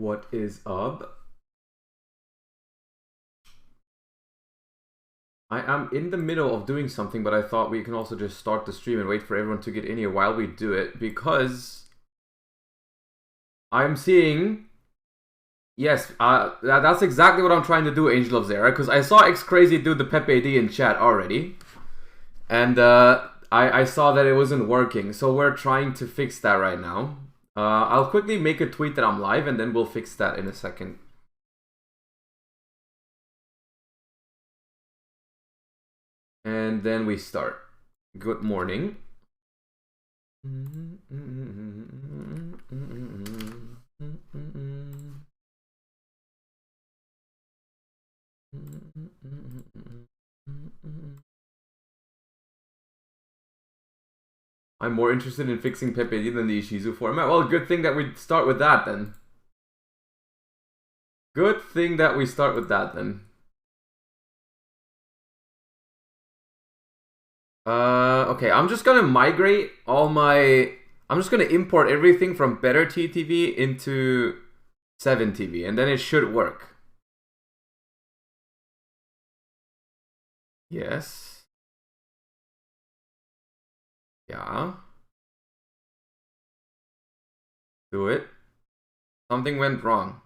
What is up? I am in the middle of doing something, but I thought we can also just start the stream and wait for everyone to get in here while we do it, because I'm seeing... Yes, that's exactly what I'm trying to do, Angel of Zera, because I saw X Crazy do the Pepe D in chat already, and I saw that it wasn't working, so we're trying to fix that right now. I'll quickly make a tweet that I'm live, and then we'll fix that in a second. And then we start. Good morning. I'm more interested in fixing Pepe D than the Ishizu format. Well, good thing that we start with that then. Good thing that we start with that then. Okay, I'm just gonna migrate all my... I'm just gonna import everything from Better TTV into 7TV, and then it should work. Yes. Yeah. Do it. Something went wrong.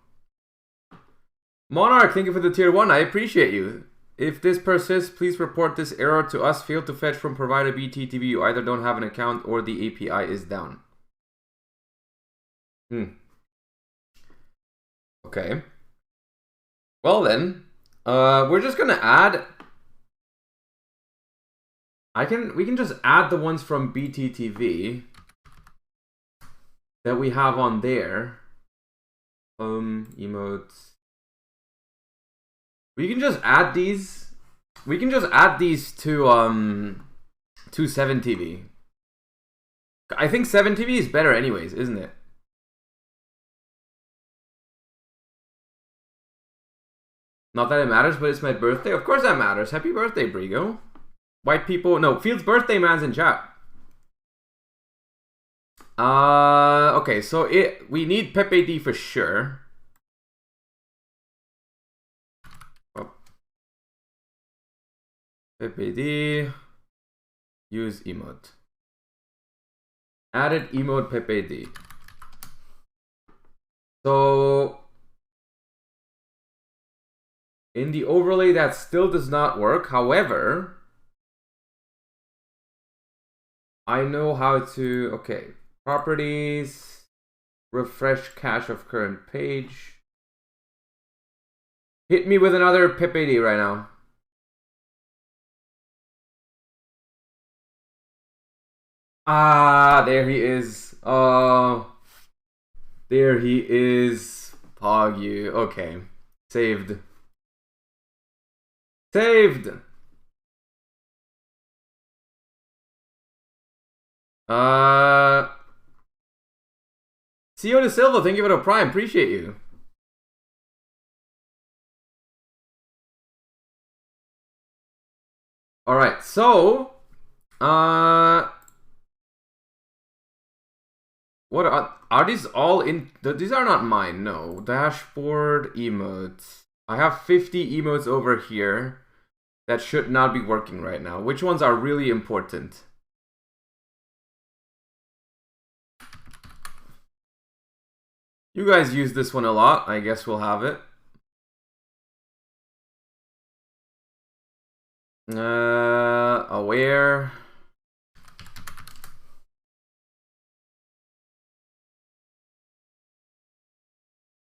Monarch, thank you for the tier 1. I appreciate you. If this persists, please report this error to us. Failed to fetch from provider BTTV. You either don't have an account or the API is down. Okay. Well then, we're just gonna add... We can just add the ones from BTTV that we have on there. Emotes. We can just add these. We can just add these to 7TV. I think 7TV is better anyways, isn't it? Not that it matters, but it's my birthday. Of course that matters. Happy birthday, Brigo. White people... No, Field's birthday man's in chat. Okay, so we need Pepe D for sure. Oh. Pepe D. Use emote. Added emote Pepe D. So in the overlay that still does not work. However, I know how to... Okay. Properties. Refresh cache of current page. Hit me with another Pepe D right now. Ah, there he is. Oh. There he is. Pog you. Okay. Saved. Saved! CEO De Silva, thank you for the prime. Appreciate you. Alright, so... What are these all in... These are not mine, no. Dashboard emotes. I have 50 emotes over here that should not be working right now. Which ones are really important? You guys use this one a lot. I guess we'll have it. Aware.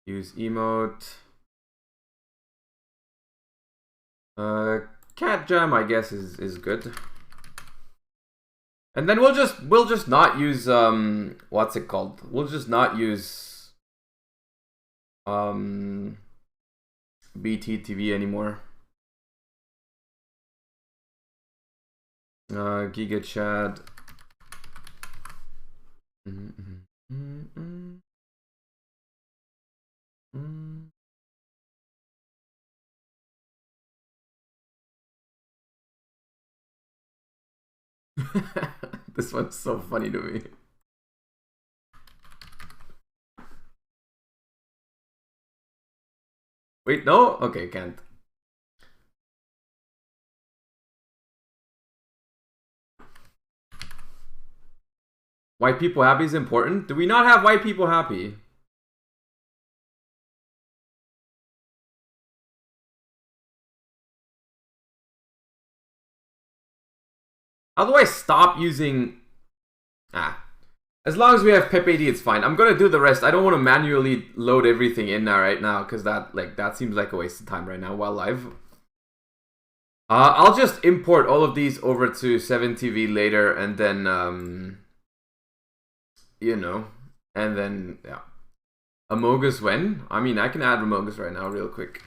Use emote. Cat Jam, I guess, is good. And then we'll just not use what's it called? We'll just not use BTTV anymore. Giga Chad. This one's so funny to me. Wait, no? Okay, can't. White people happy is important? Do we not have white people happy? How do I stop using... As long as we have pep AD, it's fine. I'm gonna do the rest. I don't want to manually load everything in there right now, because that seems like a waste of time right now while live. I'll just import all of these over to 7TV later, and then, you know, and then, yeah. Amogus when? I mean, I can add Amogus right now real quick.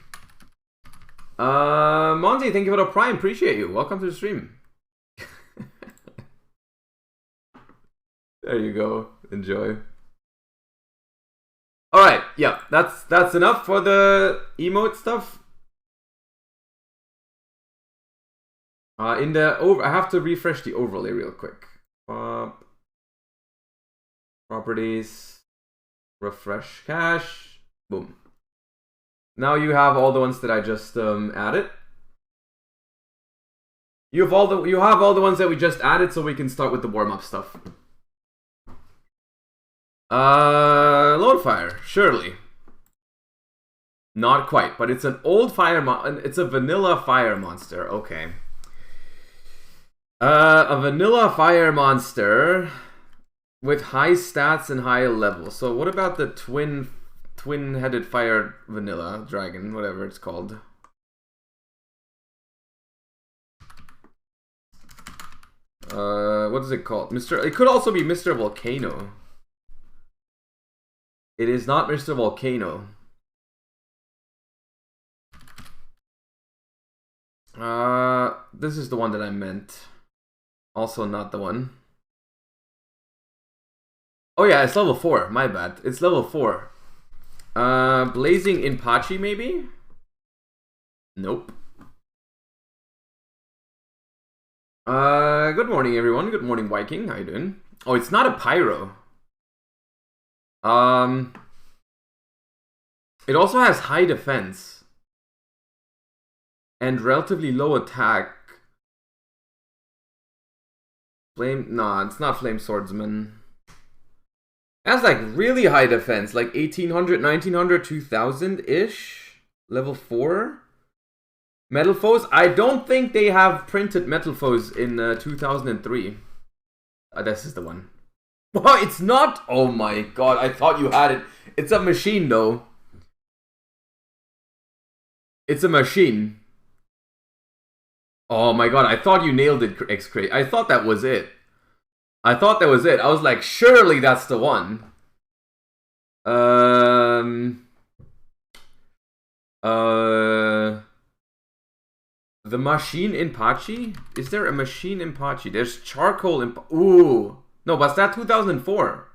Monty, thank you for the Prime. Appreciate you. Welcome to the stream. There you go. Enjoy. Alright, yeah, that's enough for the emote stuff. I have to refresh the overlay real quick. Properties. Refresh cache. Boom. Now you have all the ones that I just added. You have all the ones that we just added, so we can start with the warm-up stuff. Lone Fire, surely. Not quite, but it's an old fire it's a vanilla fire monster. Okay. A vanilla fire monster with high stats and high level. So what about the twin-headed fire vanilla dragon, whatever it's called? What is it called? It could also be Mr. Volcano. It is not Mr. Volcano. This is the one that I meant. Also not the one. Oh yeah, it's level 4. My bad. It's level 4. Blazing Inpachi maybe? Nope. Good morning everyone. Good morning Viking. How you doing? Oh, it's not a pyro. It also has high defense and relatively low attack. Nah, it's not Flame Swordsman. It has like really high defense, like 1800, 1900, 2000-ish. Level 4. Metal Foes? I don't think they have printed Metal Foes in 2003. This is the one. Well, it's not? Oh my god, I thought you had it. It's a machine though. It's a machine. Oh my god, I thought you nailed it, X-Crate. I thought that was it. I thought that was it. I was like, surely that's the one. The machine Inpachi? Is there a machine Inpachi? There's charcoal Inpachi. Ooh. No, but that 2004.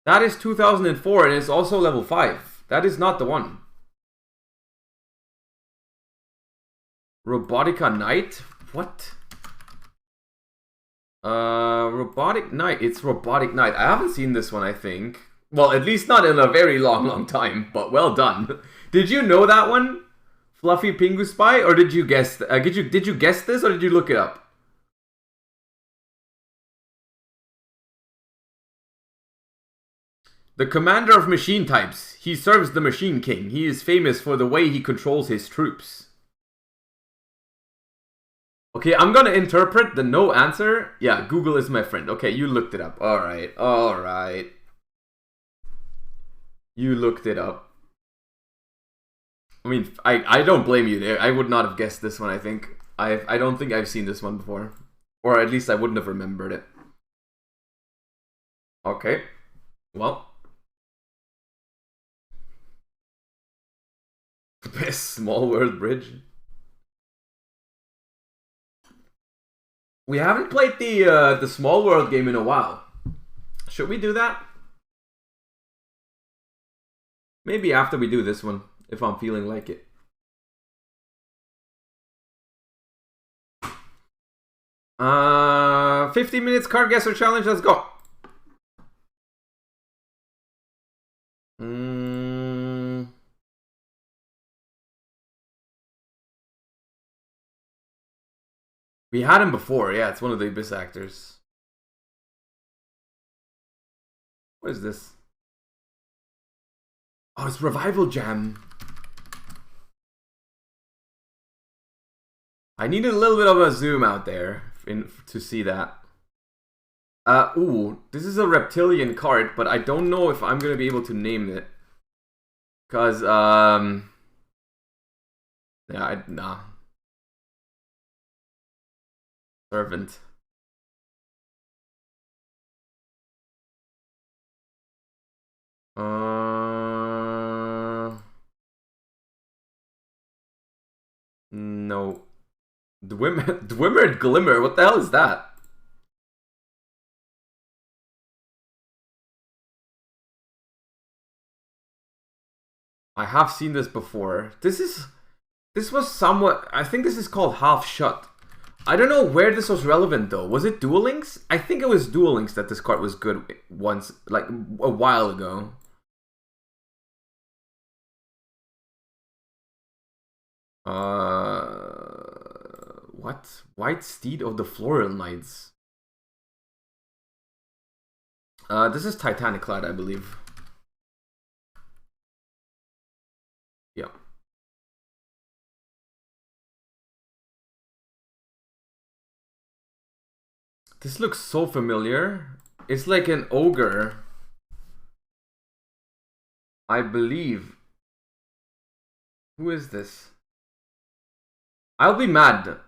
That is 2004 and it's also level 5. That is not the one. Robotica Knight? What? Robotic Knight. It's Robotic Knight. I haven't seen this one, I think. Well, at least not in a very long time, but well done. Did you know that one? Fluffy Pingu Spy? Or did you guess? Did you guess this or did you look it up? The commander of machine types. He serves the Machine King. He is famous for the way he controls his troops. Okay, I'm gonna interpret the no answer. Yeah, Google is my friend. Okay, you looked it up. Alright, alright. You looked it up. I mean, I don't blame you there. I would not have guessed this one, I think. I don't think I've seen this one before. Or at least I wouldn't have remembered it. Okay. Well. Best small world bridge. We haven't played the small world game in a while. Should we do that? Maybe after we do this one, if I'm feeling like it. Uh, 50 minutes card guesser challenge. Let's go. We had him before, yeah, it's one of the Abyss actors. What is this? Oh, it's Revival Jam. I needed a little bit of a zoom out there to see that. Ooh, this is a reptilian card, but I don't know if I'm gonna be able to name it. Cause, yeah, nah. Servant. No. Dwimmered Glimmer, what the hell is that? I have seen this before. This was somewhat, I think this is called Half Shut. I don't know where this was relevant though. Was it Duel Links? I think it was Duel Links that this card was good once, like a while ago. What? White Steed of the Floral Knights. This is Titanic Clad, I believe. Yeah. This looks so familiar. It's like an ogre, I believe. Who is this? I'll be mad.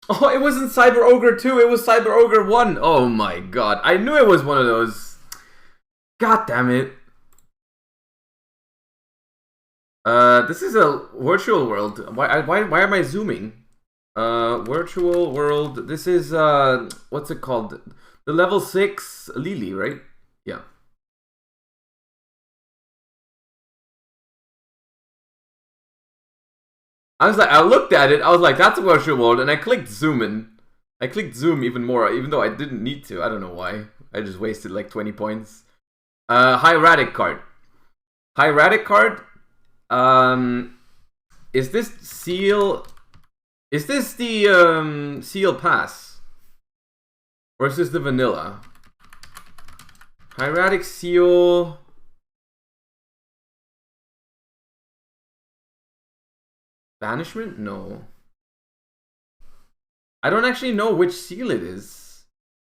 Oh, it wasn't Cyber Ogre 2, it was Cyber Ogre 1. Oh my god. I knew it was one of those. God damn it. This is a virtual world. Why am I zooming? Virtual world. This is what's it called? The level 6 Lily, right? Yeah. I was like, I looked at it, I was like, that's a virtual world, and I clicked zoom in. I clicked zoom even more, even though I didn't need to. I don't know why. I just wasted like 20 points. Hieratic card. Hieratic card. Is this seal? Is this the seal pass? Or is this the vanilla? Hieratic seal. Banishment? No. I don't actually know which seal it is.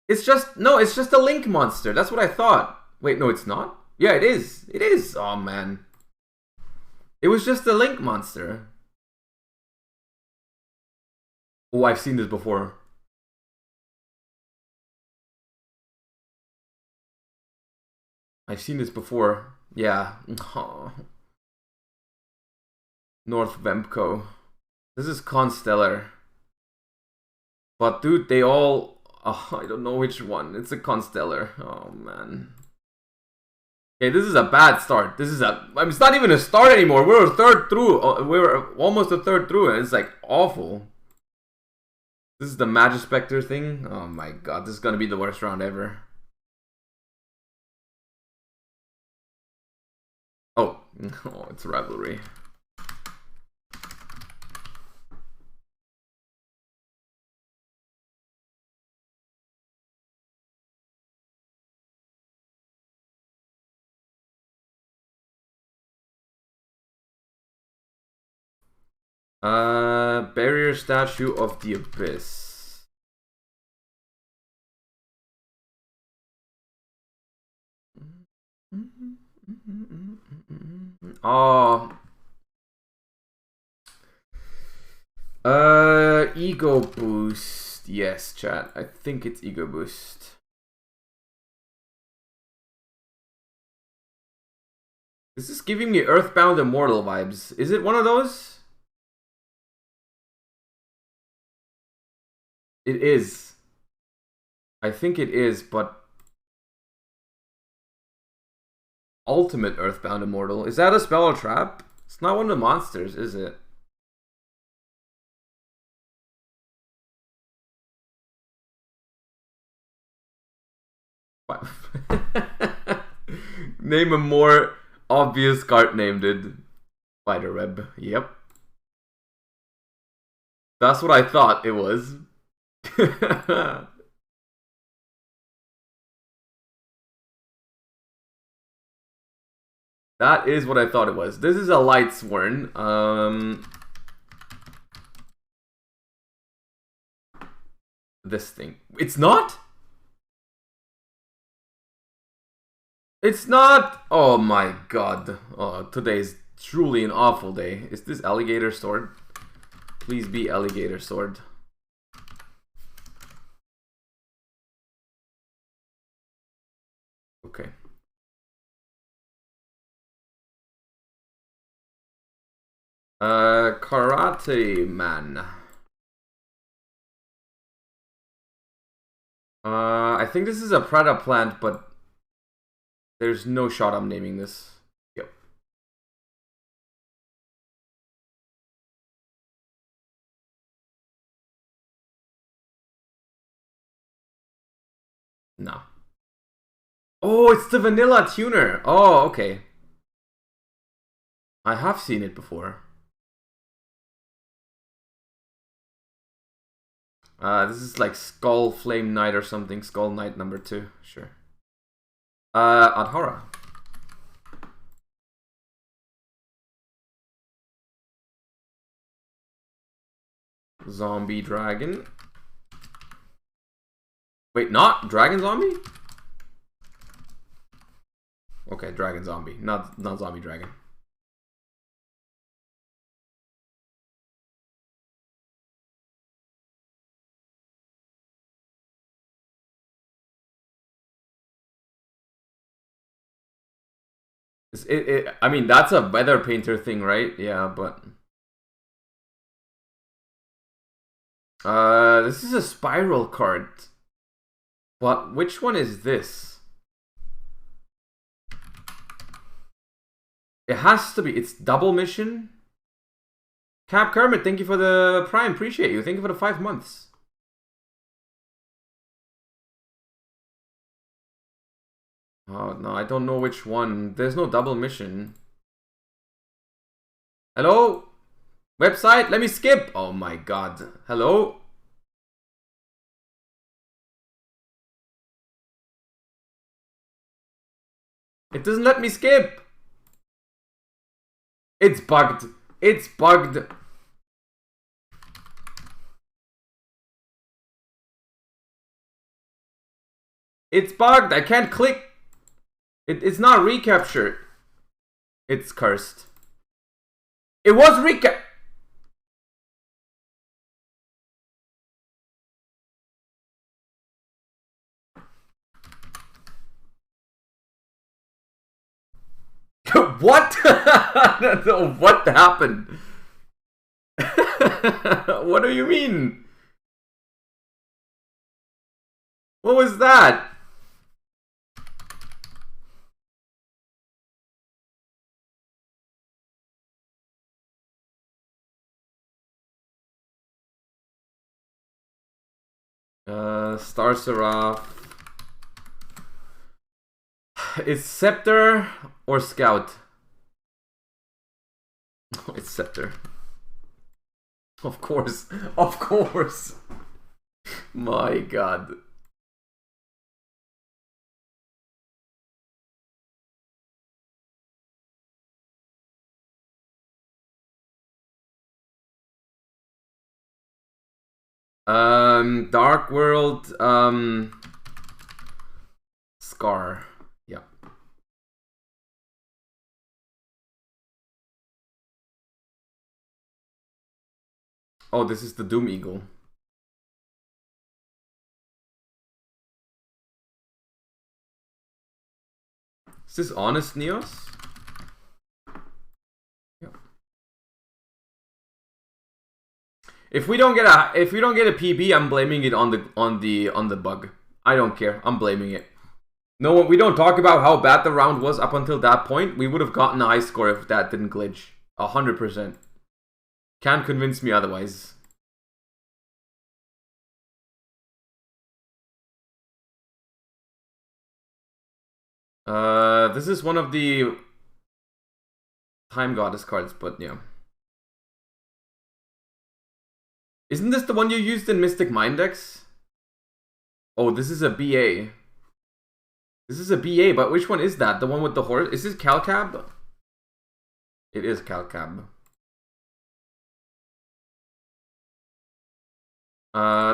It's just a link monster. That's what I thought. Wait, no, it's not? Yeah, it is. It is. Oh man. It was just a link monster. Oh, I've seen this before. I've seen this before. Yeah. Oh. North Vemco. This is Constellar. But dude, they all... Oh, I don't know which one. It's a Constellar. Oh man. Okay, this is a bad start. This is a... I mean, it's not even a start anymore. We're a third through. We're almost a third through and it's like awful. This is the Magispector thing. Oh my god, this is gonna be the worst round ever. Oh, oh, it's Rivalry. Barrier Statue of the Abyss. Oh. Ego Boost. Yes, chat. I think it's Ego Boost. This is giving me Earthbound Immortal vibes. Is it one of those? It is. I think it is, but... Ultimate Earthbound Immortal. Is that a spell or trap? It's not one of the monsters, is it? Name a more obvious card name, dude. Spiderweb. Yep. That's what I thought it was. That is what I thought it was. This is a light sworn. This thing. It's not? It's not! Oh my god. Oh, today's truly an awful day. Is this alligator sword? Please be alligator sword. Okay. Karate man. I think this is a Prada plant, but there's no shot I'm naming this. Yep. No. Oh, it's the vanilla tuner. Oh, okay. I have seen it before. This is like Skull Flame Knight or something. Skull Knight number 2. Sure. Adhara. Zombie dragon. Wait, not dragon zombie? Okay, dragon zombie, not zombie dragon. I mean, that's a weather painter thing, right? Yeah, but this is a spiral card. But which one is this? It has to be. It's double mission. Cap Kermit, thank you for the Prime. Appreciate you. Thank you for the 5 months. Oh, no, I don't know which one. There's no double mission. Hello? Website? Let me skip. Oh my god. Hello? It doesn't let me skip. It's bugged. It's bugged. It's bugged. I can't click. It's not recapture. It's cursed. It was recap. What? I don't know what happened. What do you mean? What was that? Star Seraph. Is Scepter or Scout? It's Scepter. Of course. Of course. My god. Dark World, Scar. Yeah. Oh, this is the Doom Eagle. Is this Honest Neos? Yeah. If we don't get a PB, I'm blaming it on the bug. I don't care. I'm blaming it. No, we don't talk about how bad the round was up until that point. We would have gotten a high score if that didn't glitch. 100%. Can't convince me otherwise. This is one of the Time Goddess cards, but yeah. Isn't this the one you used in Mystic Mindex? Oh, this is a BA. This is a BA, but which one is that? The one with the horse? Is this Calcab? It is Calcab.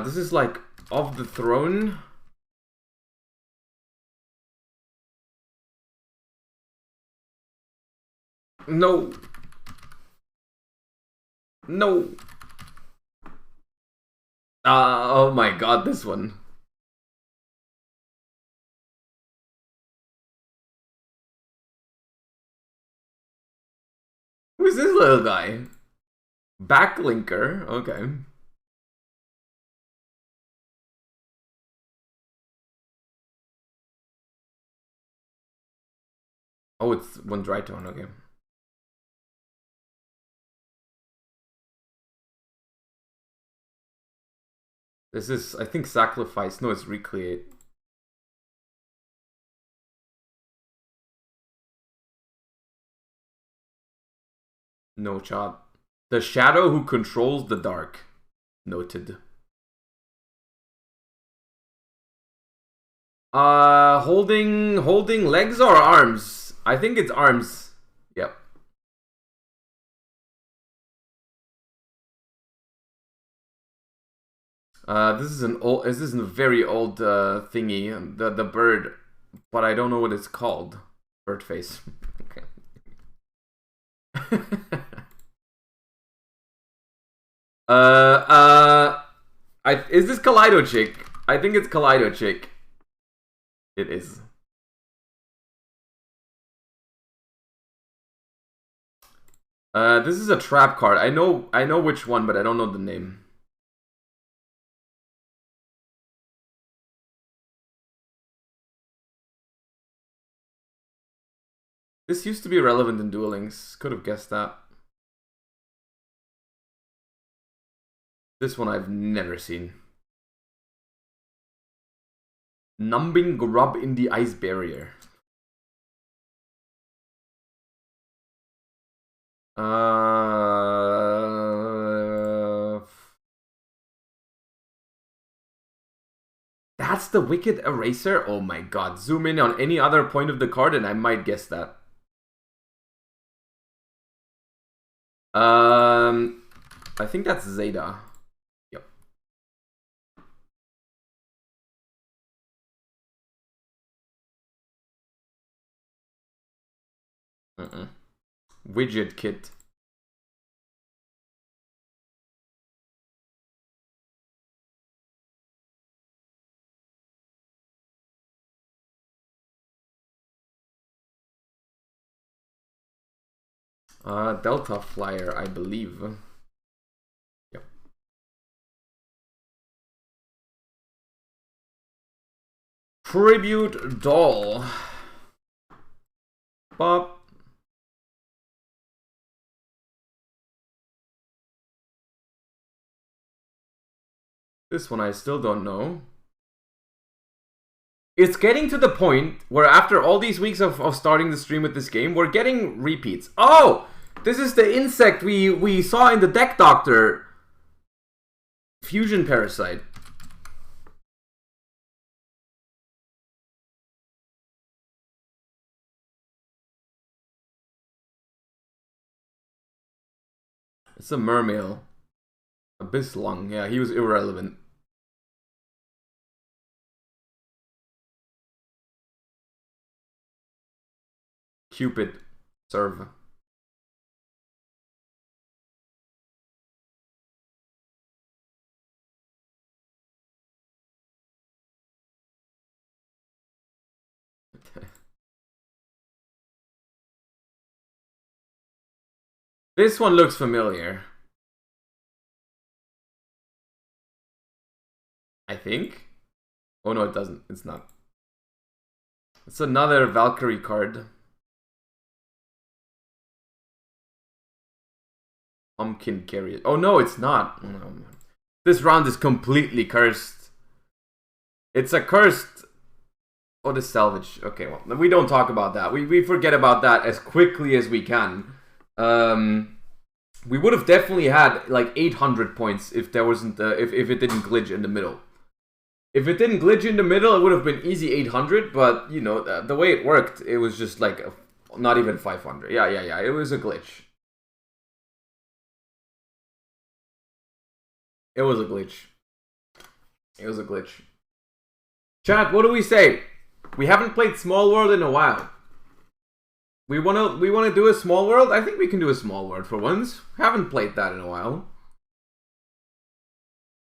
This is like Of the Throne. No. No. Oh my god, this one. Who's this little guy? Backlinker, okay. Oh, it's one dry tone, okay. This is, I think, Sacrifice. No, it's Recreate. No shot. The shadow who controls the dark. Noted. Holding legs or arms? I think it's arms. Yep. This is a very old thingy, the bird, but I don't know what it's called. Bird face. Okay. Is this Kaleido Chick? I think it's Kaleido Chick. It is. This is a trap card. I know which one, but I don't know the name. This used to be relevant in Duel Links. Could have guessed that. This one I've never seen. Numbing grub in the ice barrier. That's the Wicked Eraser? Oh my god. Zoom in on any other point of the card and I might guess that. I think that's Zeta. Yep. Widget kit. Delta Flyer, I believe. Yep. Tribute Doll. Bop. This one I still don't know. It's getting to the point where after all these weeks of starting the stream with this game, we're getting repeats. Oh! This is the insect we saw in the Deck Doctor. Fusion Parasite. It's a mermail. Abyss Lung. Yeah, he was irrelevant. Cupid. Serve. This one looks familiar. I think? Oh no, it doesn't. It's not. It's another Valkyrie card. Pumpkin Carrier. Oh no, it's not. This round is completely cursed. It's a cursed... Oh, the salvage. Okay, well, we don't talk about that. We forget about that as quickly as we can. We would have definitely had like 800 points if there wasn't if it didn't glitch in the middle. If it didn't glitch in the middle, it would have been easy 800. But you know the way it worked, it was just like not even 500. Yeah. It was a glitch. It was a glitch. It was a glitch. Chat, what do we say? We haven't played Small World in a while. We wanna do a Small World? I think we can do a Small World for once. Haven't played that in a while.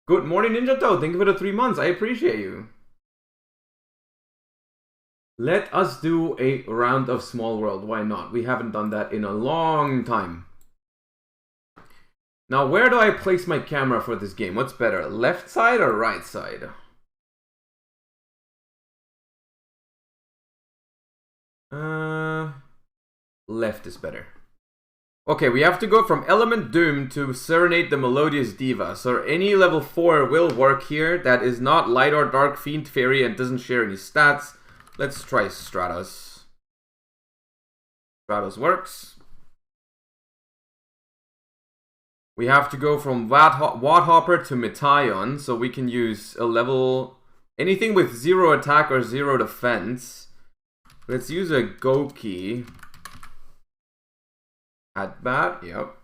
Good morning, Ninja Toad. Thank you for the 3 months. I appreciate you. Let us do a round of Small World. Why not? We haven't done that in a long time. Now, where do I place my camera for this game? What's better, left side or right side? Left is better. Okay, we have to go from Element Doom to Serenade the Melodious Diva. So any level 4 will work here. That is not Light or Dark, Fiend, Fairy, and doesn't share any stats. Let's try Stratos. Stratos works. We have to go from Wadhopper to Metaion, so we can use a level... anything with 0 attack or 0 defense. Let's use a Goki. At bat, yep.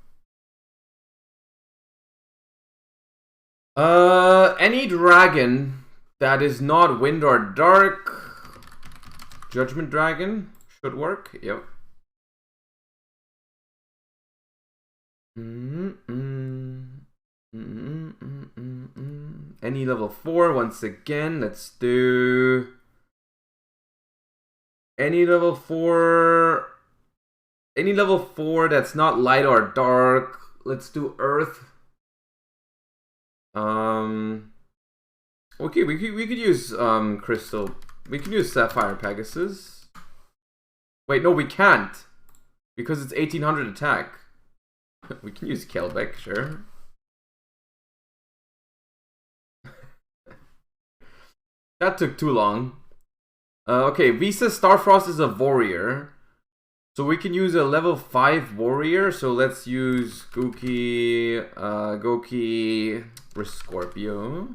Any dragon that is not wind or dark, Judgment Dragon should work, yep. Any level 4 once again. Let's do any level 4. Any level 4 that's not light or dark. Let's do Earth. Okay, we could use Crystal. We could use Sapphire Pegasus. Wait, no, we can't because it's 1800 attack. We can use Kelbeck, sure. That took too long. Okay, Visa Starfrost is a warrior. So we can use a level 5 warrior. So let's use Goki, Scorpio.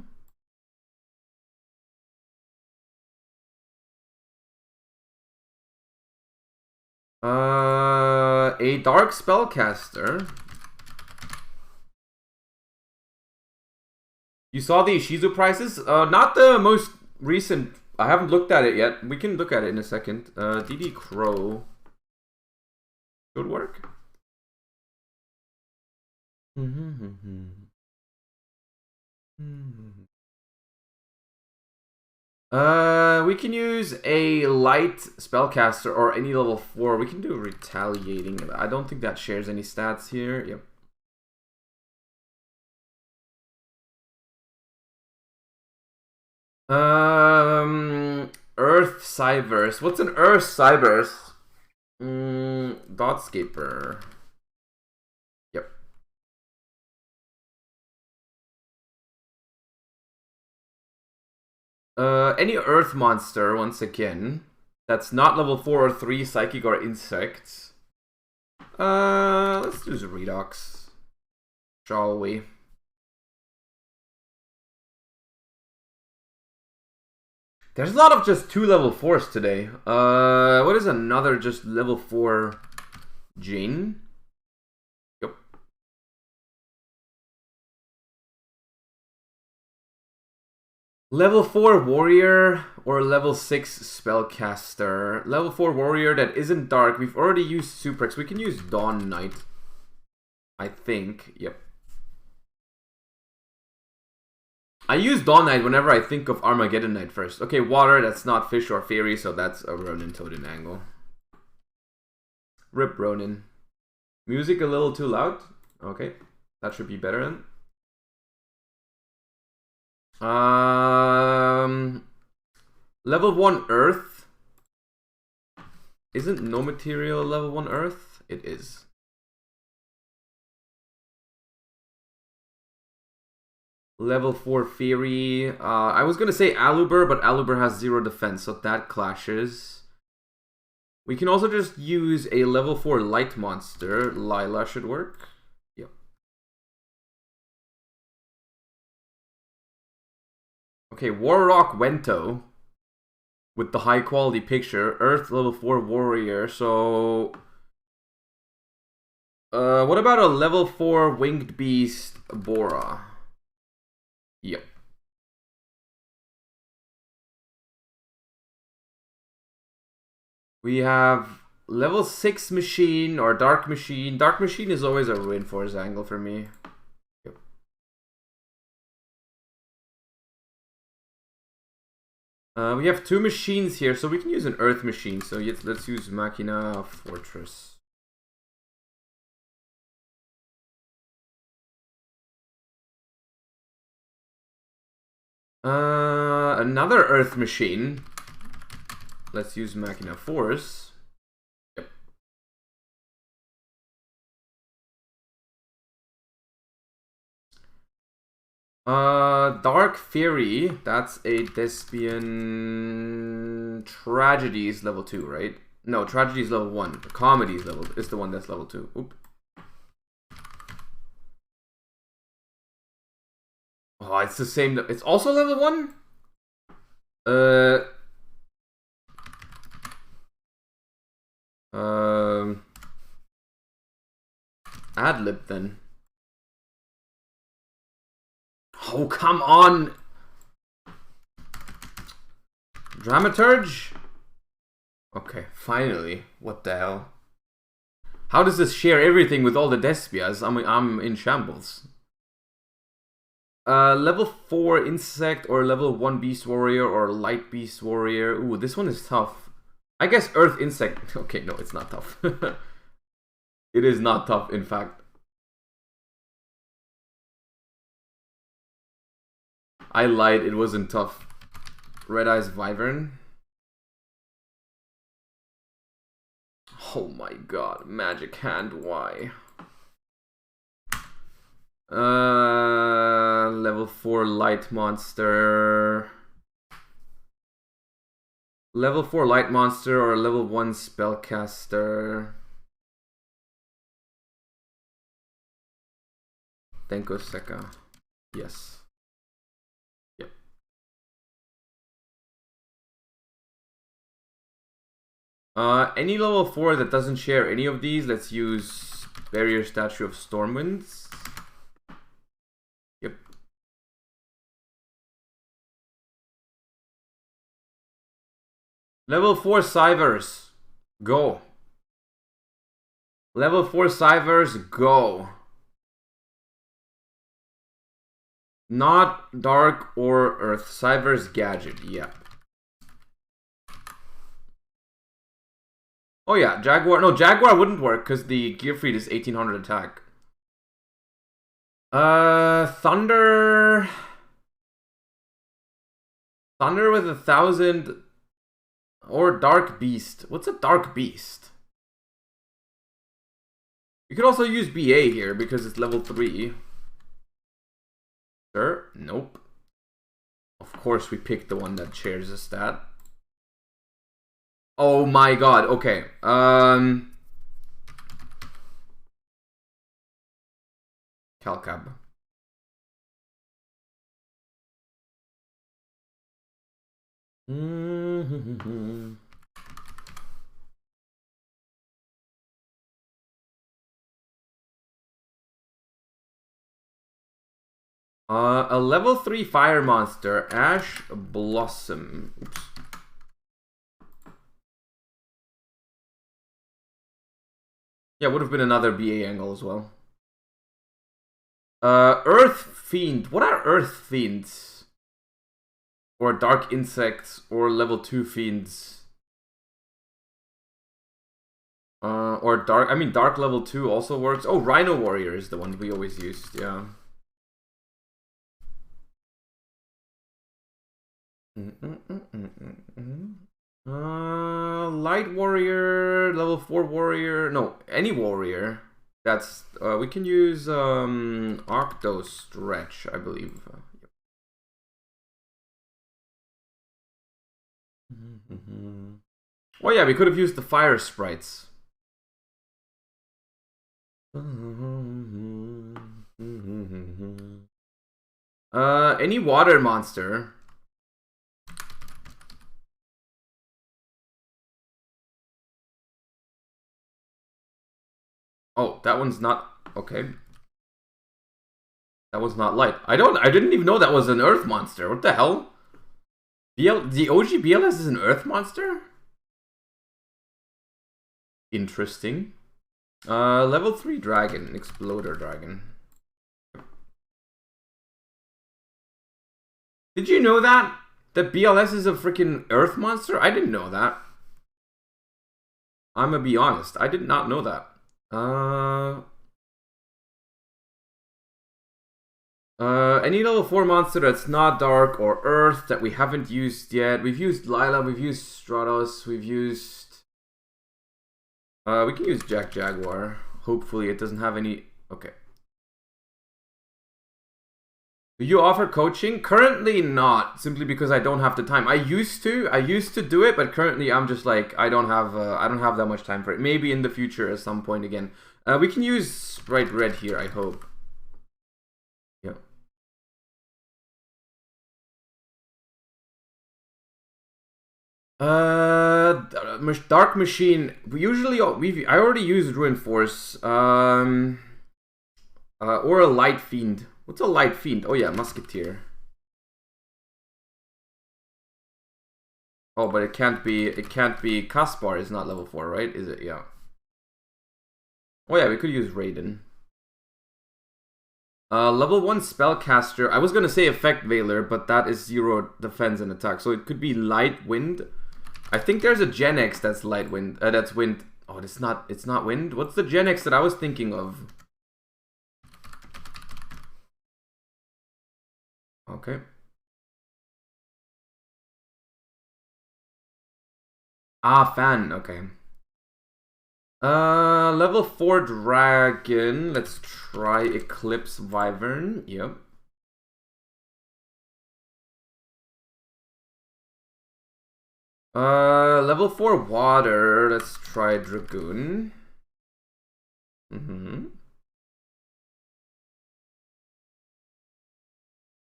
A dark spellcaster. You saw the Ishizu prices? Not the most recent. I haven't looked at it yet. We can look at it in a second. DD Crow. Good work. We can use a light spellcaster or any level 4. We can do retaliating. I don't think that shares any stats here. Yep. Earth Cyverse. What's an Earth Cyverse? Dotscaper. Yep. Any Earth monster, once again, that's not level 4 or 3, Psychic or Insects. Let's do Redox. Shall we? There's a lot of just 2 level 4s today. What is another just level 4 Jin? Yep. Level 4 warrior or level 6 spellcaster. Level 4 warrior that isn't dark. We've already used Suprex. We can use Dawn Knight. I think. Yep. I use Dawn Knight whenever I think of Armageddon Knight first. Okay, water, that's not fish or fairy, so that's a Ronin Totem angle. Rip Ronin. Music a little too loud? Okay, that should be better then. Level 1 Earth. Isn't no material level 1 Earth? It is. Level 4 Fairy. I was gonna say Aluber, but Aluber has 0 defense, so that clashes. We can also just use a level 4 Light Monster. Lila should work. Okay, Warrock Wento with the high quality picture. Earth level 4 warrior. So what about a level 4 winged beast Bora? Yep. We have level 6 machine or dark machine. Dark machine is always a reinforced angle for me. Yep. We have 2 machines here, so we can use an earth machine. So let's use Machina Fortress. Another earth machine. Let's use Machina Force. Yep. Dark Fury. That's a Thespian. Tragedy is level 2, right? No, Tragedy is level 1. Comedy is the one that's level 2. Oop. Oh, it's the same. It's also level 1? Adlib then. Oh, come on! Dramaturge? Okay, finally. What the hell? How does this share everything with all the Despias? I mean, I'm in shambles. Level 4 Insect or level 1 Beast Warrior or Light Beast Warrior. Ooh, this one is tough. I guess Earth Insect. Okay, no, it's not tough. It is not tough, in fact. I lied, it wasn't tough. Red Eyes Wyvern. Oh my god, Magic Hand, why? Level 4 Light Monster. Level 4 Light Monster or level 1 Spellcaster. Tenko Seka. Yes. Yep. Any level 4 that doesn't share any of these, let's use Barrier Statue of Stormwinds. Yep. Level 4 Sivers. Go. Level 4 Sivers, go. Not Dark or Earth. Sivers Gadget, yep. Oh yeah, Jaguar. No, Jaguar wouldn't work because the Gearfried is 1800 attack. Thunder. Thunder with 1000 or Dark Beast. What's a Dark Beast? You could also use BA here because it's level 3. Sure? Nope. Of course we picked the one that shares a stat. Oh my god, okay. Calcab. A level 3 fire monster, Ash Blossom. Oops. Yeah, would have been another BA angle as well. Earth Fiend. What are Earth Fiends? Or Dark Insects, or level 2 Fiends. Or Dark, I mean Dark level 2 also works. Oh, Rhino Warrior is the one we always used, yeah. Light Warrior, level 4 Warrior, no, any Warrior. That's, we can use, Octo Stretch, I believe. Oh yeah, we could have used the Fire Sprites. Any water monster. Oh, that one's not... Okay. That was not light. I didn't even know that was an earth monster. What the hell? The OG BLS is an earth monster? Interesting. Level 3 dragon. Exploder dragon. Did you know that? That BLS is a freaking earth monster? I didn't know that. I'm gonna be honest. I did not know that. Any level 4 monster that's not dark or earth that we haven't used yet. We've used Lila, we've used Stratos, we've used... we can use Jack Jaguar. Hopefully it doesn't have any... Okay. Do you offer coaching? Currently not, simply because I don't have the time. I used to do it, but currently I'm just like, I don't have that much time for it. Maybe in the future at some point again. We can use Sprite Red here, I hope. Yeah. Dark Machine. I already used Ruin Force. Or a Light Fiend. What's a Light Fiend? Oh yeah, Musketeer. Oh, but it can't be Kaspar is not level 4, right? Is it? Yeah. Oh yeah, we could use Raiden. Level 1 Spellcaster. I was gonna say Effect Veiler, but that is 0 defense and attack. So it could be Light Wind. I think there's a Gen X that's Light Wind. That's Wind. Oh, it's not Wind. What's the Gen X that I was thinking of? Okay. Ah, Fan. Okay. Level 4 Dragon. Let's try Eclipse Wyvern. Yep. Level 4 Water. Let's try Dragoon.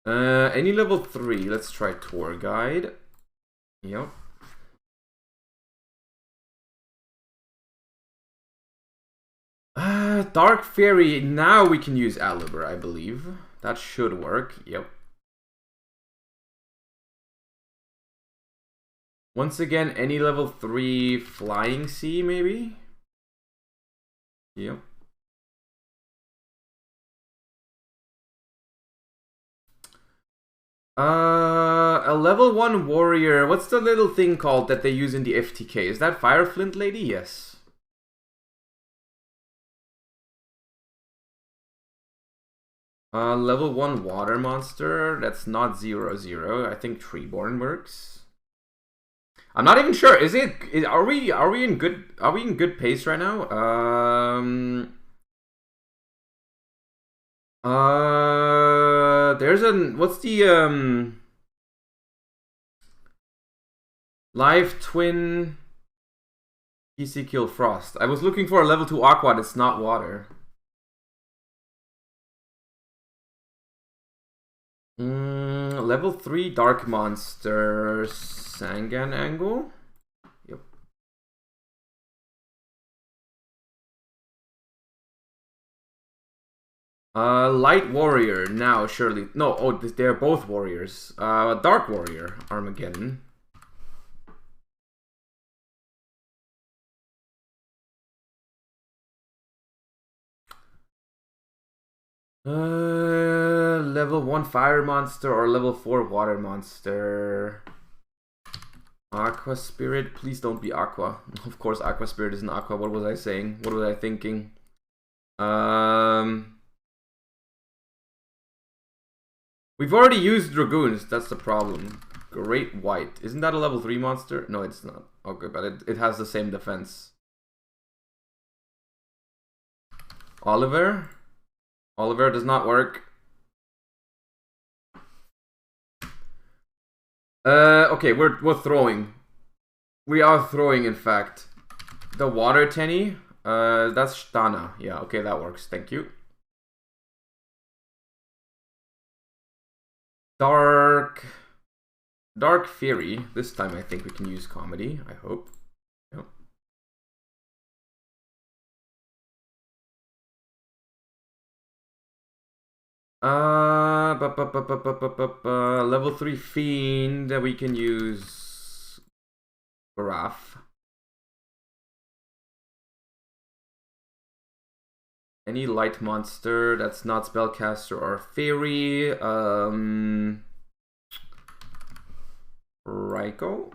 Any level 3. Let's try Tour Guide. Yep. Dark Fairy. Now we can use Aliber, I believe. That should work. Yep. Once again, any level 3 Flying Sea, maybe? Yep. A level 1 warrior. What's the little thing called that they use in the FTK? Is that Fireflint Lady? Yes. Level 1 water monster. That's not 0/0. I think Treeborn works. I'm not even sure. Are we in good pace right now? There's what's the Live Twin PC Kill Frost. I was looking for a level 2 Aqua that's not water. Level 3 Dark Monster Sangan Angle. Yep. Light Warrior now surely. No, oh, they're both warriors. Dark Warrior Armageddon. Level 1 fire monster or level 4 water monster. Aqua Spirit, please don't be Aqua. Of course, Aqua Spirit isn't Aqua. What was I saying? What was I thinking? We've already used Dragoons. That's the problem. Great White. Isn't that a level 3 monster? No, it's not. Okay, but it has the same defense. Oliver? Oliver does not work. Okay, we're throwing. We are throwing, in fact. The water Tenny. That's Stana. Yeah, okay, that works. Thank you. Dark Fury. This time I think we can use comedy. I hope. Yep. Level 3 Fiend that we can use Graph. Any light monster that's not spellcaster or fairy. Raiko.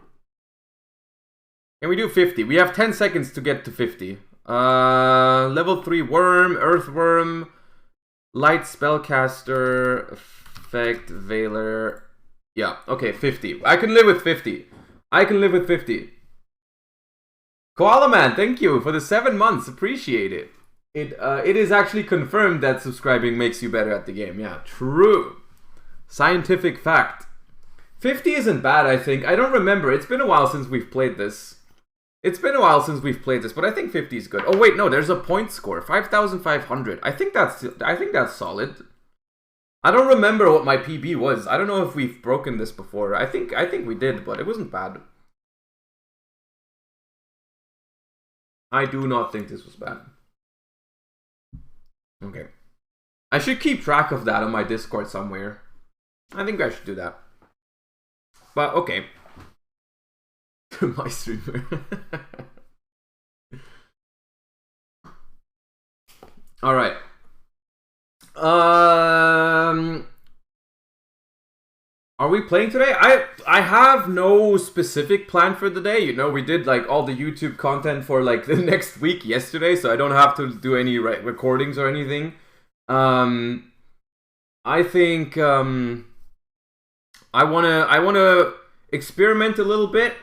Can we do 50? We have 10 seconds to get to 50. Level 3 Worm, Earthworm, Light Spellcaster, Effect, Veiler. Yeah, okay, 50. I can live with 50. I can live with 50. Koala Man, thank you for the 7 months. Appreciate it. It is actually confirmed that subscribing makes you better at the game. Yeah, true. Scientific fact. 50 isn't bad, I think. I don't remember. It's been a while since we've played this. But I think 50 is good. Oh wait, no, there's a point score. 5,500. I think that's solid. I don't remember what my PB was. I don't know if we've broken this before. I think we did, but it wasn't bad. I do not think this was bad. Okay. I should keep track of that on my Discord somewhere. I think I should do that. But, okay. My streamer. Alright. Are we playing today? I have no specific plan for the day. You know, we did like all the YouTube content for like the next week yesterday, so I don't have to do any recordings or anything. I think I wanna experiment a little bit.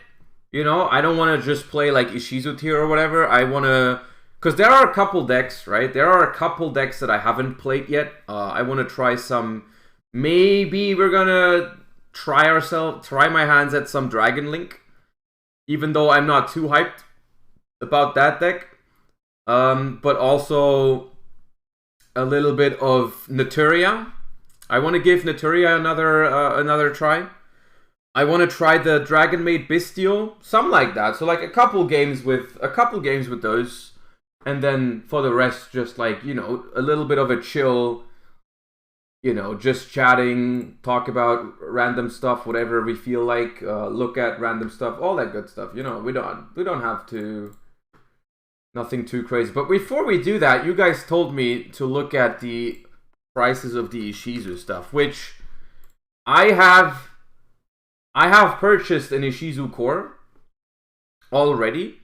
You know, I don't want to just play like Ishizu Tear or whatever. I want to, because there are a couple decks, right? There are a couple decks that I haven't played yet. I want to try some. Maybe we're gonna try my hands at some Dragon Link, even though I'm not too hyped about that deck. But also a little bit of Naturia. I want to give Naturia another try. I want to try the Dragon Maid Bestial, something like that. So like a couple games with those, and then for the rest, just like, you know, a little bit of a chill. You know, just chatting, talk about random stuff, whatever we feel like, look at random stuff, all that good stuff. You know, we don't have to, nothing too crazy. But before we do that, you guys told me to look at the prices of the Ishizu stuff, which I have purchased an Ishizu core already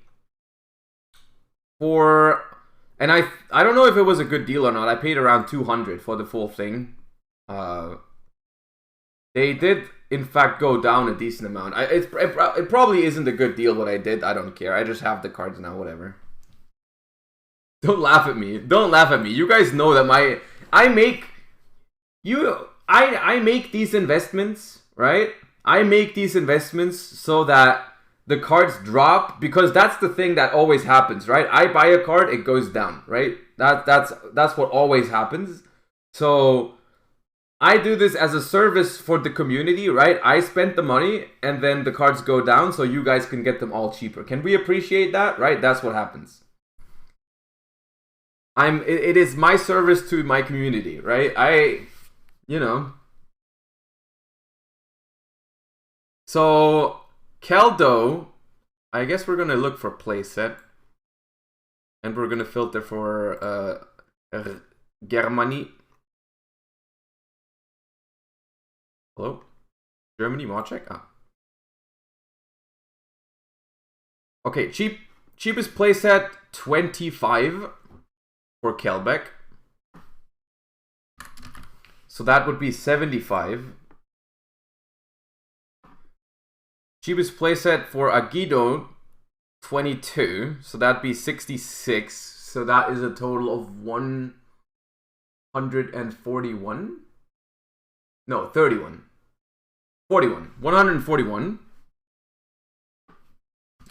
for, and I don't know if it was a good deal or not. I paid around 200 for the full thing. They did, in fact, go down a decent amount. It probably isn't a good deal what I did. I don't care. I just have the cards now, whatever. Don't laugh at me. Don't laugh at me. You guys know that I make these investments, right? I make these investments so that the cards drop, because that's the thing that always happens, right? I buy a card, it goes down, right? That's what always happens. So I do this as a service for the community, right? I spent the money and then the cards go down so you guys can get them all cheaper. Can we appreciate that, right? That's what happens. It is my service to my community, right? You know. So, Keldo, I guess we're going to look for playset. And we're going to filter for Germany. Hello? Germany, mod check? Ah. Okay, cheapest playset, 25 for Kelbeck. So that would be 75. Cheapest playset for Agido, 22. So that'd be 66. So that is a total of 141. No, 31. 41. 141.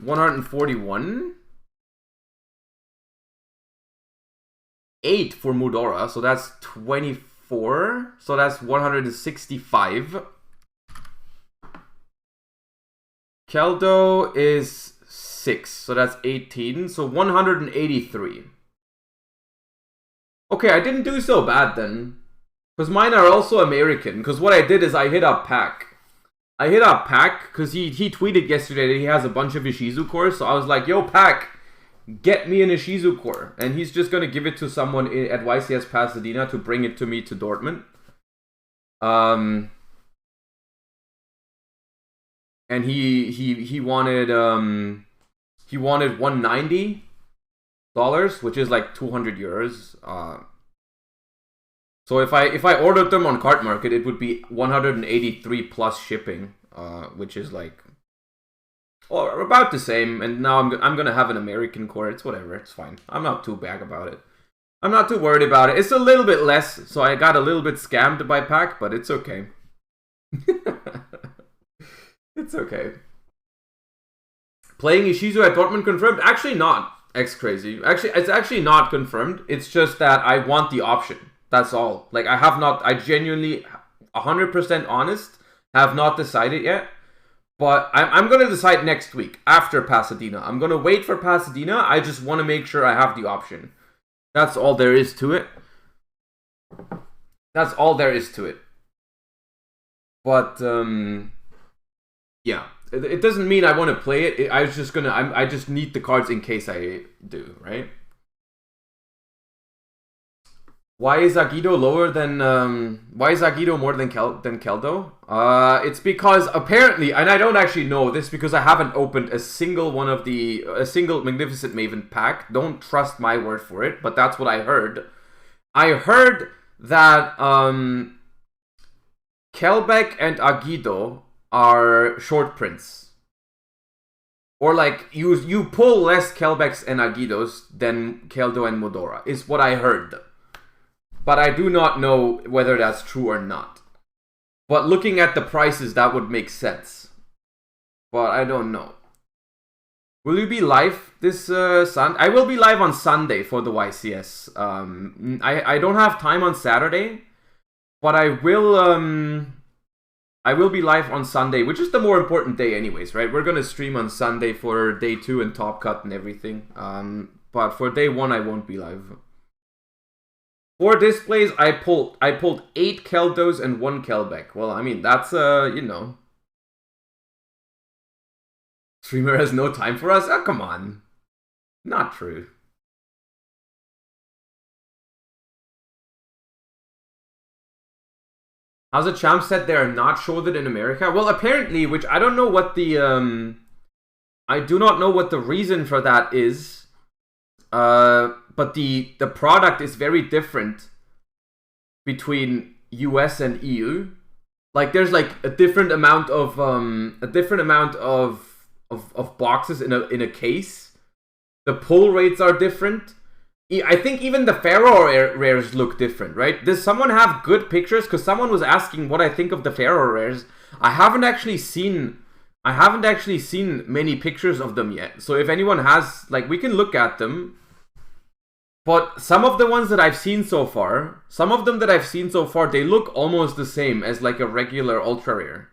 141. 8 for Mudora. So that's 24. So that's 165. Keldo is 6. So that's 18. So 183. Okay, I didn't do so bad then. Because mine are also American. Because what I did is I hit up Pac. Because he tweeted yesterday that he has a bunch of Ishizu cores. So I was like, yo, Pac, get me an Ishizu core. And he's just going to give it to someone at YCS Pasadena to bring it to me to Dortmund. And he wanted $190, which is like 200 euros. So if I ordered them on Cart Market, it would be 183 plus shipping, which is like, or about the same. And now I'm gonna have an American core. It's whatever. It's fine. I'm not too bad about it. I'm not too worried about it. It's a little bit less, so I got a little bit scammed by Pac, but it's okay. It's okay. Playing Ishizu at Dortmund confirmed? Actually not. X-Crazy. Actually, it's actually not confirmed. It's just that I want the option. That's all. Like, I genuinely, 100% honest, have not decided yet. But I'm going to decide next week, after Pasadena. I'm going to wait for Pasadena. I just want to make sure I have the option. That's all there is to it. That's all there is to it. But, yeah. It doesn't mean I want to play it. I just need the cards in case I do, right? Why is Agido lower than why is Agido more than Keldo? It's because apparently, and I don't actually know this because I haven't opened a single Magnificent Maven pack. Don't trust my word for it, but that's what I heard. I heard that Kelbeck and Agido are short prints. Or like you pull less Kelbecks and Agidos than Keldo and Modora, is what I heard. But I do not know whether that's true or not. But looking at the prices, that would make sense. But I don't know. Will you be live this Sunday? I will be live on Sunday for the YCS. I don't have time on Saturday, but I will be live on Sunday, which is the more important day anyways, right? We're going to stream on Sunday for day 2 and Top Cut and everything. But for day 1, I won't be live. 4 displays, I pulled 8 Keldos and 1 Kelbeck. Well, I mean, that's, you know. Streamer has no time for us? Oh, come on. Not true. How's a champ said they are not shorted in America? Well, apparently, which I don't know what the I do not know what the reason for that is. But the product is very different between US and EU. Like there's like a different amount of boxes in a case. The pull rates are different. I think even the Pharaoh rares look different, right? Does someone have good pictures? Because someone was asking what I think of the Pharaoh rares. I haven't actually seen many pictures of them yet. So if anyone has, like, we can look at them. But some of the ones that I've seen so far, they look almost the same as like a regular ultra rare.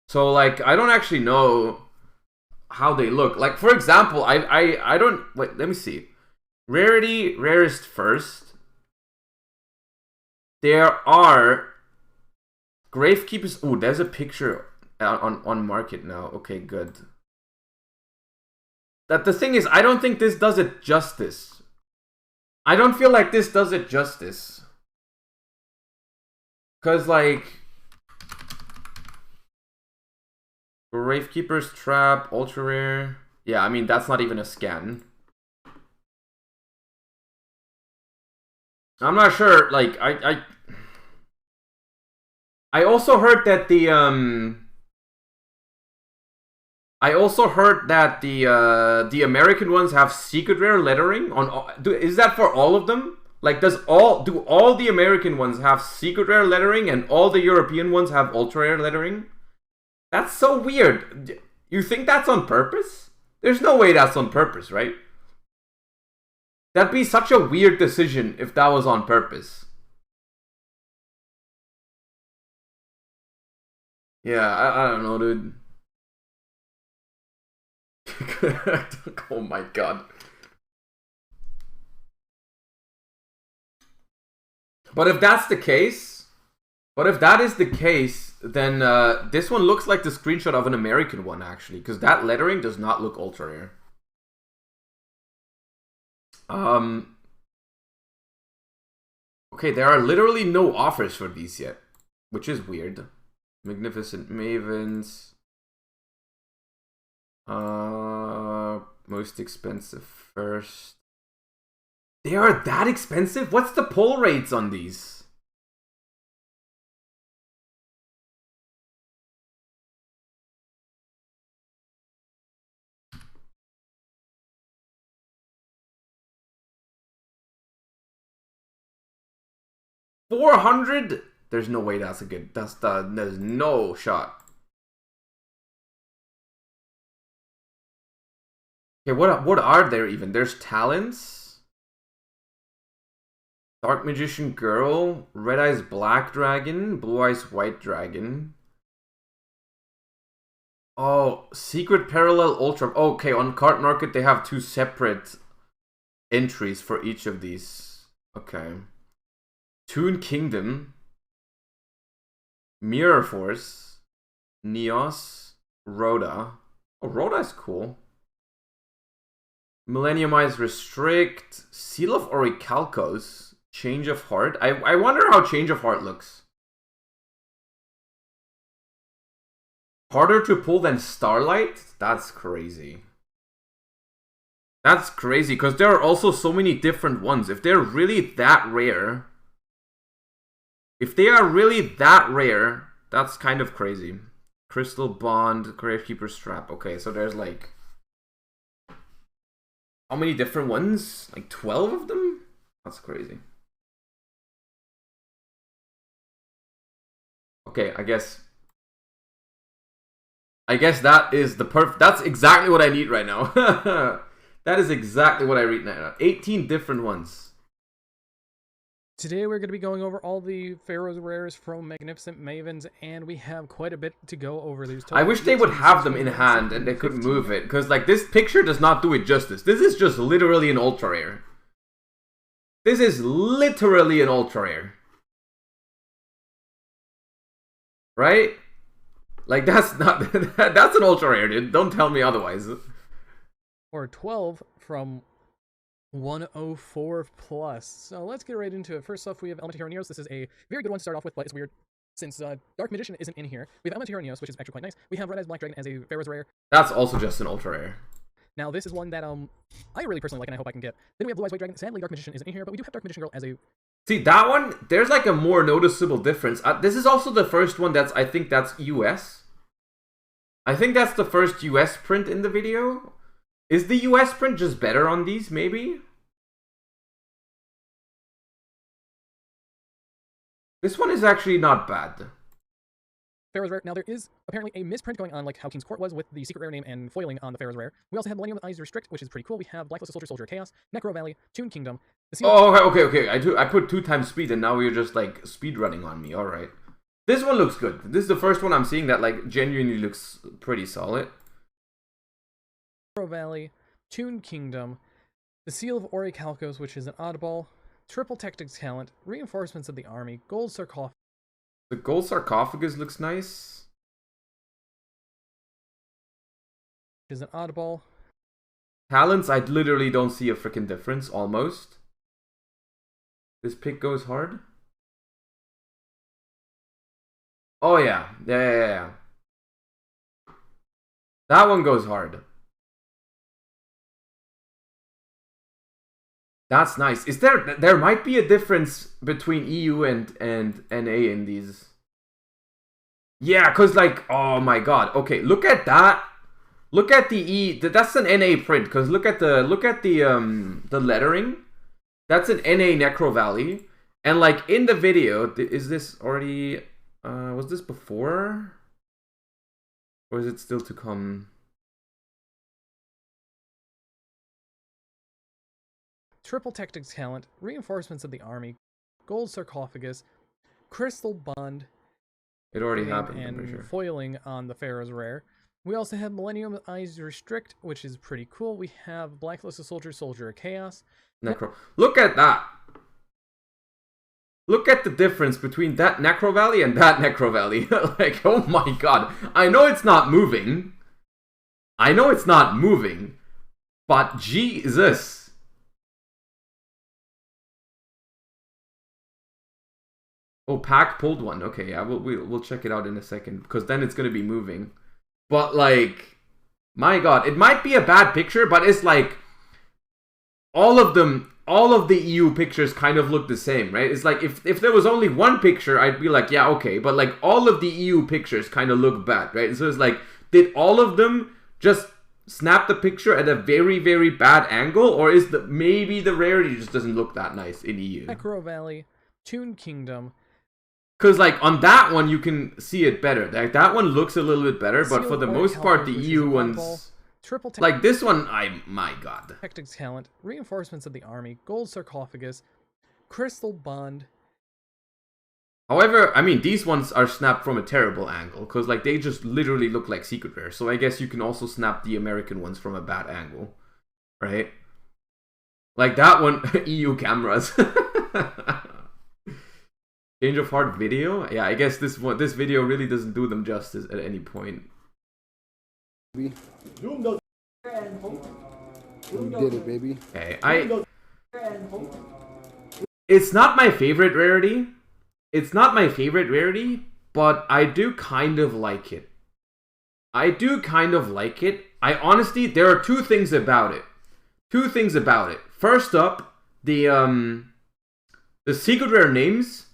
So like I don't actually know how they look. Like for example, I don't wait. Let me see. Rarity, rarest first. There are Gravekeepers. Oh, there's a picture on market now. Okay, good. That the thing is, I don't think this does it justice. I don't feel like this does it justice. Cause like Gravekeeper's Trap, ultra rare. Yeah, I mean that's not even a scan. I'm not sure. Like I also heard that the American ones have secret rare lettering on. Is that for all of them? Like, do all the American ones have secret rare lettering and all the European ones have ultra rare lettering? That's so weird. You think that's on purpose? There's no way that's on purpose, right? That'd be such a weird decision if that was on purpose. Yeah, I don't know, dude. Oh my god. But if that's the case, But if that is the case, then this one looks like the screenshot of an American one, actually, because that lettering does not look ultra rare. Okay, there are literally no offers for these yet, which is weird. Magnificent Mavens. Most expensive first. They are that expensive? What's the pull rates on these? $400? There's no way that's a good. There's no shot. Okay, what are there even? There's talents. Dark Magician Girl, Red Eyes Black Dragon, Blue Eyes White Dragon. Oh, Secret Parallel Ultra. Okay, on Card Market they have 2 separate entries for each of these. Okay. Toon Kingdom, Mirror Force, Neos, Rhoda. Oh, Rhoda is cool. Millenniumize Restrict, Seal of Orichalcos, Change of Heart. I wonder how Change of Heart looks. Harder to pull than Starlight? That's crazy. That's crazy, because there are also so many different ones. If they're really that rare... If they are really that rare, that's kind of crazy. Crystal Bond, Gravekeeper Strap. Okay, so there's like... How many different ones? Like 12 of them? That's crazy. Okay, I guess that is the that's exactly what I need right now. That is exactly what I read now. 18 different ones. Today we're going to be going over all the Pharaoh's Rares from Magnificent Mavens, and we have quite a bit to go over these. I wish they would have them in hand and they could move it, because like this picture does not do it justice. This is just literally an ultra rare. This is literally an ultra rare. Right? Like that's not that's an ultra rare, dude. Don't tell me otherwise. Or 12 from 104 plus. So let's get right into it. First off, we have Elemental Hero Neos. This is a very good one to start off with, but it's weird since Dark Magician isn't in here. We have Elemental Hero Neos, which is actually quite nice. We have Red Eyes Black Dragon as a Pharaoh's Rare. That's also just an ultra rare. Now this is one that I really personally like and I hope I can get. Then we have Blue Eyes White Dragon. Sadly, Dark Magician isn't in here, but we do have Dark Magician Girl as a... See, that one, there's like a more noticeable difference. This is also the first one I think that's US. I think that's the first US print in the video. Is the US print just better on these, maybe? This one is actually not bad. Pharaoh's Rare. Now, there is apparently a misprint going on, like how King's Court was with the secret rare name and foiling on the Pharaoh's Rare. We also have Millennium Eyes Restrict, which is pretty cool. We have Blacklisted Soldier, Soldier of Chaos, Necro Valley, Toon Kingdom. Okay. I put 2 times speed, and now you're just like speed running on me. All right. This one looks good. This is the first one I'm seeing that like genuinely looks pretty solid. Necro Valley, Toon Kingdom, the Seal of Orichalcos, which is an oddball, Triple Tactics Talent, Reinforcements of the Army, Gold Sarcophagus. The gold sarcophagus looks nice. Is an oddball. Talents, I literally don't see a freaking difference, almost. This pick goes hard. Oh yeah. Yeah. That one goes hard. That's nice. Is there might be a difference between EU and NA in these. Yeah, cause like, oh my god. Okay, look at that. Look at the E. That's an NA print. Cause look at the lettering. That's an NA Necro Valley. And like in the video, is this already? Was this before? Or is it still to come? Triple Tactics Talent, Reinforcements of the Army, Gold Sarcophagus, Crystal Bond. It already happened, and I'm pretty sure. Foiling on the Pharaoh's Rare. We also have Millennium Eyes Restrict, which is pretty cool. We have Blacklisted Soldier, Soldier of Chaos. Necro. Look at that! Look at the difference between that Necro Valley and that Necro Valley. Like, oh my god. I know it's not moving. I know it's not moving. But Jesus. Oh, Pack pulled one. Okay, yeah, we'll check it out in a second. Because then it's going to be moving. But, like, my god. It might be a bad picture, but it's like... all of the EU pictures kind of look the same, right? It's like, if there was only one picture, I'd be like, yeah, okay. But, like, all of the EU pictures kind of look bad, right? So it's like, did all of them just snap the picture at a very, very bad angle? Or is maybe the rarity just doesn't look that nice in EU? Necro Valley, Toon Kingdom. Because, like, on that one, you can see it better. Like, that one looks a little bit better, but for the most part, the EU ones... Triple like this one, my god. Tactics Talent, Reinforcements of the Army, Gold Sarcophagus, Crystal Bond. However, I mean, these ones are snapped from a terrible angle, because like they just literally look like secret rare. So I guess you can also snap the American ones from a bad angle, right? Like that one, EU cameras. Change of heart video? Yeah, I guess this video really doesn't do them justice at any point. We did it, baby. Okay, it's not my favorite rarity. It's not my favorite rarity, but I do kind of like it. I honestly, there are two things about it. First up, the secret rare names,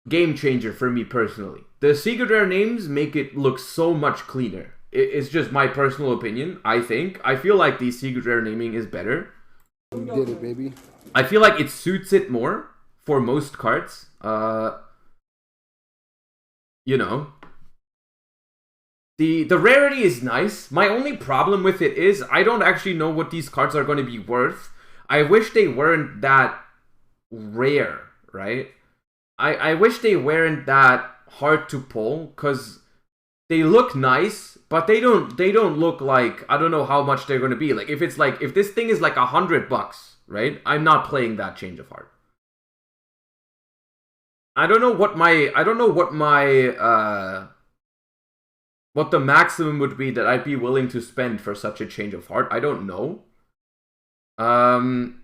game changer for me personally. The secret rare names make it look so much cleaner. It's just my personal opinion, I think. I feel like the secret rare naming is better. We did it, baby. I feel like it suits it more for most cards. You know. The rarity is nice. My only problem with it is I don't actually know what these cards are going to be worth. I wish they weren't that rare, right? I wish they weren't that hard to pull, because they look nice, but they don't look like, I don't know how much they're going to be. Like, if this thing is like $100, right? I'm not playing that Change of Heart. I don't know what the maximum would be that I'd be willing to spend for such a Change of Heart. I don't know. I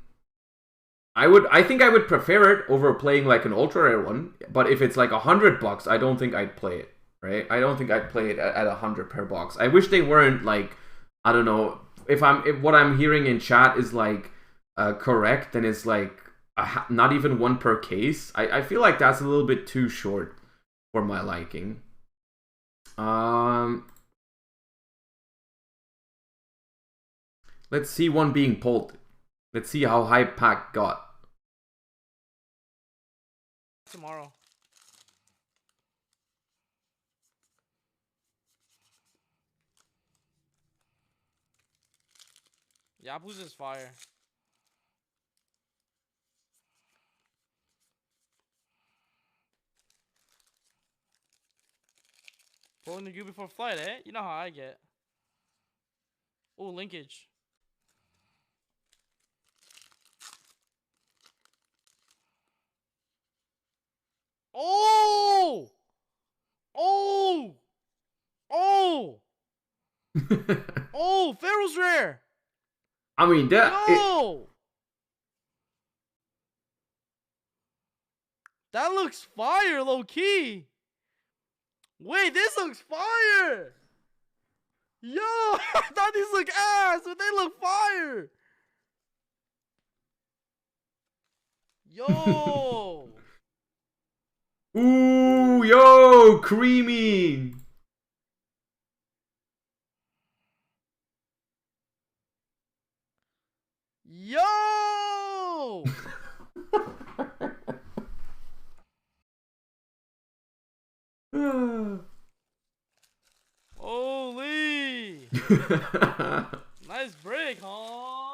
think I would prefer it over playing like an ultra rare one. But if it's like $100, I don't think I'd play it. Right? I don't think I'd play it at 100 per box. I wish they weren't like, I don't know, if what I'm hearing in chat is like correct, then it's like not even one per case. I feel like that's a little bit too short for my liking. Let's see one being pulled. Let's see how high Pack got. Tomorrow. Yabuza's fire. Pulling the goo before flight, eh? You know how I get. Oh, linkage. Oh! Oh! Oh! Oh, Pharaoh's rare! I mean, that... No! That looks fire, low-key! Wait, this looks fire! Yo! I thought these look ass, but they look fire! Yo! Ooh, yo, creamy! Yo! Holy! Nice break, huh?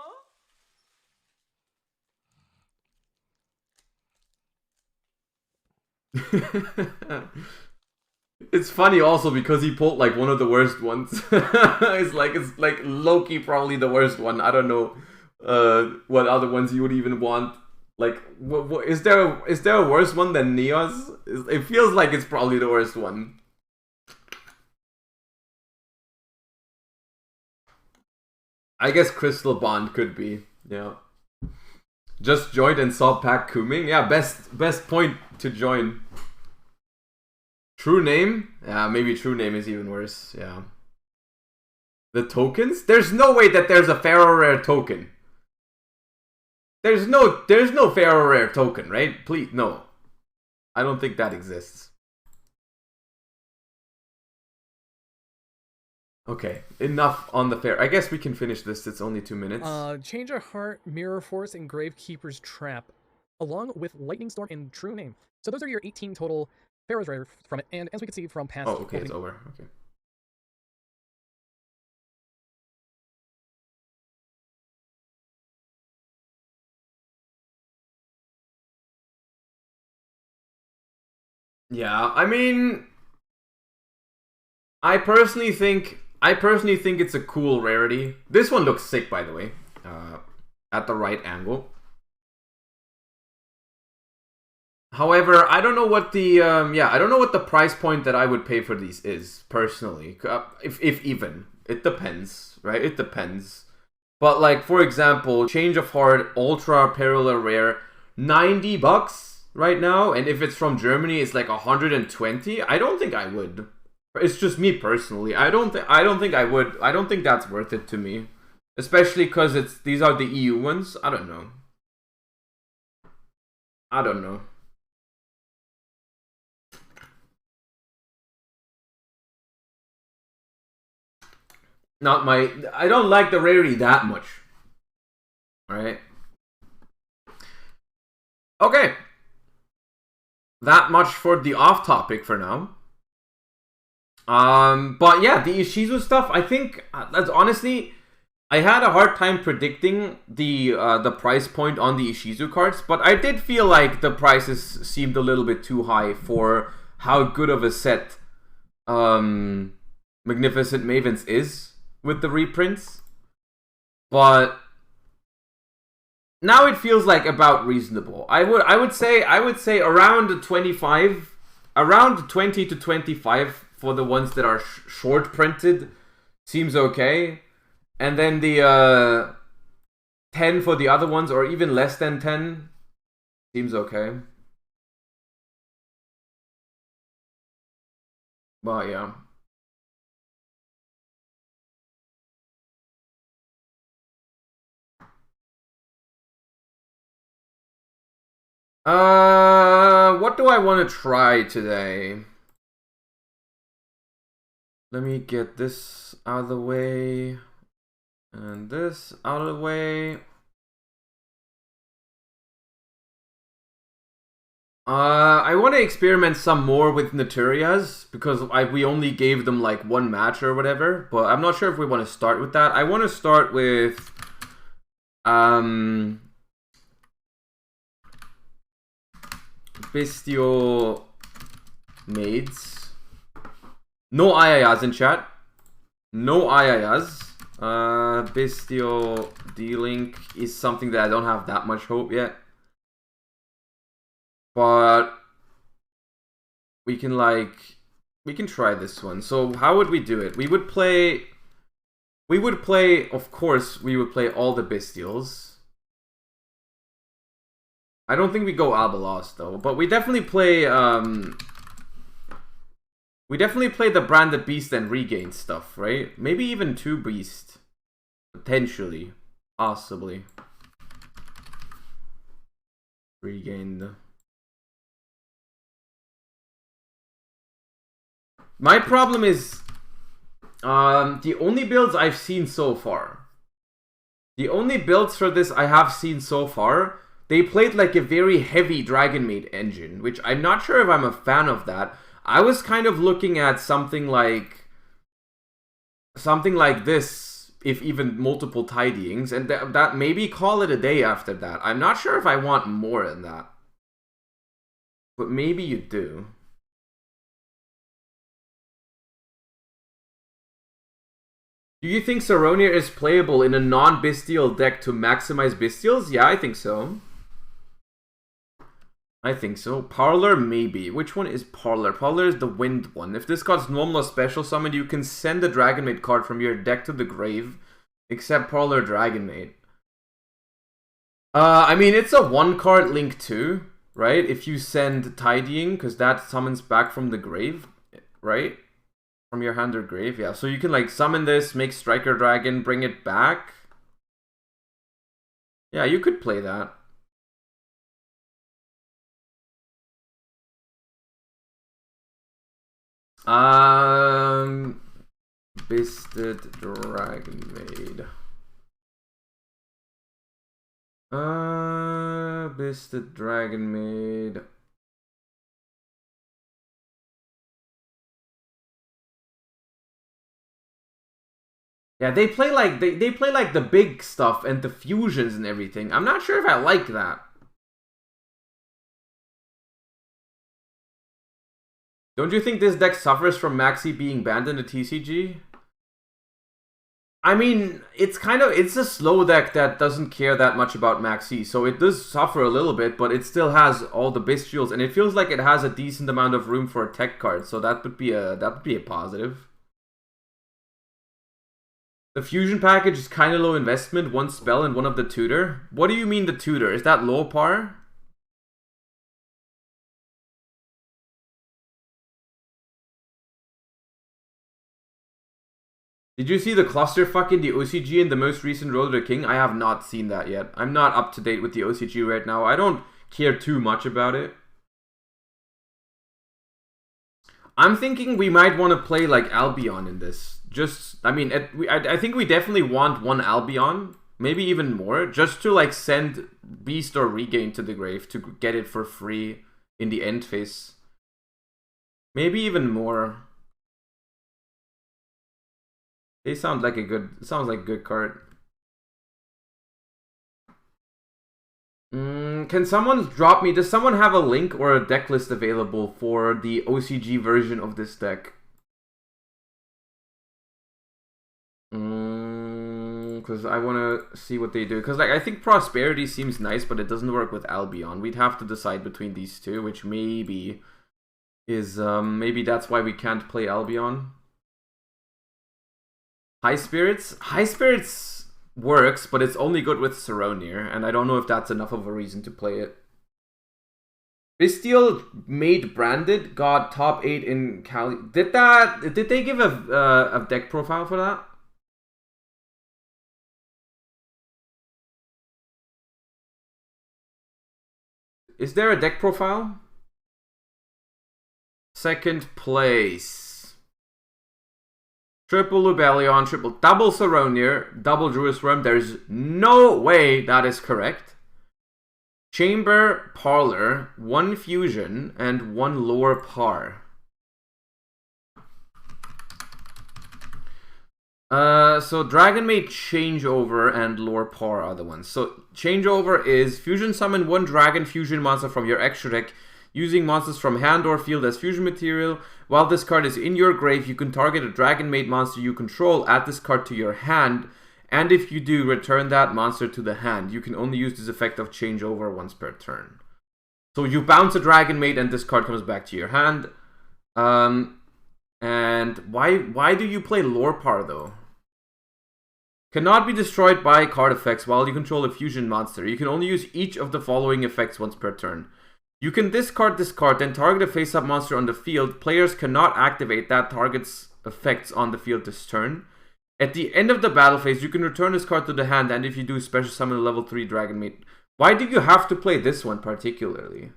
It's funny also because he pulled like one of the worst ones. it's like Loki, probably the worst one. I don't know what other ones you would even want. Like, is there a worse one than Neos? It feels like it's probably the worst one. I guess Crystal Bond could be. Yeah. Just joined and saw Pack Kuming. Yeah, best point to join. True Name? Yeah, maybe True Name is even worse. Yeah. The tokens? There's no way that there's a Pharaoh Rare token. There's no Pharaoh Rare token, right? Please, no. I don't think that exists. Okay, enough on the fair. I guess we can finish this. It's only 2 minutes. Change of Heart, Mirror Force, and Gravekeeper's Trap, along with Lightning Storm and True Name. So those are your 18 total Pharaoh's Rare from it. And as we can see from past... Oh, okay, it's over. Okay. Yeah, I mean, I personally think it's a cool rarity. This one looks sick, by the way, at the right angle. However, I don't know what the I don't know what the price point that I would pay for these is personally. If even, it depends, right? It depends. But like, for example, Change of Heart Ultra Parallel Rare, $90 right now, and if it's from Germany, it's like 120. I don't think I would. It's just me personally. I don't think I would. I don't think that's worth it to me, especially because these are the EU ones. I don't know. I don't like the rarity that much. Alright. Okay. That much for the off topic for now. But yeah, the Ishizu stuff, I think that's honestly, I had a hard time predicting the price point on the Ishizu cards, but I did feel like the prices seemed a little bit too high for how good of a set Magnificent Mavens is with the reprints. But now it feels like about reasonable. I would say around 25, around 20 to 25 for the ones that are short printed seems okay. And then the 10 for the other ones, or even less than 10, seems okay. But yeah. What do I want to try today? Let me get this out of the way. And this out of the way. I want to experiment some more with Naturias, because we only gave them like one match or whatever, but I'm not sure if we want to start with that. I want to start with Bestial Maids. No Ayayas in chat. No Ayayas. Bestial D-Link is something that I don't have that much hope yet. But we can try this one. So how would we do it? We would play, of course, we would play all the Bestials. I don't think we go Albalos though, but we definitely play the Branded Beast and Regain stuff, right? Maybe even 2 Beast. Potentially. Possibly. Regained. My problem is the only builds I've seen so far. The only builds for this I have seen so far, they played like a very heavy Dragon Maid engine, which I'm not sure if I'm a fan of that. I was kind of looking at something like this, if even multiple tidyings, and that maybe call it a day after that. I'm not sure if I want more than that. But maybe you do. Do you think Saronia is playable in a non-Bestial deck to maximize Bestials? Yeah, I think so. I think so. Parlor, maybe. Which one is Parlor? Parlor is the wind one. If this card's normal or special summon, you can send a Dragonmaid card from your deck to the grave, except Parlor Dragonmaid. I mean, it's a one-card link too, right? If you send Tidying, because that summons back from the grave, right? From your hand or grave, yeah. So you can like summon this, make Striker Dragon, bring it back. Yeah, you could play that. Bisted Dragonmaid. Bisted Dragonmaid. Yeah, they play like they play like the big stuff and the fusions and everything. I'm not sure if I like that. Don't you think this deck suffers from Maxi being banned in the TCG? I mean, it's a slow deck that doesn't care that much about Maxi, so it does suffer a little bit, but it still has all the Bestials, and it feels like it has a decent amount of room for a tech card, so that would be a positive. The fusion package is kind of low investment, one spell and one of the tutor. What do you mean the tutor? Is that low par? Did you see the clusterfuck in the OCG in the most recent Roller the King? I have not seen that yet. I'm not up to date with the OCG right now. I don't care too much about it. I'm thinking we might want to play like Albion in this. Just, I mean, I think we definitely want one Albion. Maybe even more. Just to like send Beast or Regain to the grave to get it for free in the end phase. Maybe even more. They sound like sounds like a good card. Can someone drop me, does someone have a link or a deck list available for the OCG version of this deck? Because I want to see what they do. Because like I think Prosperity seems nice, but it doesn't work with Albion. We'd have to decide between these two, which maybe is, maybe that's why we can't play Albion. High Spirits? High Spirits works, but it's only good with Saronir, and I don't know if that's enough of a reason to play it. Bestial Made Branded got top 8 in Cali. Did they give a deck profile for that? Is there a deck profile? Second place. Triple Lubellion, double Saronir, double Druid's Worm. There's no way that is correct. Chamber, Parlor, one Fusion, and one Lore Par. So Dragonmaid Changeover and Lore Par are the ones. So Changeover is Fusion summon one Dragon Fusion monster from your extra deck using monsters from hand or field as fusion material. While this card is in your grave, you can target a Dragonmaid monster you control, add this card to your hand, and if you do, return that monster to the hand. You can only use this effect of Changeover once per turn. So you bounce a Dragonmaid and this card comes back to your hand. And why do you play Lorepar though? Cannot be destroyed by card effects while you control a fusion monster. You can only use each of the following effects once per turn. You can discard this card, then target a face-up monster on the field. Players cannot activate that target's effects on the field this turn. At the end of the battle phase, you can return this card to the hand, and if you do, special summon a level 3 Dragonmaid. Why do you have to play this one particularly?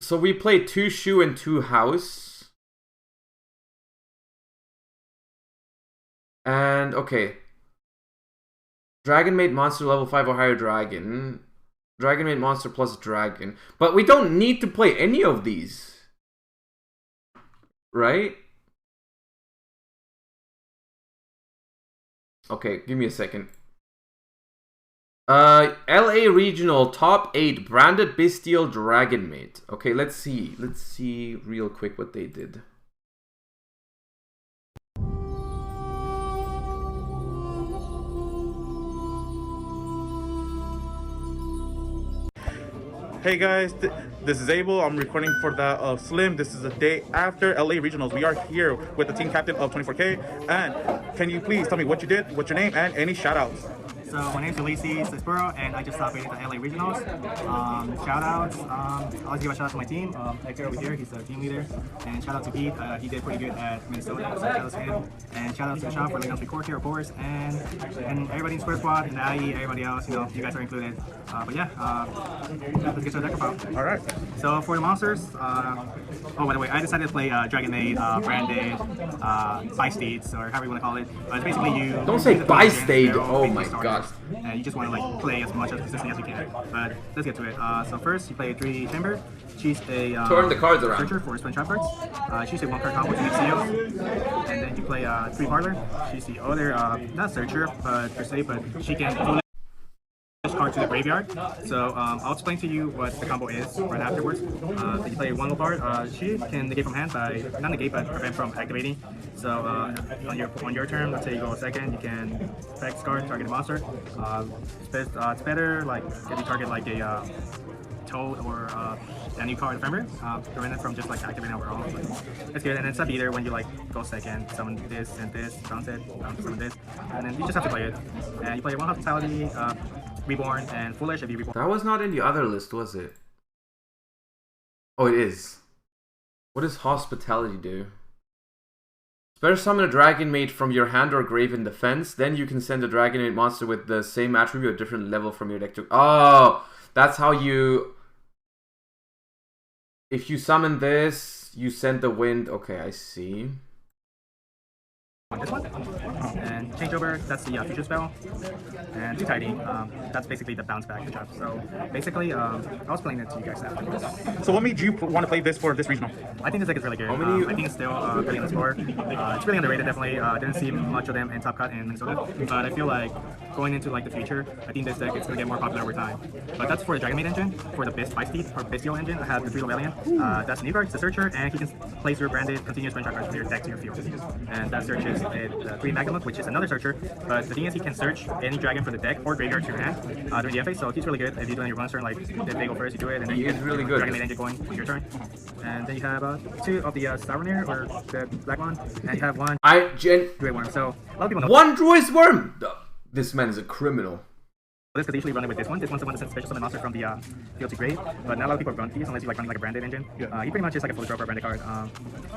So we play 2 Shu and 2 House. And, okay. Dragonmaid monster level 5 or higher dragon. Dragonmaid monster plus dragon. But we don't need to play any of these. Right? Okay, give me a second. LA Regional top 8 branded Bestial Dragonmaid. Okay, let's see. Let's see real quick what they did. Hey guys, this is Abel. I'm recording for the Slim. This is the day after LA Regionals. We are here with the team captain of 24K. And can you please tell me what you did, what's your name, and any shout outs? So my name is Ishizu Tearlaments, and I just celebrated the LA Regionals. Shout outs, I'll give a shout out to my team. Hector over here, he's the team leader. And shout out to Pete, he did pretty good at Minnesota, so shout out to him. And shout out to Sean for letting us record here, of course. And everybody in Square Squad, and Addy, everybody else, you know, you guys are included. But yeah, let's get to the deck profile. All right. So for the monsters, oh by the way, I decided to play Dragon Maid, Branded, Bi-States, or however you want to call it. It's basically you. Don't say Bi-State. Oh my god. And you just want to like play as much as consistently as you can. But let's get to it. So first, you play 3 Chamber. She's a turn the cards around. Searcher for spin trap cards. She's a 1-card combo to make seals. And then you play 3 Parlor. She's the other not Searcher, but per se, but she can pull card to the graveyard. So I'll explain to you what the combo is right afterwards. So you play 1 card. She can negate from hand by not negate but prevent from activating. So on your turn, let's say you go second, you can effect card target a monster. It's better like if you target like a Toad or a new card Ephemer, prevent it from just like activating overall. It's good, and it's up either when you like go second, summon this and this, bounce it, summon this, and then you just have to play it. And you play 1 Hospitality, Reborn, and Foolish if you Reborn. That was not in the other list, was it? Oh, it is. What does Hospitality do? Better summon a Dragon Maid from your hand or grave in defense. Then you can send a Dragon Maid monster with the same attribute at different level from your deck to... Oh! That's how you... If you summon this, you send the wind... Okay, I see. This one, and changeover, that's the future spell, and 2 Tidy, that's basically the bounce back trap. So basically, I was playing it to you guys afterwards. So what made you want to play this for this regional? I think this deck is really good. I think it's still really on the score. It's really underrated, definitely. Didn't see much of them in Top Cut in Minnesota, but I feel like going into like the future, I think this deck is going to get more popular over time. But that's for the Dragon Maid engine. For the Bi-Steed or Bestial engine, I have the 3 Rebellion. That's new card, it's a searcher, and he can place your branded continuous spin trap cards from your deck to your field. And that searches it 3 Magnum, which is another searcher, but the thing is he can search any dragon from the deck or graveyard to your hand during the FA, so he's really good if you do it on your run turn, like if they go first, you do it, and then he is really good. Dragon Maid engine going on your turn. And then you have 2 of the Saronir, or the black one, and you have 1 Druid Worm. So a lot of people know 1 Druid Worm! This man is a criminal. this could usually run it with this one. This one's the one that sends special summon monster from the field to grave, but not a lot of people run these unless you like running like a branded engine. He pretty much is like a full draw for a branded card.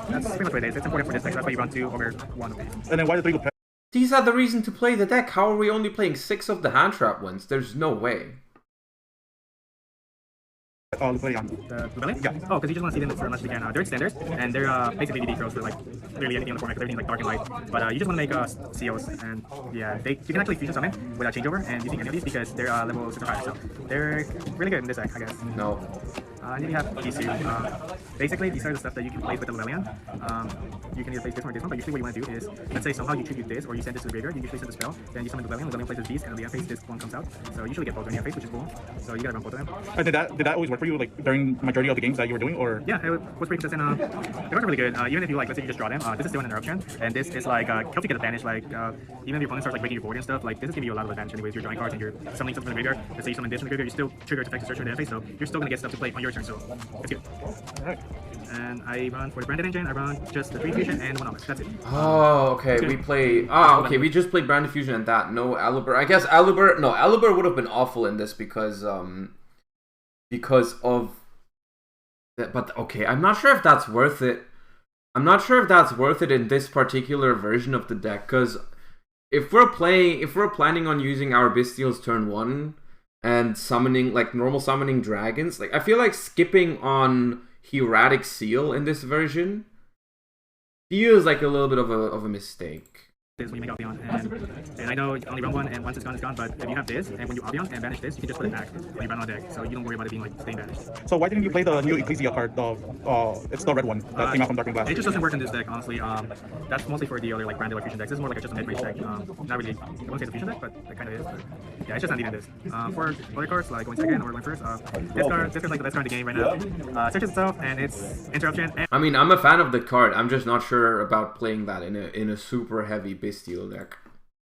That's pretty much what it is. It's important for this deck, so that's why you run 2 over 1 of these. And then why the 3 go? These are the reason to play the deck. How are we only playing 6 of the hand trap ones? There's no way. Oh, the Rebellion? Yeah. Oh, because you just want to see them as much as you can. They're extenders, and they're basically DD throws for like literally anything on the format because everything's like dark and light. But you just want to make COs, and yeah, you can actually fusion summon without changeover and using any of these because they're level 65, so they're really good in this deck, I guess. No. And then you have these 2. Basically, these are the stuff that you can place with the Rebellion. You can either place this one or this one, but usually what you want to do is, let's say somehow you tribute this, or you send this to the graveyard, you usually send the spell, then you summon the Rebellion places these, and on the face this one comes out. So you usually get both on the face, which is cool. So you gotta run both of them. And did that always work for you, like during the majority of the games that you were doing, or? Yeah, it was pretty consistent. They work really good. Even if you like, let's say you just draw them, this is still an interruption, and this is like helps you get advantage. Like even if your opponent starts like breaking your board and stuff, like this is giving you a lot of advantage. Anyways, you're drawing cards and you're summoning something from the graveyard. Let's say you summon this in the graveyard, you still trigger to affect the searcher in the face, so you're still gonna get stuff to play on your turn. So it's good. All right. And I run for the branded engine. I run just the 3 fusion and 1 Omnis. That's it. Oh, okay. We play. Okay. We just played branded fusion and that. No Alibur. I guess Alibur. No, Alibur would have been awful in this because of that. But okay, I'm not sure if that's worth it. I'm not sure if that's worth it in this particular version of the deck because if we're planning on using our Bestials turn 1 and summoning like normal summoning dragons, like I feel like skipping on Hieratic Seal in this version feels like a little bit of a mistake. When you make Albion, and I know you only run 1, and once it's gone, but if you have this, and when you Albion and banish this, you can just put it back when you run on deck, so you don't worry about it being like staying banished. So why didn't you play the new Ecclesia card? It's the red one that came out from Dark and Glass. It just doesn't work in this deck, honestly. That's mostly for the other like branded or fusion decks. This is more like just a mid-range deck. Not really, I wouldn't say it's a fusion deck, but it kind of is. But yeah, it's just not needed in this. For other cards, like going second or going first, this card's like the best card in the game right now. Searches itself, and it's interruption. And I mean, I'm a fan of the card. I'm just not sure about playing that in a super heavy Bestial deck.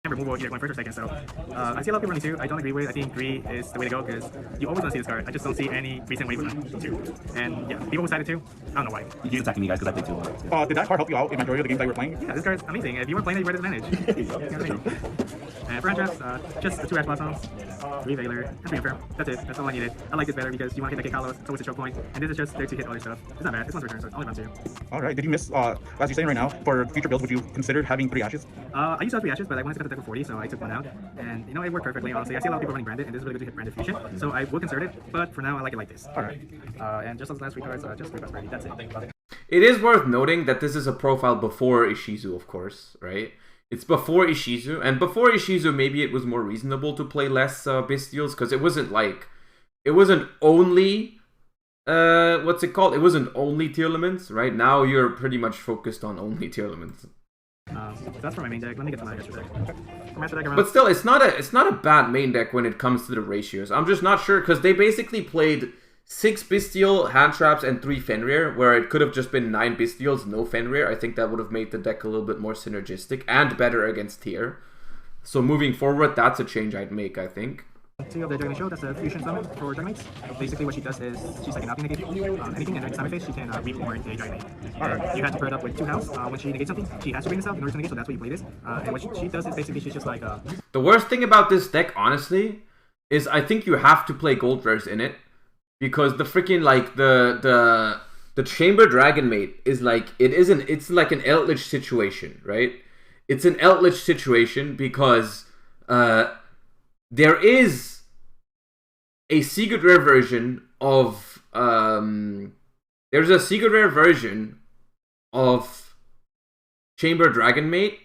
removal either going first or second. So I see a lot of people running 2. I don't agree with it. I think 3 is the way to go because you always want to see this card. I just don't see any reason why you would run 2. And yeah, people who decided 2, I don't know why. He's attacking me, guys, because I played 2. Did that card help you out in majority of the games that you were playing? Yeah, this card's amazing. If you weren't playing it, you were at advantage. And for entrance, just the 2 Ash Blossoms, 3 Valor, and 3 Infirm. That's it. That's all I needed. I like this better because you want to hit the Kalos, it's always a choke point, and this is just there to hit other stuff. It's not bad. It's one return, so it only runs 2. Alright, did you miss, as you're saying right now, for future builds, would you consider having 3 Ashes? I used to have 3 Ashes, but I wanted to cut the deck for 40, so I took one out. And you know, it worked perfectly, honestly. I see a lot of people running Branded, and this is really good to hit Branded Fusion. So I would consider it, but for now, I like it like this. Alright. And just those last 3 cards, just 3 Prosperity. That's it. It is worth noting that this is a profile before Ishizu, of course, right? It's before Ishizu, and before Ishizu, maybe it was more reasonable to play less Bestials, because it wasn't only, what's it called? It wasn't only Tearlaments, right? Now you're pretty much focused on only Tearlaments. So that's for my main deck. Let me get to my master deck. For master deck, But still, it's not a bad main deck when it comes to the ratios. I'm just not sure, because they basically played 6 Bestial, hand traps, and 3 Fenrir, where it could have just been 9 Bestials, no Fenrir. I think that would have made the deck a little bit more synergistic and better against Tier. So moving forward, that's a change I'd make, I think. 2 of the Dragon Show, that's a fusion summon for Dragonmates. Basically what she does is she's like not negate anything, and every summon phase she can reborn a Dragonmate. Alright. You have to pair it up with 2 house. When she negates something, she has to bring this out in order to negate, so that's what you play this. And what she does is basically she's just like The worst thing about this deck, honestly, is I think you have to play gold rares in it. Because the freaking, like, the Chamber Dragonmate is like, it's like an Eldritch situation, right? It's an Eldritch situation because there is a secret rare version of, there's a secret rare version of Chamber Dragonmate,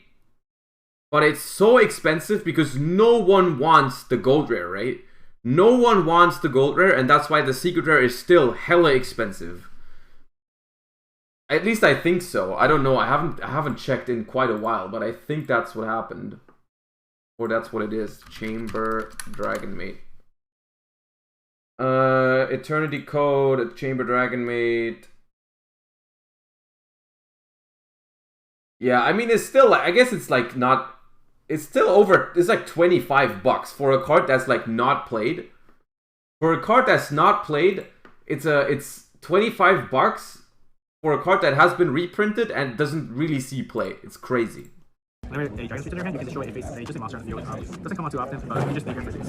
but it's so expensive because no one wants the gold rare, right? No one wants the gold rare, and that's why the secret rare is still hella expensive. At least I think so. I don't know. I haven't checked in quite a while, but I think that's what happened. Or that's what it is. Chamber Dragonmate. Eternity Code, Chamber Dragonmate. Yeah, I mean, it's still, I guess it's like not... It's still over, it's like $25 for a card that's like not played. For a card that's not played, it's $25 for a card that has been reprinted and doesn't really see play. It's crazy. Whenever a Dragon Speech in your hand, you can destroy a face just a monster on the field. Doesn't come out too often, but you just make your physics.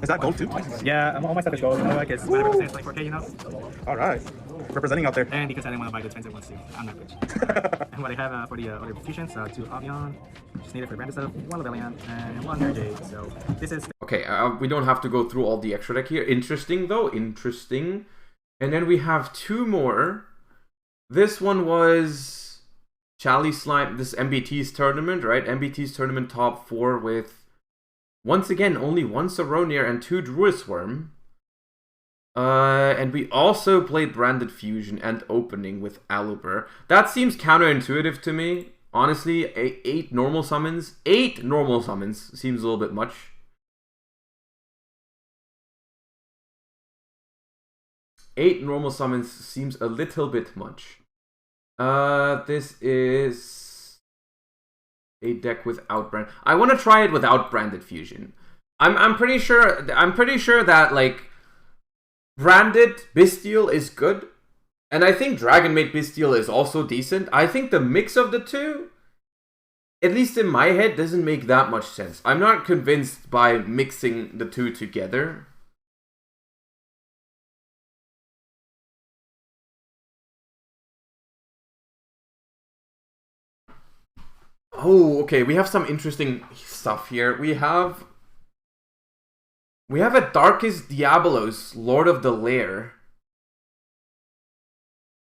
Is that gold too? Yeah, all my stuff is gold. You know, like it's whatever percent, like 4K, you know? Alright. Representing out there. And because I didn't want to buy the expensive ones too. I'm not rich. And what I have for the other fusions, 2 Avion, just needed for branded stuff, 1 Levelian, and 1 Mary Jade. So this is... Okay, we don't have to go through all the extra deck here. Interesting though, interesting. And then we have 2 more. This one was... Chalice Slime, this MBT's tournament, right? MBT's tournament top 4 with, once again, only 1 Saronir and 2 Druisworm. And we also played Branded Fusion and Opening with Aluber. That seems counterintuitive to me. Honestly, 8 normal summons. 8 normal summons seems a little bit much. Eight normal summons seems a little bit much. This is a deck without brand. I want to try it without Branded Fusion. I'm pretty sure that like Branded Bestial is good, and I think Dragonmate Bestial is also decent. I think the mix of the two, at least in my head, doesn't make that much sense. I'm not convinced by mixing the two together. Oh, okay, we have some interesting stuff here. We have a Darkest Diabolos, Lord of the Lair.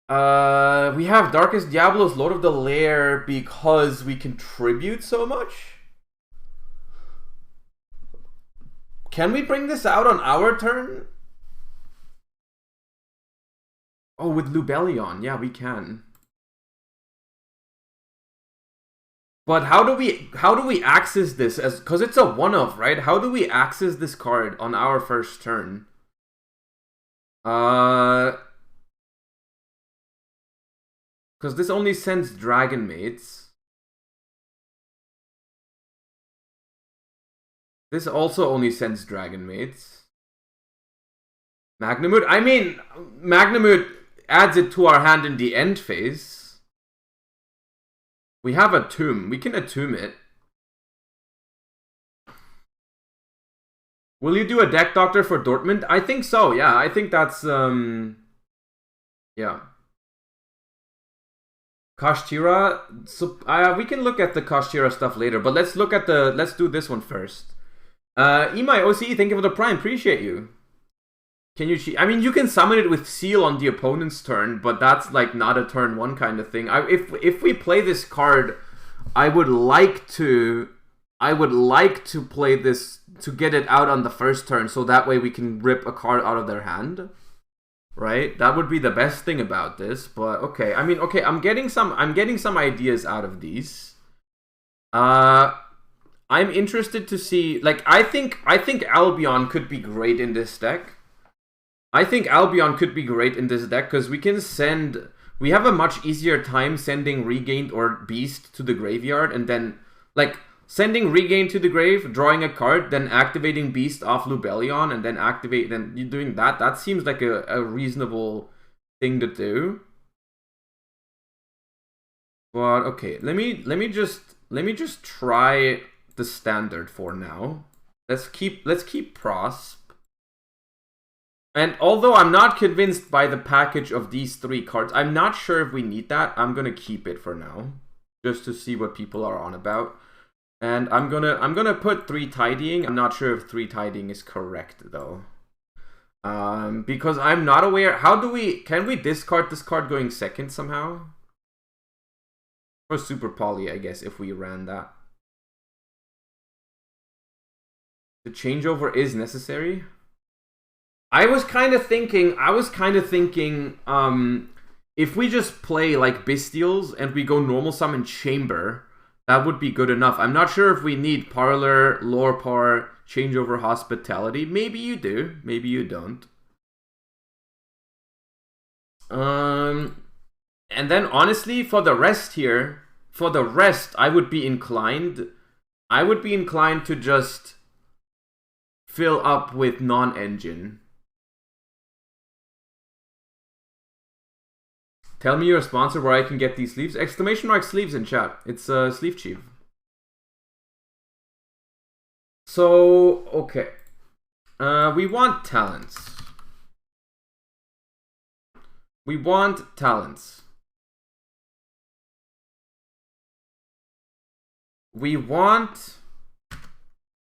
We have Darkest Diabolos, Lord of the Lair because we contribute so much. Can we bring this out on our turn? Oh, with Lubellion, yeah, we can. But how do we access this as, because it's a one-of, right? How do we access this card on our first turn? Because this only sends Dragon Mates. This also only sends Dragon Mates. Magnamut? I mean, Magnamut adds it to our hand in the end phase. We have a Tomb. We can Attomb it. Will you do a deck doctor for Dortmund? I think so, yeah. I think that's, yeah. Kashtira, so, we can look at the Kashtira stuff later, but let's look at the, let's do this one first. Imai OCE, thank you for the Prime, appreciate you. Can you, I mean, you can summon it with Seal on the opponent's turn, but that's like not a turn 1 kind of thing. If we play this card, I would like to play this to get it out on the first turn, so that way we can rip a card out of their hand. Right? That would be the best thing about this, but okay. I mean, okay, I'm getting some ideas out of these. I'm interested to see, like, I think Albion could be great in this deck. Because we have a much easier time sending Regained or Beast to the graveyard, and then, like, sending Regained to the grave, drawing a card, then activating Beast off Lubellion, and then you're doing that. That seems like a reasonable thing to do. But okay, let me just try the standard for now. Let's keep Prosp. And although I'm not convinced by the package of these 3 cards, I'm not sure if we need that. I'm gonna keep it for now, just to see what people are on about. And I'm gonna put 3 Tidying. I'm not sure if 3 Tidying is correct though, because I'm not aware. Can we discard this card going second somehow? Or Super Poly, I guess, if we ran that. The changeover is necessary. I was kind of thinking, if we just play like Bestials and we go normal summon Chamber, that would be good enough. I'm not sure if we need Parlor, Lore Power, Changeover Hospitality. Maybe you do, maybe you don't. And then honestly, for the rest, I would be inclined to just fill up with non-engine. Tell me your sponsor where I can get these sleeves. Exclamation mark sleeves in chat. It's Sleeve Chief. So, okay. We want talents. We want talents. We want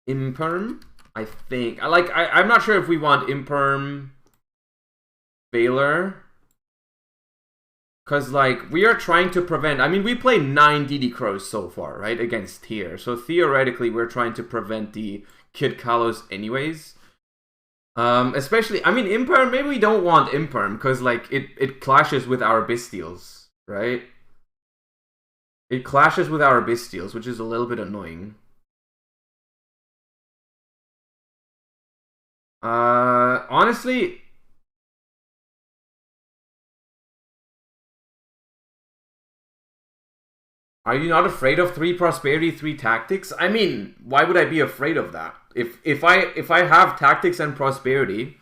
Imperm, I think. I'm not sure if we want Imperm, Baylor. Because, like, we are trying to prevent... I mean, we play 9 DD Crows so far, right? Against Tier. So, theoretically, we're trying to prevent the Kid Kalos anyways. Especially... I mean, Imperm... Maybe we don't want Imperm, because, like, it clashes with our Bestials, right? It clashes with our Bestials, which is a little bit annoying. Honestly... Are you not afraid of 3 prosperity, 3 tactics? I mean, why would I be afraid of that? If I have tactics and prosperity,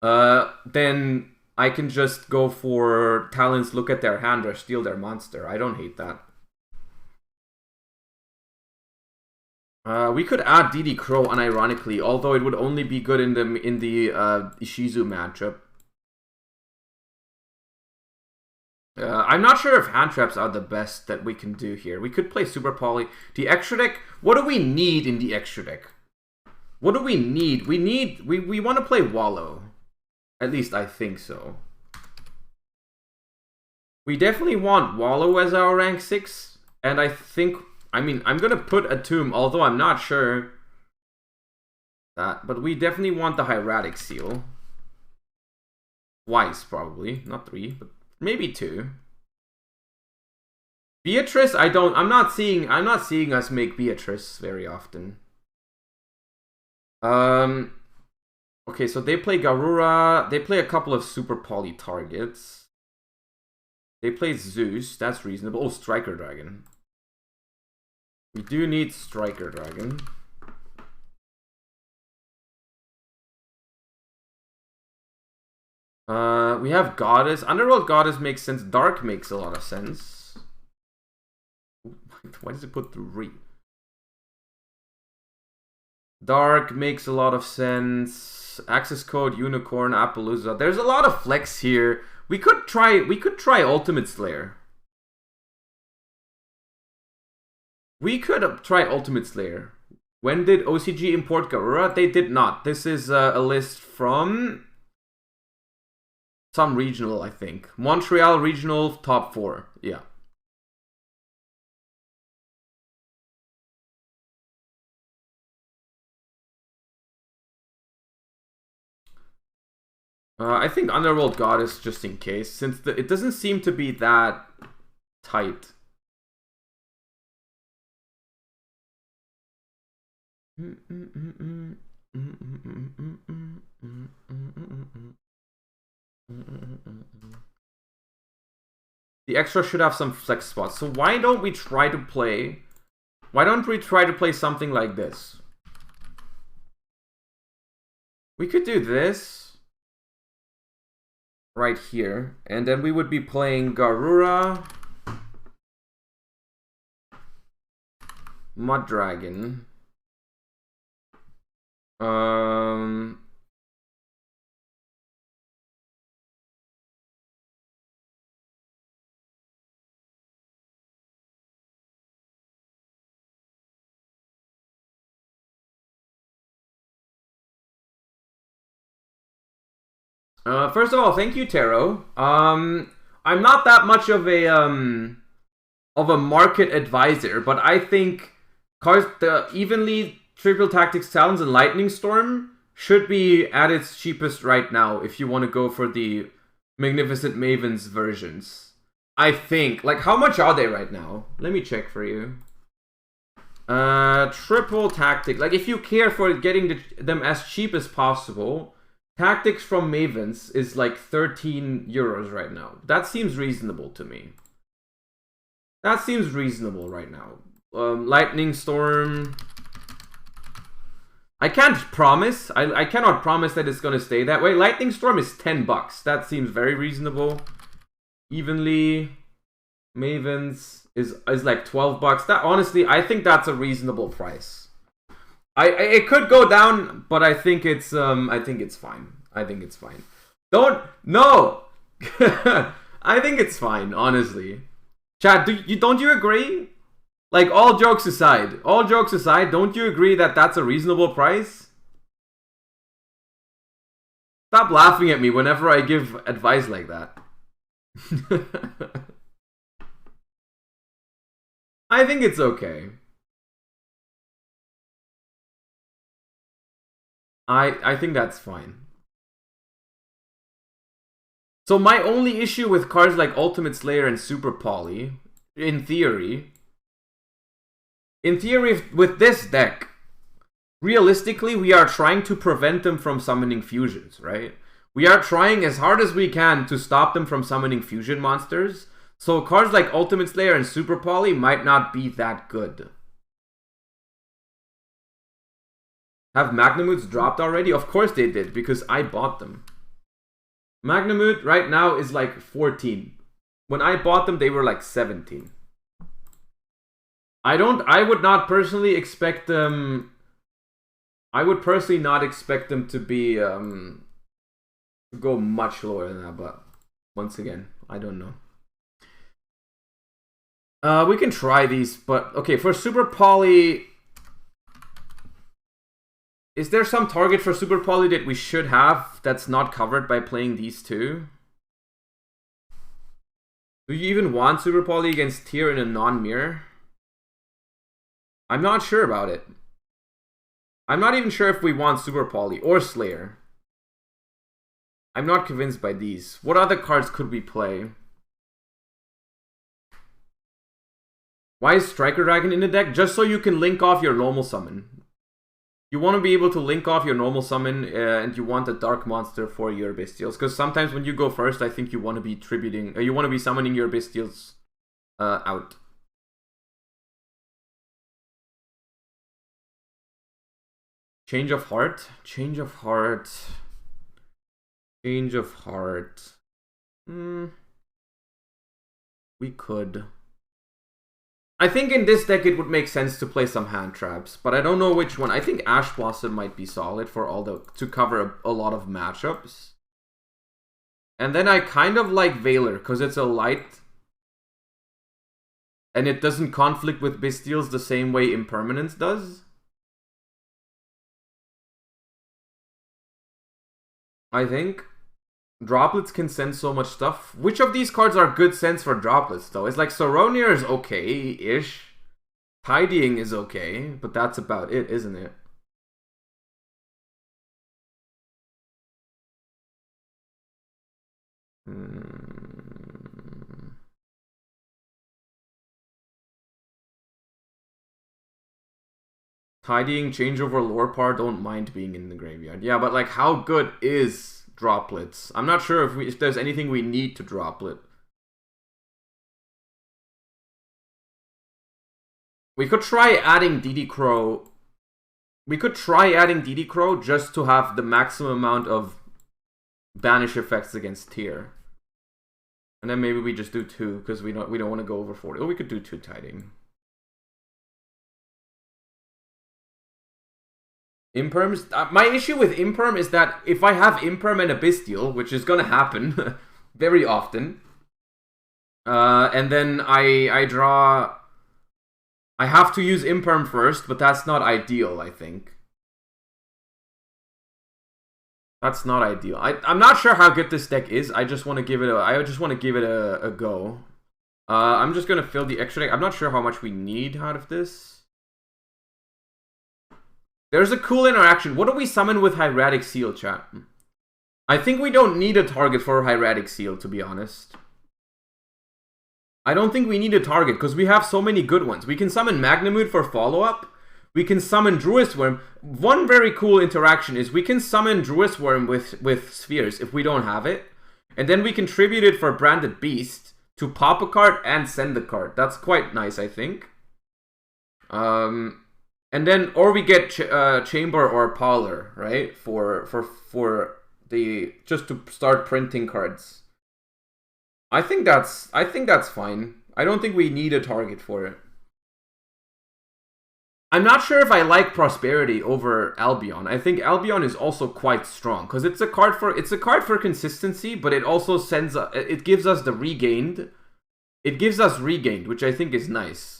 then I can just go for talents, look at their hand, or steal their monster. I don't hate that. We could add DD Crow unironically, although it would only be good in the Ishizu matchup. I'm not sure if hand traps are the best that we can do here. We could play Super Poly. The extra deck, what do we need in the extra deck? What do we need? We want to play Wallow. At least I think so. We definitely want Wallow as our rank 6. And I think, I mean, I'm going to put Attomb, although I'm not sure that. But we definitely want the Hieratic Seal. Twice, probably. Not 3, but maybe 2. Beatrice, I'm not seeing us make Beatrice very often. Okay, so they play Garura. They play a couple of Super Poly targets. They play Zeus. That's reasonable. Oh, Striker Dragon. We do need Striker Dragon. We have Goddess. Underworld Goddess makes sense. Dark makes a lot of sense. Why does it put 3? Dark makes a lot of sense. Access Code, Unicorn, Appaloosa. There's a lot of flex here. We could try Ultimate Slayer. We could try Ultimate Slayer. When did OCG import Garura? They did not. This is a list from some regional, I think. Montreal regional top 4. Yeah. I think Underworld Goddess just in case, since it doesn't seem to be that tight. The extra should have some flex spots. So why don't we try to play... Why don't we try to play something like this? We could do this right here, and then we would be playing Garura, Mud Dragon, first of all, thank you, Taro. I'm not that much of a market advisor, but I think the evenly Triple Tactics Talons and Lightning Storm should be at its cheapest right now if you want to go for the Magnificent Mavens versions. I think. Like, how much are they right now? Let me check for you. Triple Tactic. Like, if you care for getting them as cheap as possible, Tactics from Mavens is like 13 euros right now. That seems reasonable to me. That seems reasonable right now. Lightning Storm. I can't promise. I cannot promise that it's gonna stay that way. Lightning Storm is 10 bucks. That seems very reasonable. Evenly Mavens is like 12 bucks. That honestly, I think that's a reasonable price. It could go down, but I think it's fine. I think it's fine. Don't I think it's fine, honestly. Chad, don't you agree? Like, all jokes aside, don't you agree that that's a reasonable price? Stop laughing at me whenever I give advice like that. I think it's okay. I think that's fine. So my only issue with cards like Ultimate Slayer and Super Poly, in theory, with this deck, realistically, we are trying to prevent them from summoning fusions, right? We are trying as hard as we can to stop them from summoning fusion monsters. So cards like Ultimate Slayer and Super Poly might not be that good. Have Magnamoods dropped already? Of course they did, because I bought them. Magnamood right now is like 14. When I bought them, they were like 17. I would not personally expect them... I would personally not expect them to be... go much lower than that, but... Once again, I don't know. We can try these, but... Okay, for Super Poly... Is there some target for Super Poly that we should have that's not covered by playing these two? Do you even want Super Poly against Tier in a non-mirror? I'm not sure about it. I'm not even sure if we want Super Poly or Slayer. I'm not convinced by these. What other cards could we play? Why is Striker Dragon in the deck? Just so you can link off your normal summon. You want to be able to link off your normal summon, and you want a dark monster for your Bestials. Because sometimes when you go first, I think you want to be tributing, you want to be summoning your Bestials out. Change of Heart. Change of Heart. Change of heart. We could. I think in this deck it would make sense to play some hand traps, but I don't know which one. I think Ash Blossom might be solid for all the to cover a lot of matchups. And then I kind of like Veiler because it's a light and it doesn't conflict with Bestials the same way Impermanence does. I think droplets can send so much stuff. Which of these cards are good sends for droplets though? It's like Soronier is okay-ish. Tidying is okay, but that's about it, isn't it? Tidying, Changeover, Lorepar don't mind being in the graveyard. Yeah, but like how good is droplets? I'm not sure if there's anything we need to droplet. We could try adding DD Crow. We could try adding DD Crow just to have the maximum amount of banish effects against tier. And then maybe we just do 2 because we don't want to go over 40. Oh, we could do 2 tidying. Imperms. My issue with Imperm is that if I have Imperm and a Bestial, which is gonna happen very often, and then I draw, I have to use Imperm first, but that's not ideal. I think that's not ideal. I'm not sure how good this deck is. I just want to give it a go. I'm just gonna fill the extra deck. I'm not sure how much we need out of this. There's a cool interaction. What do we summon with Hieratic Seal, chat? I think we don't need a target for Hieratic Seal, to be honest. I don't think we need a target, because we have so many good ones. We can summon Magnamute for follow-up. We can summon Druid Worm. One very cool interaction is we can summon Druid Worm with Spheres if we don't have it. And then we can tribute it for Branded Beast to pop a card and send the card. That's quite nice, I think. And then, or we get Chamber or Parlor, right? For the just to start printing cards. I think that's fine. I don't think we need a target for it. I'm not sure if I like Prosperity over Albion. I think Albion is also quite strong because it's a card for consistency, but it also it gives us the regained. It gives us regained, which I think is nice.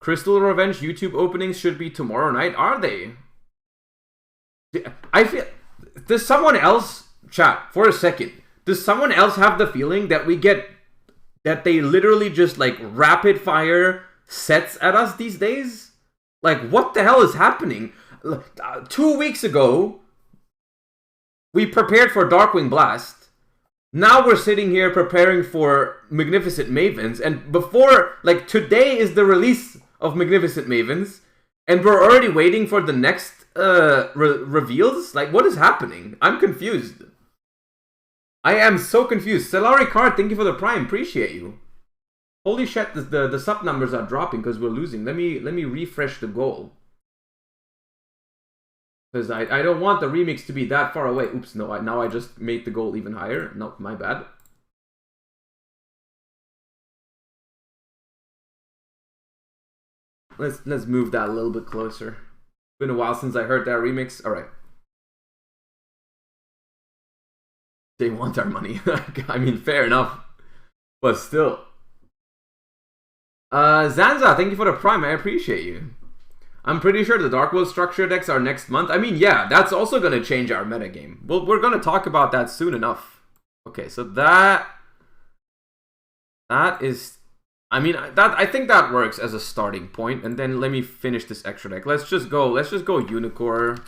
Crystal Revenge YouTube openings should be tomorrow night. Are they? I feel... Does someone else... Chat, for a second. Does someone else have the feeling that we get... That they literally just, like, rapid fire sets at us these days? Like, what the hell is happening? 2 weeks ago, we prepared for Darkwing Blast. Now we're sitting here preparing for Magnificent Mavens. And before... Like, today is the release of Magnificent Mavens, and we're already waiting for the next reveals? Like, what is happening? I'm confused. I am so confused. Celari Card, thank you for the Prime. Appreciate you. Holy shit, the sub numbers are dropping because we're losing. Let me refresh the goal. Because I don't want the remix to be that far away. Oops, no, now I just made the goal even higher. No, my bad. Let's move that a little bit closer. Been a while since I heard that remix. All right. They want our money. I mean, fair enough, but still. Zanza, thank you for the Prime. I appreciate you. I'm pretty sure the Dark World structure decks are next month. I mean, yeah, that's also going to change our metagame. Well, we're going to talk about that soon enough. Okay, so that is. I mean, I think that works as a starting point, and then let me finish this extra deck. Let's just go Unicorn.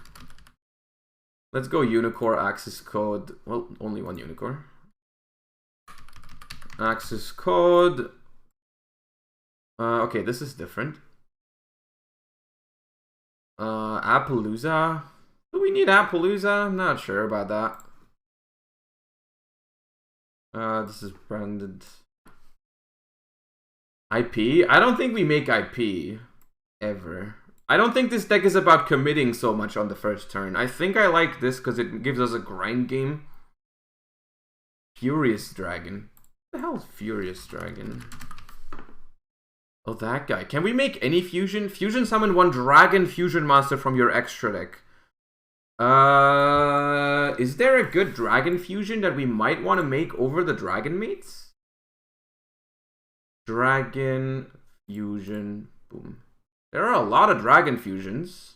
Let's go Unicorn, Access Code. Well, only one Unicorn. Access Code. Okay, this is different. Appaloosa. Do we need Appaloosa? I'm not sure about that. This is branded. IP? I don't think we make IP ever. I don't think this deck is about committing so much on the first turn. I think I like this because it gives us a grind game. Furious Dragon. What the hell is Furious Dragon? Oh, that guy. Can we make any fusion? Fusion summon 1 Dragon Fusion Monster from your extra deck. Is there a good Dragon Fusion that we might want to make over the Dragon Mates? Dragon Fusion. Boom. There are a lot of Dragon Fusions.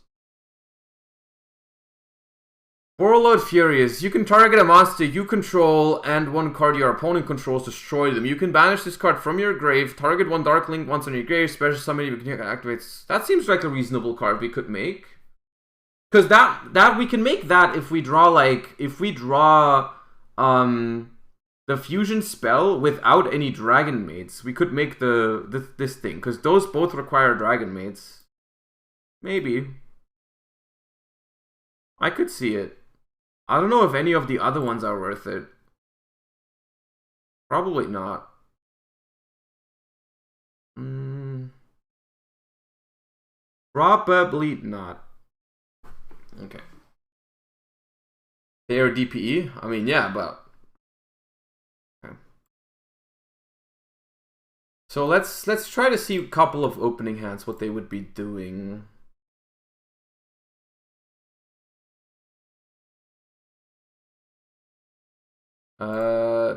Warlord Furious. You can target a monster you control and 1 card your opponent controls, destroy them. You can banish this card from your grave, target 1 Dark Link once on your grave, special summon you can activate. That seems like a reasonable card we could make. Because that we can make that if we draw the fusion spell without any dragon mates. We could make this thing, because those both require dragon mates. Maybe. I could see it. I don't know if any of the other ones are worth it. Probably not. Probably not. Okay. They are DPE? I mean, yeah, but... Okay. So let's try to see a couple of opening hands, what they would be doing.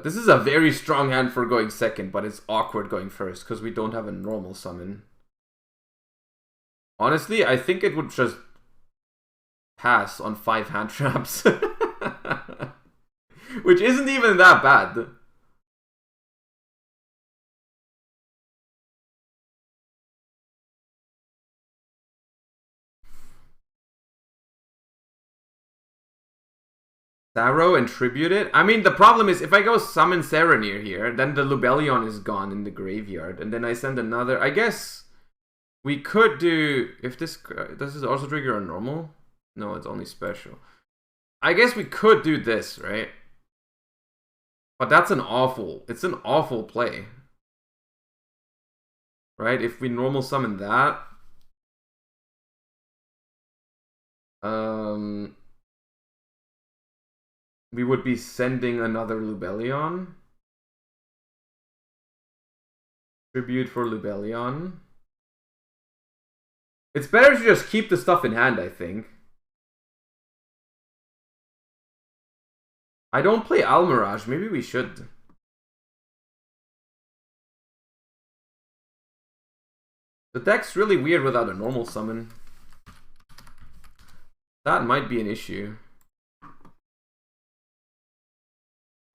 This is a very strong hand for going second, but it's awkward going first, because we don't have a normal summon. Honestly, I think it would just pass on 5 hand traps. Which isn't even that bad. Sarrow and tribute it? I mean, the problem is, if I go summon Serenir here, then the Lubellion is gone in the graveyard, and then I send another... I guess we could do... If this... Does this also trigger a normal? No, it's only special. I guess we could do this, right? But that's an awful... It's an awful play. Right? If we normal summon that... we would be sending another Lubellion. Tribute for Lubellion. It's better to just keep the stuff in hand, I think. I don't play Almirage. Maybe we should. The deck's really weird without a normal summon. That might be an issue.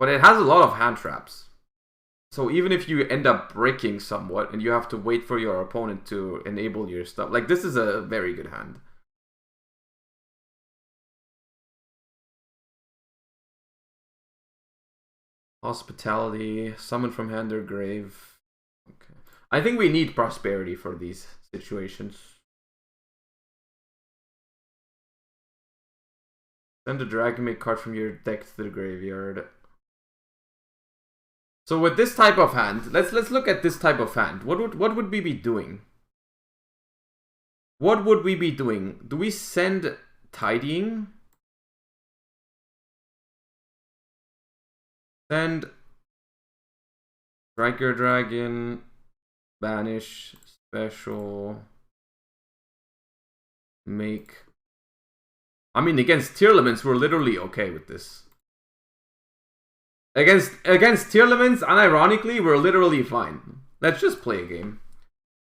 But it has a lot of hand traps. So even if you end up breaking somewhat and you have to wait for your opponent to enable your stuff, like, this is a very good hand. Hospitality, summon from hand or grave. Okay. I think we need prosperity for these situations. Send a dragon mate card from your deck to the graveyard. So with this type of hand, let's look at this type of hand. What would we be doing? What would we be doing? Do we send Tidying? Send Striker Dragon, banish, special, make. I mean, against Tearlaments, we're literally okay with this. Against Tearlaments, unironically, we're literally fine. Let's just play a game.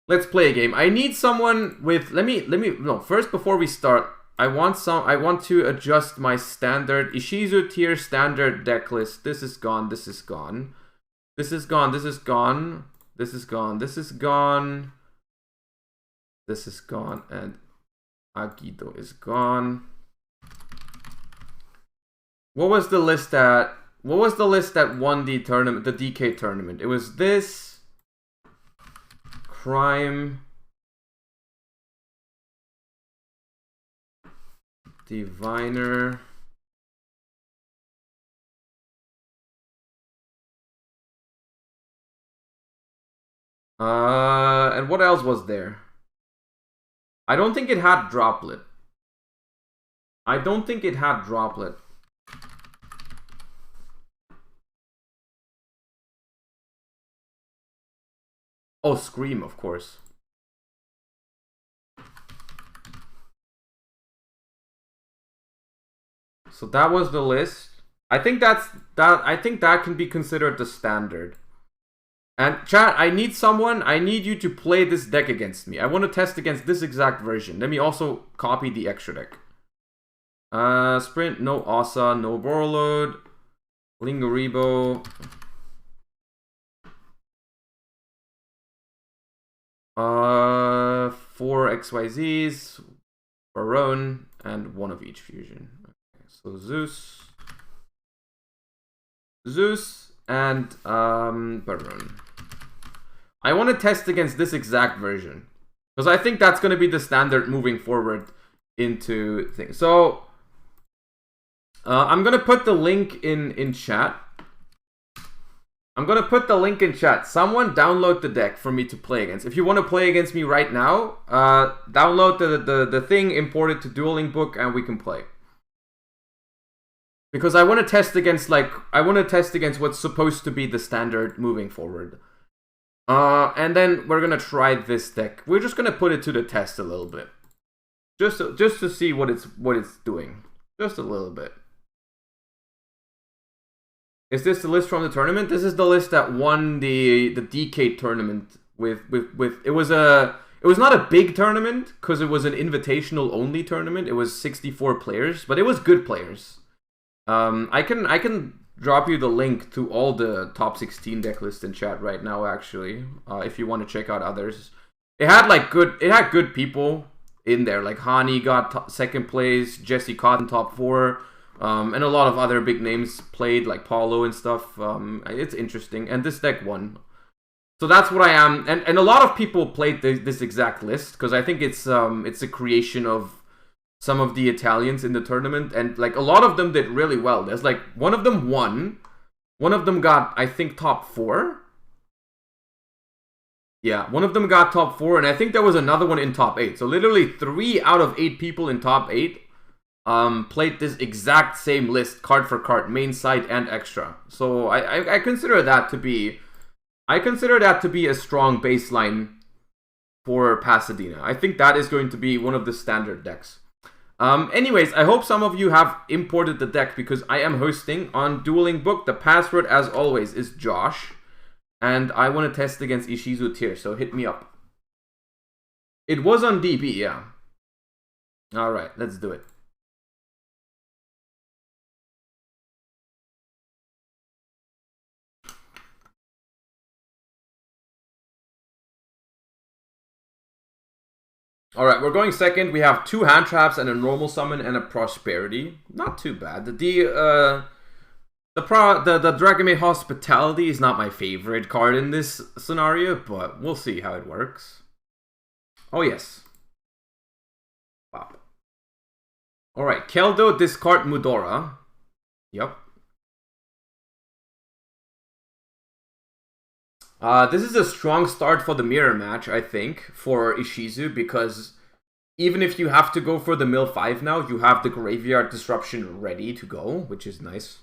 Let's play a game. I need someone with... No, first, before we start, I want to adjust my standard Ishizu tier standard deck list. This is gone, this is gone. This is gone, this is gone. This is gone, this is gone. This is gone, and Agido is gone. What was the list that... What was the list that won the tournament, the DK tournament? It was this, Crime, Diviner, and what else was there? I don't think it had Droplet. I don't think it had Droplet. Oh, Scream, of course. So that was the list. I think that can be considered the standard. And chat, I need you to play this deck against me. I want to test against this exact version. Let me also copy the extra deck. Sprint, no Asa, no Borload, Lingaribo. 4 XYZs, Barone, and 1 of each fusion. Okay, so Zeus, and Barone. I want to test against this exact version, because I think that's going to be the standard moving forward into things. So I'm going to put the link in chat. Someone download the deck for me to play against. If you want to play against me right now, download the thing, import it to Dueling Book, and we can play. Because I want to test against what's supposed to be the standard moving forward. And then we're gonna try this deck. We're just gonna put it to the test a little bit, just to see what it's doing, just a little bit. Is this the list from the tournament? This is the list that won the DK tournament with it was not a big tournament because it was an invitational only tournament. It was 64 players, but it was good players. I can drop you the link to all the top 16 deck lists in chat right now, actually, if you want to check out others. It had good people in there, like Hani got second place, Jesse Cotton top 4, and a lot of other big names played, like Paulo and stuff. It's interesting, and this deck won. So that's what I am, and a lot of people played this exact list, because I think it's a creation of some of the Italians in the tournament, and like a lot of them did really well. There's like one of them won, one of them got, I think, top 4. Yeah, one of them got top 4, and I think there was another one in top 8. So literally 3 out of 8 people in top 8 played this exact same list, card for card, main side and extra. So I consider that to be a strong baseline for Pasadena. I think that is going to be one of the standard decks. Anyways, I hope some of you have imported the deck, because I am hosting on Dueling Book. The password, as always, is Josh, and I want to test against Ishizu Tear, so hit me up. It was on DB, yeah. Alright, let's do it. Alright, we're going second. We have 2 hand traps and a normal summon and a prosperity. Not too bad. The Dragonmaid Hospitality is not my favorite card in this scenario, but we'll see how it works. Oh yes. Wow. Alright, Keldo, discard Mudora. Yep. This is a strong start for the mirror match, I think, for Ishizu, because even if you have to go for the mill 5 now, you have the Graveyard Disruption ready to go, which is nice.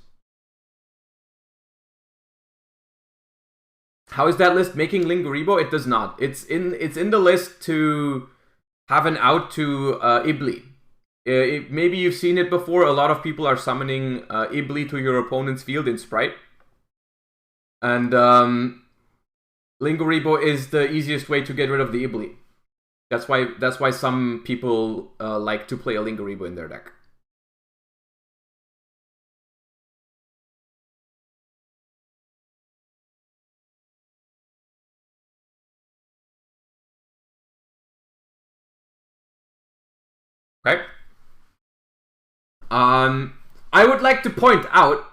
How is that list making Lingaribo? It does not. It's in the list to have an out to Ibli. Maybe you've seen it before. A lot of people are summoning Ibli to your opponent's field in Sprite. And Lingaribo is the easiest way to get rid of the Ibli. That's why some people like to play a Lingaribo in their deck. Okay. I would like to point out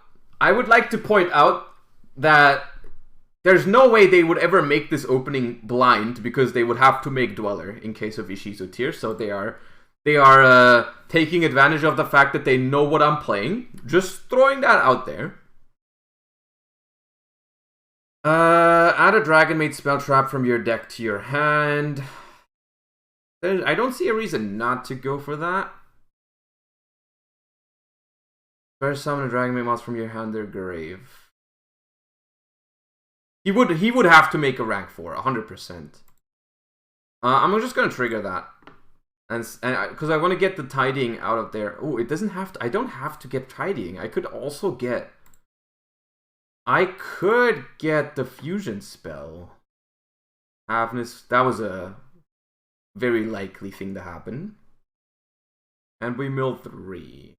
that there's no way they would ever make this opening blind, because they would have to make Dweller in case of Ishizu Tear. So they are taking advantage of the fact that they know what I'm playing. Just throwing that out there. Add a Dragonmaid spell trap from your deck to your hand. I don't see a reason not to go for that. First summon a Dragon Maid monster from your hand or grave. He would have to make a rank 4, 100%. I'm just gonna trigger that. And because I want to get the tidying out of there. Oh, it doesn't have to. I don't have to get tidying. I could also get. I could get the fusion spell. Havness. That was a very likely thing to happen. And we mill 3.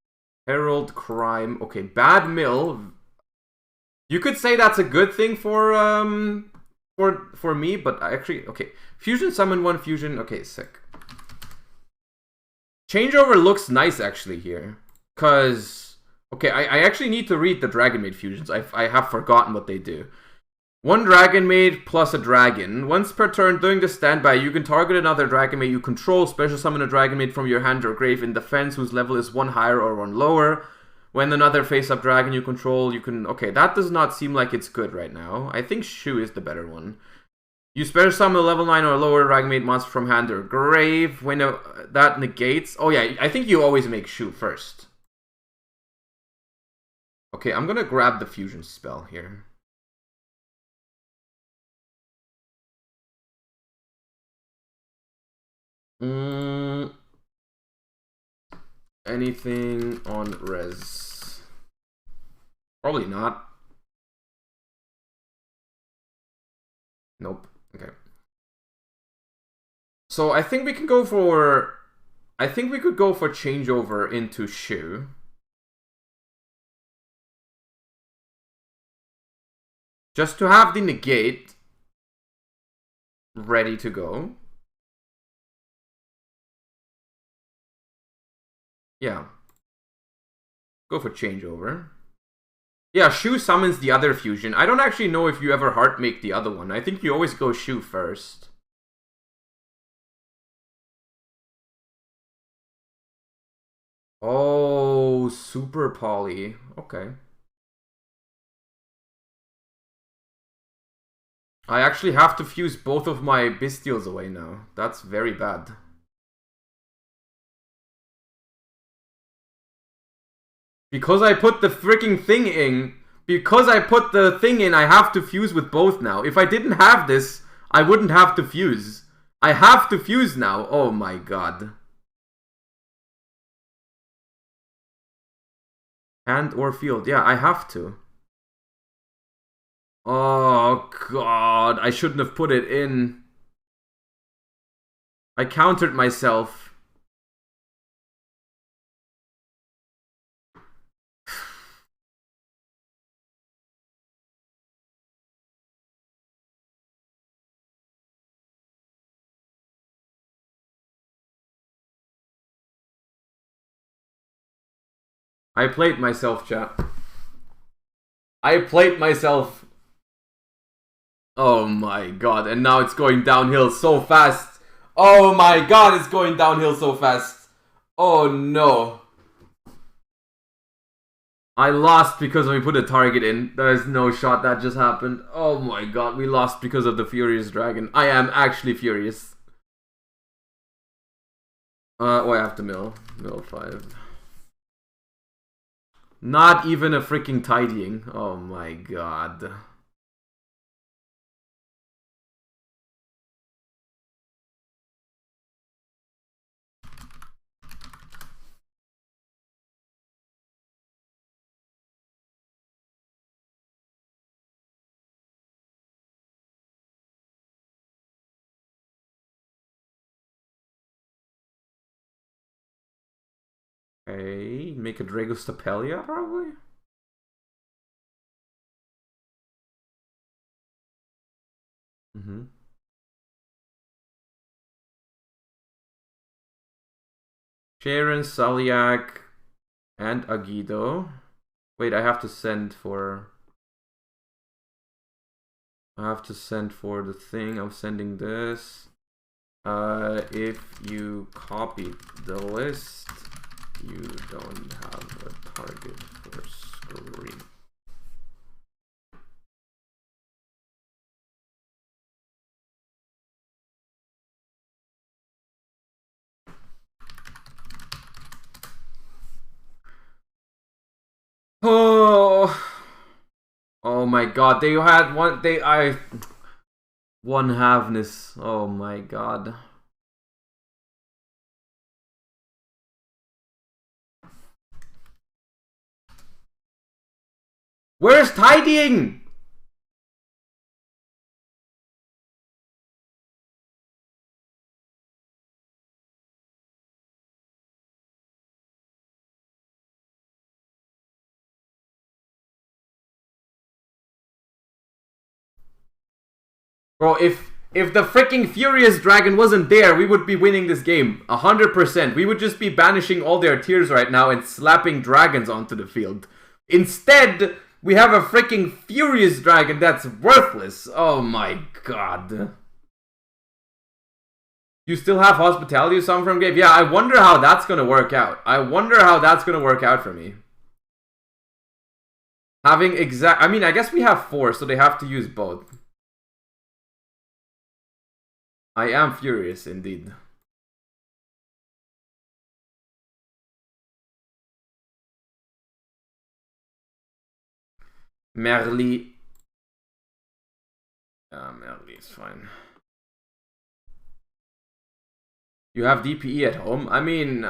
Herald Crime. Okay, bad mill. You could say that's a good thing for me, but I actually okay. Fusion summon 1 fusion. Okay, sick. Changeover looks nice actually here. Cause okay, I actually need to read the Dragon Maid fusions. I have forgotten what they do. 1 Dragon Maid plus a dragon. Once per turn during the standby, you can target another Dragon Maid you control, special summon a Dragon Maid from your hand or grave in defense whose level is 1 higher or 1 lower. When another face-up dragon you control, you can... Okay, that does not seem like it's good right now. I think Shu is the better one. You special summon a level 9 or lower Dragon Maid monster from hand or grave. When that negates... Oh yeah, I think you always make Shu first. Okay, I'm gonna grab the fusion spell here. Anything on res? Probably not. Nope. Okay. So I think we can go for... I think we could go for changeover into Shu. Just to have the negate ready to go. Yeah. Go for changeover. Yeah, Shu summons the other fusion. I don't actually know if you ever heart make the other one. I think you always go Shu first. Oh, super poly. Okay. I actually have to fuse both of my Bestials away now. That's very bad. Because I put the freaking thing in. Because I put the thing in, I have to fuse with both now. If I didn't have this, I wouldn't have to fuse. I have to fuse now. Oh my god. Hand or field. Yeah, I have to. Oh god. I shouldn't have put it in. I countered myself. I played myself, chat. I played myself. Oh my god, and now it's going downhill so fast. Oh my god, it's going downhill so fast. Oh no. I lost because we put a target in. There is no shot that just happened. Oh my god, we lost because of the Furious Dragon. I am actually furious. Oh, I have to mill. Mill 5. Not even a freaking tidying. Oh my god. Okay, make a Dragostapelia probably? Sharon, Saliak, and Agido. Wait, I have to send for... I have to send for the thing. I'm sending this. If you copied the list, you don't have a target for screen. Oh my god, they had one halfness. Oh my god. Where's tidying? Bro, if the freaking Furious Dragon wasn't there, we would be winning this game. 100%. We would just be banishing all their tiers right now and slapping dragons onto the field. Instead, we have a freaking Furious Dragon that's worthless. Oh my god. You still have Hospitality of some from Grave? Yeah, I wonder how that's gonna work out. I wonder how that's gonna work out for me. Having I mean, I guess we have 4, so they have to use both. I am furious indeed. Merli. Merli is fine. You have DPE at home? I mean...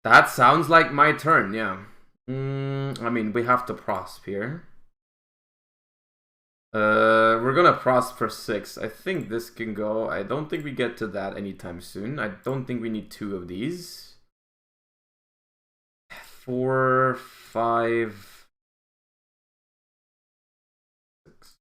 that sounds like my turn, yeah. I mean, we have to prosp here. We're gonna prosp for 6. I think this can go. I don't think we get to that anytime soon. I don't think we need 2 of these. 4, 5, 6.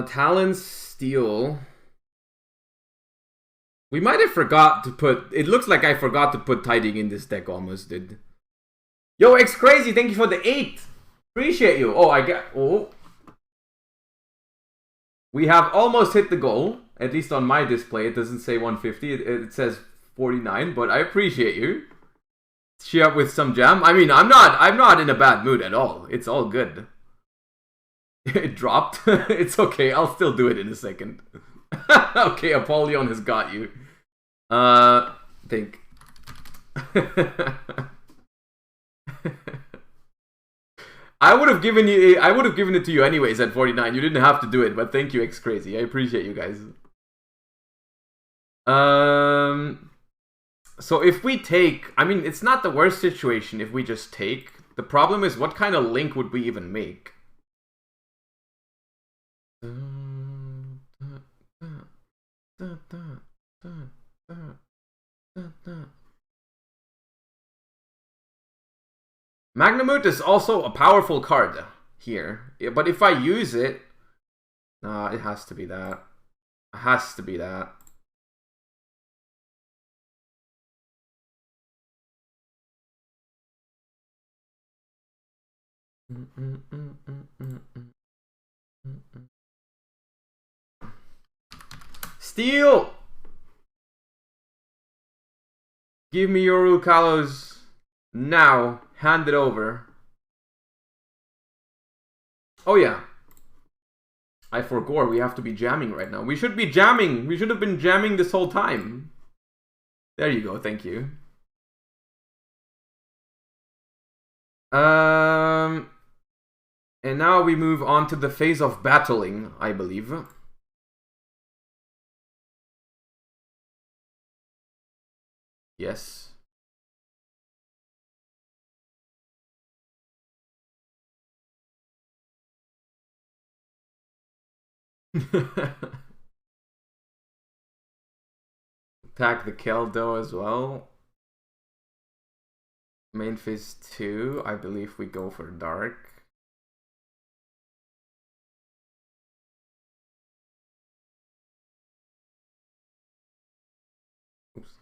Talon Steel. We might have forgot to put... It looks like I forgot to put Tidying in this deck almost, did. Yo, X Crazy, thank you for the 8. Appreciate you. Oh, I got... Oh. We have almost hit the goal. At least on my display. It doesn't say 150. It says 49, but I appreciate you. Cheer up with some jam. I mean, I'm not in a bad mood at all. It's all good. It dropped. It's okay. I'll still do it in a second. Okay, Apollyon has got you. Think. I would have given it to you anyways at 49. You didn't have to do it, but thank you, X Crazy. I appreciate you guys. So if we take, I mean, it's not the worst situation if we just take. The problem is, what kind of link would we even make? Magnamut is also a powerful card here, but if I use it, nah, it has to be that. It has to be that. Steel! Give me your Rukalos now. Hand it over. Oh yeah. I forgot we have to be jamming right now. We should be jamming. We should have been jamming this whole time. There you go. Thank you. And now we move on to the phase of battling, I believe. Yes. Attack the Keldo as well. Main phase 2, I believe we go for dark. Oops.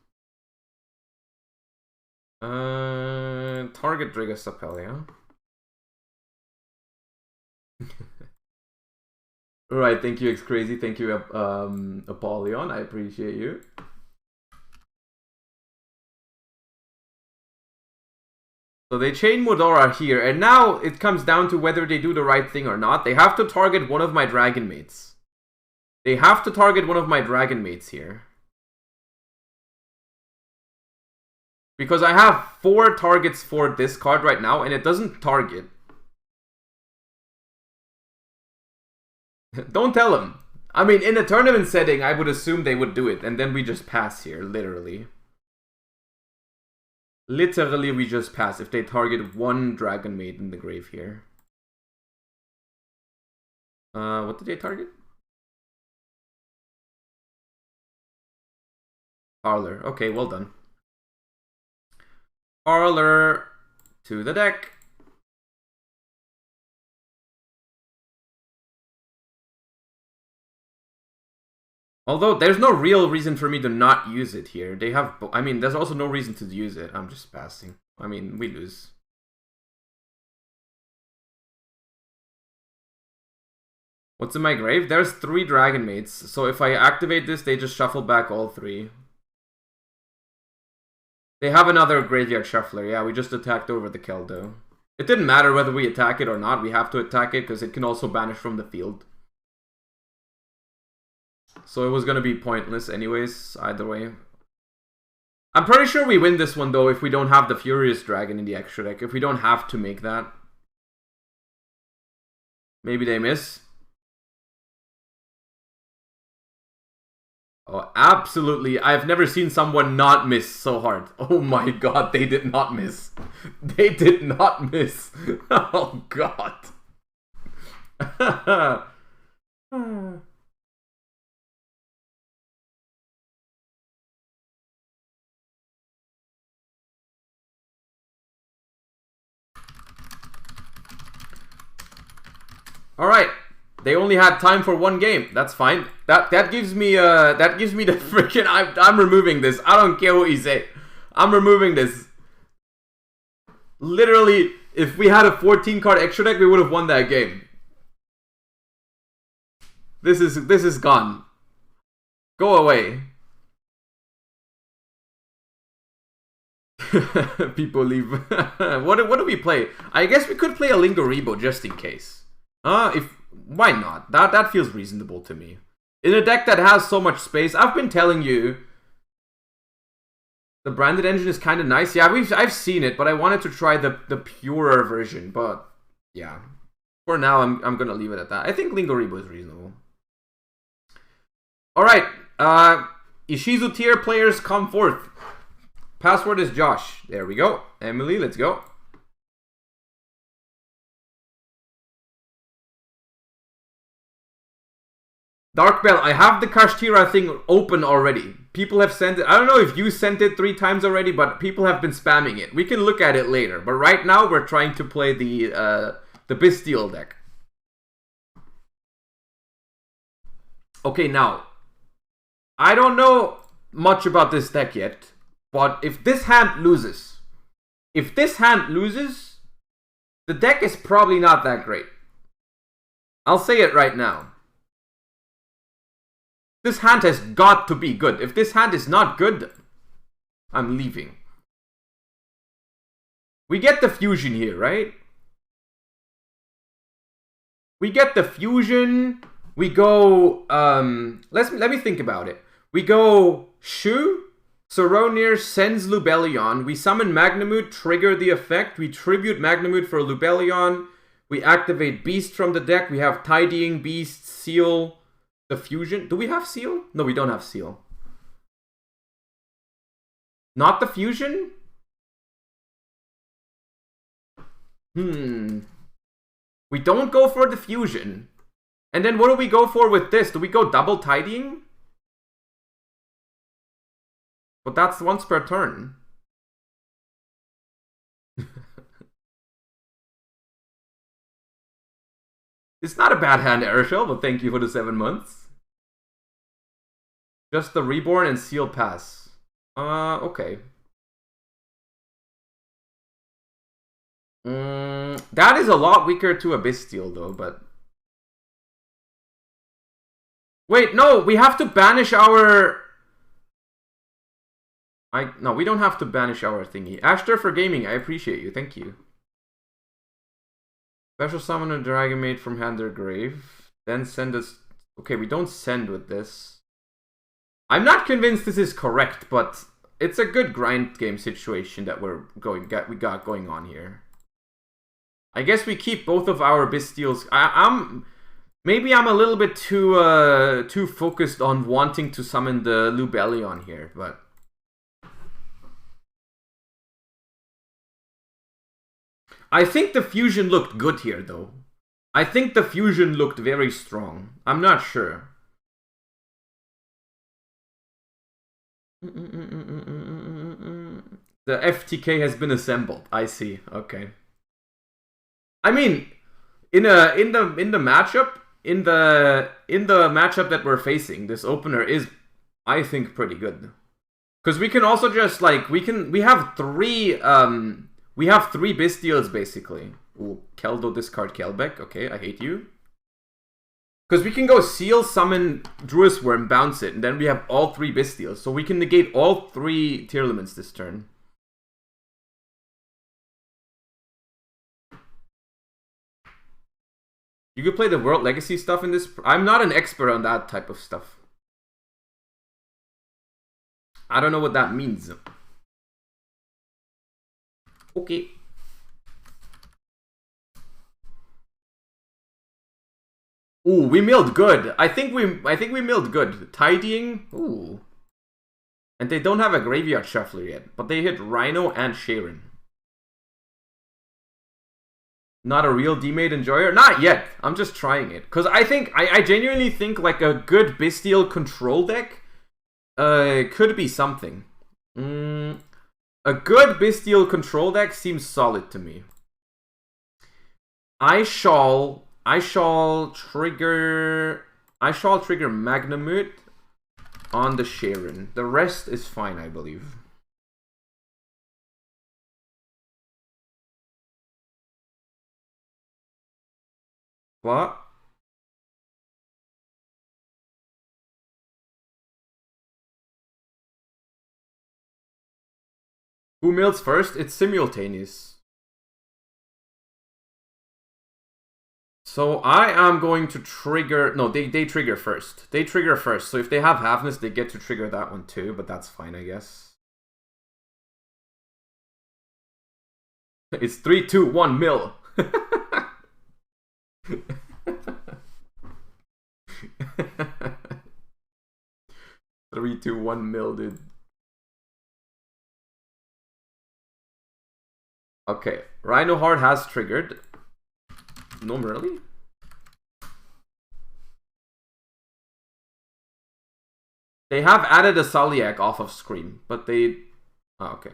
Target Dragostapel, yeah. Alright, thank you, X Crazy. Thank you, Apollyon. I appreciate you. So they chain Modora here, and now it comes down to whether they do the right thing or not. They have to target one of my Dragon Mates. They have to target one of my Dragon Mates here. Because I have 4 targets for this card right now, and it doesn't target. Don't tell them. I mean, in a tournament setting, I would assume they would do it, and then we just pass here, literally. Literally, we just pass if they target one Dragon Maid in the grave here. What did they target? Parlor. Okay, well done. Parlor to the deck. Although, there's no real reason for me to not use it here. They have... I mean, there's also no reason to use it. I'm just passing. I mean, we lose. What's in my grave? There's 3 Dragon Mates. So if I activate this, they just shuffle back all 3. They have another Graveyard Shuffler. Yeah, we just attacked over the Keldo. It didn't matter whether we attack it or not. We have to attack it because it can also banish from the field. So it was going to be pointless anyways, either way. I'm pretty sure we win this one though if we don't have the Furious Dragon in the extra deck. If we don't have to make that. Maybe they miss. Oh, absolutely. I've never seen someone not miss so hard. Oh my god, they did not miss. They did not miss. Oh god. All right, they only had time for 1 game. That's fine. That gives me the freaking. I'm removing this. I don't care what you say. I'm removing this. Literally, if we had a 14-card extra deck, we would have won that game. This is gone. Go away. People leave. What do we play? I guess we could play a Lingoribo just in case. Why not? That feels reasonable to me. In a deck that has so much space, I've been telling you, the branded engine is kind of nice. Yeah, I've seen it, but I wanted to try the purer version. But yeah, for now I'm gonna leave it at that. I think Lingoribo is reasonable. All right, Ishizu tier players come forth. Password is Josh. There we go. Emily, let's go. Dark Bell, I have the Kashtira thing open already. People have sent it. I don't know if you sent it 3 times already, but people have been spamming it. We can look at it later. But right now, we're trying to play the Bestial deck. Okay, now. I don't know much about this deck yet. But if this hand loses, the deck is probably not that great. I'll say it right now. This hand has got to be good. If this hand is not good, I'm leaving. We get the fusion here, right? We get the fusion. We go, let me think about it. We go Shu, Saronir sends Lubellion. We summon Magnemute, trigger the effect. We tribute Magnemute for Lubellion. We activate Beast from the deck. We have Tidying Beast, Seal, the fusion. Do we have Seal? No, we don't have Seal. Not the fusion? We don't go for the fusion. And then what do we go for with this? Do we go double Tidying? But that's once per turn. It's not a bad hand, Airshell, but thank you for the 7 months. Just the Reborn and Seal Pass. Okay. That is a lot weaker to a Bestial though, but... Wait, no, we have to banish our... No, we don't have to banish our thingy. Ashter for gaming, I appreciate you, thank you. Special summon a Dragon Maid from hand or grave. Then send us... Okay, we don't send with this. I'm not convinced this is correct, but it's a good grind game situation that we got going on here. I guess we keep both of our Bestials. Maybe I'm a little bit too focused on wanting to summon the Lubellion here, but... I think the fusion looked good here, though. I think the fusion looked very strong. I'm not sure. The FTK has been assembled. I see. Okay. I mean, in the matchup that we're facing, this opener is, I think, pretty good. Because we can also just like we have three Bestials basically. Ooh, Keldo discard Kelbeck. Okay, I hate you. Because we can go Seal, summon Druis Worm, bounce it, and then we have all 3 Bestials. So we can negate all 3 Tearlaments this turn. You could play the World Legacy stuff in this. I'm not an expert on that type of stuff. I don't know what that means. Okay. Ooh, we milled good. I think we milled good. Tidying. Ooh. And they don't have a Graveyard Shuffler yet, but they hit Rhino and Sharon. Not a real D-Made Enjoyer? Not yet. I'm just trying it. Because I genuinely think like a good Bestial control deck could be something. A good Bestial control deck seems solid to me. I shall trigger Magnamut on the Sharon. The rest is fine, I believe. What? Who mills first? It's simultaneous. So I am going to trigger... No, they trigger first. They trigger first. So if they have Halfness, they get to trigger that one too, but that's fine, I guess. It's 3, 2, 1, mill. 3, 2, 1 mill, dude. Okay, Rhino Heart has triggered. No, really? They have added a Soliak off of Scream, but they... Oh, okay.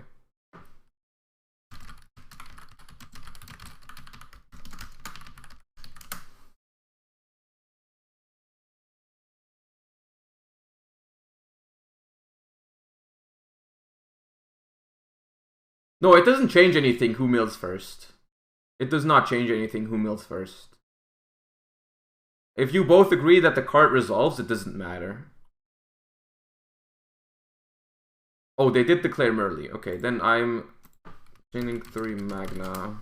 No, it doesn't change anything who mills first. It does not change anything who mills first. If you both agree that the card resolves, it doesn't matter. Oh, they did declare Merly. Okay, then I'm chaining 3 Magna.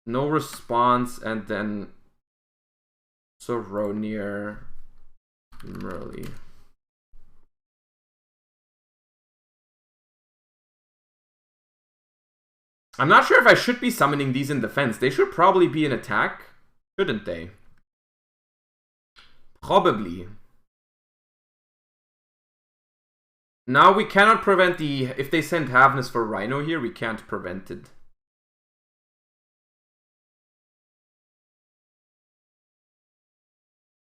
No response, and then Soronier Merly. I'm not sure if I should be summoning these in defense. They should probably be in attack, shouldn't they? Probably. Now we cannot prevent the... If they send Havness for Rhino here, we can't prevent it.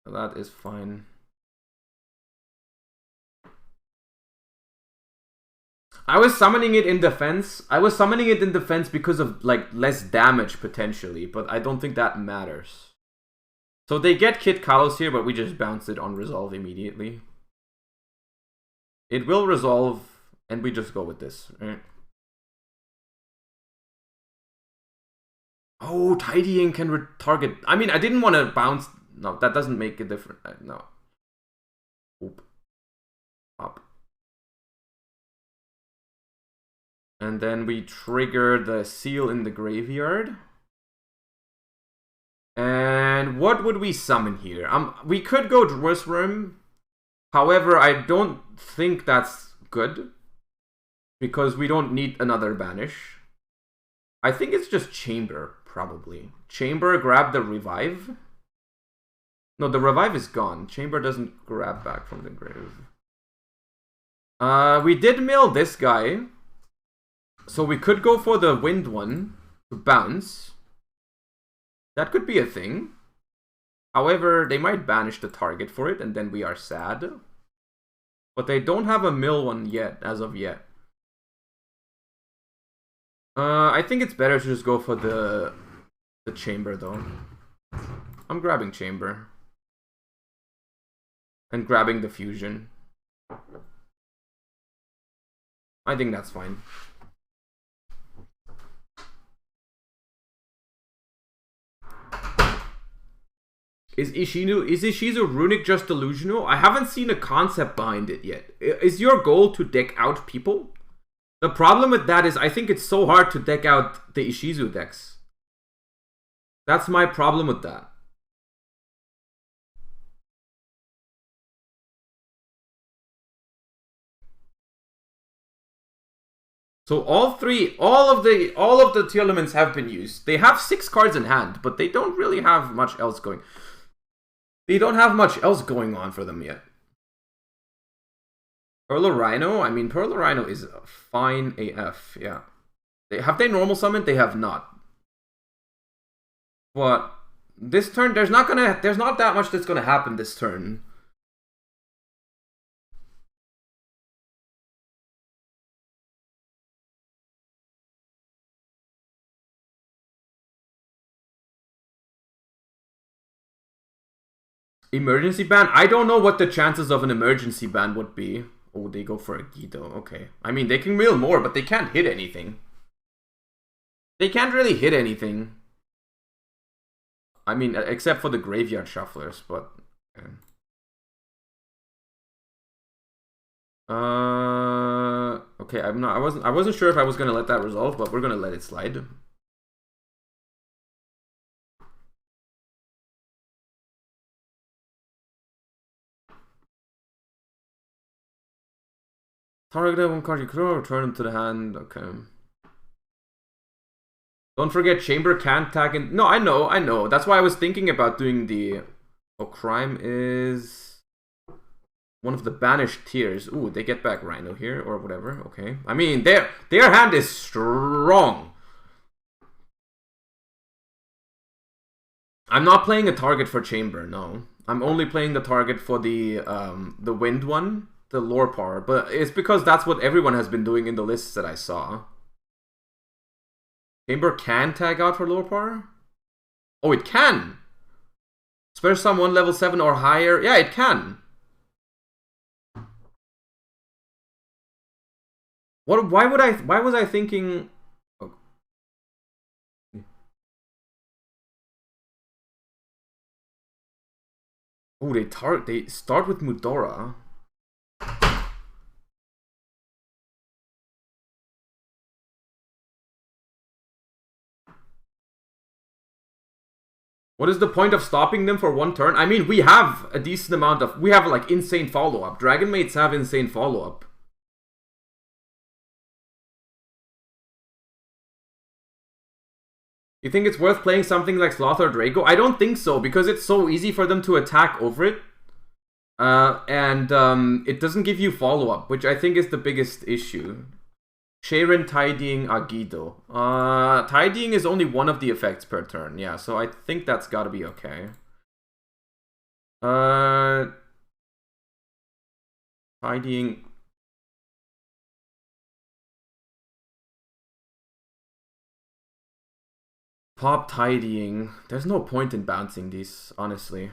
That is fine. I was summoning it in defense. Because of like less damage potentially, but I don't think that matters. So they get Kit Kalos here, but we just bounce it on resolve immediately. It will resolve. And we just go with this, right? Oh, tidying can target. I mean, I didn't want to bounce. No, that doesn't make a difference. No. Oop. Up. And then we trigger the seal in the graveyard. And what would we summon here? We could go Druid's Worm. However, I don't think that's good. Because we don't need another banish. I think it's just Chamber, probably. Chamber, grab the Revive. No, the Revive is gone. Chamber doesn't grab back from the grave. We did mill this guy. So we could go for the Wind one to bounce. That could be a thing. However, they might banish the target for it, and then we are sad. But they don't have a mill one yet, as of yet. I think it's better to just go for the Chamber, though. I'm grabbing Chamber. And grabbing the Fusion. I think that's fine. Is Ishizu Runic just delusional? I haven't seen a concept behind it yet. Is your goal to deck out people? The problem with that is I think it's so hard to deck out the Ishizu decks. That's my problem with that. So all of the Tearlaments have been used. They have 6 cards in hand, but they don't really have much else going. They don't have much else going on for them yet. Perla Rhino? I mean, Perla Rhino is fine AF, yeah. Have they normal summoned? They have not. But this turn, there's not that much that's gonna happen this turn. Emergency ban? I don't know what the chances of an emergency ban would be. Oh, they go for a Guido. Okay. I mean, they can mill more, but they can't hit anything. They can't really hit anything. I mean, except for the graveyard shufflers, but... Okay. Okay, I wasn't sure if I was gonna let that resolve, but we're gonna let it slide. Target one card you could return them to the hand. Okay. Don't forget, Chamber can't tag in. No, I know. That's why I was thinking about doing the. Oh, Crime is one of the banished tiers. Ooh, they get back Rhino here or whatever. Okay. I mean, their hand is strong. I'm not playing a target for Chamber. No, I'm only playing the target for the Wind one. The lore power, but it's because that's what everyone has been doing in the lists that I saw. Chamber can tag out for lore power? Oh, it can! Special summon 1 level 7 or higher. Yeah, it can. Why was I thinking... Oh. Oh, they start with Mudora. What is the point of stopping them for 1 turn? I mean, we have a decent amount of... We have, like, insane follow-up. Dragon Mates have insane follow-up. You think it's worth playing something like Sloth or Draco? I don't think so, because it's so easy for them to attack over it. It doesn't give you follow-up, which I think is the biggest issue. Sharon tidying Agido. Tidying is only one of the effects per turn, yeah, so I think that's gotta be okay. Tidying. Pop tidying. There's no point in bouncing these, honestly.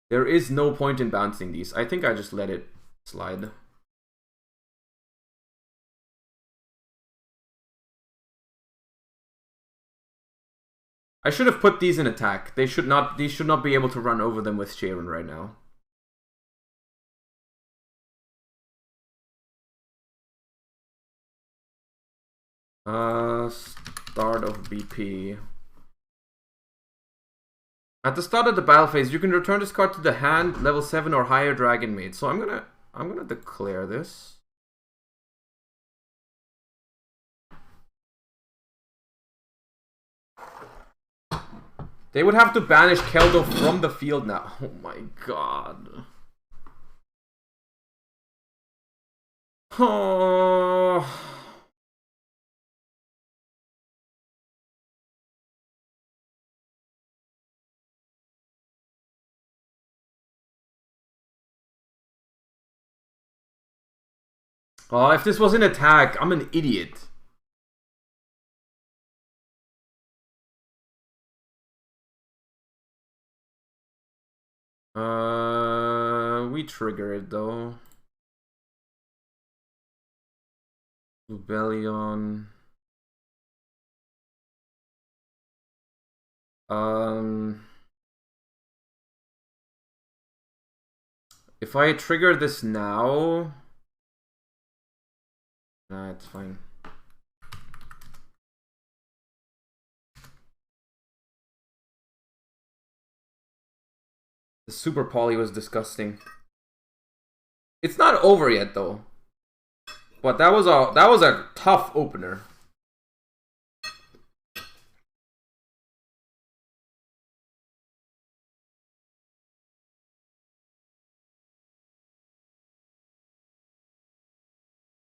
There is no point in bouncing these. I think I just let it slide. I should have put these in attack. These should not be able to run over them with Sharon right now. Start of BP. At the start of the battle phase, you can return this card to the hand, level 7 or higher Dragon Maid. So I'm gonna declare this. They would have to banish Keldo from the field now. Oh my god. Oh. Oh, if this was an attack, I'm an idiot. We trigger it though. Rebellion. If I trigger this now, nah, it's fine. The Super Poly was disgusting. It's not over yet though. But that was a tough opener.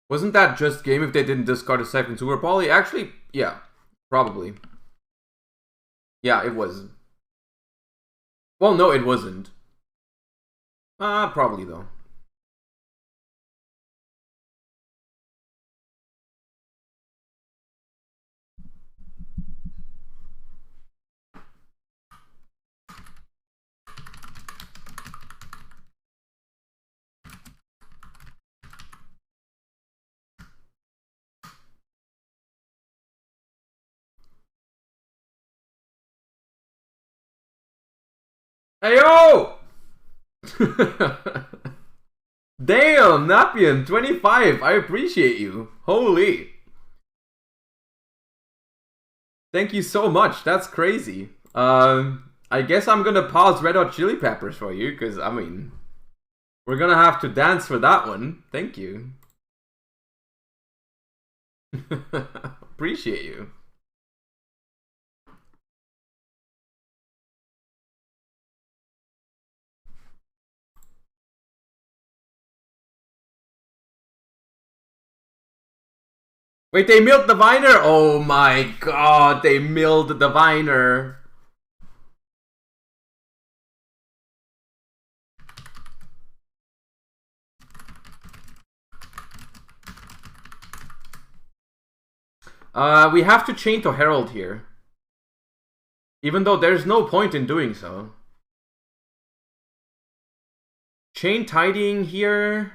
Wasn't that just game if they didn't discard a second Super Poly? Actually, yeah, probably. Yeah, it was. Well, no, it wasn't. Probably though. Heyo! Damn, Napian, 25. I appreciate you. Holy. Thank you so much. That's crazy. I guess I'm gonna pause Red Hot Chili Peppers for you, because, I mean, we're gonna have to dance for that one. Thank you. Appreciate you. Wait, they milled the Viner? Oh my god, they milled the Viner. We have to chain to Herald here. Even though there's no point in doing so. Chain tidying here.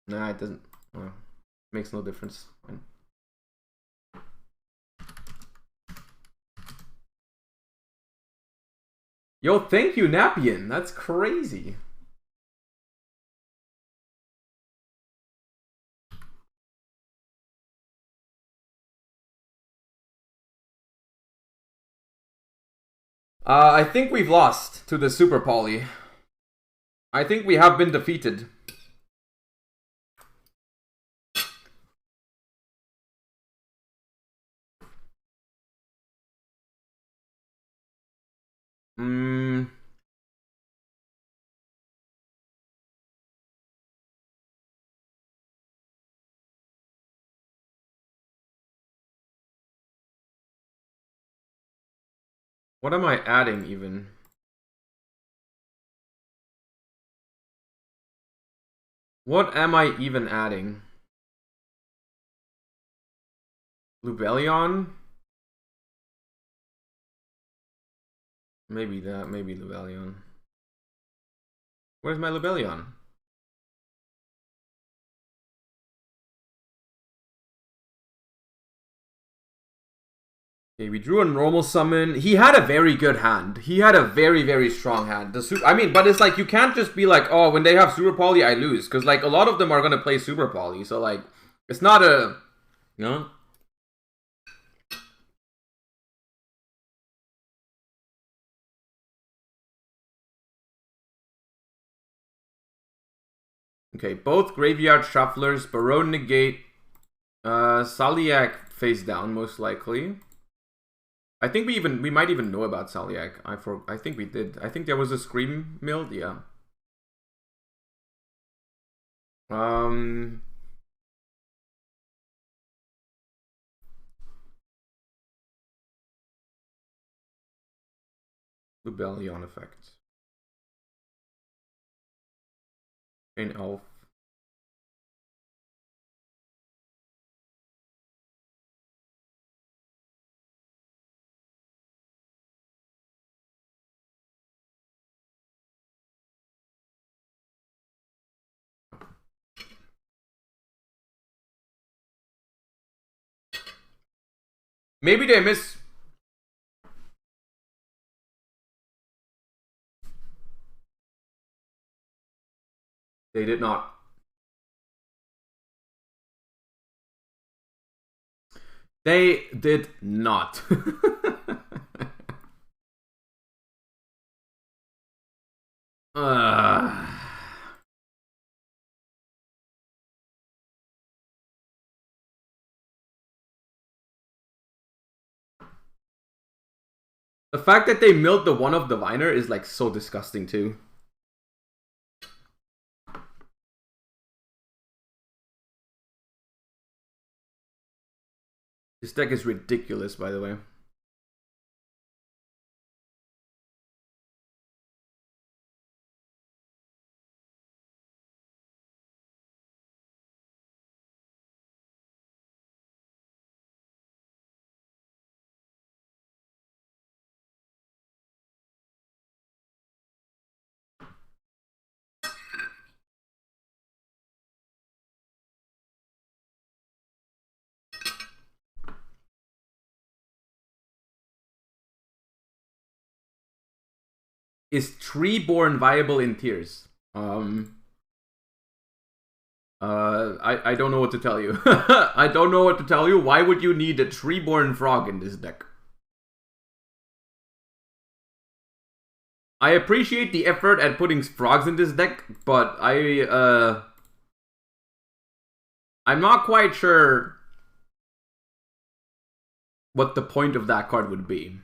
Nah, it doesn't. Well, makes no difference. Fine. Yo, thank you, Napian. That's crazy. I think we've lost to the Super Poly. I think we have been defeated. What am I adding even? What am I even adding? Lubellion? Maybe that, maybe Lubellion. Where's my Lubellion? Okay, we drew a normal summon. He had a very good hand. He had a very, very strong hand. I mean, but it's like, you can't just be like, oh, when they have Super Poly, I lose. Because, like, a lot of them are going to play Super Poly. So, like, it's not a... You know? Okay, both Graveyard Shufflers, Barone Negate, Saliak face down, most likely. I think we might even know about Saliak. I think we did. I think there was a Scream Mill, yeah. Rebellion effect. Chain Elf. Maybe they miss. They did not. They did not. The fact that they milled the one of Diviner is like so disgusting too. This deck is ridiculous, by the way. Is Treeborn viable in tiers? I don't know what to tell you. I don't know what to tell you. Why would you need a Treeborn Frog in this deck? I appreciate the effort at putting frogs in this deck, but I'm not quite sure what the point of that card would be.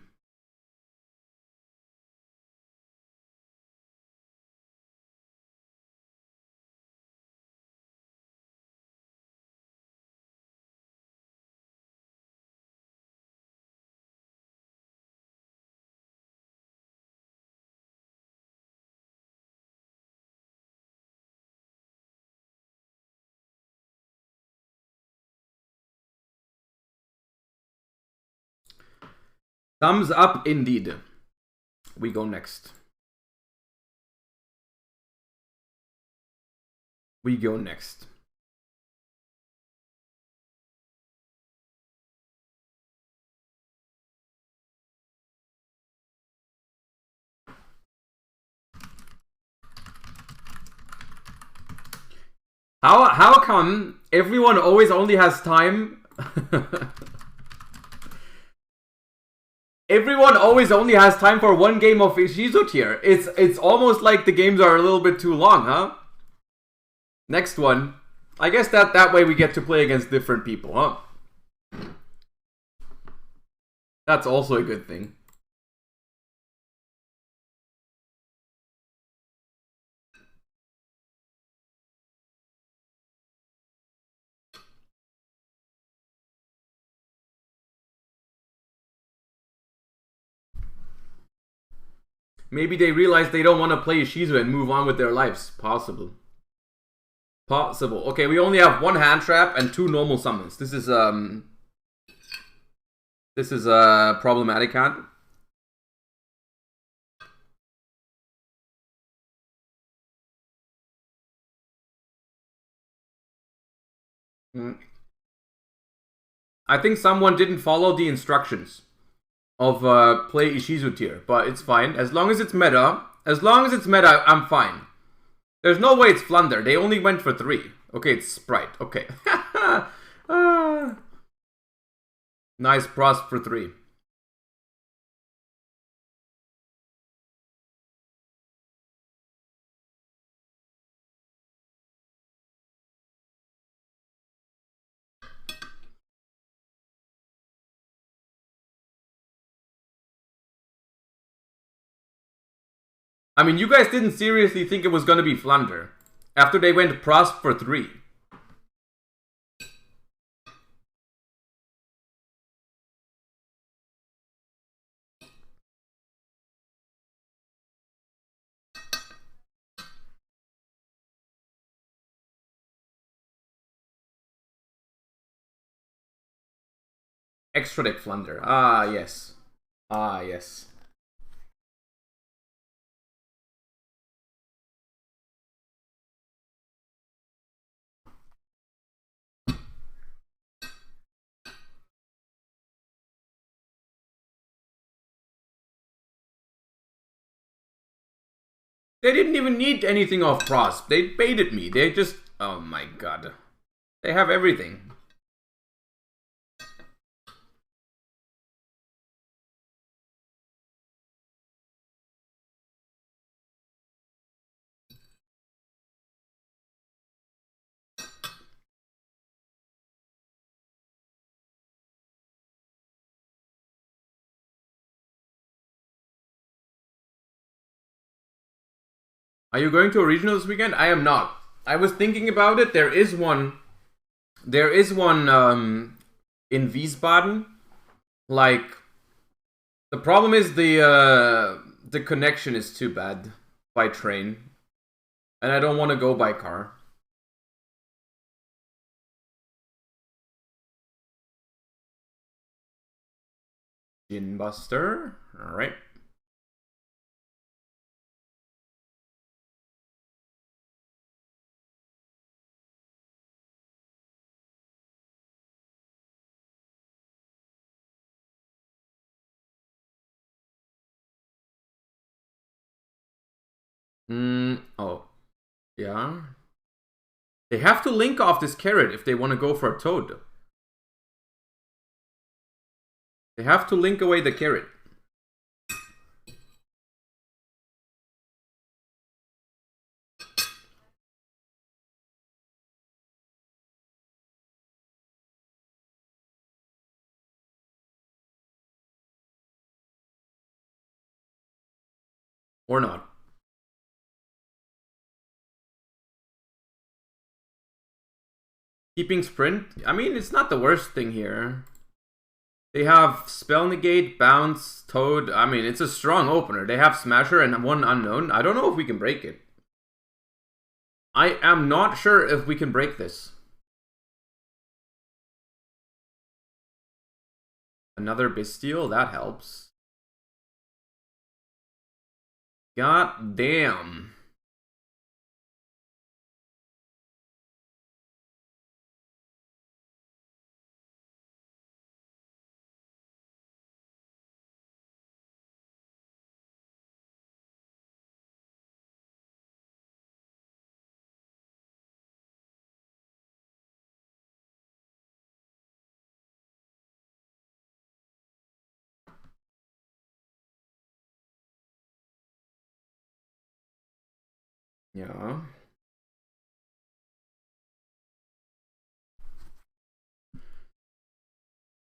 Thumbs up indeed. We go next. We go next. How come everyone always only has time? Everyone always only has time for one game of Ishizu Tear. It's almost like the games are a little bit too long, huh? Next one. I guess that way we get to play against different people, huh? That's also a good thing. Maybe they realize they don't want to play Ishizu and move on with their lives. Possible. Possible. Okay, we only have one hand trap and two normal summons. This is a problematic hand. I think someone didn't follow the instructions. of play Ishizu Tear, but it's fine. As long as it's meta, I'm fine. There's no way it's Flunder. They only went for 3. Okay, it's Sprite. Okay. Nice pros for 3. I mean, you guys didn't seriously think it was gonna be Flunder after they went pros for 3. Extra deck Flunder. Ah, yes. Ah, yes. They didn't even need anything off pros. They baited me. They just... Oh my god. They have everything. Are you going to a regional this weekend? I am not. I was thinking about it. There is one in Wiesbaden. Like, the problem is the connection is too bad by train. And I don't want to go by car. Ginbuster. Alright. Oh. Yeah. They have to link off this carrot if they want to go for a toad. They have to link away the carrot. Or not. Keeping sprint? I mean, it's not the worst thing here. They have Spell Negate, Bounce, Toad. I mean, it's a strong opener. They have Smasher and one unknown. I don't know if we can break it. I am not sure if we can break this. Another Bestial, that helps. God damn. Yeah.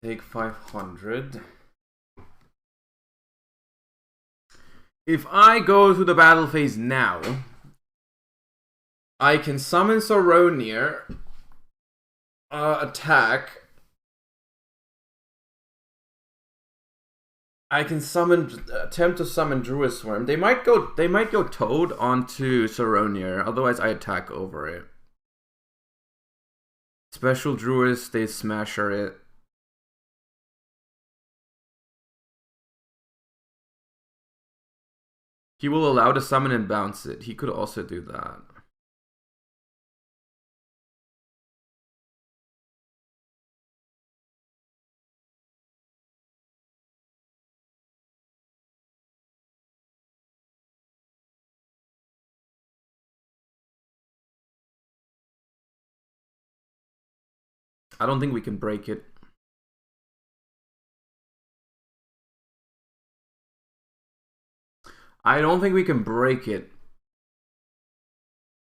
Take 500. If I go to the battle phase now, I can summon Soronier, attack. I can attempt to summon Druid Swarm. They might go Toad onto Soronier, otherwise I attack over it. Special Druid, they Smasher it. He will allow to summon and bounce it. He could also do that. I don't think we can break it. I don't think we can break it.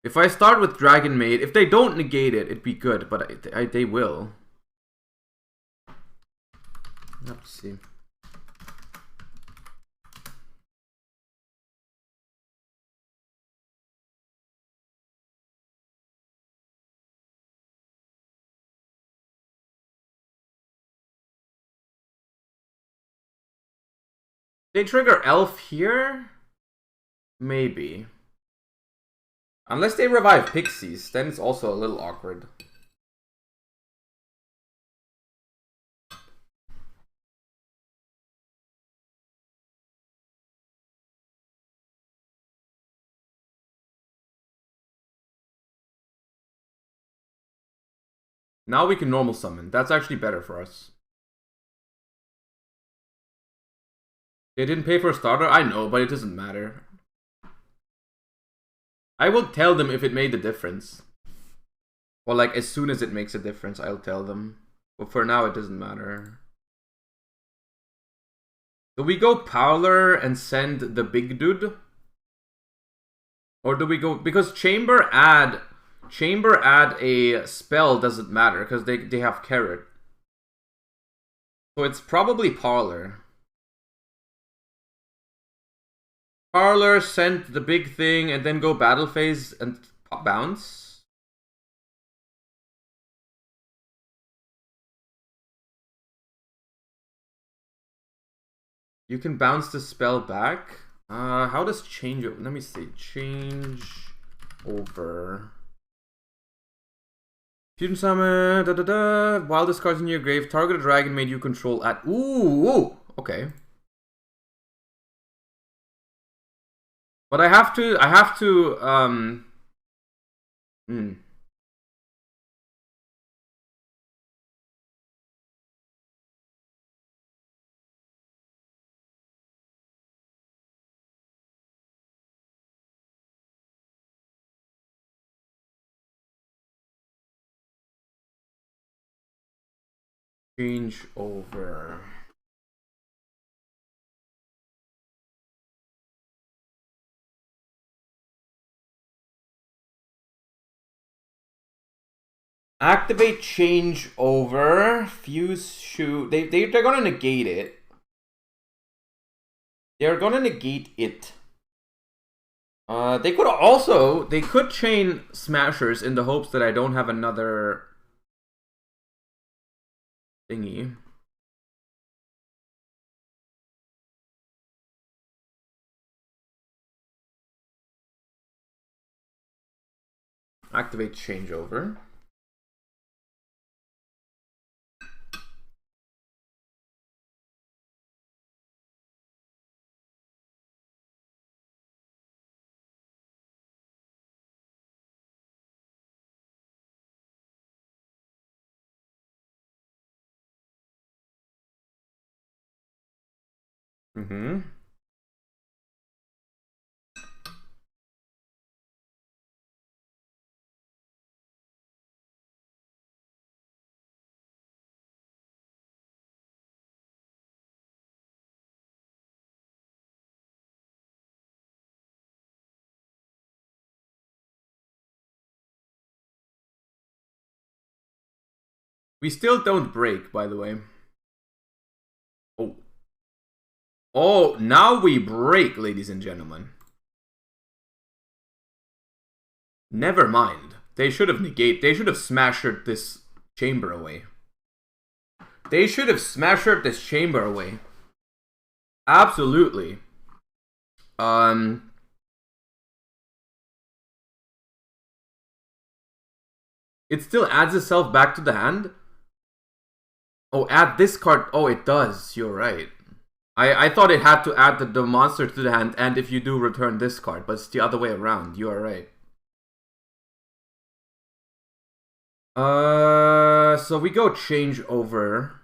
If I start with Dragon Maid, if they don't negate it, it'd be good, but they will. Let's see. They trigger Elf here? Maybe. Unless they revive Pixies, then it's also a little awkward. Now we can normal summon. That's actually better for us. They didn't pay for a starter? I know, but it doesn't matter. I will tell them if it made a difference. Or like, as soon as it makes a difference, I'll tell them. But for now, it doesn't matter. Do we go Prowler and send the big dude? Or do we go... Because Chamber add a spell doesn't matter, because they have Carrot. So it's probably Parlor. Parlor, send the big thing, and then go battle phase and bounce. You can bounce the spell back. How does change... Let me see. Change over... Fusion summon, wildest cards in your grave, target a dragon made you control at... Ooh, okay. But I have to, change over. Activate change over. Fuse shoot. They're gonna negate it. They're gonna negate it. They could chain Smashers in the hopes that I don't have another thingy. Activate changeover. We still don't break, by the way. Oh. Oh, now we break, ladies and gentlemen. Never mind. They should have smashed this chamber away. They should have smashed this chamber away. Absolutely. It still adds itself back to the hand? Oh, add this card. Oh, it does. You're right. I thought it had to add the monster to the hand, and if you do, return this card. But it's the other way around. You are right. So we go change over.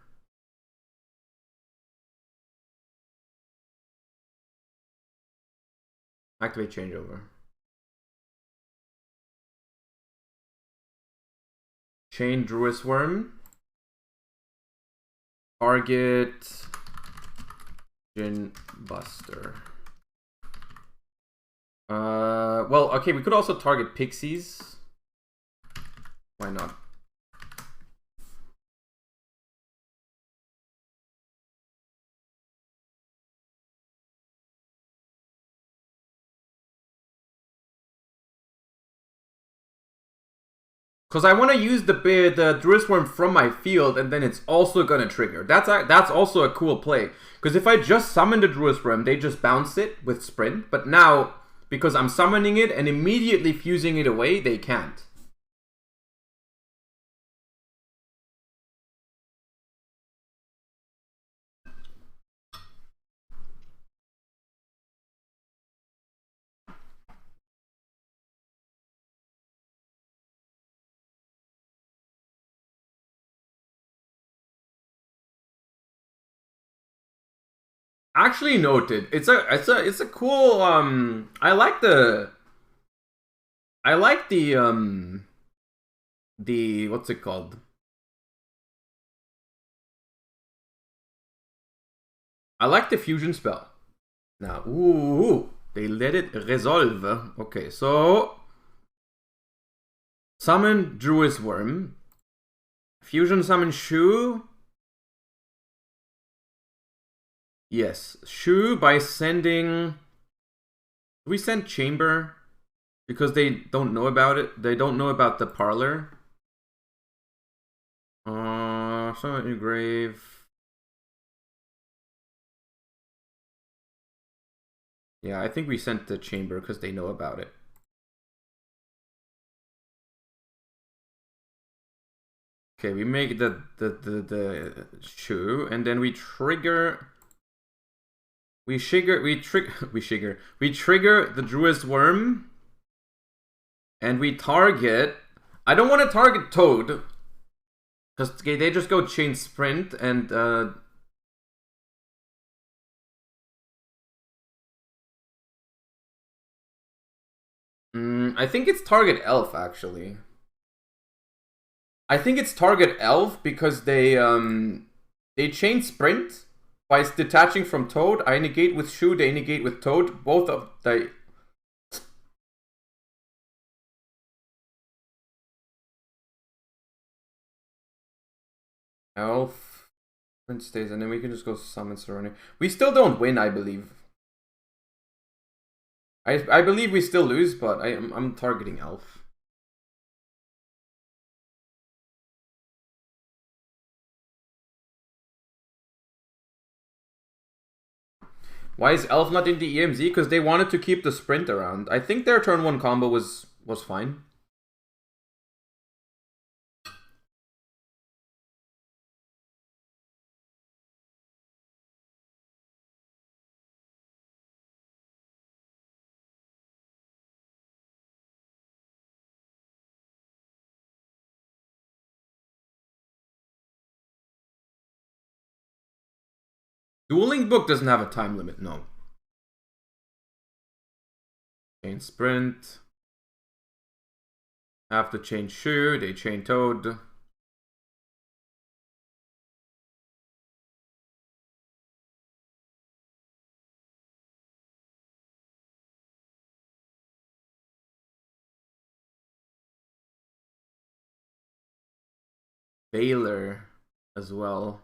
Activate changeover. Chain Druis Worm. Target Jin Buster. Well, okay, we could also target Pixies. Why not? Because I want to use the Druid Swarm from my field, and then it's also gonna trigger. That's also a cool play. Because if I just summon the Druid Swarm, they just bounce it with Sprint. But now, because I'm summoning it and immediately fusing it away, they can't. Actually noted. It's a cool I like the what's it called? I like the fusion spell. Now, ooh, they let it resolve. Okay, so summon Druid Worm. Fusion summon Shu. Yes, Shu by sending... Do we send Chamber? Because they don't know about it. They don't know about the Parlor. Summon Engrave. Yeah, I think we sent the Chamber because they know about it. Okay, we make the Shu, and then we trigger... We trigger the Druid's Worm, and we target... I don't want to target Toad, because they just go Chain Sprint, and I think it's target Elf, actually. I think it's target Elf because they Chain Sprint by detaching from Toad. I negate with Shu, they negate with Toad. Both of the... Elf Sprint stays, and then we can just go summon Serenity. We still don't win, I believe. I believe we still lose, but I'm targeting Elf. Why is Elf not in the EMZ? Because they wanted to keep the Sprint around. I think their turn 1 combo was fine. Dueling Book doesn't have a time limit, no. Chain Sprint. Have to chain Shu, they chain Toad. Baylor as well.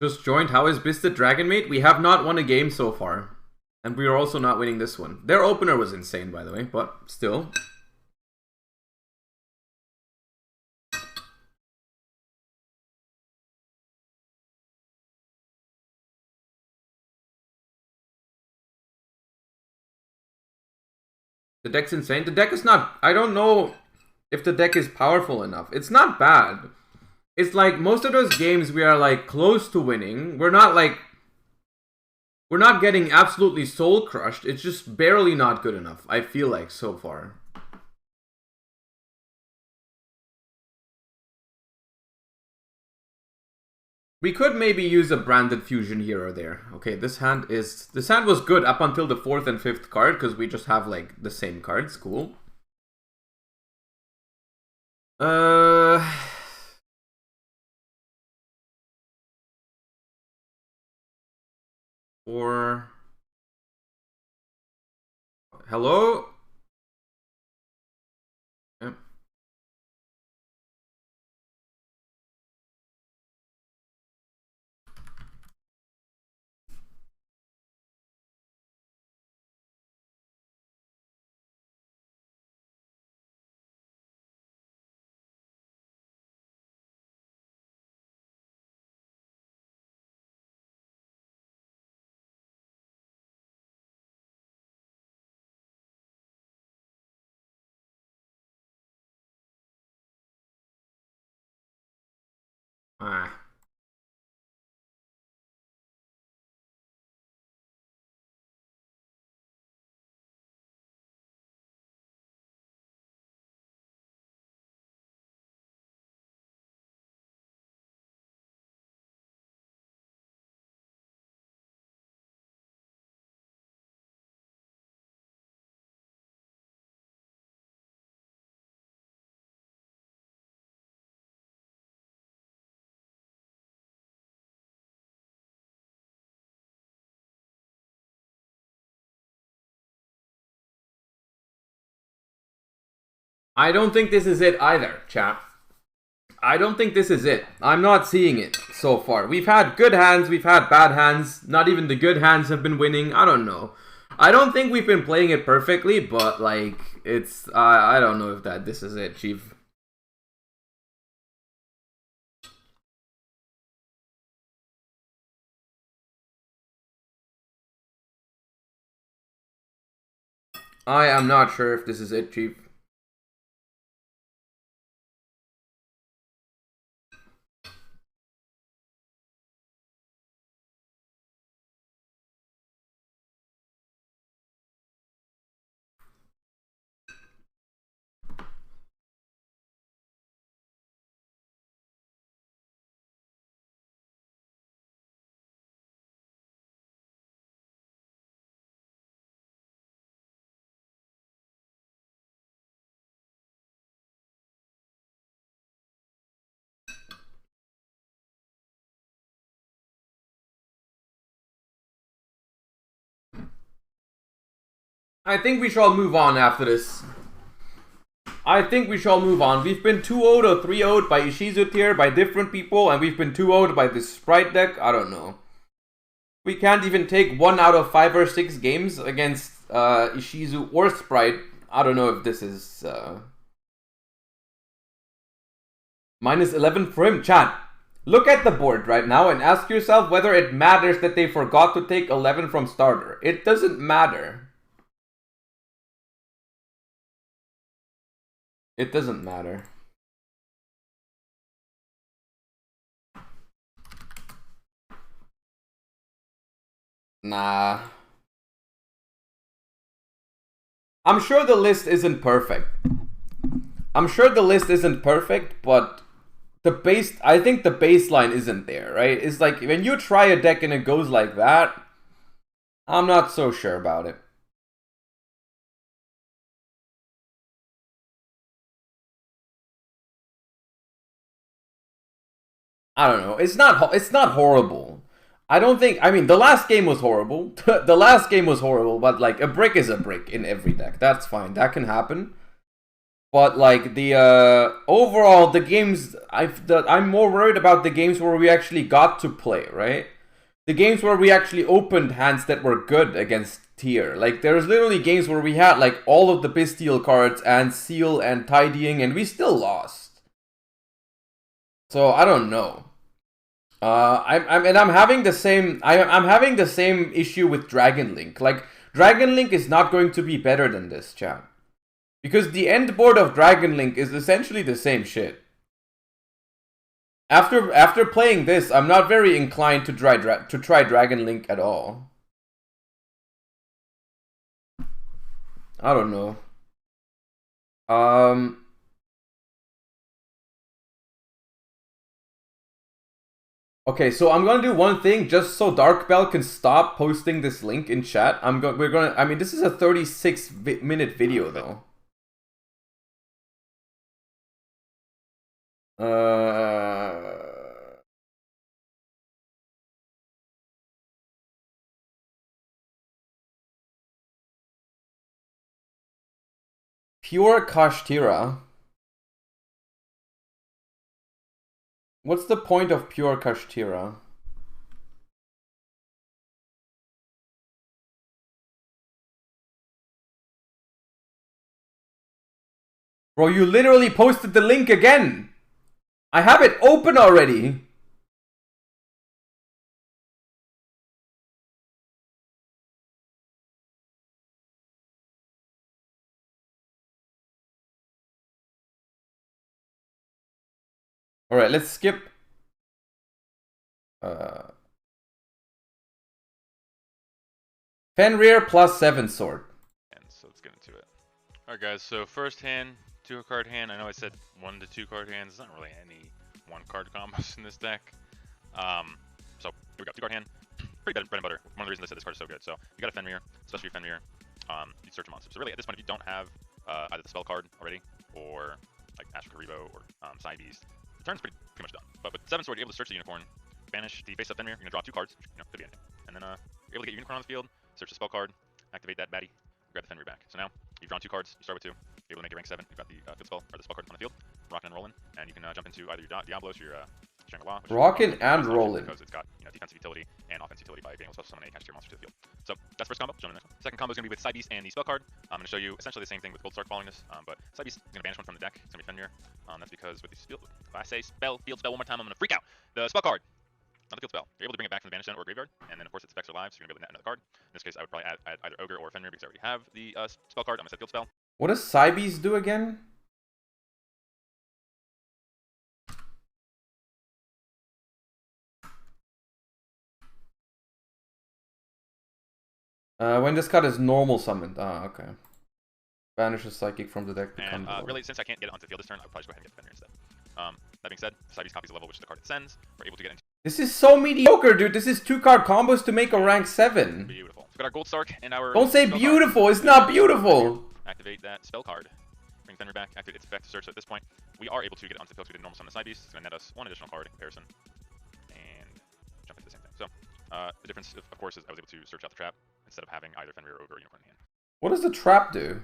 Just joined. How is Bisted Dragon Mate? We have not won a game so far. And we are also not winning this one. Their opener was insane, by the way, but still. The deck's insane. The deck is not... I don't know if the deck is powerful enough. It's not bad. It's like most of those games we are like close to winning. We're not like... We're not getting absolutely soul crushed. It's just barely not good enough, I feel like, so far. We could maybe use a branded fusion here or there. Okay, this hand was good up until the 4th and 5th card because we just have like the same cards. Cool. Or hello? Yep. Ah. I don't think this is it either, chat. I don't think this is it. I'm not seeing it so far. We've had good hands, we've had bad hands. Not even the good hands have been winning. I don't know. I don't think we've been playing it perfectly, but like, it's... I don't know if this is it, Chief. I am not sure if this is it, Chief. I think we shall move on after this. I think we shall move on. We've been 2-0'd or 3-0'd by Ishizu Tear by different people, and we've been 2-0'd by this Sprite deck. I don't know. We can't even take 1 out of 5 or 6 games against Ishizu or Sprite. I don't know if this is... Minus 11 for him. Chat, look at the board right now and ask yourself whether it matters that they forgot to take 11 from starter. It doesn't matter. It doesn't matter. Nah. I'm sure the list isn't perfect. But I think the baseline isn't there, right? It's like when you try a deck and it goes like that, I'm not so sure about it. I don't know. It's not horrible. I don't think... I mean, the last game was horrible. The last game was horrible, but like, a brick is a brick in every deck. That's fine. That can happen. But like, the overall, the games... I'm more worried about the games where we actually got to play, right? The games where we actually opened hands that were good against Tier. Like, there's literally games where we had like all of the Bastille cards and Seal and Tidying, and we still lost. So, I don't know. I'm having the same issue with Dragon Link. Like, Dragon Link is not going to be better than this, chat. Because the end board of Dragon Link is essentially the same shit. After playing this, I'm not very inclined to try Dragon Link at all. I don't know. Oh, Okay, so I'm gonna do one thing just so Dark Bell can stop posting this link in chat. I mean, this is a 36-minute video though. Pure Kashtira. What's the point of Pure Kashtira? Bro, you literally posted the link again! I have it open already! Alright, let's skip. Fenrir plus 7 sword. And so let's get into it. Alright guys, so first hand, 2-card hand. I know I said 1 to 2 card hands. There's not really any 1-card combos in this deck. So here we go, 2-card hand. Pretty bread and butter. One of the reasons I said this card is so good. So you got a Fenrir, especially Fenrir. You search a monster. So really at this point, if you don't have either the spell card already or like Astral Karibo or Side Beast, the turn's pretty much done. But with 7 sword, you're able to search the unicorn, banish the face up Fenrir. You're gonna draw 2 cards, which, could be anything. And then you're able to get your unicorn on the field, search the spell card, activate that baddie, grab the Fenrir back. So now you've drawn 2 cards. You start with 2. You're able to make your rank 7. You've got the field spell or the spell card on the field, rocking and rolling, and you can jump into either your Diablos or your Shangri-La. Rockin' and rolling. Because it's got defensive utility and offensive utility by being able to special summon a Kashtira monster to the field. So that's first combo. Jump to the next one. Second combo is going to be with Side Beast and the spell card. I'm going to show you essentially the same thing with Gold Stark following this, but Side Beast is going to banish one from the deck. It's going to be Fenrir. That's because with the field, if I say field spell one more time, I'm going to freak out. The spell card, not the field spell. You're able to bring it back from the banish zone or graveyard, and then of course its effects are live, so you're going to be able to net another card. In this case, I would probably add either Ogre or Fenrir because I already have the spell card. I'm going to set field spell. What does Cybeast do again? When this card is normal summoned. Ah, okay. Banishes Psychic from the deck. And really, since I can't get it onto the field this turn, I'll probably just go ahead and get the Fenrir instead. That being said, Cybeast copies the level which the card it sends. We're able to get into. This is so mediocre, dude. This is 2-card combos to make a rank 7. Beautiful. So we got our Gold Stark and our. Don't say beautiful. Card. It's not beautiful. Activate that spell card. Bring Fenrir back. Activate its effect to search. So at this point, we are able to get it onto the field. So we did normal summon the Side Beast. It's going to net us 1 additional card in comparison. And jump into the same thing. So the difference, of course, is I was able to search out the trap instead of having either Fenrir or Ogre or Unicorn in hand. What does the trap do?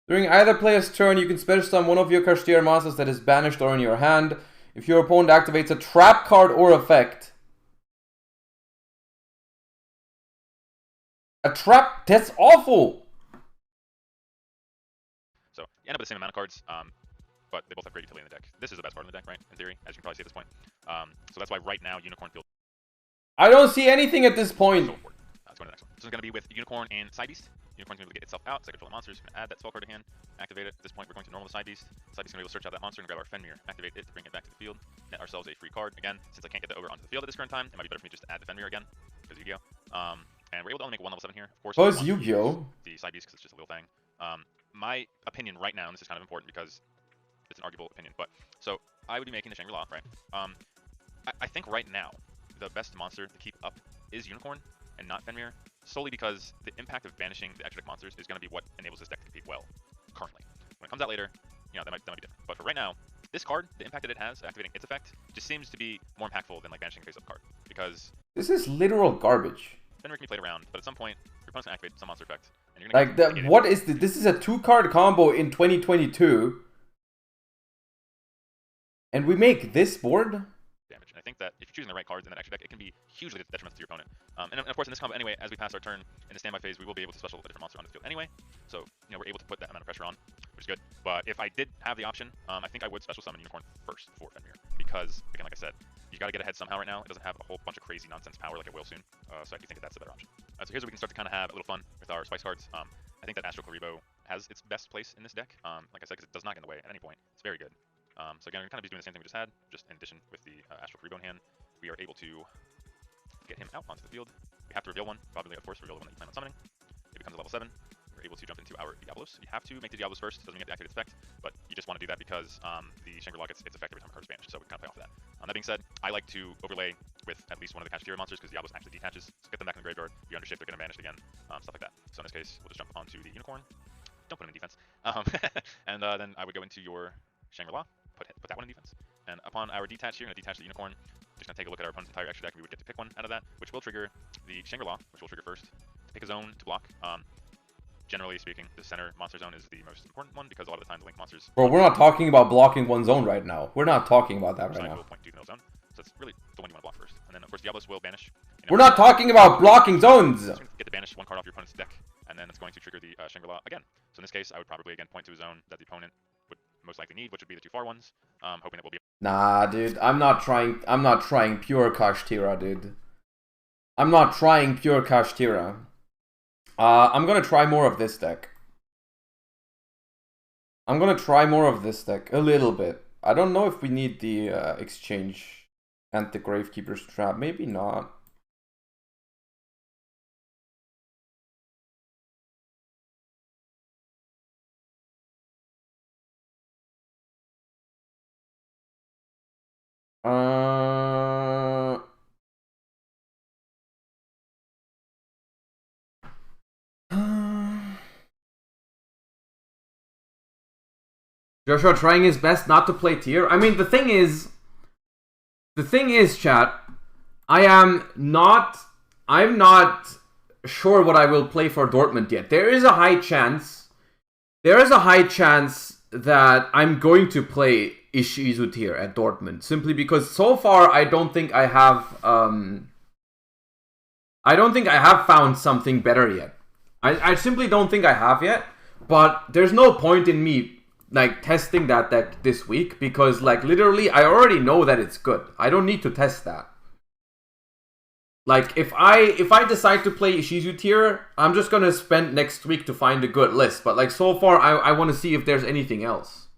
During either player's turn, you can special summon one of your Kashtira monsters that is banished or in your hand. If your opponent activates a trap card or effect. A trap? That's awful! So you end up with the same amount of cards, but they both have great utility in the deck. This is the best part of the deck, right? In theory, as you can probably see at this point. So that's why right now Unicorn feels. I don't see anything at this point. So important. Let's go to the next one. This is going to be with Unicorn and Side Beast. Unicorn's going to be able to get itself out. It's like control monsters. You're going to add that spell card to hand. Activate it. At this point, we're going to normal the Side Beast. Side Beast's going to be able to search out that monster and grab our Fenrir. Activate it to bring it back to the field. Net ourselves a free card. Again, since I can't get the Ogre onto the field at this current time, it might be better for me just to add the Fenrir again. Because Yu-Gi-Oh! And we're able to only make 1 level 7 here. Of course, it's Yu-Gi-Oh! The Side Beast because it's just a little thing. My opinion right now, and this is kind of important because it's an arguable opinion, but so I would be making the Shangri-La, right? I think right now the best monster to keep up is Unicorn and not Fenrir, solely because the impact of banishing the extra deck monsters is going to be what enables this deck to compete well currently. When it comes out later, that might be different. But for right now, this card, the impact that it has activating its effect, just seems to be more impactful than like banishing the face-up card, because this is literal garbage. Fenrir can be played around, but at some point your opponent's going to activate some monster effect, and you're going to like what is this? This is a 2-card combo in 2022. And we make this board? Damage. And I think that if you're choosing the right cards in that extra deck, it can be hugely detrimental to your opponent. And of course, in this combo anyway, as we pass our turn in the standby phase, we will be able to special a different monster onto the field anyway. So, we're able to put that amount of pressure on, which is good. But if I did have the option, I think I would special summon Unicorn first before Fenrir. Because, again, like I said, you got to get ahead somehow right now. It doesn't have a whole bunch of crazy nonsense power like it will soon. So I do think that that's a better option. So here's where we can start to kind of have a little fun with our spice cards. I think that Astral Karibo has its best place in this deck. Like I said, because it does not get in the way at any point. It's very good. So again, we're going to kind of be doing the same thing we just had, just in addition with the Astral Karibo in hand. We are able to get him out onto the field. We have to reveal one, probably, of course, reveal the one that you plan on summoning. It becomes a level 7. you're able to jump into our Diablos. You have to make the Diablos first, doesn't mean you have to activate its effect, but you just want to do that because the Shangri-La gets its effect every time a card is banished, so we can kind of play off of that. That being said, I like to overlay with at least one of the Kashira monsters because Diablos actually detaches, so get them back in the graveyard, you undershift, they're going to vanish again, stuff like that. So in this case, we'll just jump onto the Unicorn. Don't put him in defense. And then I would go into your Shangri-La, put that one in defense. And upon our detach here, I'm going to detach the Unicorn. Just going to take a look at our opponent's entire extra deck. We would get to pick one out of that, which will trigger the Shangri-La, which will trigger first. To pick a zone to block. Generally speaking, the center monster zone is the most important one because a lot of the time the link monsters... Bro, we're not talking about blocking one zone right now. We're not talking about that right now. Point to the middle zone. So it's really the one you want to block first. And then, of course, Diablos will banish. We're not talking about blocking zones! Get to banish one card off your opponent's deck, and then it's going to trigger the Shangri-La again. So in this case, I would probably again point to a zone that the opponent would most likely need, which would be the two far ones, hoping that we'll be... Nah, dude, I'm not trying pure Kashtira, dude. I'm not trying pure Kashtira. I'm gonna try more of this deck. I'm gonna try more of this deck, a little bit. I don't know if we need the exchange and the Gravekeeper's Trap, maybe not. Joshua trying his best not to play tier. I mean, the thing is, chat, I'm not sure what I will play for Dortmund yet. There is a high chance that I'm going to play Ishizu tier at Dortmund, simply because so far I don't think I have found something better yet. I simply don't think I have yet, but there's no point in me like testing that deck this week because like literally I already know that it's good. I don't need to test that. Like if I decide to play Ishizu tier, I'm just gonna spend next week to find a good list. But like so far I want to see if there's anything else.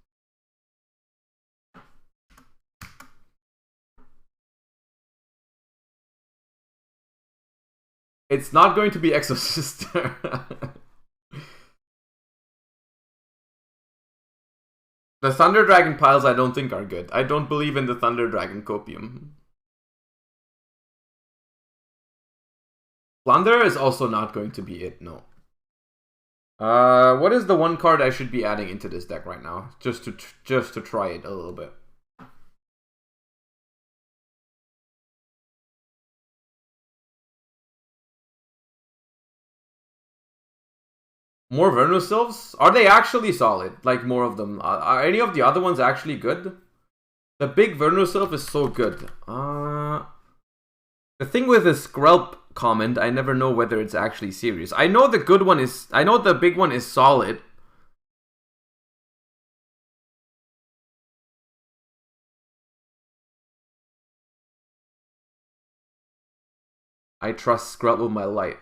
It's not going to be Exosister. The Thunder Dragon piles I don't think are good. I don't believe in the Thunder Dragon Copium. Plunder is also not going to be it, no. What is the one card I should be adding into this deck right now? Just to try it a little bit. More Vernusylphs? Are they actually solid? Like, more of them. Are any of the other ones actually good? The big Vernusylph is so good. The thing with the Skrelp comment, I never know whether it's actually serious. I know the good one is... I know the big one is solid. I trust Skrelp with my life.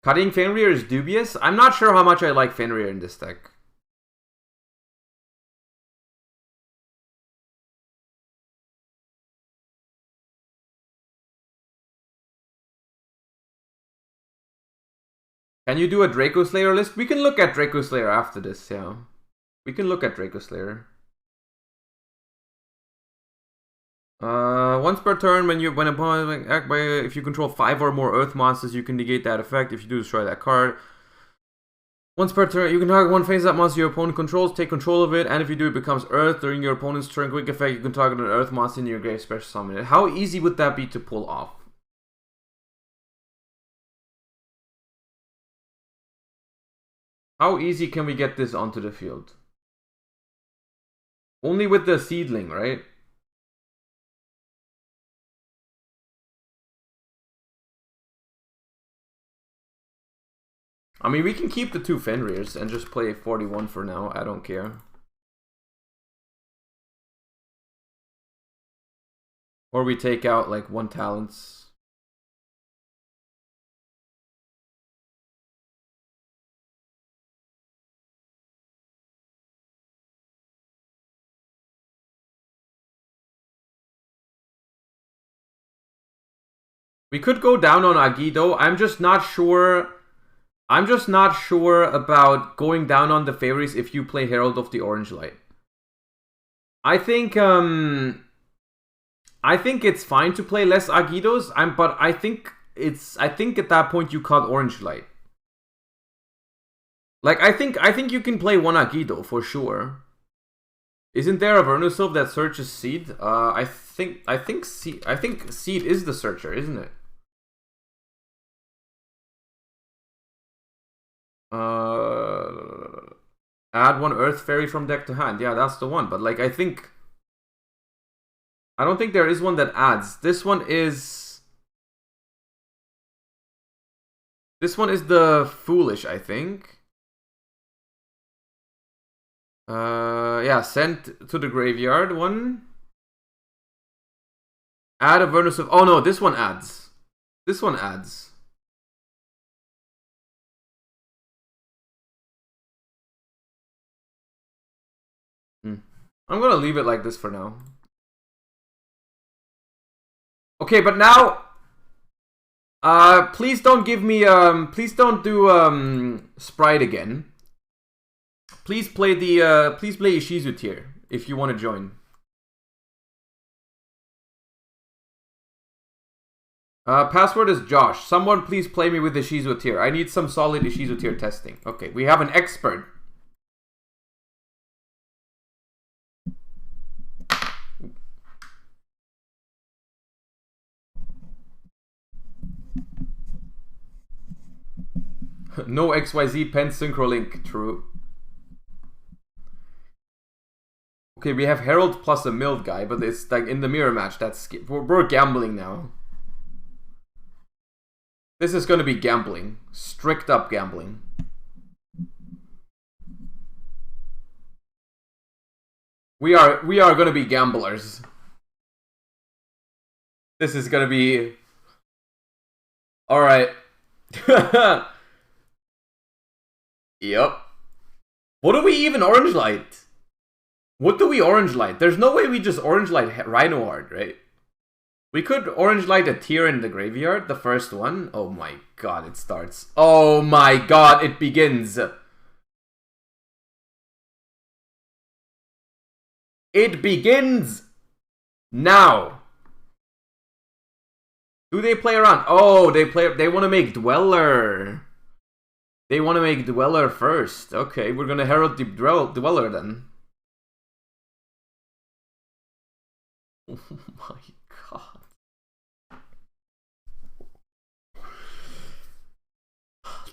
Cutting Fenrir is dubious. I'm not sure how much I like Fenrir in this deck. Can you do a Draco Slayer list? We can look at Draco Slayer after this, yeah. We can look at Draco Slayer. Once per turn, when an opponent act by if you control 5 or more Earth monsters, you can negate that effect. If you do, destroy that card. Once per turn, you can target one face-up monster your opponent controls, take control of it, and if you do, it becomes Earth. During your opponent's turn, quick effect, you can target an Earth monster in your grave, special summon it. How easy would that be to pull off? How easy can we get this onto the field? Only with the Seedling, right? I mean, we can keep the 2 Fenrirs and just play 41 for now. I don't care. Or we take out like 1 Talents. We could go down on Agido. I'm just not sure. I'm just not sure about going down on the fairies if you play Herald of the Orange Light. I think it's fine to play less Agitos, but I think at that point you cut Orange Light. Like I think you can play one Agito for sure. Isn't there a Vernusylph that searches Seed? I think Seed is the searcher, isn't it? Add one Earth Fairy from deck to hand. Yeah, that's the one. But like I don't think there is one that adds. This one is the Foolish, I think. Yeah, sent to the graveyard one. Add a Vernusylph. Oh no, this one adds. This one adds. I'm gonna leave it like this for now. Okay, but now, please don't give me, please don't do Sprite again. Please play Ishizu Tear if you want to join. Password is Josh. Someone please play me with Ishizu Tear. I need some solid Ishizu Tear testing. Okay, we have an expert. No XYZ pen synchro link. True. Okay, we have Herald plus a milled guy, but it's like in the mirror match. We're gambling now. This is gonna be gambling. Strict up gambling. We are gonna be gamblers. This is gonna be... Alright. Yep. What do we even orange light? What do we orange light? There's no way we just orange light Rhino Art, right? We could orange light a Tear in the graveyard, the first one. Oh my god, it starts. Oh my god, it begins. It begins now. Do they play around? Oh, they want to make Dweller. They want to make Dweller first. Okay, we're gonna Herald the Dweller then. Oh my god.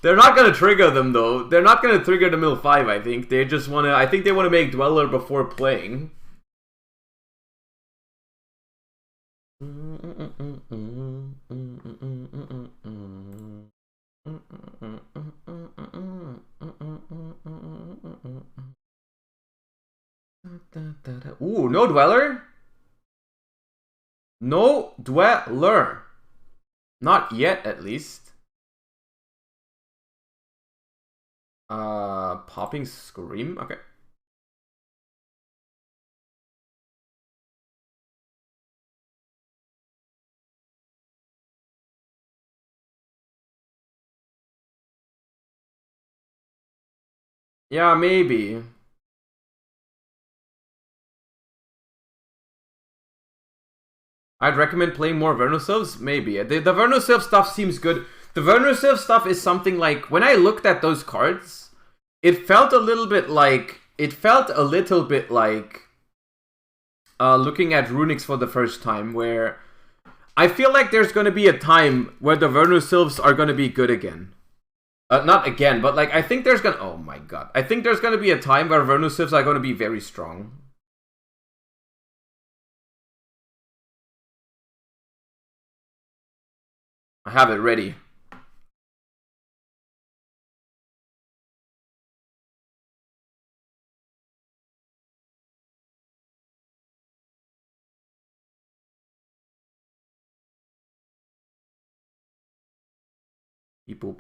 They're not gonna trigger them though. They're not gonna trigger the mill 5, I think. They just wanna... I think they wanna make Dweller before playing. Ooh, no Dweller? No Dweller. Not yet, at least. Popping Scream? Okay. Yeah, maybe. I'd recommend playing more Vernusylphs? Maybe. The Vernusylph stuff seems good. The Vernusylph stuff is something like... When I looked at those cards, it felt a little bit like... looking at Runics for the first time, where... I feel like there's going to be a time where the Vernusylphs are going to be good again. Not again, but like, I think there's gonna... Oh my god. I think there's gonna be a time where Vernusylphs are gonna be very strong. I have it ready. Beep boop.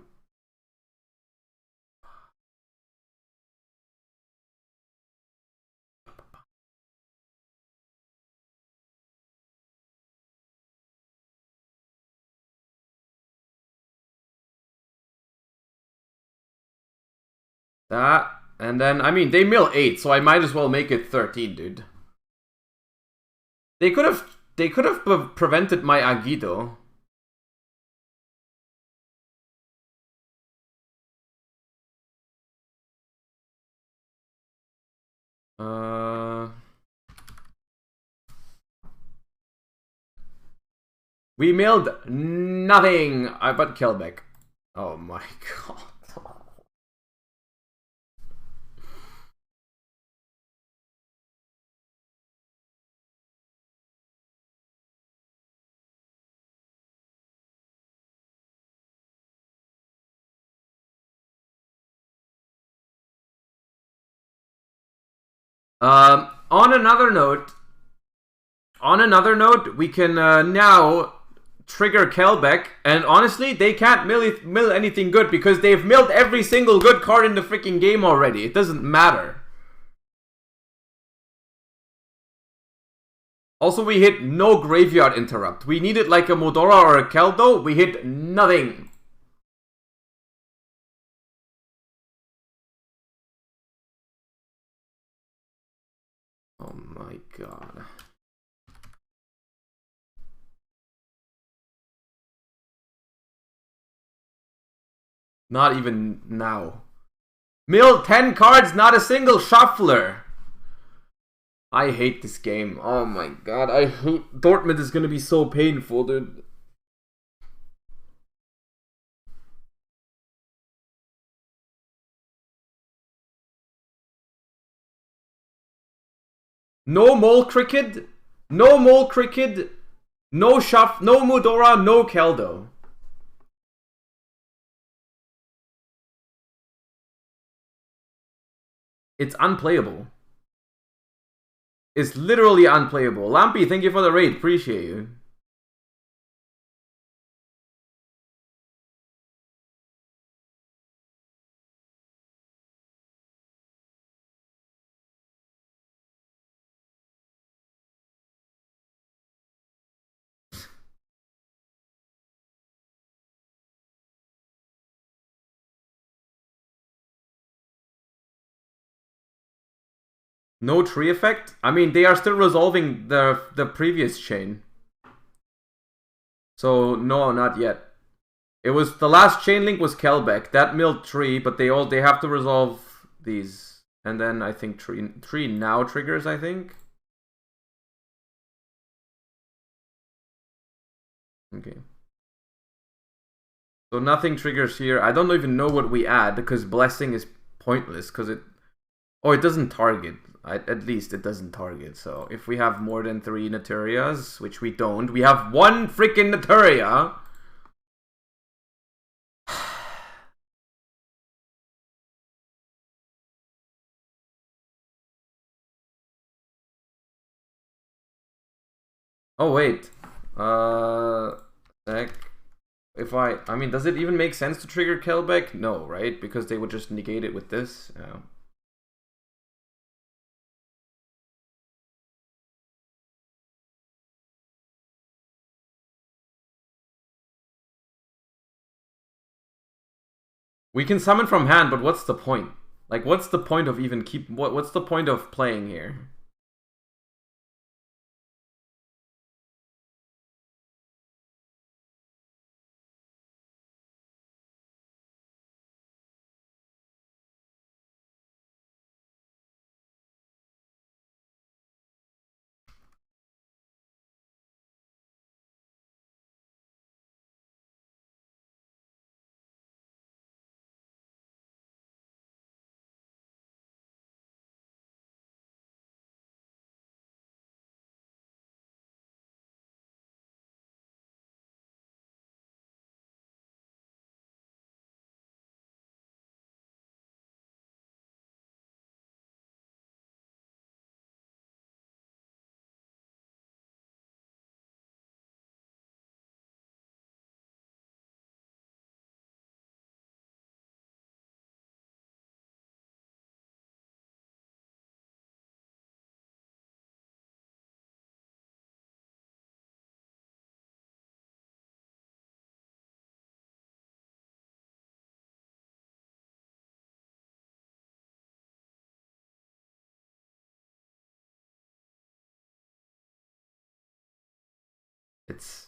That, and then, I mean, they mill 8, so I might as well make it 13, dude. They could have prevented my Agido. We milled nothing but Kelbeck. Oh my god. On another note, we can now trigger Kelbeck, and honestly, they can't mill anything good because they've milled every single good card in the freaking game already. It doesn't matter. Also, we hit no graveyard interrupt. We needed like a Modora or a Keldo. We hit nothing. Oh my god. Not even now. Mill 10 cards, not a single shuffler. I hate this game. Oh my god. I hate Dortmund is gonna be so painful, dude. No Mole Cricket. No Mole Cricket. No no Mudora, no Keldo. It's unplayable. It's literally unplayable. Lampy, thank you for the raid. Appreciate you. No tree effect? I mean, they are still resolving the previous chain. So, no, not yet. It was, the last chain link was Kelbeck. That milled tree, but they have to resolve these. And then I think tree now triggers, I think. Okay. So nothing triggers here. I don't even know what we add, because Blessing is pointless, because it... Oh, it doesn't target. At least it doesn't target. So if we have more than 3 Naturias, which we don't, we have 1 freaking Naturia. Oh wait. Sec. If I mean, does it even make sense to trigger Kelbeck? No, right? Because they would just negate it with this. Yeah. We can summon from hand, but what's the point? Like, what's the point of even what's the point of playing here? it.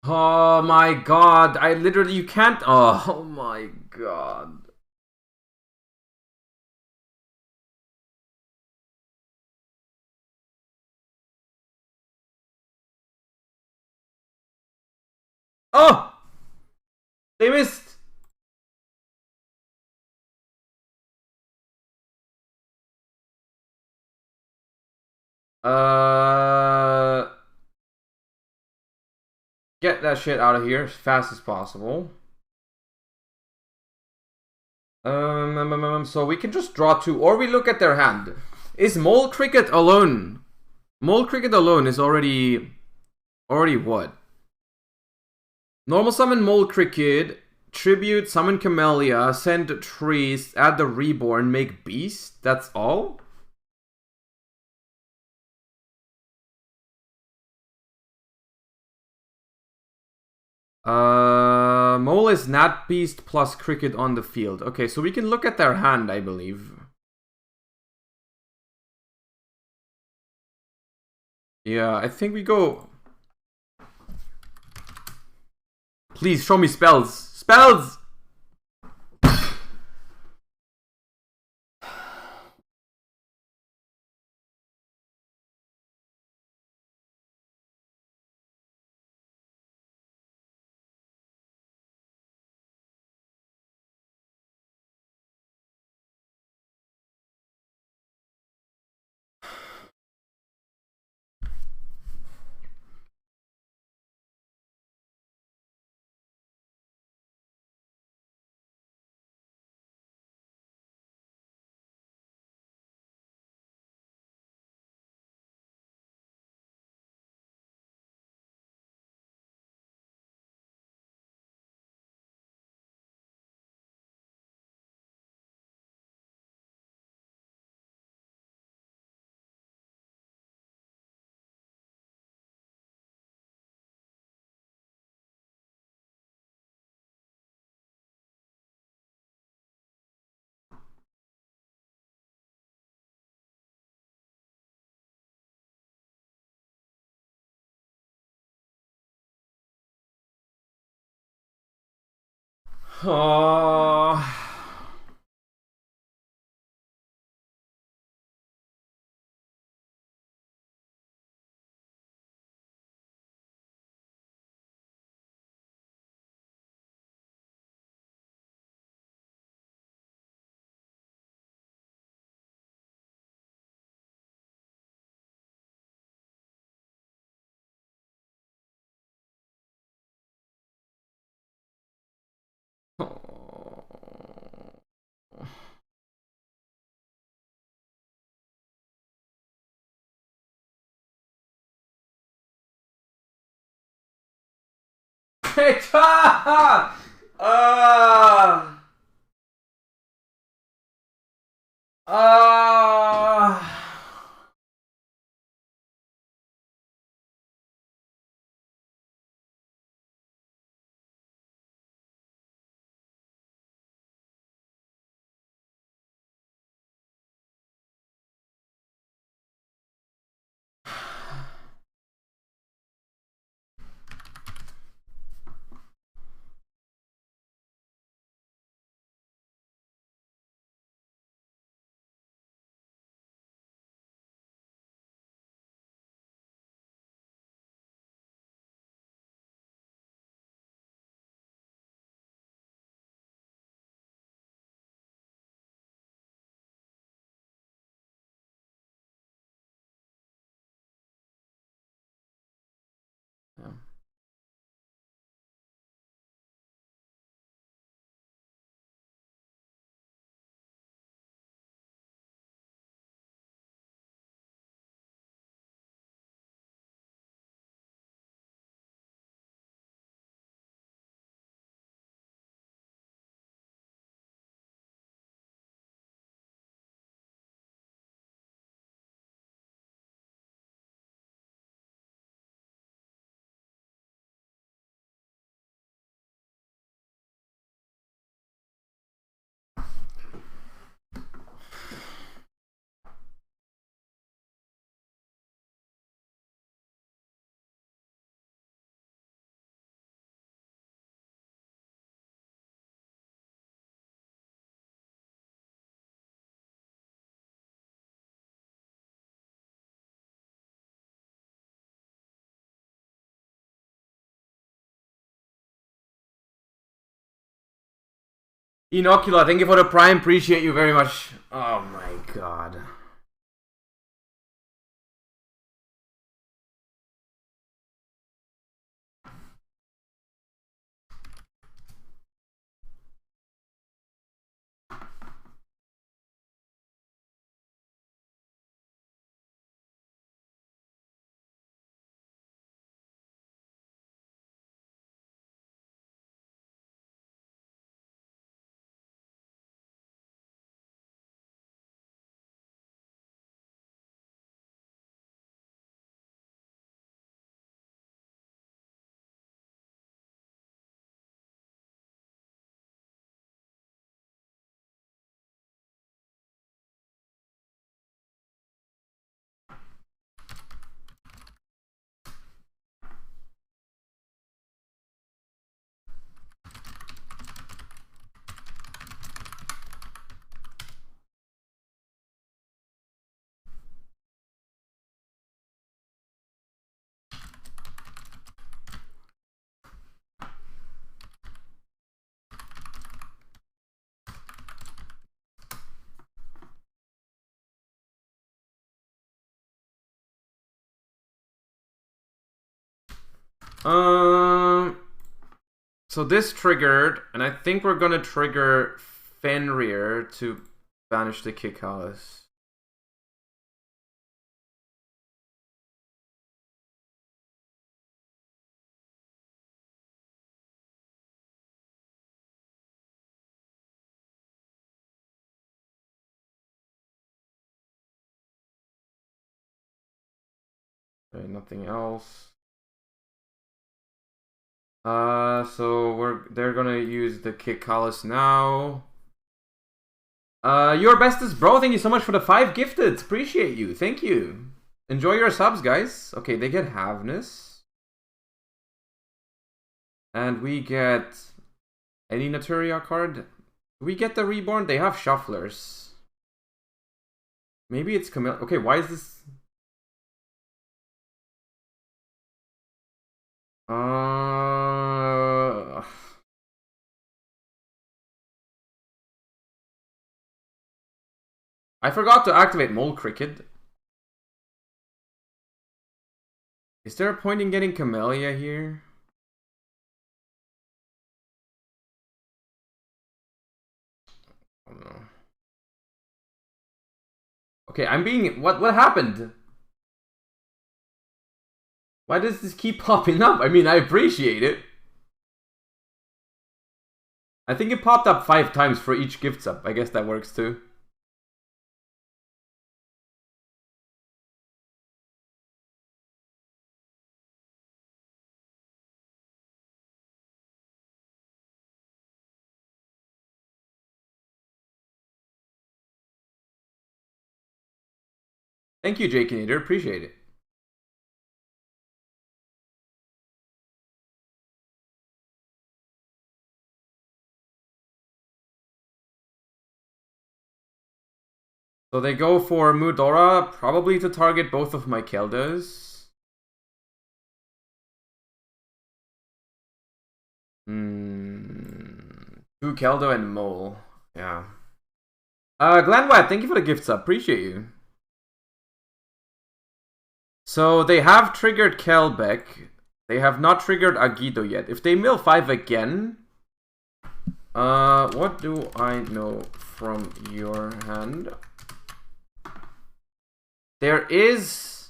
Oh my god, I literally, you can't, oh my god. Oh! They missed! Get that shit out of here as fast as possible. So we can just draw 2, or we look at their hand. Is Mole Cricket alone? Mole Cricket alone is already what? Normal summon Mole Cricket, tribute, summon Camellia, send trees, add the reborn, make beast. That's all? Mole is Nat Beast plus Cricket on the field. Okay, so we can look at their hand, I believe. Yeah, I think we go... Please, show me spells. Spells! Oh. Inocula, thank you for the prime. Appreciate you very much. Oh my god. So this triggered, and I think we're gonna trigger Fenrir to banish the Kikalas. Okay, nothing else. So they're gonna use the Kikalas now. Your bestest bro, thank you so much for the 5 gifted. Appreciate you. Thank you. Enjoy your subs, guys. Okay, they get Havness. And we get any Naturia card. Do we get the Reborn? They have Shufflers. Maybe it's Camille. Okay, why is this? I forgot to activate Mole Cricket. Is there a point in getting Camellia here? Oh no. Okay, I'm being... What happened? Why does this keep popping up? I mean, I appreciate it. I think it popped up 5 times for each gift sub. I guess that works too. Thank you, Jake and Eater. Appreciate it. So they go for Mudora, probably to target both of my Keldas. 2 Keldo and Mole. Yeah. Glenwat, thank you for the gift sub. Appreciate you. So they have triggered Kelbeck. They have not triggered Agido yet. If they mill 5 again... what do I know from your hand? There is...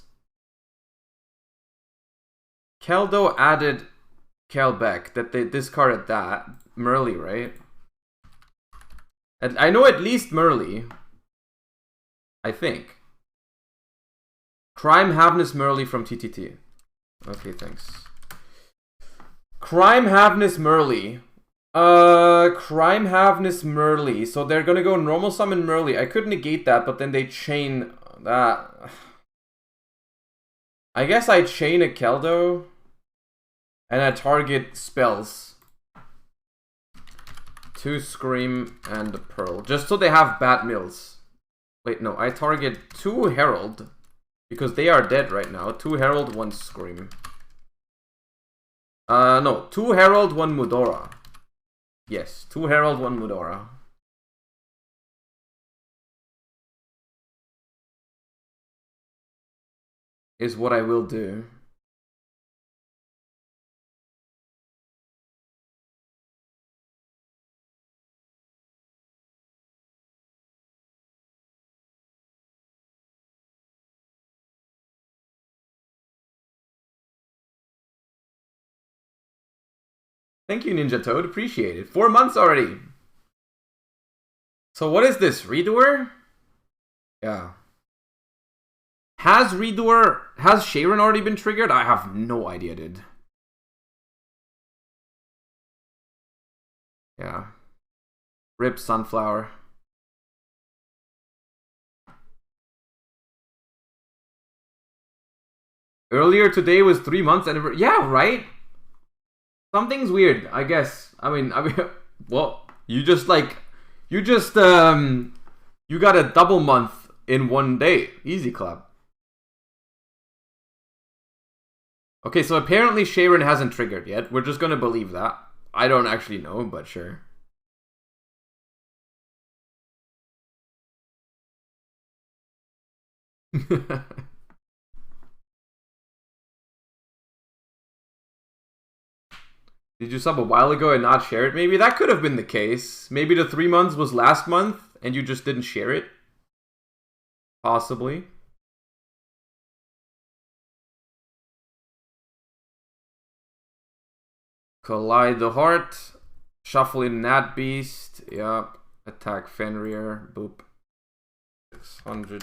Keldo added Kelbeck, that they discarded that. Merly, right? And I know at least Merly. I think. Crime Havness Merly from TTT. Okay, thanks. Crime Havness Merly. Crime Havness Merly. So they're gonna go normal summon Merly. I could negate that, but then they chain that. I guess I chain a Keldo. And I target spells. 2 Scream and a Pearl. Just so they have bad mills. Wait, no. I target 2 Herald. Because they are dead right now. 2 Herald, 1 Scream. No. 2 Herald, 1 Mudora. Yes, 2 Herald, 1 Mudora. Is what I will do. Thank you, Ninja Toad. Appreciate it. 4 months already. So what is this? Redoer? Yeah. Has Sharon already been triggered? I have no idea, dude. Yeah. Rip Sunflower. Earlier today was 3 months and yeah, right? Something's weird, I guess. I mean, well, you got a double month in 1 day. Easy clap. Okay, so apparently Sharon hasn't triggered yet. We're just gonna believe that. I don't actually know, but sure. Did you sub a while ago and not share it? Maybe that could have been the case. Maybe the 3 months was last month and you just didn't share it. Possibly. Collide the Heart. Shuffle in Nat Beast. Yep. Attack Fenrir. Boop. 600.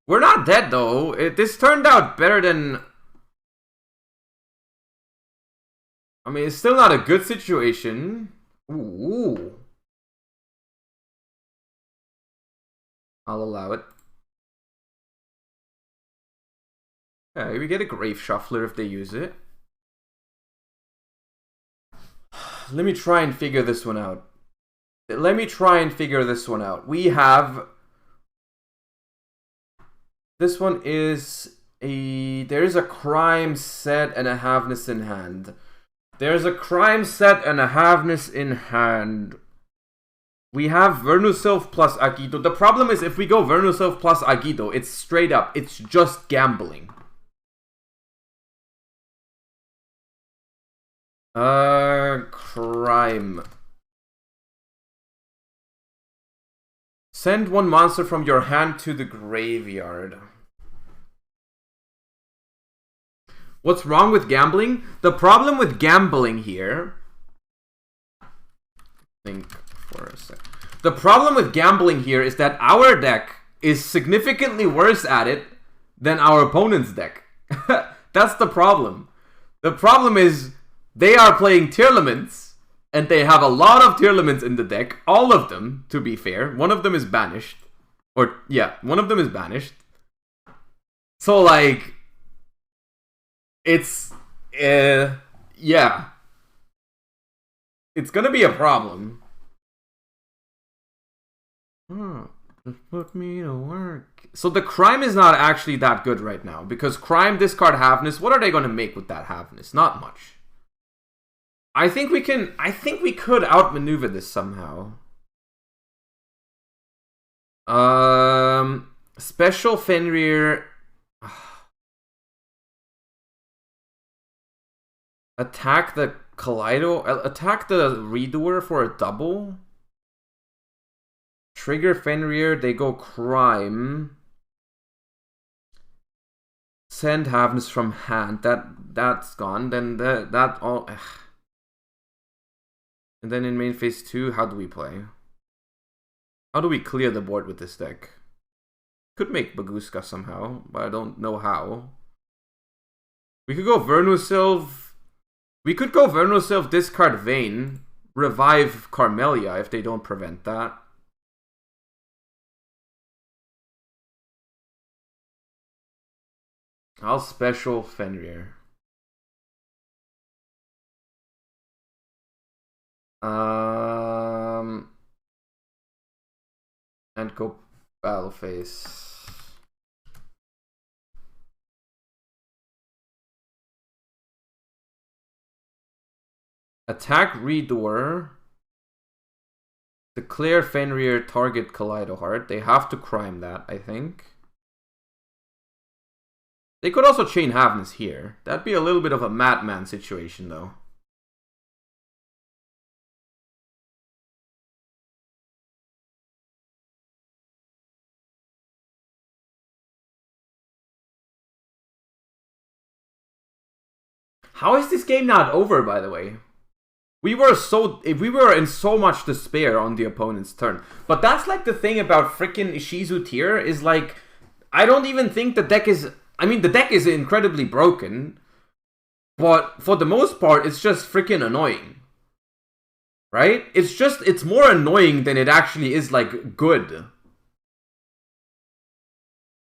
We're not dead though. This turned out better than... I mean, it's still not a good situation. Ooh. I'll allow it. Okay, we get a Grave Shuffler if they use it. Let me try and figure this one out. We have... This one is a... There's a Crime set and a Haveness in hand. There's a Crime set and a Haveness in hand. We have Vernusylph plus Agido. The problem is if we go Vernusylph plus Agido, it's straight up. It's just gambling. Crime. Send 1 monster from your hand to the graveyard. What's wrong with gambling? The problem with gambling here... Think for a sec. The problem with gambling here is that our deck is significantly worse at it than our opponent's deck. That's the problem. The problem is they are playing Tearlaments, and they have a lot of Tearlaments in the deck. All of them, to be fair. One of them is banished. Or, yeah, one of them is banished. So, like... It's... yeah. It's gonna be a problem. Just put me to work. So the Crime is not actually that good right now. Because Crime, discard Haveness. What are they gonna make with that Haveness? Not much. I think we could outmaneuver this somehow. Special Fenrir. Attack the Kaleido. Attack the Redoer for a double. Trigger Fenrir. They go Crime. Send Haveness from hand. That's gone. Then that all. And then in main phase 2, how do we play? How do we clear the board with this deck? Could make Baguska somehow, but I don't know how. We could go Vernusylph. We could go Vernusylph, discard Vayne, revive Carmelia if they don't prevent that. I'll special Fenrir. And go battle phase. Attack Redoer. Declare Fenrir target Kaleido Heart. They have to crime that, I think. They could also chain Havness here. That'd be a little bit of a madman situation, though. How is this game not over, by the way? We were in so much despair on the opponent's turn. But that's like the thing about freaking Ishizu Tear is like, I don't even think the deck is... I mean, the deck is incredibly broken. But for the most part, it's just freaking annoying. Right? It's more annoying than it actually is like good.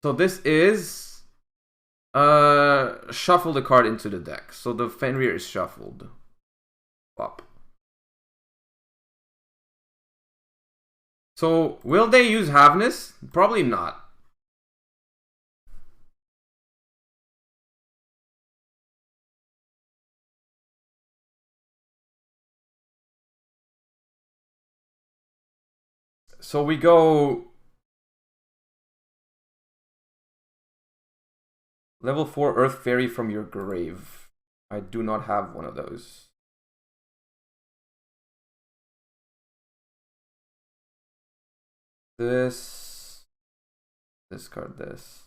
So this is... shuffle the card into the deck. So the Fenrir is shuffled. Up. So, will they use Havness? Probably not. So we go... Level 4 Earth Fairy from your grave. I do not have one of those. Discard this.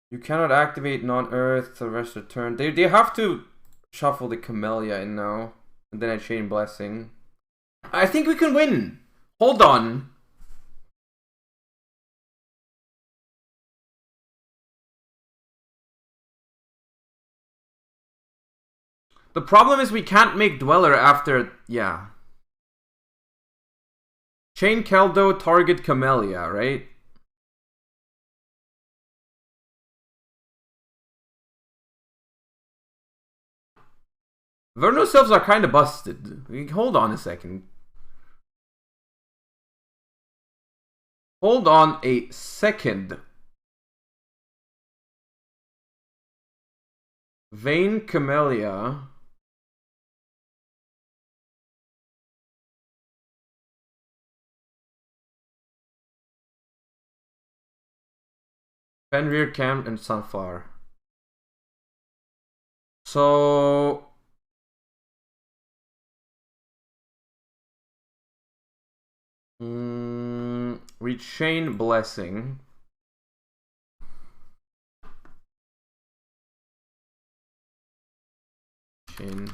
You cannot activate non-earth the rest of the turn. They have to shuffle the Camellia in now. And then I chain Blessing. I think we can win. Hold on. The problem is we can't make Dweller after... Yeah. Chain Keldo, target Camellia, right? Vernosylphs are kind of busted. Hold on a second. Hold on a second. Vayne Camellia... Fenrir, Cam, and Sunflower. So... we chain Blessing. Chain.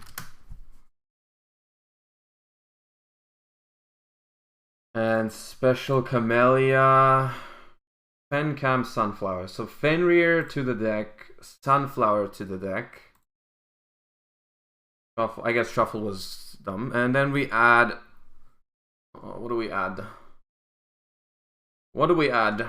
And special Camellia. Fencam, Sunflower. So Fenrir to the deck, Sunflower to the deck. Shuffle, I guess Shuffle was dumb. And then we add... what do we add? What do we add?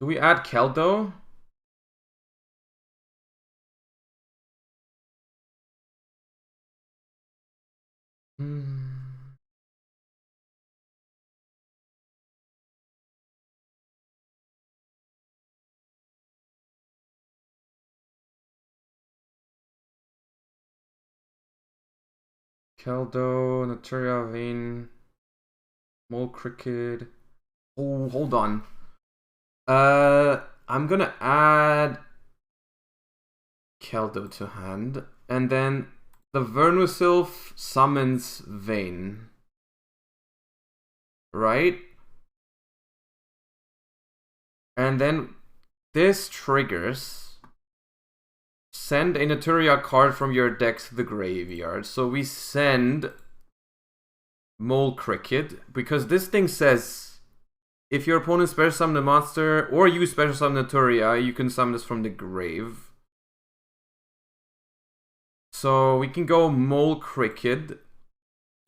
Do we add Keldo? Keldo, Naturia, Vayne, Mole Cricket. Oh, hold on. I'm gonna add Keldo to hand, and then the Vernosylph summons Vayne. Right? And then this triggers. Send a Naturia card from your deck to the graveyard. So we send Mole Cricket, because this thing says if your opponent special summon a monster or you special summon Naturia, you can summon this from the grave. So we can go Mole Cricket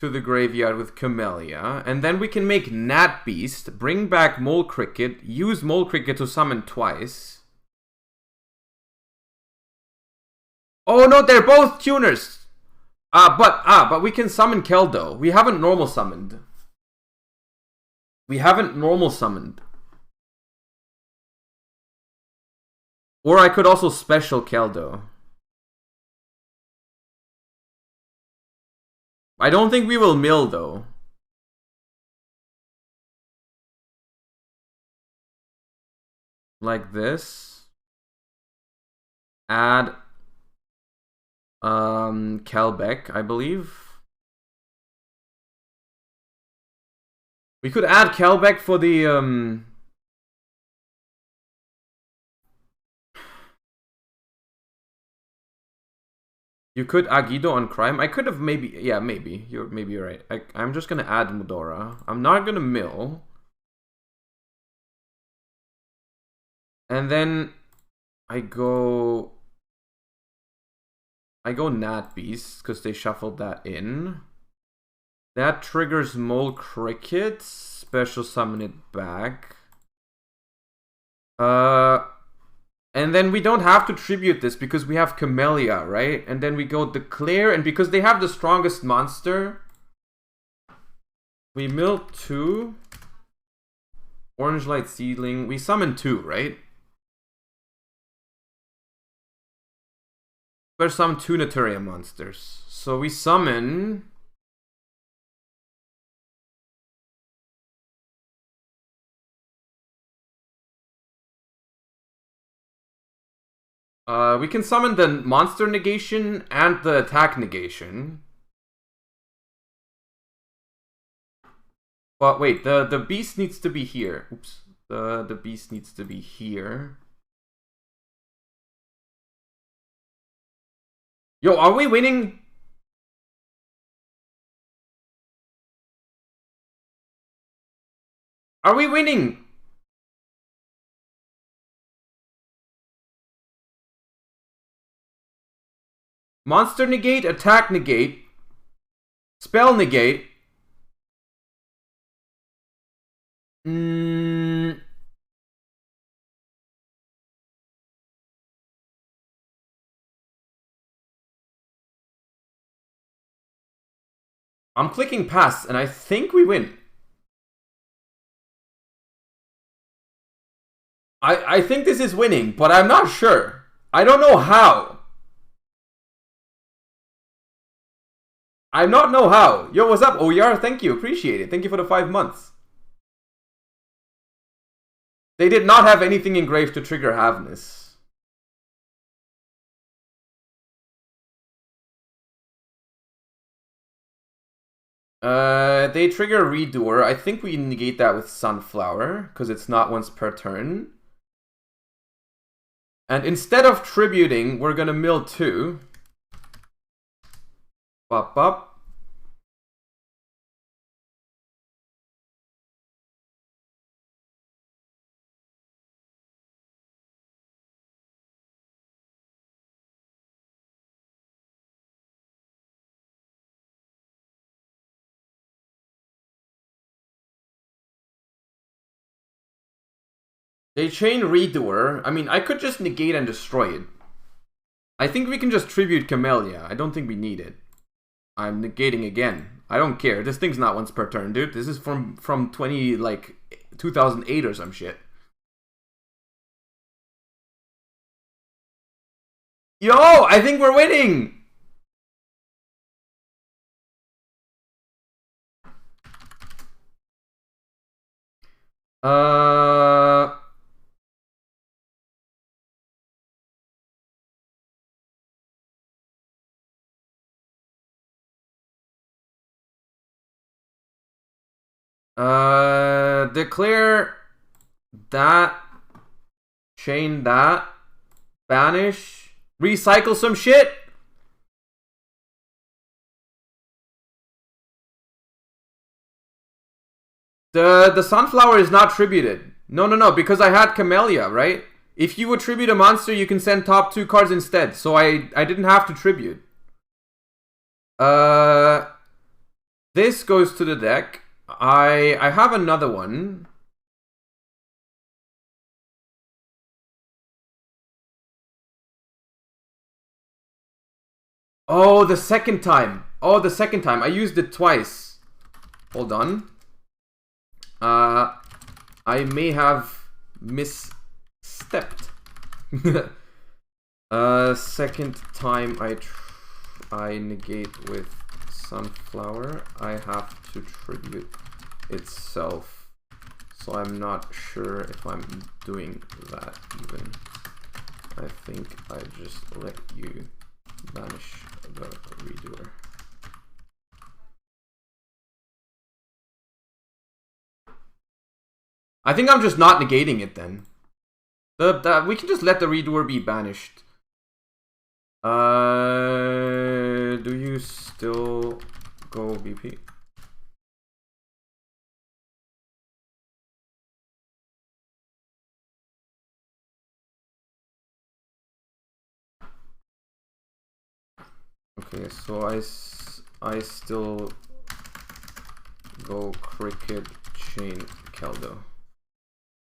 to the graveyard with Camellia, and then we can make Nat Beast, bring back Mole Cricket, use Mole Cricket to summon twice. Oh no, they're both tuners! But we can summon Keldo. We haven't normal summoned. Or I could also special Keldo. I don't think we will mill though. Like this. Add Kelbeck, I believe. We could add Kelbeck for the You could Agido on Crime. I could have maybe, yeah, maybe. You're right. I'm just gonna add Mudora. I'm not gonna mill. And then I go Nat Beast because they shuffled that in. That triggers Mole Cricket. Special summon it back. And then we don't have to tribute this because we have Camellia, right? And then we go Declare, and because they have the strongest monster, we mill 2. Orange Light Seedling. We summon 2, right? There's some 2 Naturia monsters. So we summon... we can summon the monster negation and the attack negation. But wait, the beast needs to be here. Oops. The beast needs to be here. Yo, are we winning? Are we winning? Monster negate, attack negate, spell negate. I'm clicking pass, and I think we win. I think this is winning, but I'm not sure. I don't know how. I not know how. Yo, what's up, OER? Thank you. Appreciate it. Thank you for the 5 months. They did not have anything engraved to trigger Havness. They trigger Redoer. I think we negate that with Sunflower, because it's not once per turn. And instead of tributing, we're gonna mill 2. Bop, bop. They chain Redoer. I mean, I could just negate and destroy it. I think we can just tribute Camellia. I don't think we need it. I'm negating again. I don't care. This thing's not once per turn, dude. This is from 2008 or some shit. Yo, I think we're winning. Declare that, chain that, banish, recycle some shit. The Sunflower is not tributed. No, because I had Camellia, right? If you would tribute a monster, you can send top 2 cards instead. So I didn't have to tribute. This goes to the deck. I have another one. Oh, the second time. Oh, the second time. I used it twice. Hold on. I may have misstepped. Second time I negate with sunflower, I have to tribute itself. So I'm not sure if I'm doing that even. I think I just let you banish the redoer. I think I'm just not negating it then. We can just let the redoer be banished. Do you still go BP? Okay, so I still go cricket chain Keldo.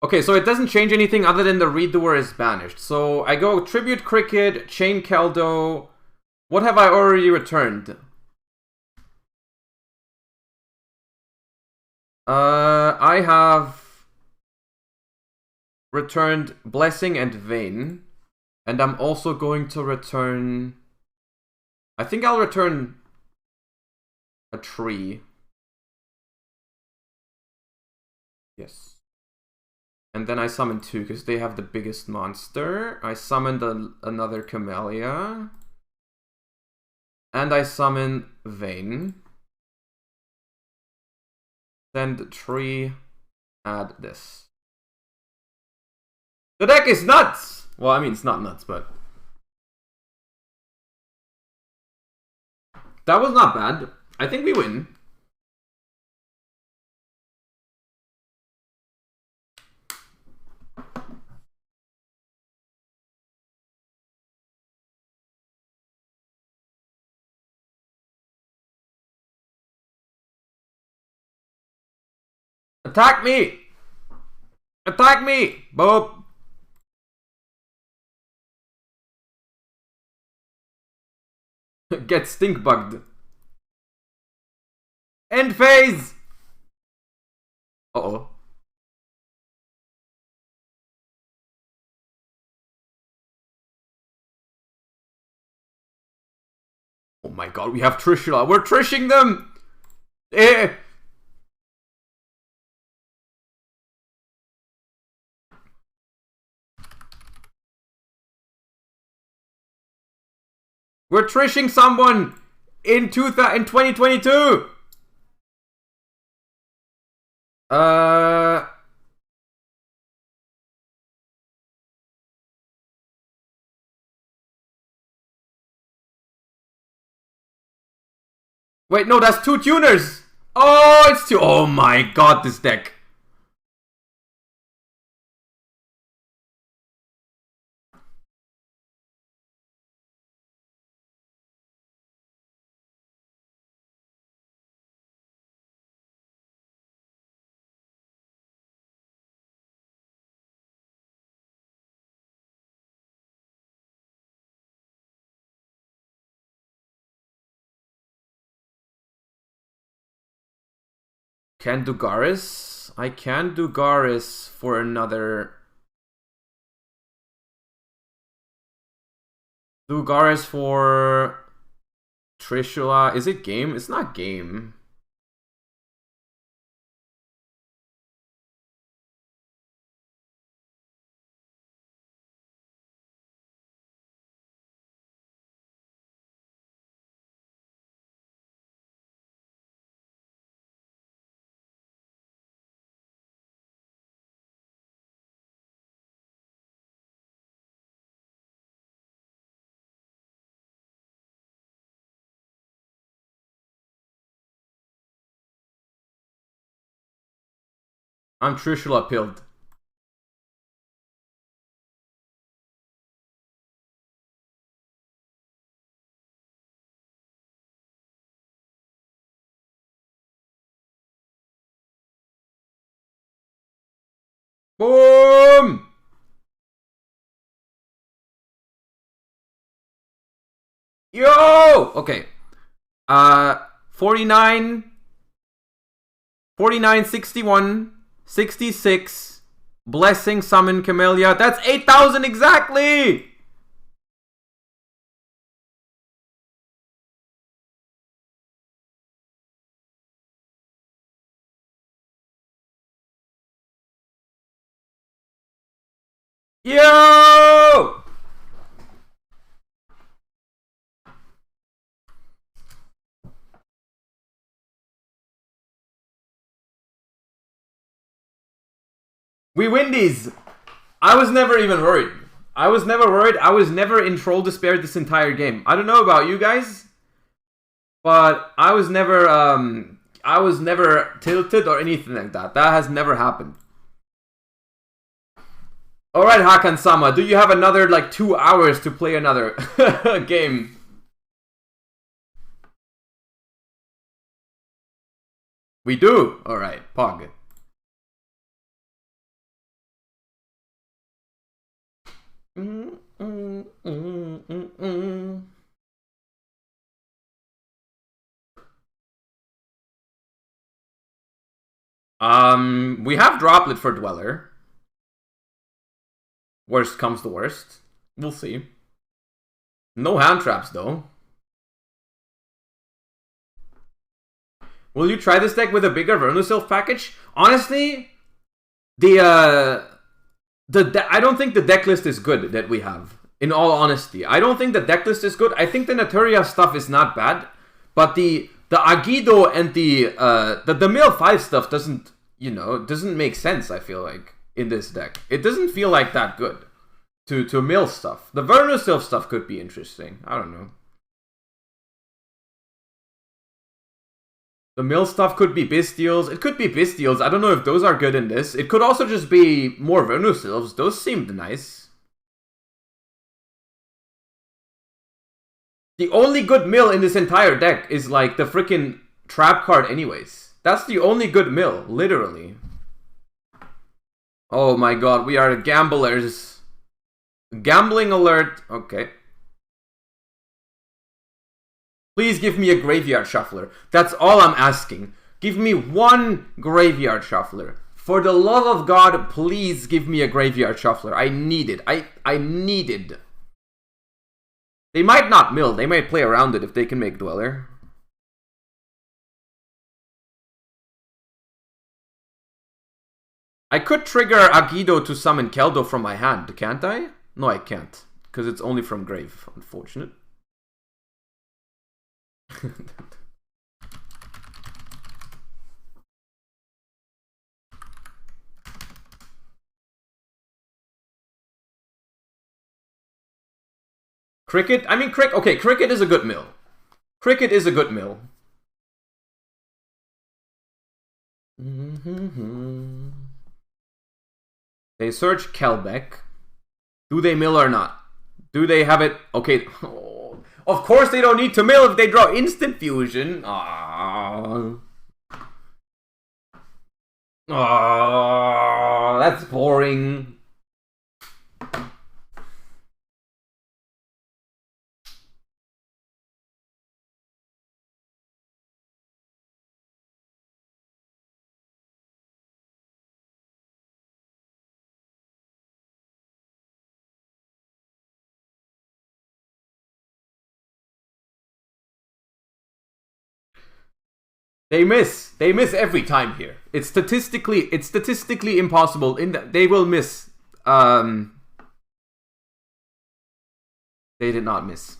Okay, so it doesn't change anything other than the redoer is banished. So I go tribute cricket, chain Keldo. What have I already returned? I have returned blessing and vein, and I'm also going to return. I think I'll return a tree. Yes. And then I summon 2 because they have the biggest monster. I summoned another Camellia. And I summon Vayne. Send tree. Add this. The deck is nuts! Well, I mean, it's not nuts, but... That was not bad. I think we win. Attack me! Attack me! Boop! Get stink bugged. End phase! Uh-oh. Oh my god, we have Trishula. We're trishing them! Eh! We're trishing someone in 2022! Wait, no, that's 2 tuners! Oh, it's 2. Oh my god, this deck. Can do Garis? I can do Garis for another... Do Garis for... Trishula. Is it game? It's not game. I'm Trishula pilled. Boom! Yo! Okay. 49, 61, 66, Blessing, Summon, Camellia. That's 8,000 exactly! Yo! We win these. I was never even worried. I was never worried. I was never in Troll Despair this entire game. I don't know about you guys, but I was never tilted or anything like that. That has never happened. Alright, Hakan-sama, do you have another, like, 2 hours to play another game? We do? Alright, Pog. We have Droplet for Dweller. Worst comes to worst. We'll see. No hand traps, though. Will you try this deck with a bigger Vernusylph package? Honestly, I don't think the deck list is good that we have. In all honesty, I don't think the deck list is good. I think the Naturia stuff is not bad, but the Agido and the Mill 5 stuff doesn't make sense, I feel like, in this deck. It doesn't feel like that good to mill stuff. The Vernusylph stuff could be interesting. I don't know. The mill stuff could be Bystials. It could be Bystials. I don't know if those are good in this. It could also just be more Vernusylphs. Those seemed nice. The only good mill in this entire deck is like the freaking trap card anyways. That's the only good mill, literally. Oh my god, we are gamblers. Gambling alert. Okay. Please give me a Graveyard Shuffler. That's all I'm asking. Give me one Graveyard Shuffler. For the love of God, please give me a Graveyard Shuffler. I need it. I need it. They might not mill. They might play around it if they can make Dweller. I could trigger Agido to summon Keldo from my hand, can't I? No, I can't. Because it's only from grave. Unfortunate. Cricket? I mean, okay, Cricket is a good mill. Cricket is a good mill. They search Kelbeck. Do they mill or not? Do they have it? Okay. Oh, of course they don't need to mill if they draw instant fusion. Aww. Aww, that's boring. They miss. They miss every time here. It's statistically impossible. They will miss. They did not miss.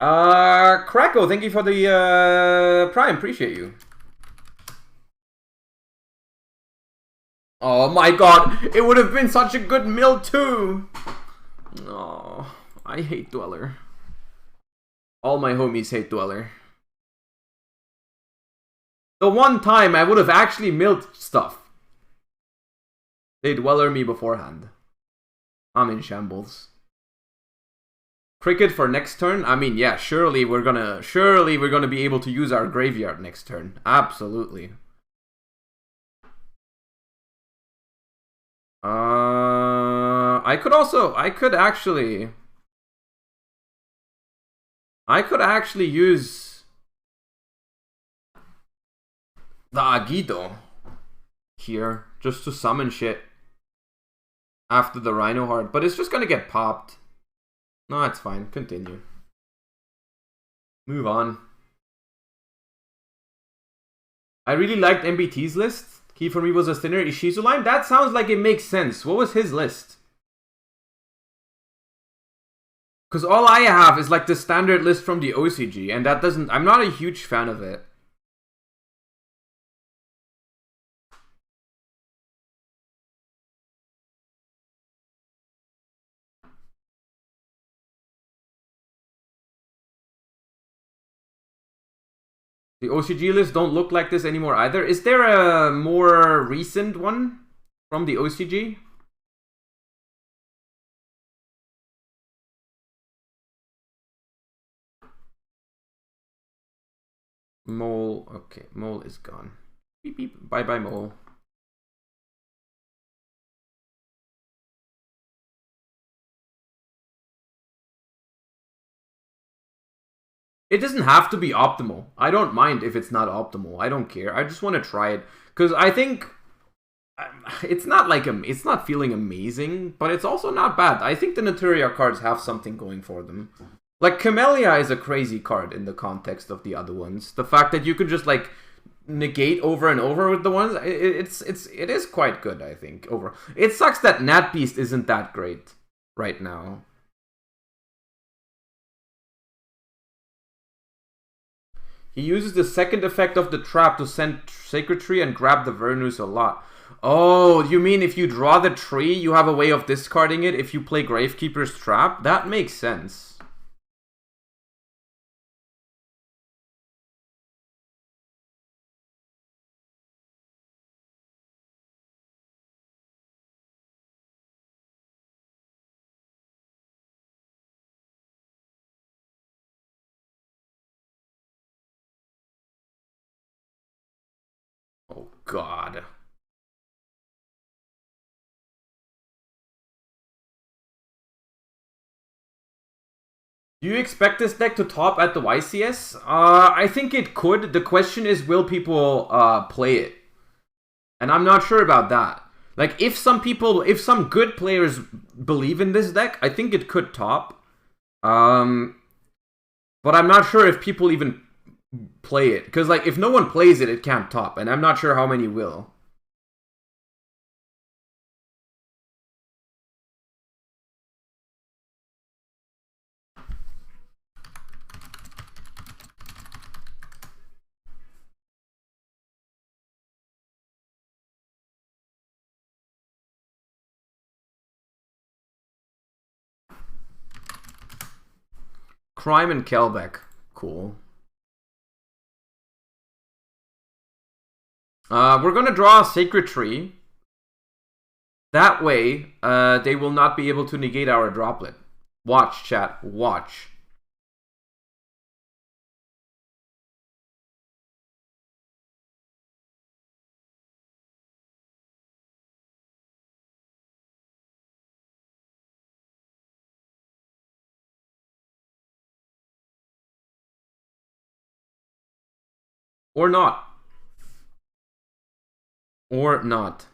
Krako, thank you for the Prime. Appreciate you. Oh my god, it would have been such a good mill too. Oh, I hate Dweller. All my homies hate Dweller. The one time I would have actually milled stuff. They dweller me beforehand. I'm in shambles. Cricket for next turn? I mean, yeah, surely we're gonna be able to use our graveyard next turn. Absolutely. I could actually use the Agido here just to summon shit after the Rhino Heart, but it's just gonna get popped. No, it's fine. Continue. Move on. I really liked MBT's list. Key for me was a thinner Ishizu line. That sounds like it makes sense. What was his list? Because all I have is like the standard list from the OCG, and that doesn't... I'm not a huge fan of it. The OCG lists don't look like this anymore either. Is there a more recent one from the OCG? Mole. Okay, Mole is gone. Beep beep. Bye bye, Mole. It doesn't have to be optimal. I don't mind if it's not optimal. I don't care. I just want to try it because I think it's not like it's not feeling amazing, but it's also not bad. I think the Naturia cards have something going for them. Like Camellia is a crazy card in the context of the other ones. The fact that you could just like negate over and over with the ones, it is quite good. I think over. It sucks that Nat Beast isn't that great right now. He uses the second effect of the trap to send Sacred Tree and grab the Vernus a lot. Oh, you mean if you draw the tree, you have a way of discarding it if you play Gravekeeper's Trap? That makes sense. Oh, God. Do you expect this deck to top at the YCS? I think it could. The question is, will people play it? And I'm not sure about that. Like, if some good players believe in this deck, I think it could top. But I'm not sure if people even play it. Because, like, if no one plays it, it can't top. And I'm not sure how many will. Crime and Kelbeck. Cool. We're gonna draw a Sacred Tree. That way, they will not be able to negate our droplet. Watch, chat. Watch. Or not. Or not.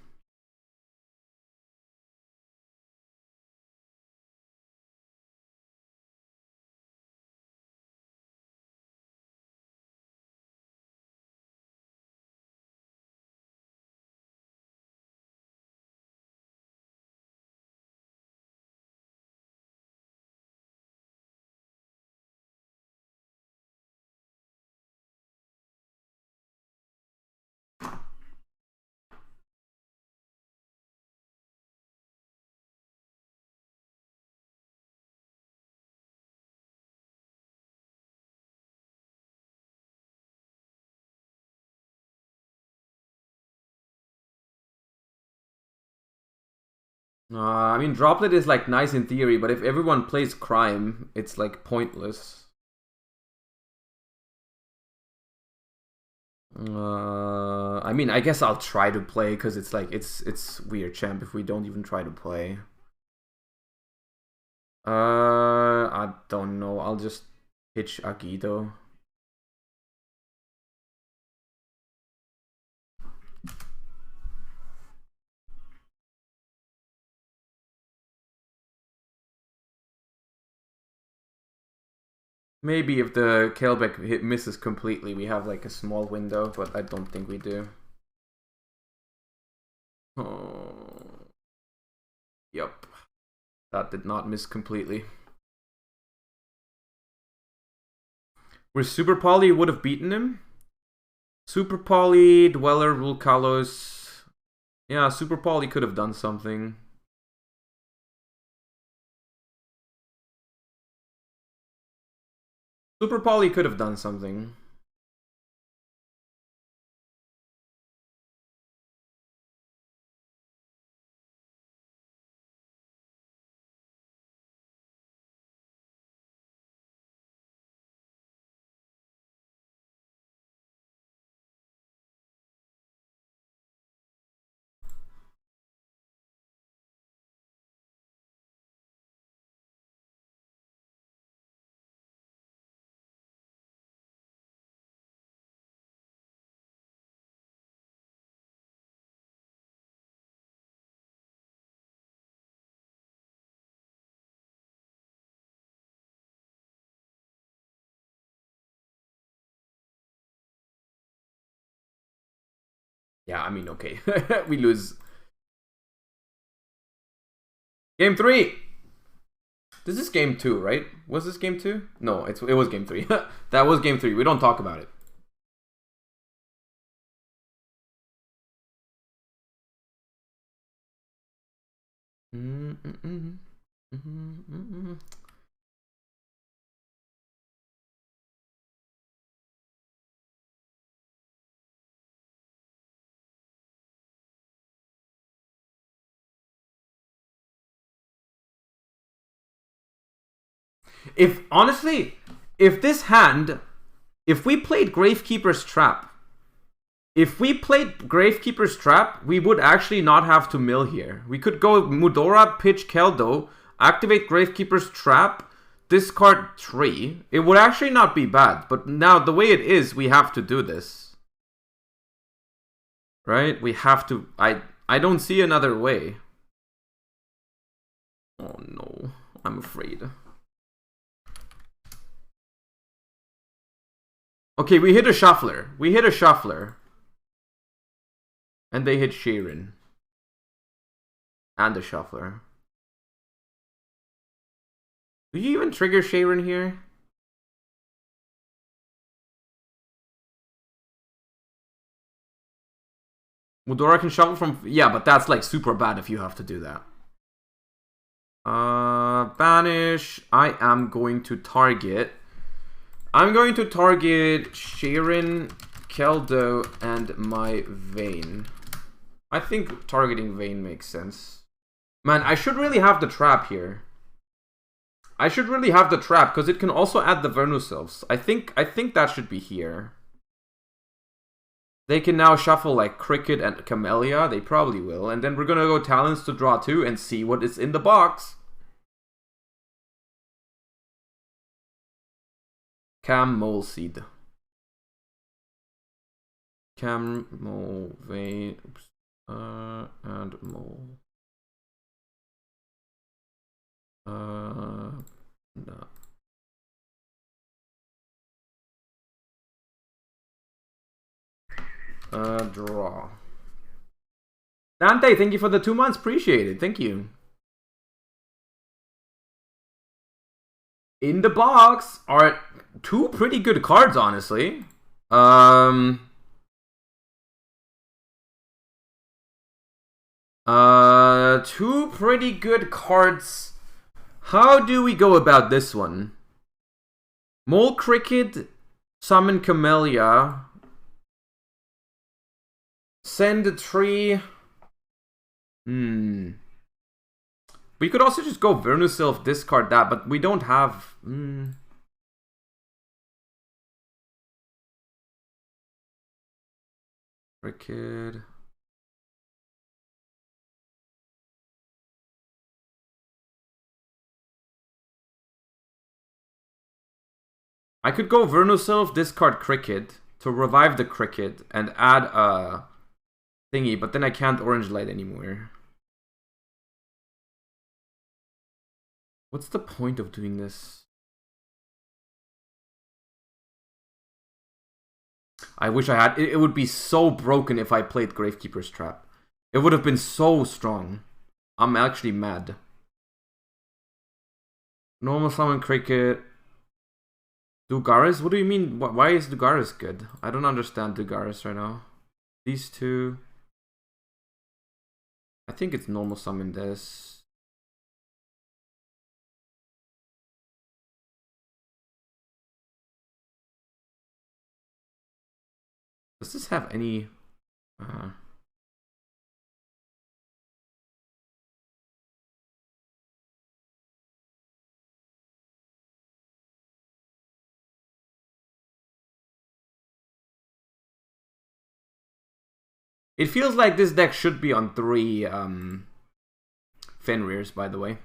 I mean, Droplet is like nice in theory, but if everyone plays Crime, it's like pointless. I mean, I guess I'll try to play because it's like it's weird champ if we don't even try to play. I don't know. I'll just pitch Agido. Maybe if the Kelbeck hit misses completely, we have like a small window, but I don't think we do. Oh. Yup. That did not miss completely. Where Super Poly would have beaten him? Super Poly, Dweller, Rule Kalos. Yeah, Super Poly could have done something. Super Poly could have done something. Yeah, I mean, okay. We lose. Game 3! This is game 2, right? Was this game 2? No, it was game 3. That was game 3. We don't talk about it. If, honestly, if this hand, if we played Gravekeeper's Trap, we would actually not have to mill here. We could go Mudora, pitch Keldo, activate Gravekeeper's Trap, discard 3. It would actually not be bad, but now the way it is, we have to do this. Right? We have to. I don't see another way. Oh no, I'm afraid. Okay, we hit a shuffler. And they hit Sheeran. And a shuffler. Do you even trigger Sheeran here? Mudora can shuffle from... Yeah, but that's like super bad if you have to do that. Banish. I am going to target... I'm going to target Sheeran, Keldo, and my Vayne. I think targeting Vayne makes sense. Man, I should really have the trap here. I should really have the trap, because it can also add the Venus Elves. I think that should be here. They can now shuffle like Cricket and Camellia. They probably will. And then we're going to go Talents to draw 2 and see what is in the box. Cam Mole Seed. Cam Mole Vayne. Oops. And Mole. No. Draw. Dante, thank you for the 2 months. Appreciate it. Thank you. In the box are 2 pretty good cards, honestly. 2 pretty good cards. How do we go about this one? Mole Cricket, summon Camellia. Send a tree. We could also just go Vernusylph, discard that, but we don't have... Cricket... I could go Vernusylph, discard Cricket to revive the Cricket and add a thingy, but then I can't Orange Light anymore. What's the point of doing this? I wish I had... It would be so broken if I played Gravekeeper's Trap. It would have been so strong. I'm actually mad. Normal Summon Cricket... Dugaris? What do you mean? Why is Dugaris good? I don't understand Dugaris right now. These two... I think it's normal summon this. Does this have any... It feels like this deck should be on 3 Fenrirs, by the way.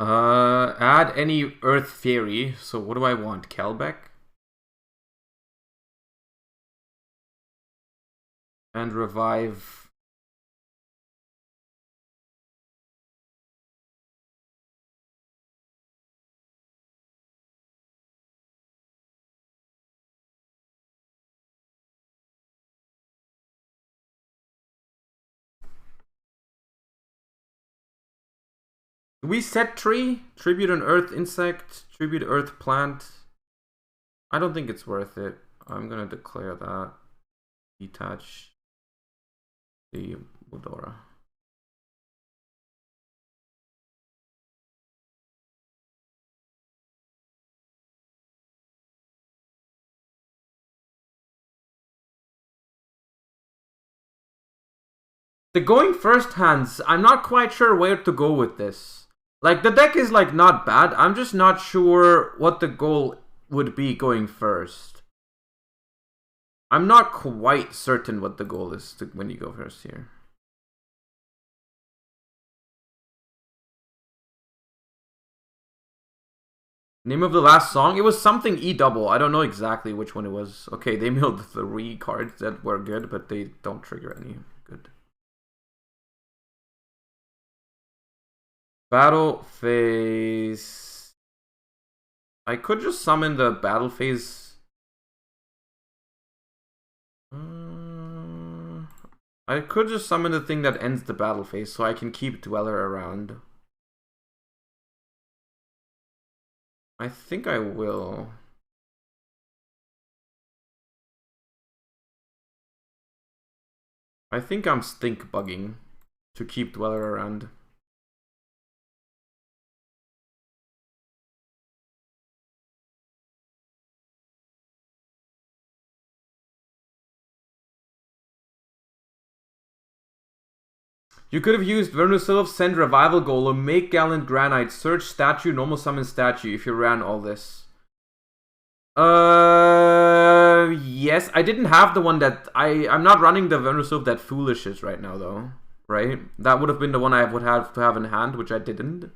Add any Earth Fairy. So what do I want? Kelbeck? And revive... Do we set tree? Tribute an earth insect, tribute earth plant. I don't think it's worth it. I'm gonna declare that. Detach the Wodora. The going first hands, I'm not quite sure where to go with this. Like, the deck is, like, not bad. I'm just not sure what the goal would be going first. I'm not quite certain what the goal is when you go first here. Name of the last song? It was something E-double. I don't know exactly which one it was. Okay, they milled 3 cards that were good, but they don't trigger any good. Battle phase. I could just summon the battle phase. I could just summon the thing that ends the battle phase so I can keep Dweller around. I think I will. I think I'm stink bugging to keep Dweller around. You could have used Vernusylph, send Revival Golem, make Gallant Granite, search statue, normal summon statue if you ran all this. Yes, I didn't have the one that... I'm not running the Vernusylph that Foolish is right now, though. Right? That would have been the one I would have to have in hand, which I didn't.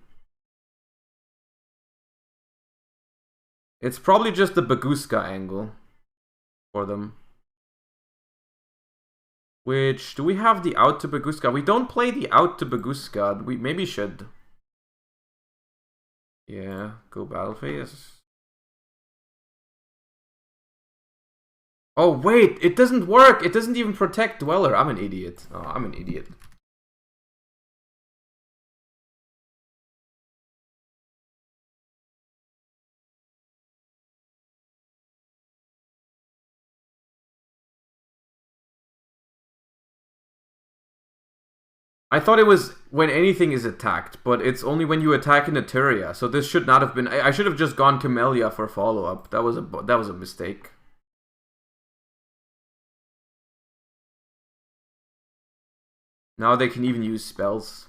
It's probably just the Baguska angle for them. Which, do we have the out to Baguska? We don't play the out to Baguska. We maybe should. Yeah, go battle phase. Oh wait, it doesn't work. It doesn't even protect Dweller. I'm an idiot. Oh, I'm an idiot. I thought it was when anything is attacked, but it's only when you attack in Eteria. So this should not have been. I should have just gone Camellia for follow up. That was a mistake. Now they can even use spells.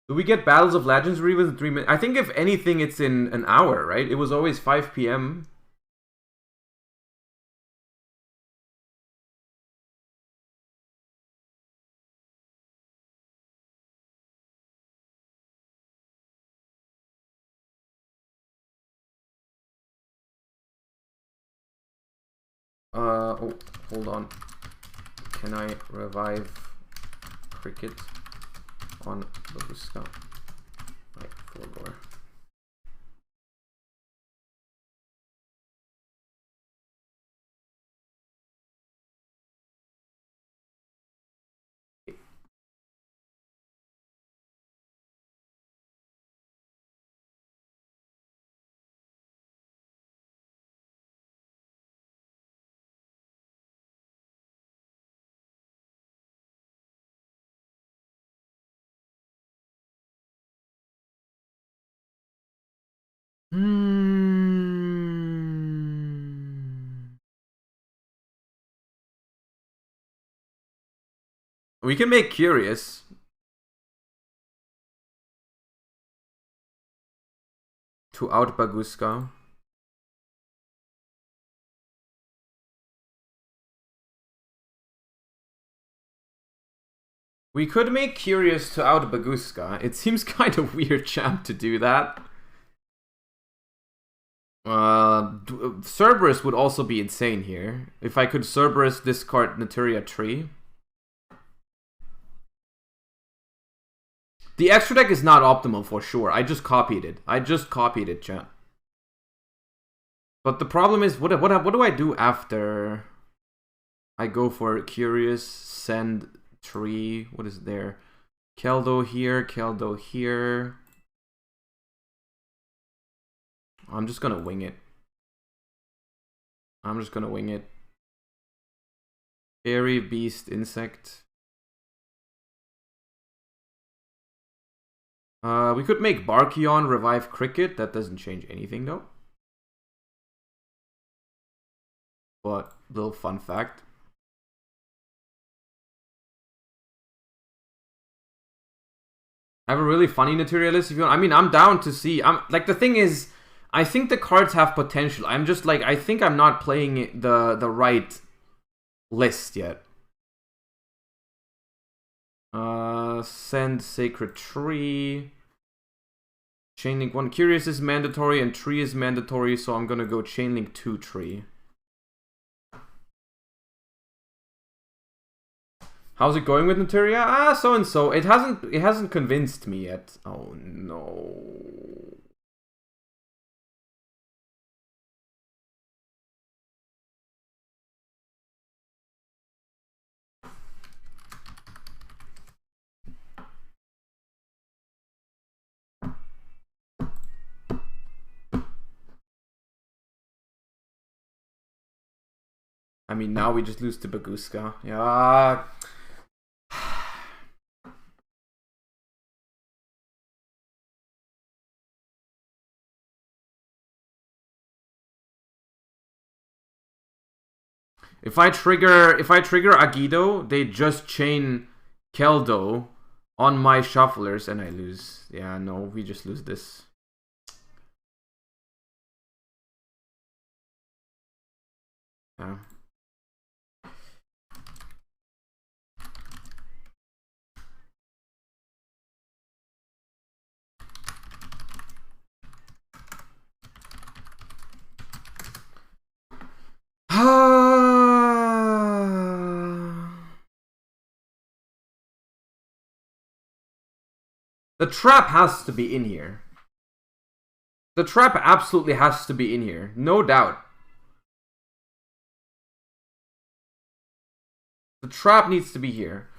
Do we get Battles of Legends Reavers in 3 minutes? I think if anything, it's in an hour, right? It was always 5 p.m. Oh, hold on. Can I revive Cricket on Babuska? Right, Fulgore. We can make Curious. To out Baguska. We could make Curious to out Baguska. It seems kind of weird, champ, to do that. Cerberus would also be insane here. If I could Cerberus discard Neteria tree. The extra deck is not optimal for sure. I just copied it. Chat. But the problem is, what do I do after I go for Curious, send tree? What is there? Keldo here. I'm just gonna wing it. Fairy, beast, insect. We could make Barkion revive Cricket. That doesn't change anything though. But little fun fact. I have a really funny Neteria list if you want. I mean, I'm down to see. Like, the thing is, I think the cards have potential. I'm just like, I think I'm not playing the right list yet. Send Sacred Tree. Chainlink 1. Curious is mandatory and Tree is mandatory, so I'm gonna go Chainlink 2 Tree. How's it going with Neteria? So and so. It hasn't convinced me yet. Oh no. I mean, now we just lose to Baguska. Yeah. If I trigger Agido, they just chain Keldo on my shufflers and I lose. Yeah, no, we just lose this. Yeah. The trap has to be in here. The trap absolutely has to be in here. No doubt. The trap needs to be here.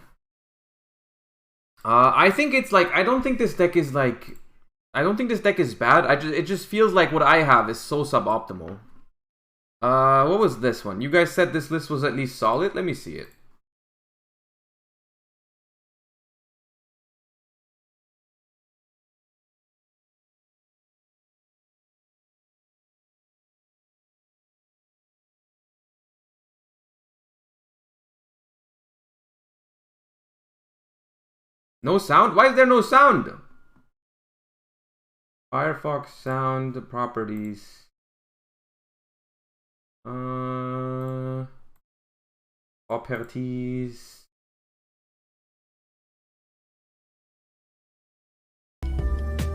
I think it's like, I don't think this deck is like, I don't think this deck is bad. It just feels like what I have is so suboptimal. What was this one? You guys said this list was at least solid? Let me see it. No sound? Why is there no sound? Firefox sound properties. Properties.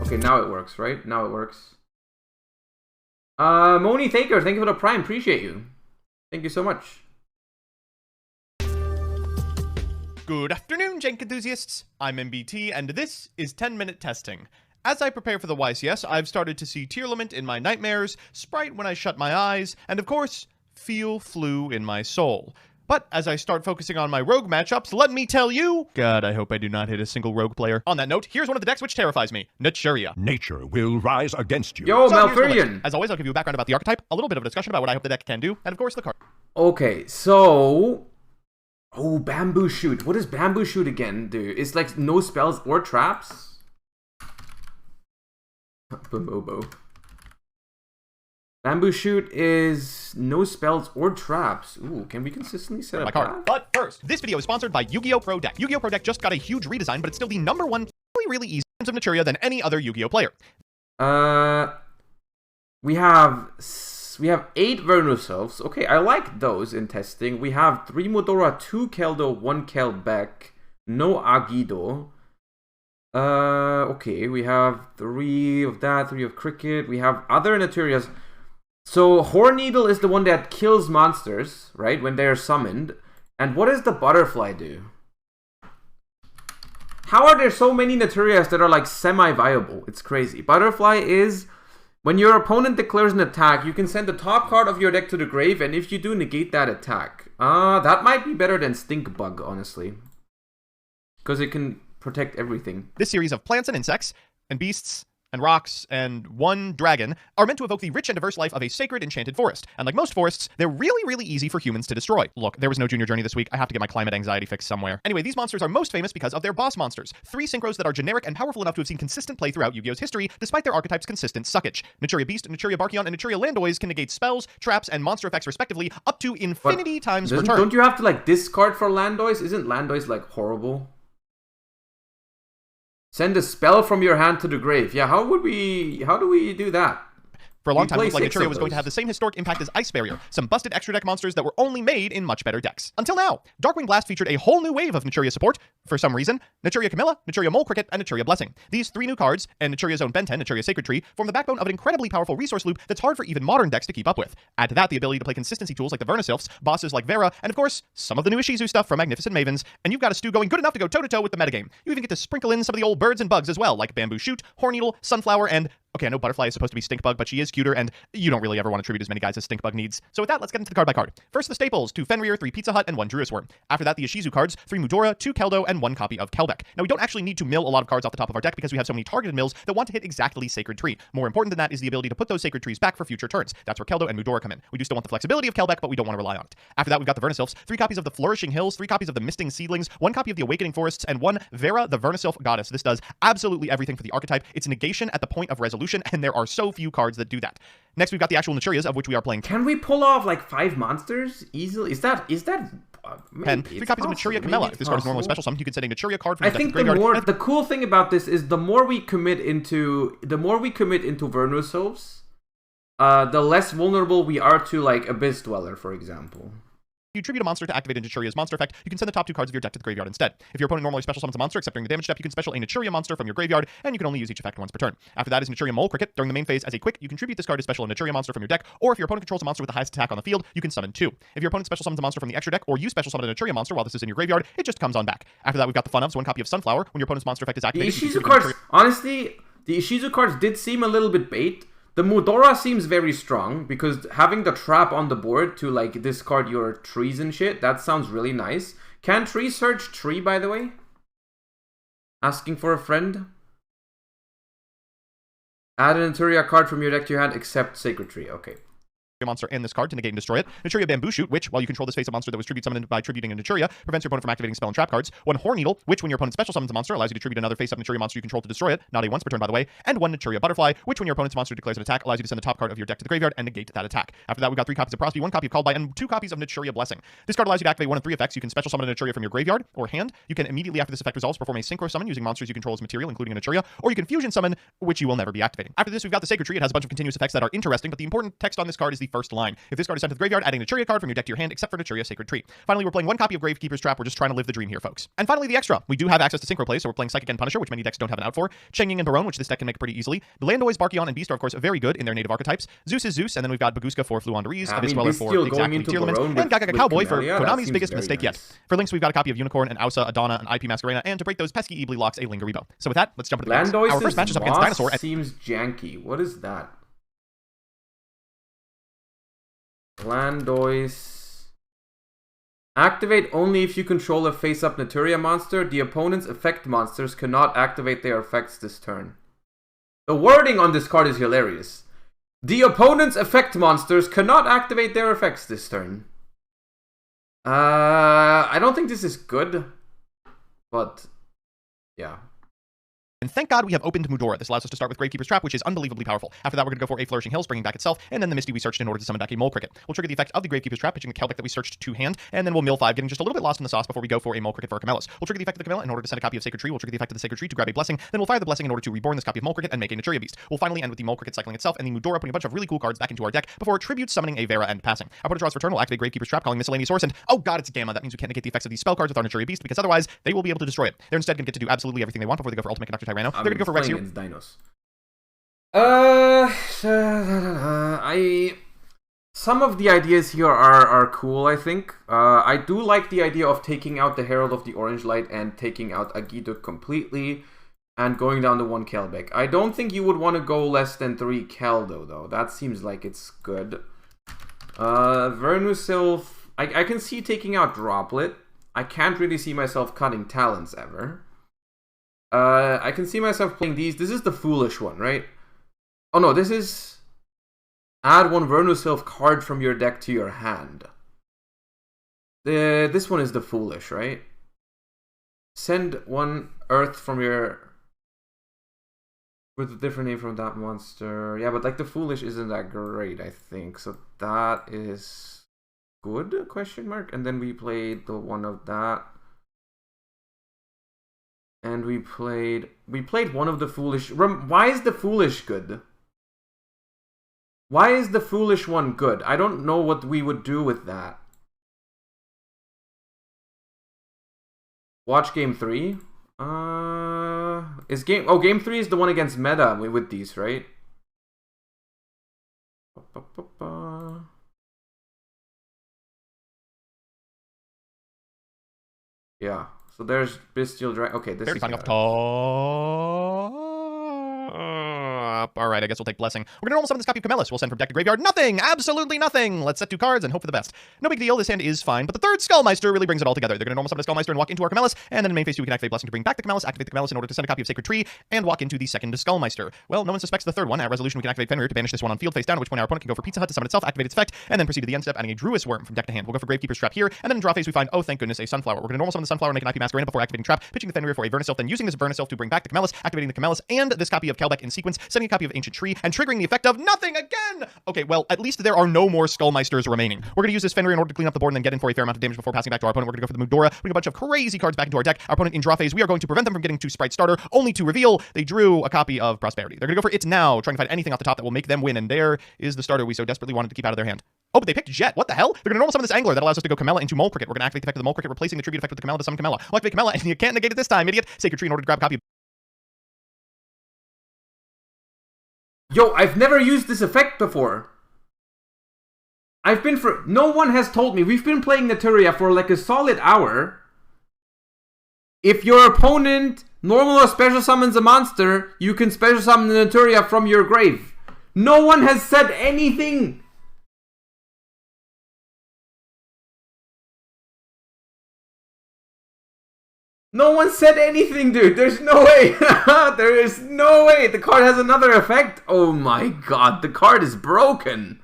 Okay, now it works, right? Now it works. Moni Thaker, thank you for the Prime. Appreciate you. Thank you so much. Good afternoon, Jank enthusiasts. I'm MBT, and this is 10-minute testing. As I prepare for the YCS, I've started to see Tearlament in my nightmares, Sprite when I shut my eyes, and of course, feel flu in my soul. But as I start focusing on my rogue matchups, let me tell you... God, I hope I do not hit a single rogue player. On that note, here's one of the decks which terrifies me. Naturia. Nature will rise against you. Yo, So here's the Malfurion! list. As always, I'll give you a background about the archetype, a little bit of a discussion about what I hope the deck can do, and of course, the card. Okay, so... Oh, Bamboo Shoot. What does Bamboo Shoot again do? It's like no spells or traps? Bomobo. Bamboo Shoot is no spells or traps. Ooh, can we consistently set up that? But first, this video is sponsored by Yu-Gi-Oh! Pro Deck. Yu-Gi-Oh! Pro Deck just got a huge redesign, but it's still the #1 really easy in terms of Naturia than any other Yu-Gi-Oh! Player. We have 8 Vernuselves. Okay, I like those in testing. We have 3 Modora, 2 Keldo, 1 Kelbeck, no Agido. Okay, we have 3 of that, 3 of Cricket. We have other Naturias. So, Horneedle is the one that kills monsters, right, when they are summoned. And what does the Butterfly do? How are there so many Naturias that are like semi-viable? It's crazy. Butterfly is... When your opponent declares an attack, you can send the top card of your deck to the grave, and if you do, negate that attack. That might be better than Stink Bug, honestly. Because it can protect everything. This series of plants and insects, and beasts, and rocks, and 1 dragon are meant to evoke the rich and diverse life of a sacred enchanted forest. And like most forests, they're really easy for humans to destroy. Look, there was no Junior Journey this week. I have to get my climate anxiety fix somewhere. Anyway, these monsters are most famous because of their boss monsters. 3 synchros that are generic and powerful enough to have seen consistent play throughout Yu-Gi-Oh's history, despite their archetype's consistent suckage. Naturia Beast, Naturia Barkion, and Naturia Landoys can negate spells, traps, and monster effects respectively up to infinity times per turn. Don't you have to like discard for Landoys? Isn't Landoys like horrible? Send a spell from your hand to the grave. Yeah, how do we do that? For a long time, it looked like Naturia was going to have the same historic impact as Ice Barrier, some busted extra deck monsters that were only made in much better decks. Until now, Darkwing Blast featured a whole new wave of Naturia support, for some reason. Naturia Camilla, Naturia Mole Cricket, and Naturia Blessing. These 3 new cards, and Naturia's own Benten, Naturia Sacred Tree, form the backbone of an incredibly powerful resource loop that's hard for even modern decks to keep up with. Add to that the ability to play consistency tools like the Vernisylphs, bosses like Vera, and of course, some of the new Ishizu stuff from Magnificent Mavens, and you've got a stew going good enough to go toe-to-toe with the metagame. You even get to sprinkle in some of the old birds and bugs as well, like Bamboo Shoot, Horneedle, Sunflower, and... Okay, I know Butterfly is supposed to be Stinkbug, but she is cuter, and you don't really ever want to tribute as many guys as Stinkbug needs. So with that, let's get into the card by card. First, the staples, 2 Fenrir, 3 Pizza Hut, and 1 Druis Worm. After that, the Ishizu cards, 3 Mudora, 2 Keldo, and 1 copy of Kelbeck. Now, we don't actually need to mill a lot of cards off the top of our deck because we have so many targeted mills that want to hit exactly Sacred Tree. More important than that is the ability to put those Sacred Trees back for future turns. That's where Keldo and Mudora come in. We do still want the flexibility of Kelbeck, but we don't want to rely on it. After that, we've got the Vernisylphs, 3 copies of the Flourishing Hills, 3 copies of the Misting Seedlings, 1 copy of the Awakening Forests, and 1 Vera, the Vernisylph Goddess. This does absolutely everything for the archetype. It's negation at the point of resolution, and there are so few cards that do that. Next, we've got the actual Naturias, of which we are playing. Can we pull off like 5 monsters easily? Is that 10. 3 copies of Naturia Camilla. If this card is normally special summoned, you can send a Naturia card from I the think graveyard. the cool thing about this is the more we commit into Vernusilphs, the less vulnerable we are to like Abyss Dweller, for example. you tribute a monster to activate a Naturia's monster effect, you can send the top 2 cards of your deck to the graveyard instead. If your opponent normally special summons a monster, except during the damage step, you can special a Naturia monster from your graveyard, and you can only use each effect once per turn. After that is Naturia Mole Cricket. During the main phase, as a quick, you contribute this card to special a Naturia monster from your deck, or if your opponent controls a monster with the highest attack on the field, you can summon 2. If your opponent special summons a monster from the extra deck, or you special summon a Naturia monster while this is in your graveyard, it just comes on back. After that, we've got the fun ofs, 1 copy of Sunflower. When your opponent's monster effect is The activated, Ishizu cards, honestly, the Ishizu cards did seem a little bit bait. The Mudora seems very strong, because having the trap on the board to, like, discard your trees and shit, that sounds really nice. Can tree search tree, by the way? Asking for a friend? Add an Naturia card from your deck to your hand, except Sacred Tree. Okay. Monster and this card to negate and destroy it. Naturia Bamboo Shoot, which, while you control this face of monster that was tribute summoned by tributing a Naturia, prevents your opponent from activating spell and trap cards. 1 Horn Needle, which, when your opponent special summons a monster, allows you to tribute another face-up Naturia monster you control to destroy it, not a once per turn, by the way. And 1 Naturia Butterfly, which, when your opponent's monster declares an attack, allows you to send the top card of your deck to the graveyard and negate that attack. After that, we've got 3 copies of Prosby, 1 copy of Called By, and 2 copies of Naturia Blessing. This card allows you to activate 1 of 3 effects. You can special summon a Naturia from your graveyard or hand. You can immediately after this effect resolves perform a synchro summon using monsters you control as material, including a Naturia, or you can fusion summon, which you will never be activating. After this, we've got the Sacred Tree. It has a bunch of continuous effects that are interesting, but the important text on this card is the first line. If this card is sent to the graveyard, adding Naturia card from your deck to your hand, except for Naturia Sacred Tree. Finally, we're playing 1 copy of Gravekeeper's Trap. We're just trying to live the dream here, folks. And finally, the extra. We do have access to Synchro plays, so we're playing Psychic and Punisher, which many decks don't have an out for. Cheng-Ying and Barone, which this deck can make pretty easily. The Landois, Barkion, and Beast are, of course, very good in their native archetypes. Zeus is Zeus, and then we've got Baguska for Fluandereeze, Abyss Dweller for exactly Tearlaments, and Gagaga Cowboy for Konami's biggest mistake yet. For links, we've got a copy of Unicorn and Ausa, Adana, and IP Masquerena, and to break those pesky Eebly locks, a Lingaribo. So with that, let's jump into the games. Our first match is up against Dinosaur. Seems janky. What is that? Landois. Activate only if you control a face-up Naturia monster. The opponent's effect monsters cannot activate their effects this turn. The wording on this card is hilarious. The opponent's effect monsters cannot activate their effects this turn. I don't think this is good, but yeah. And thank God we have opened Mudora. This allows us to start with Gravekeeper's Trap, which is unbelievably powerful. After that, we're going to go for a Flourishing Hills, bringing back itself, and then the Misty we searched in order to summon back a Mole Cricket. We'll trigger the effect of the Gravekeeper's Trap, pitching the Kelbeck that we searched to hand, and then we'll mill 5, getting just a little bit lost in the sauce before we go for a Mole Cricket for a Camellis. We'll trigger the effect of the Camilla in order to send a copy of Sacred Tree. We'll trigger the effect of the Sacred Tree to grab a Blessing, then we'll fire the Blessing in order to reborn this copy of Mole Cricket and make a Naturia Beast. We'll finally end with the Mole Cricket cycling itself, and the Mudora putting a bunch of really cool cards back into our deck before tribute summoning a Vera and passing. Our opponent draws for turn, will activate Gravekeeper's Trap, calling Miscellaneous Source, and oh god, it's Gamma. That means we can't negate the effects of these spell cards with our Naturia Beast, because otherwise they will be able to destroy it. They're instead going to get to do absolutely everything they want before they go for Ultimate Conductor Tyranno. They're going to go for Rex here. Dinos. Some of the ideas here are cool, I think. I do like the idea of taking out the Herald of the Orange Light and taking out Agiduk completely and going down to 1 Kelbeck. I don't think you would want to go less than 3 Keldo, though. That seems like it's good. Vernusylph, I can see taking out Droplet. I can't really see myself cutting Talons ever. I can see myself playing these. This is the foolish one, right? Oh no, this is... Add 1 Vernusylph card from your deck to your hand. This one is the foolish, right? Send 1 Earth from your... With a different name from that monster. Yeah, but like the foolish isn't that great, I think. So that is... good? Question mark. And then we played the one of that. And we played one of the foolish... Why is the foolish good? Why is the foolish one good? I don't know what we would do with that. Watch game 3. Game 3 is the one against meta with these, right? Yeah. So there's Bestial Dragon. Okay, this is Alright, I guess we'll take Blessing. We're going to normal summon this copy of Camellis. We'll send from deck to graveyard. Nothing! Absolutely nothing! Let's set 2 cards and hope for the best. No big deal, this hand is fine, but the 3rd Skullmeister really brings it all together. They're going to normal summon a Skullmeister and walk into our Camellis, and then in main phase 2 we can activate Blessing to bring back the Camellis, activate the Camellis in order to send a copy of Sacred Tree, and walk into the 2nd Skullmeister. Well, no one suspects the 3rd one. At resolution we can activate Fenrir to banish this one on field face down, at which point our opponent can go for Pizza Hut to summon itself, activate its effect, and then proceed to the end step, adding a Druis Worm from deck to hand. We'll go for Gravekeeper's Trap here, and then in draw phase we find, oh thank goodness, a Sunflower. We're going to normal summon the Sunflower and make an IP Masquerena before activating Trap, pitching the Fenrir for a Vernusylph, then using this Vernusylph to bring back the Camellis, activating the Camellis and this copy of Kelbeck in sequence, sending a copy of Ancient Tree, and triggering the effect of nothing again! Okay, well, at least there are no more Skullmeisters remaining. We're going to use this Fenrir in order to clean up the board and then get in for a fair amount of damage before passing back to our opponent. We're going to go for the Mudora, putting a bunch of crazy cards back into our deck. Our opponent in draw phase, we are going to prevent them from getting to Sprite Starter, only to reveal they drew a copy of Prosperity. They're going to go for It's Now, trying to find anything off the top that will make them win, and there is the starter we so desperately wanted to keep out of their hand. Oh, but they picked Jet. What the hell? They're going to normal summon this Angler that allows us to go Camella into Mole Cricket. We're going to activate the effect of the Mole Cricket, replacing the tribute effect with the Camella to summon Camella. We'll activate Camella, and you can't negate it this time, idiot. Sacred Tree in order to grab a copy of... Yo, I've never used this effect before. No one has told me. We've been playing Naturia for like a solid hour. If your opponent normal or special summons a monster, you can special summon the Naturia from your grave. No one has said anything. No one said anything, dude. There's no way. There is no way. The card has another effect. Oh my god, the card is broken.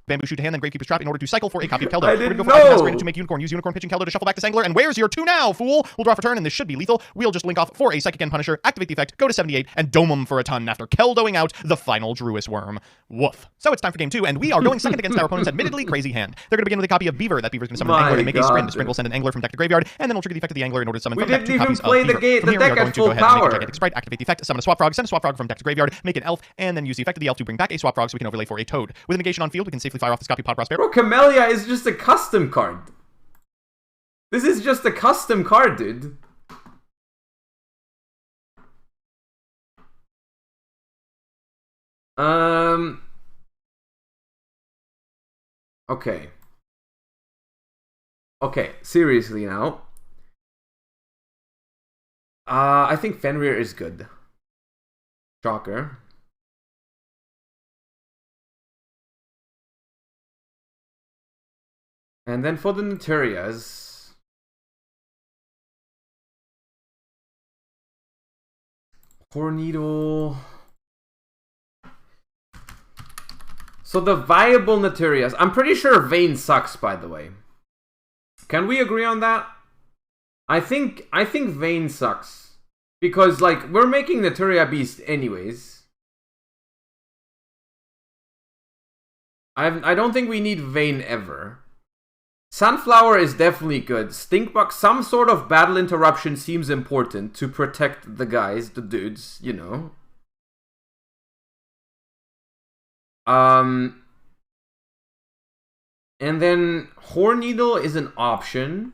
Bamboo Shoot to hand, then Gravekeeper's Trap in order to cycle for a copy of Keldo. I We're didn't going to go for know. Masquerader to make Unicorn. Use Unicorn pitching Keldo to shuffle back this Angler. And where's your 2 now, fool? We'll draw for turn, and this should be lethal. We'll just link off for a Psychic End Punisher, activate the effect, go to 78, and dome him for a ton after Keldoing out the final Druis Worm. Woof. So it's time for game 2, and we are going second against our opponent's admittedly crazy hand. They're going to begin with a copy of Beaver. That Beaver's going to summon an Angler and make a sprint. Sprinkle send an Angler from deck to graveyard, and then we'll trigger the effect of the Angler in order to summon We from deck didn't 2 even copies play of the Beaver. game. From The here, we deck are going at to go full ahead and make a power. Gigantic Sprite, activate the effect, summon a Swap Frog, send a Swap Frog from deck to graveyard, make an Elf, and then use the effect of the Elf to bring back a Swap Frog so we can overlay for a Toad. With a negation on field, we can safely fire off this copy of Pod Prosperity. Bro, Camellia is just a custom card. This is just a custom card, dude. Okay. Okay, seriously now. I think Fenrir is good. Shocker. And then for the Naturias, Horneedle. So the viable Naturias, I'm pretty sure Vayne sucks, by the way. Can we agree on that? I think Vayne sucks. Because, like, we're making Naturia Beast anyways. I don't think we need Vayne ever. Sunflower is definitely good. Stinkbug, some sort of battle interruption seems important to protect the guys, the dudes, you know. And then Horneedle is an option.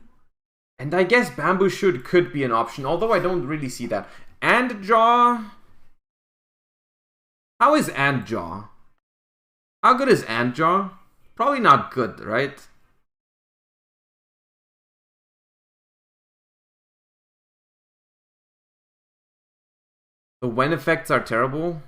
And I guess Bamboo Shoot could be an option, although I don't really see that. Antjaw? How is Antjaw? How good is Antjaw? Probably not good, right? The when effects are terrible.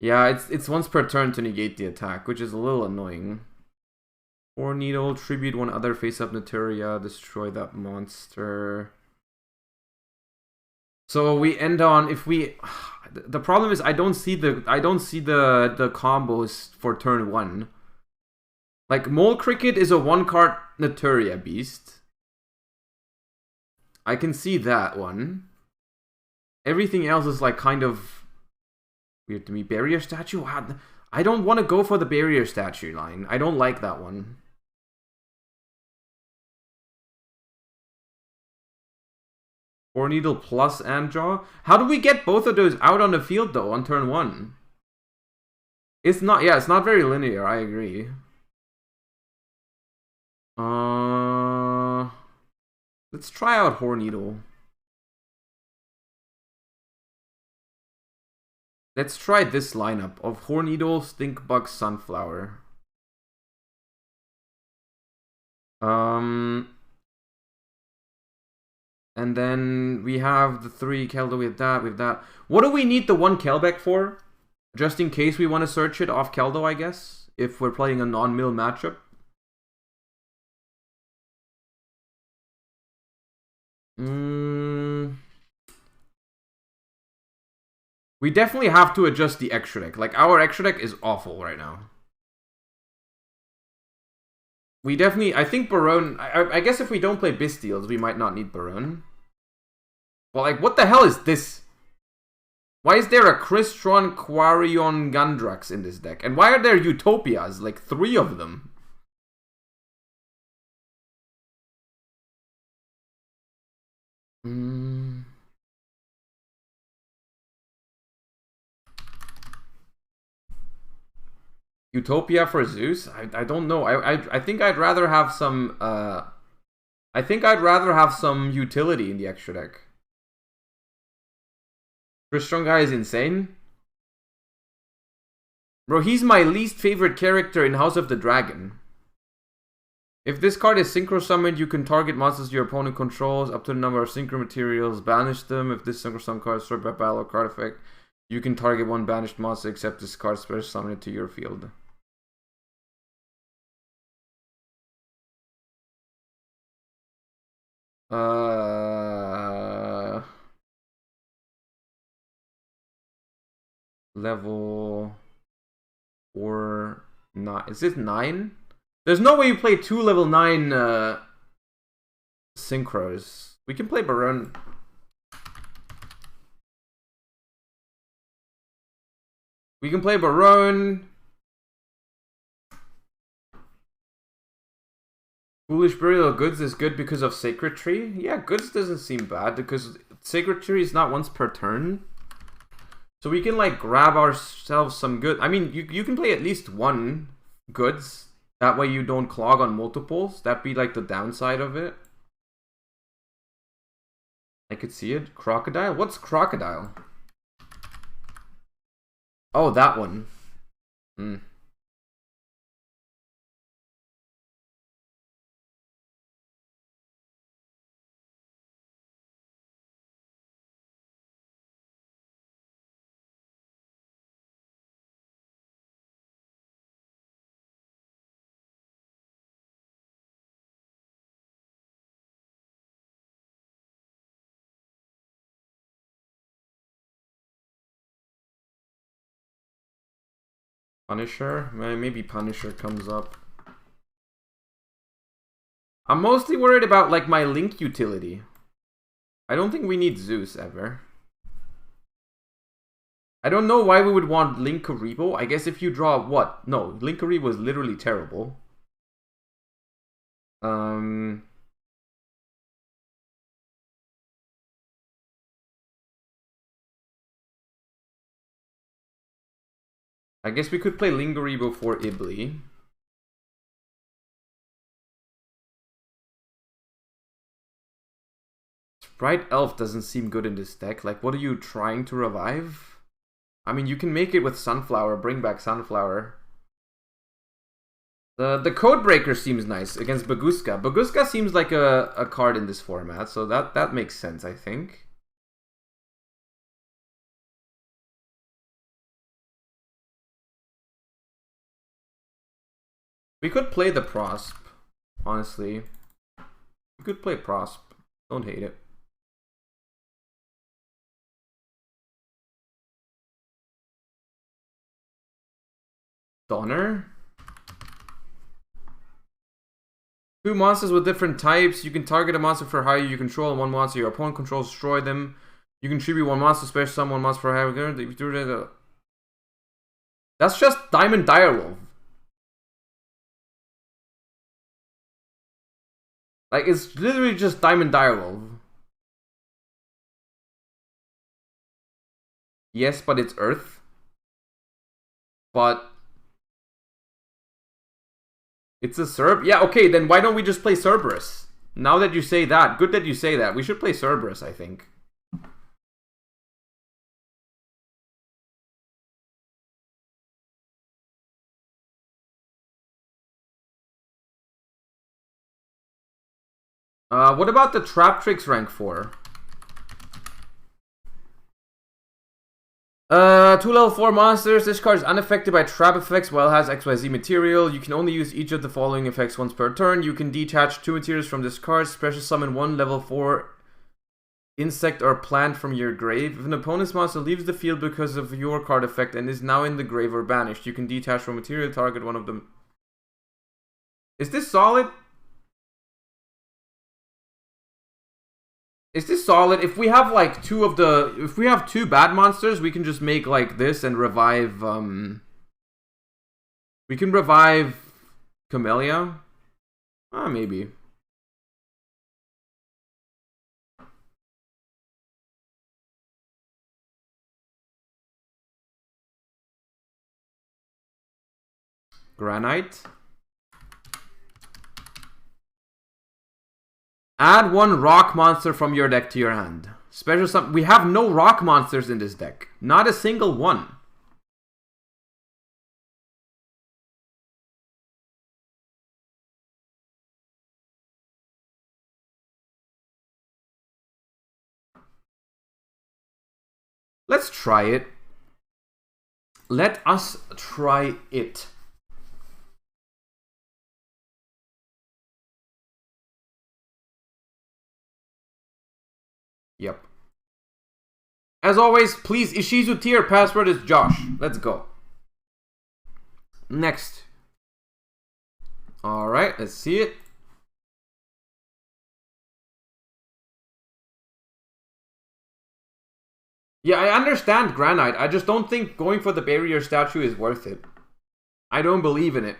Yeah, it's once per turn to negate the attack, which is a little annoying. Horneedle, tribute one other face-up Naturia, destroy that monster. So we end on if we. The problem is I don't see the combos for turn 1. Like Mole Cricket is a 1-card Naturia beast. I can see that one. Everything else is like kind of weird to me. Barrier Statue? I don't want to go for the Barrier Statue line. I don't like that one. Horneedle plus Antjaw. How do we get both of those out on the field though on turn 1? It's not. Yeah, it's not very linear. I agree. Let's try out Horneedle. Let's try this lineup of Horneedle, Stinkbug, Sunflower. And then we have the 3 Keldo with that. What do we need the 1 Kelbeck for? Just in case we want to search it off Keldo, I guess. If we're playing a non-mill matchup. We definitely have to adjust the extra deck. Like, our extra deck is awful right now. We definitely, I think Barone, I guess if we don't play Bestials, we might not need Barone. But like, what the hell is this? Why is there a Crystron, Quarion, Gundrax in this deck? And why are there Utopias? Like 3 of them. Utopia for Zeus? I don't know. I think I'd rather have some I think I'd rather have some utility in the extra deck. Crystron guy is insane. Bro, he's my least favorite character in House of the Dragon. If this card is synchro summoned, you can target monsters your opponent controls up to the number of synchro materials, banish them. If this synchro summon card is destroyed by battle or card effect, you can target one banished monster except this card special summon it to your field. Level 4, 9. Is this 9? There's no way you play 2 level 9 synchros. We can play Baron. We can play Baron. Foolish Burial of Goods is good because of Sacred Tree. Yeah, Goods doesn't seem bad because Sacred Tree is not once per turn. So we can like grab ourselves some good. I mean, you can play at least 1 Goods. That way you don't clog on multiples. That'd be like the downside of it. I could see it. Crocodile? What's Crocodile? Oh, that one. Punisher? Maybe Punisher comes up. I'm mostly worried about like my Link utility. I don't think we need Zeus ever. I don't know why we would want Linkuriboh. I guess if you draw what? No, Linkuriboh is literally terrible. I guess we could play Linkuriboh for Ibli. Sprite Elf doesn't seem good in this deck. Like, what are you trying to revive? I mean, you can make it with Sunflower. Bring back Sunflower. The Codebreaker seems nice against Baguska. Baguska seems like a card in this format, so that makes sense, I think. We could play the Prosp, honestly. We could play Prosp. Don't hate it. Donner? 2 monsters with different types. You can target a monster for higher you control, and 1 monster your opponent controls, destroy them. You can tribute 1 monster, special summon 1 monster for higher. That's just Diamond Direwolf. Like, it's literally just Diamond Direwolf. Yes, but it's Earth. But it's a Cerb? Yeah, okay, then why don't we just play Cerberus? Now that you say that, good that you say that. We should play Cerberus, I think. What about the Trap Tricks rank 4? 2 level 4 monsters. This card is unaffected by trap effects while it has XYZ material. You can only use each of the following effects once per turn. You can detach 2 materials from this card. Special summon 1 level 4 insect or plant from your grave. If an opponent's monster leaves the field because of your card effect and is now in the grave or banished, you can detach from material, target one of them. Is this solid? Is this solid? If we have like if we have 2 bad monsters, we can just make like this and revive, we can revive Camellia. Maybe. Granite. Add 1 rock monster from your deck to your hand. Special summon. We have no rock monsters in this deck. Not a single one. Let's try it. Let us try it. Yep. As always, please, Ishizu Tear, password is Josh. Let's go. Next. Alright, let's see it. Yeah, I understand Granite. I just don't think going for the barrier statue is worth it. I don't believe in it.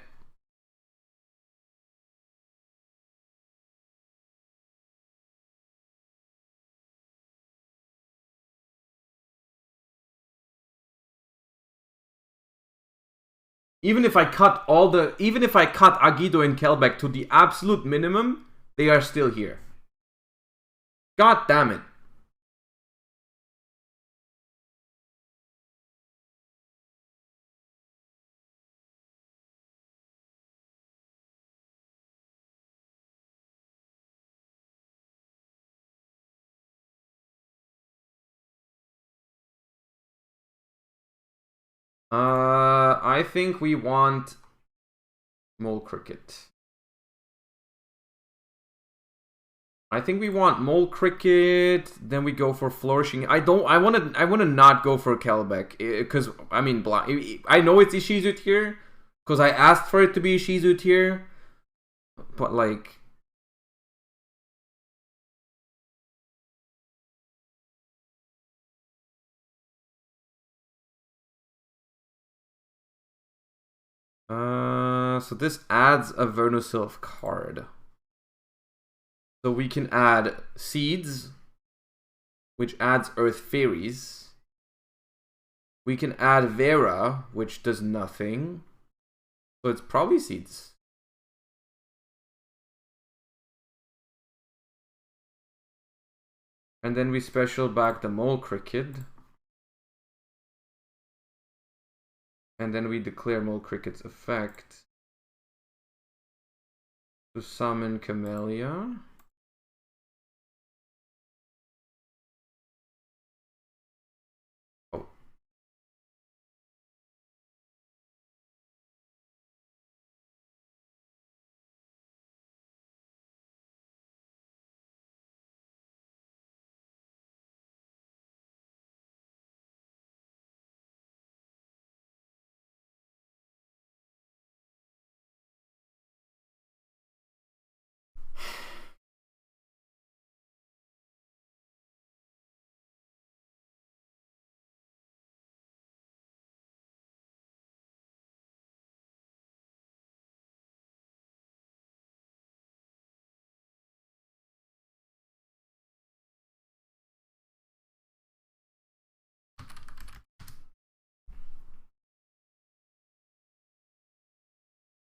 Even if I cut Agido and Kelbeck to the absolute minimum, they are still here. God damn it. I think we want Mole Cricket. Then we go for Flourishing. I wanna not go for Kelbeck because I mean I know it's Ishizu Tier because I asked for it to be Ishizu Tier, but like so this adds a Vernusylph card. So we can add Seeds, which adds Earth Fairies. We can add Vera, which does nothing. So it's probably Seeds. And then we special back the Mole Cricket. And then we declare Mole Cricket's effect to summon Camellia. Oh.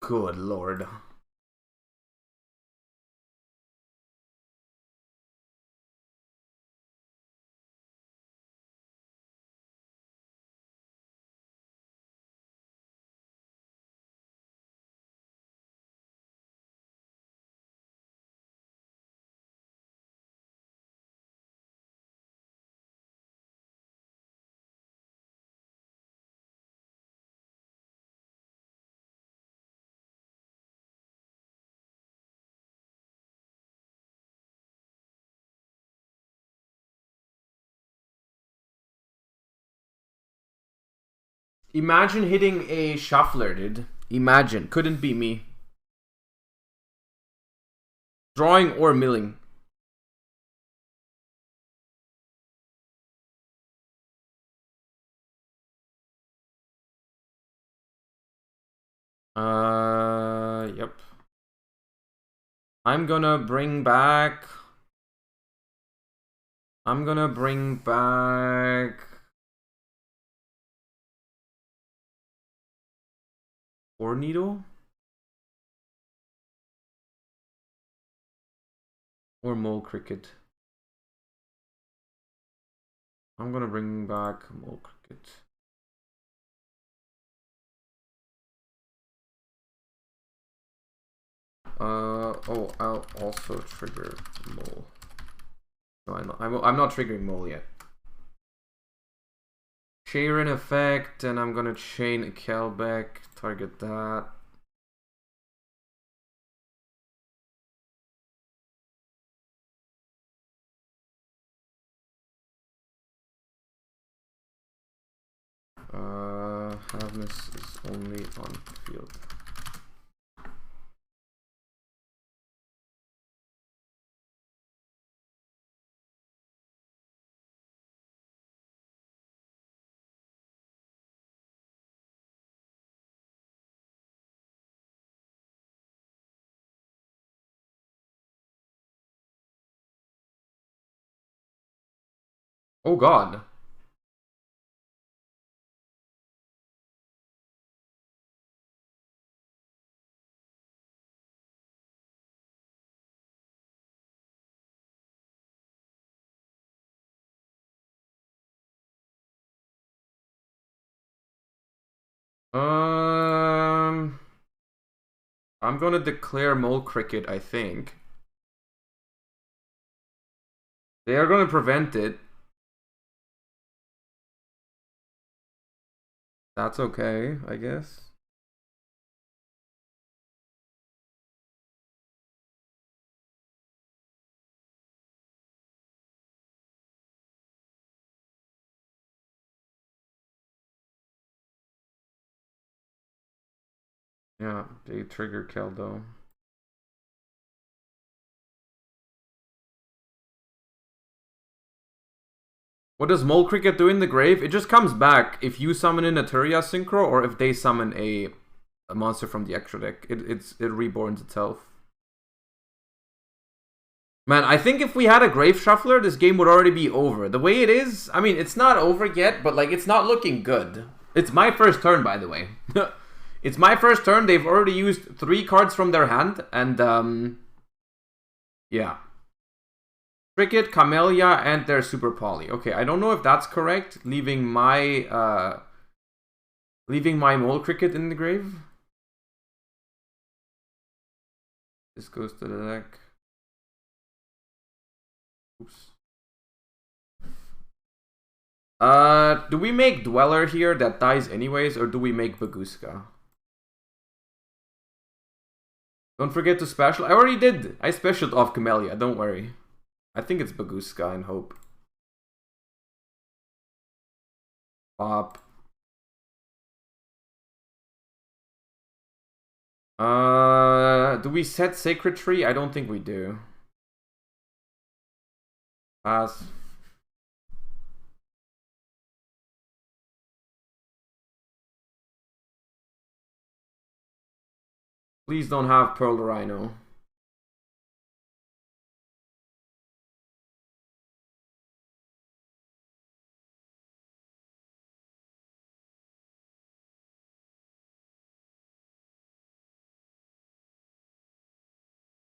Good lord. Imagine hitting a shuffler, dude. Imagine. Couldn't be me. Drawing or milling. Yep. I'm gonna bring back Tornado or Mole Cricket. I'm gonna bring back Mole Cricket. Oh, I'll also trigger Mole. No, I'm not triggering Mole yet. Sharon effect, and I'm gonna chain a Kelbeck, target that. Harness is only on field. Oh god. I'm gonna declare Mole Cricket, I think. They are gonna prevent it. That's okay, I guess. Yeah, they trigger Keldo. What does Mole Cricket do in the grave? It just comes back if you summon in a Turia Synchro or if they summon a monster from the extra deck. It reborns itself. Man, I think if we had a Grave Shuffler, this game would already be over. The way it is, I mean, it's not over yet, but like it's not looking good. It's my first turn, by the way. It's my first turn. They've already used 3 cards from their hand, and yeah. Cricket, Camellia, and their Super Poly. Okay, I don't know if that's correct. Leaving my Mole Cricket in the grave. This goes to the deck. Oops. Do we make Dweller here that dies anyways, or do we make Baguska? Don't forget to special. I already did. I specialed off Camellia, don't worry. I think it's Baguska and Hope. Pop. Do we set Sacred Tree? I don't think we do. Pass. Please don't have Pearl the Rhino.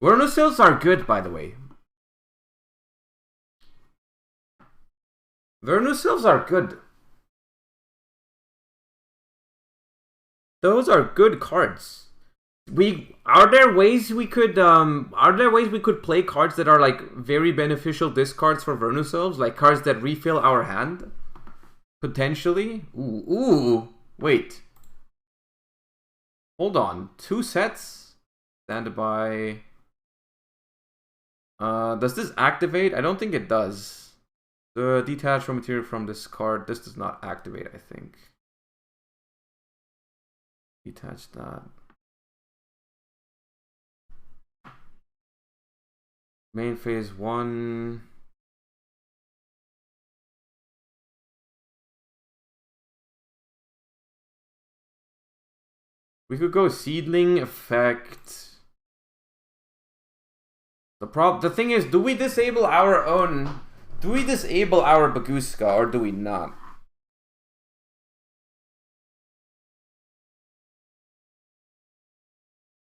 Vernusils are good, by the way. Vernusils are good. Those are good cards. Are there ways we could play cards that are like very beneficial discards for Vernusils, like cards that refill our hand? Potentially? Ooh. Wait. Hold on. 2 sets? Standby. Does this activate? I don't think it does. The detach from material from this card. This does not activate, I think. Detach that. Main phase 1. We could go Seedling Effect. The thing is, do we disable our own... Do we disable our Baguska or do we not?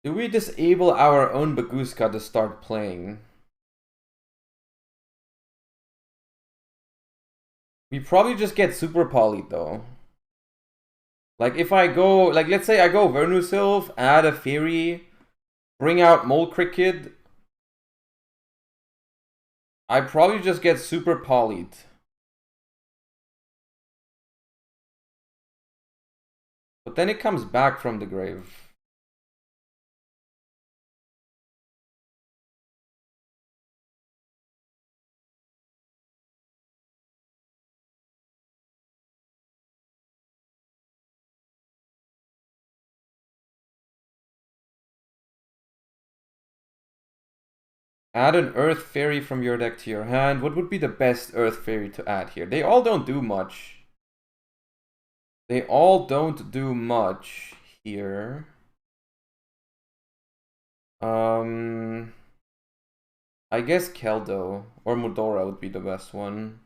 Do we disable our own Baguska to start playing? We probably just get super polyed though. Like if I go, like let's say I go Vernusylph, add a Fairy, bring out Mole Cricket. I probably just get super polyed. But then it comes back from the grave. Add an Earth Fairy from your deck to your hand. What would be the best Earth Fairy to add here? They all don't do much. They all don't do much here. I guess Keldo or Modora would be the best one.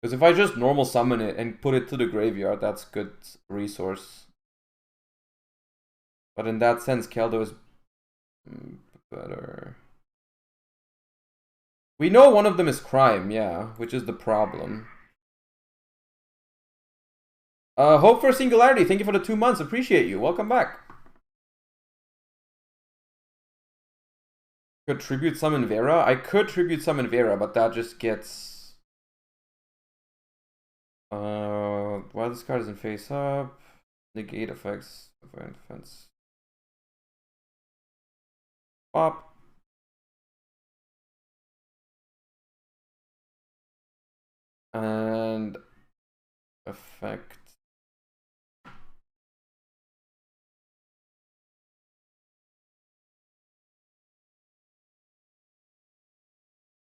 Because if I just normal summon it and put it to the graveyard, that's good resource. But in that sense, Keldo is better. We know one of them is Crime, yeah, which is the problem. Hope for Singularity, thank you for the 2 months, appreciate you, welcome back. Could tribute summon Vera? I could tribute summon Vera, but that just gets... while this card isn't face up, negate effects, defense. Pop. And effect.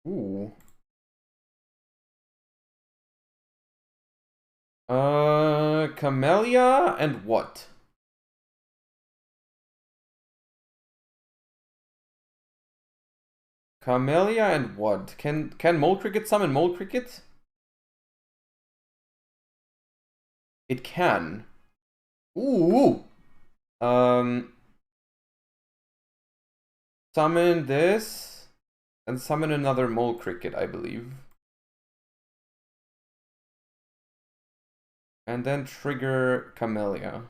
Ooh. Camellia and what? Camellia and what? Can Mole Cricket summon Mole Cricket? It can. Ooh. Summon this and summon another Mole Cricket, I believe. And then trigger Camellia.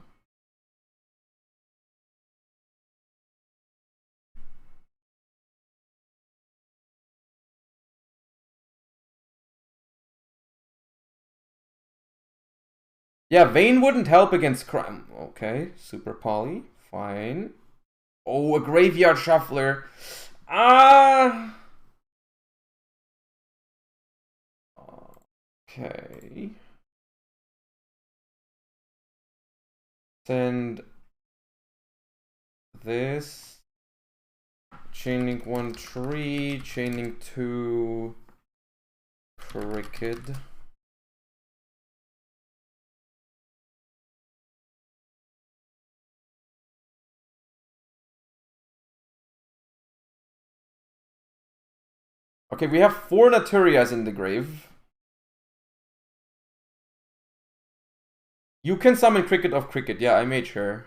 Yeah, Vayne wouldn't help against Crime. Okay, Super Poly. Fine. Oh, a Graveyard Shuffler. Ah. Okay. Send this. Chaining 1 tree. Chaining 2 Cricket. Okay, we have 4 Naturias in the grave. You can summon Cricket of Cricket. Yeah, I made sure.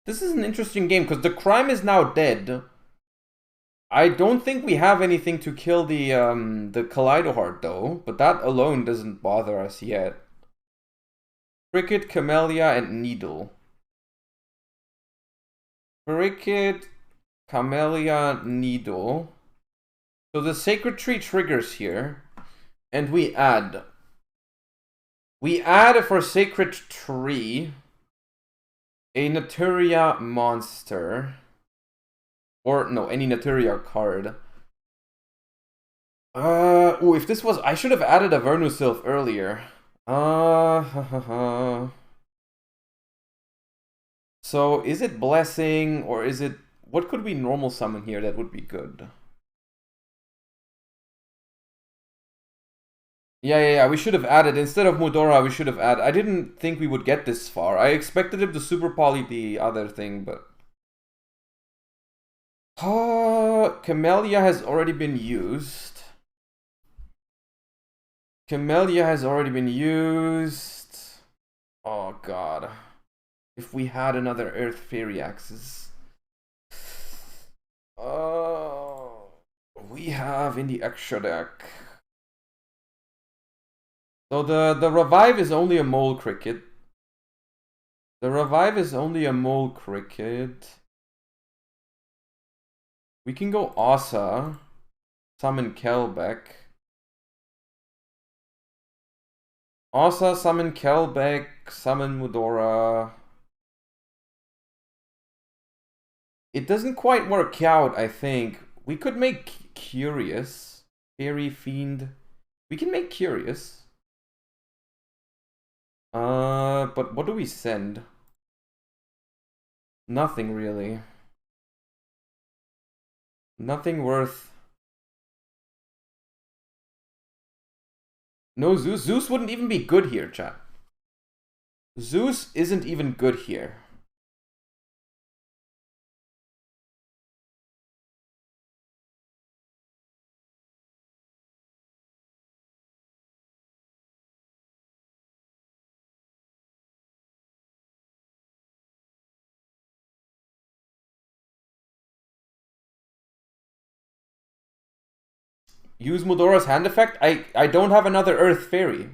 This is an interesting game because the Crime is now dead. I don't think we have anything to kill the Kaleidoheart though, but that alone doesn't bother us yet. Cricket, Camellia, and Needle. Cricket, Camellia, Needle. So the Sacred Tree triggers here, and we add. We add for Sacred Tree a Naturia monster. Or, no, any Naturia card. Ooh, if this was... I should have added a Vernusylph earlier. So, is it Blessing or is it what could we normal summon here that would be good? Yeah, we should have added, instead of Mudora, we should have added. I didn't think we would get this far. I expected him to super poly the other thing, but... Camellia has already been used. Camellia has already been used. Oh god. If we had another Earth Fairy Axis. We have in the extra deck. So the revive is only a mole cricket. The revive is only a mole cricket. We can go Asa, summon Kelbeck. Asa, summon Kelbeck, summon Mudora. It doesn't quite work out, I think. We could make Curious. Fairy Fiend. We can make Curious. But what do we send? Nothing really. Nothing worth. No Zeus. Zeus wouldn't even be good here, chat. Zeus isn't even good here. Use Mudora's hand effect? I don't have another Earth Fairy.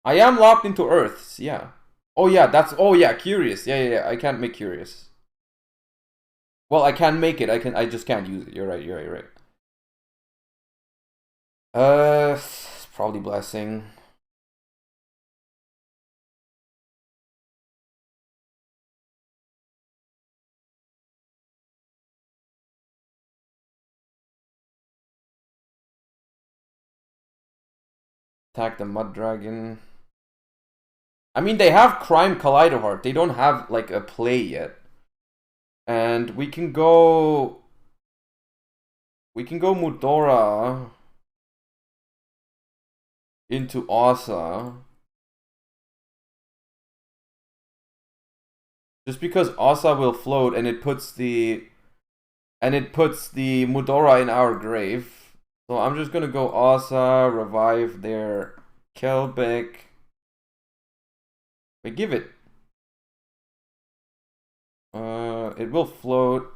I am locked into Earths, yeah. Oh yeah, Curious. Yeah, I can't make Curious. Well, I can make it, I just can't use it. You're right. It's probably Blessing. Attack the Mud Dragon. I mean, they have Crime Kaleidoheart. They don't have, like, a play yet. And we can go... Mudora into Asa. Just because Asa will float and it puts the... Mudora in our grave. So I'm just gonna go Asa, revive their Kelbeck. We give it. It will float.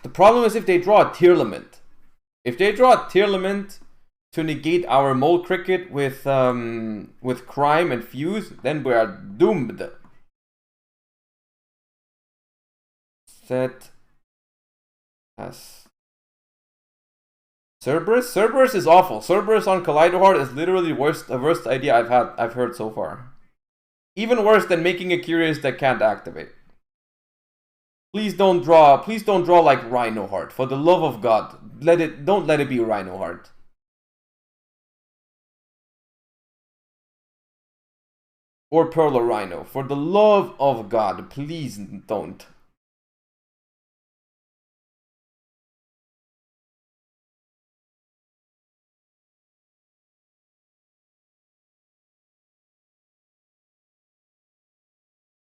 The problem is if they draw a Tearlament. If they draw a Tearlament to negate our Mole Cricket with Crime and Fuse, then we are doomed. Set. Cerberus is awful. Cerberus on Kaleidoheart is literally the worst idea I've heard so far. Even worse than making a Curious that can't activate. Please don't draw like Rhino Heart. For the love of God, don't let it be Rhino Heart. Or Pearl or Rhino. For the love of God, please don't.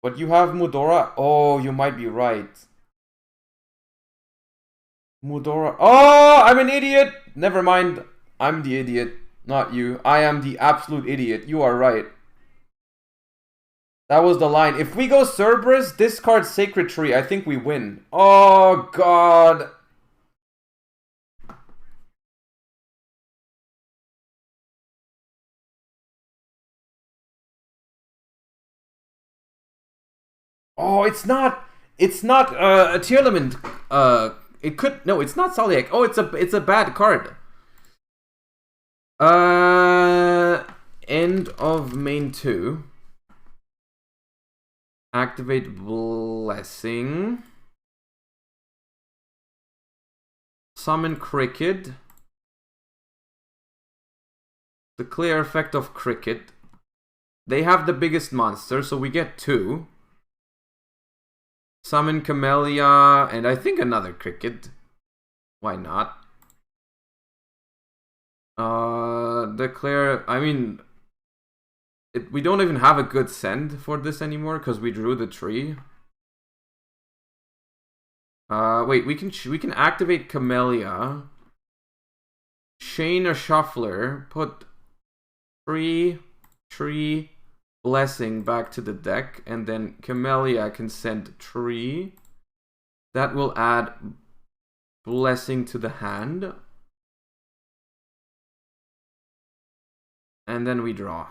But you have Mudora? Oh, you might be right. Mudora. Oh, I'm an idiot! Never mind. I'm the idiot, not you. I am the absolute idiot. You are right. That was the line. If we go Cerberus, discard Sacred Tree, I think we win. Oh, God. Oh, it's not a Tearlament. It could, no, it's not Soliac. Oh, it's a bad card. End of main 2. Activate Blessing. Summon Cricket. The clear effect of Cricket. They have the biggest monster, so we get 2. Summon Camellia, and I think another cricket. Why not? Declare... I mean... we don't even have a good send for this anymore, because we drew the tree. Wait, we can activate Camellia. Chain a Shuffler. Put tree, blessing back to the deck, and then Camellia can send tree. That will add blessing to the hand. And then we draw.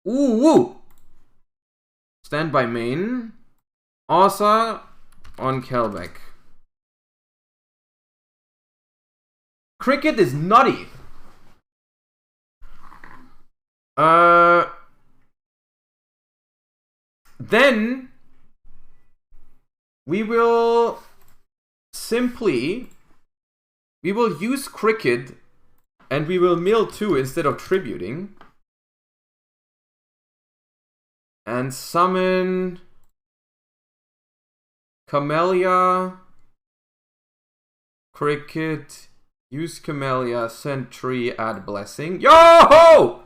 Ooh! Stand by main. Asa on Kelbeck. Cricket is nutty. Then we will use Cricket and we will mill 2 instead of tributing. And summon Camellia, Cricket, use Camellia, send tree, add blessing. Yo-ho!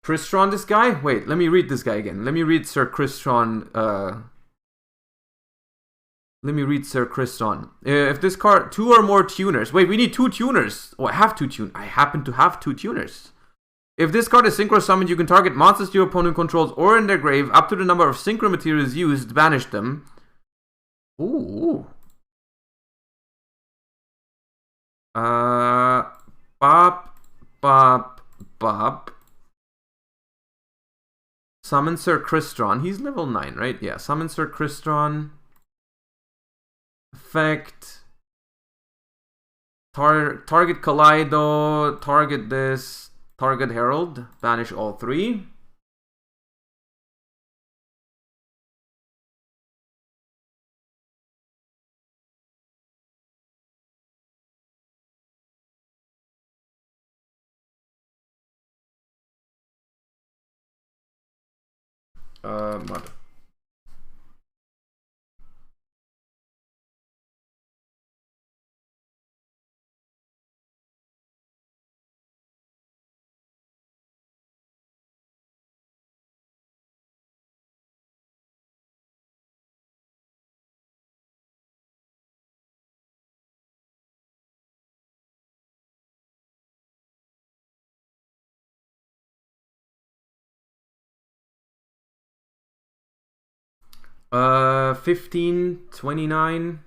Crystron, this guy? Wait, let me read this guy again. Let me read Sir Crystron. Let me read Sir Crystron. If this card, 2 or more tuners. Wait, we need 2 tuners. Oh, I have 2 tuners. I happen to have 2 tuners. If this card is synchro summoned, you can target monsters your opponent controls or in their grave up to the number of synchro materials used, banish them. Ooh. Bop, bop, bop. Summon Sir Crystron. He's level 9, right? Yeah, summon Sir Crystron. Effect. Target Kaleido. Target this. Target Herald. Banish all 3. Mud. Uh, 15, 29.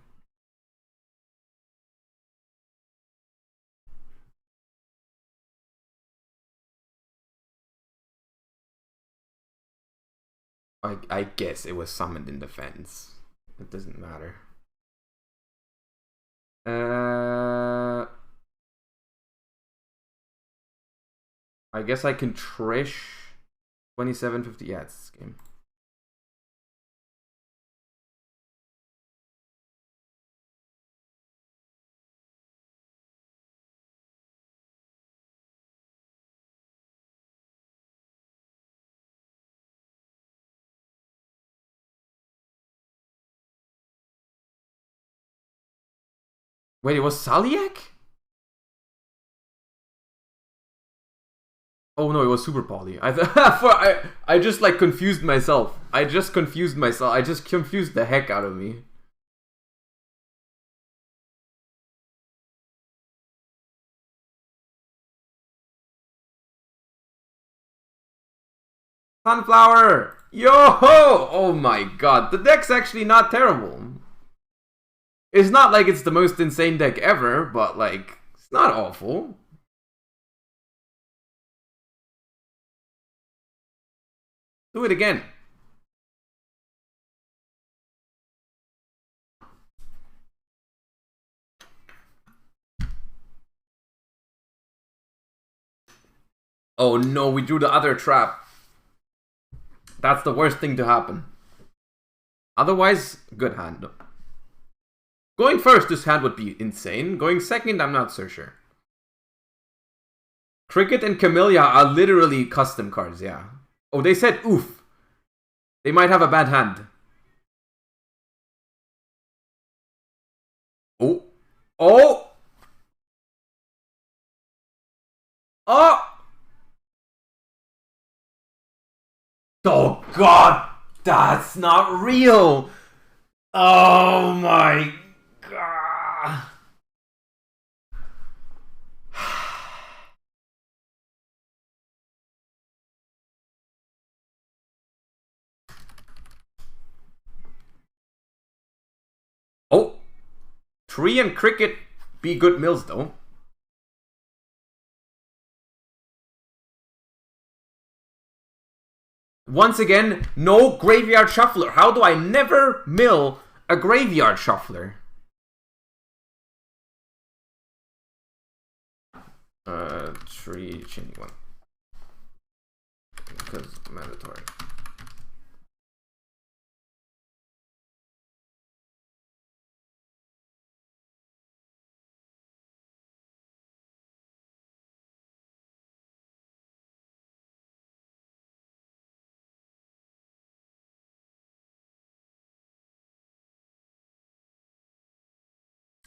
I guess it was summoned in defense. It doesn't matter. I guess I can Trish 2750. Yeah, it's this game. Wait, it was Saliak? Oh no, it was Super Poly. I just like confused myself. I just confused the heck out of me. Sunflower! Yo-ho! Oh my god, the deck's actually not terrible. It's not like it's the most insane deck ever, but like, it's not awful. Do it again. Oh no, we drew the other trap. That's the worst thing to happen. Otherwise, good hand. Going first, this hand would be insane. Going second, I'm not so sure. Cricket and Camellia are literally custom cards, yeah. Oh, they said oof. They might have a bad hand. Oh. Oh! Oh! Oh god! That's not real! Oh my god! Oh! Tree and Cricket be good mills though. Once again, no Graveyard Shuffler. How do I never mill a Graveyard Shuffler? Tree Chinny one. Because mandatory.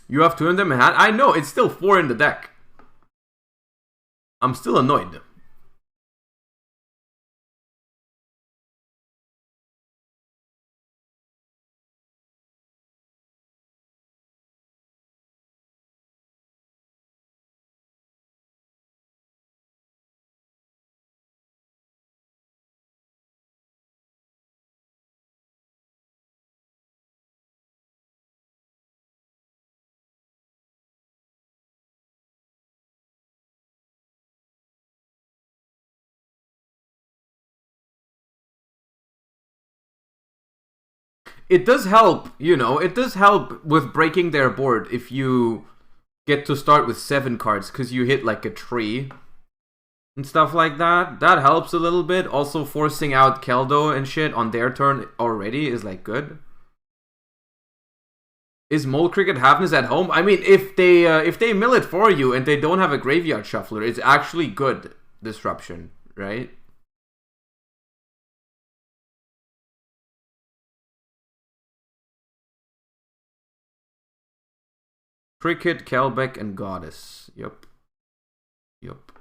You have two of them in hand? I know, it's still 4 in the deck. I'm still annoyed. It does help, you know, it does help with breaking their board if you get to start with 7 cards, because you hit like a tree and stuff like that. That helps a little bit. Also, forcing out Keldo and shit on their turn already is like good. Is Mole Cricket Halfness at home? I mean, if they mill it for you and they don't have a Graveyard Shuffler, it's actually good disruption, right? Cricket, Kelbeck, and Goddess. Yup. Yup.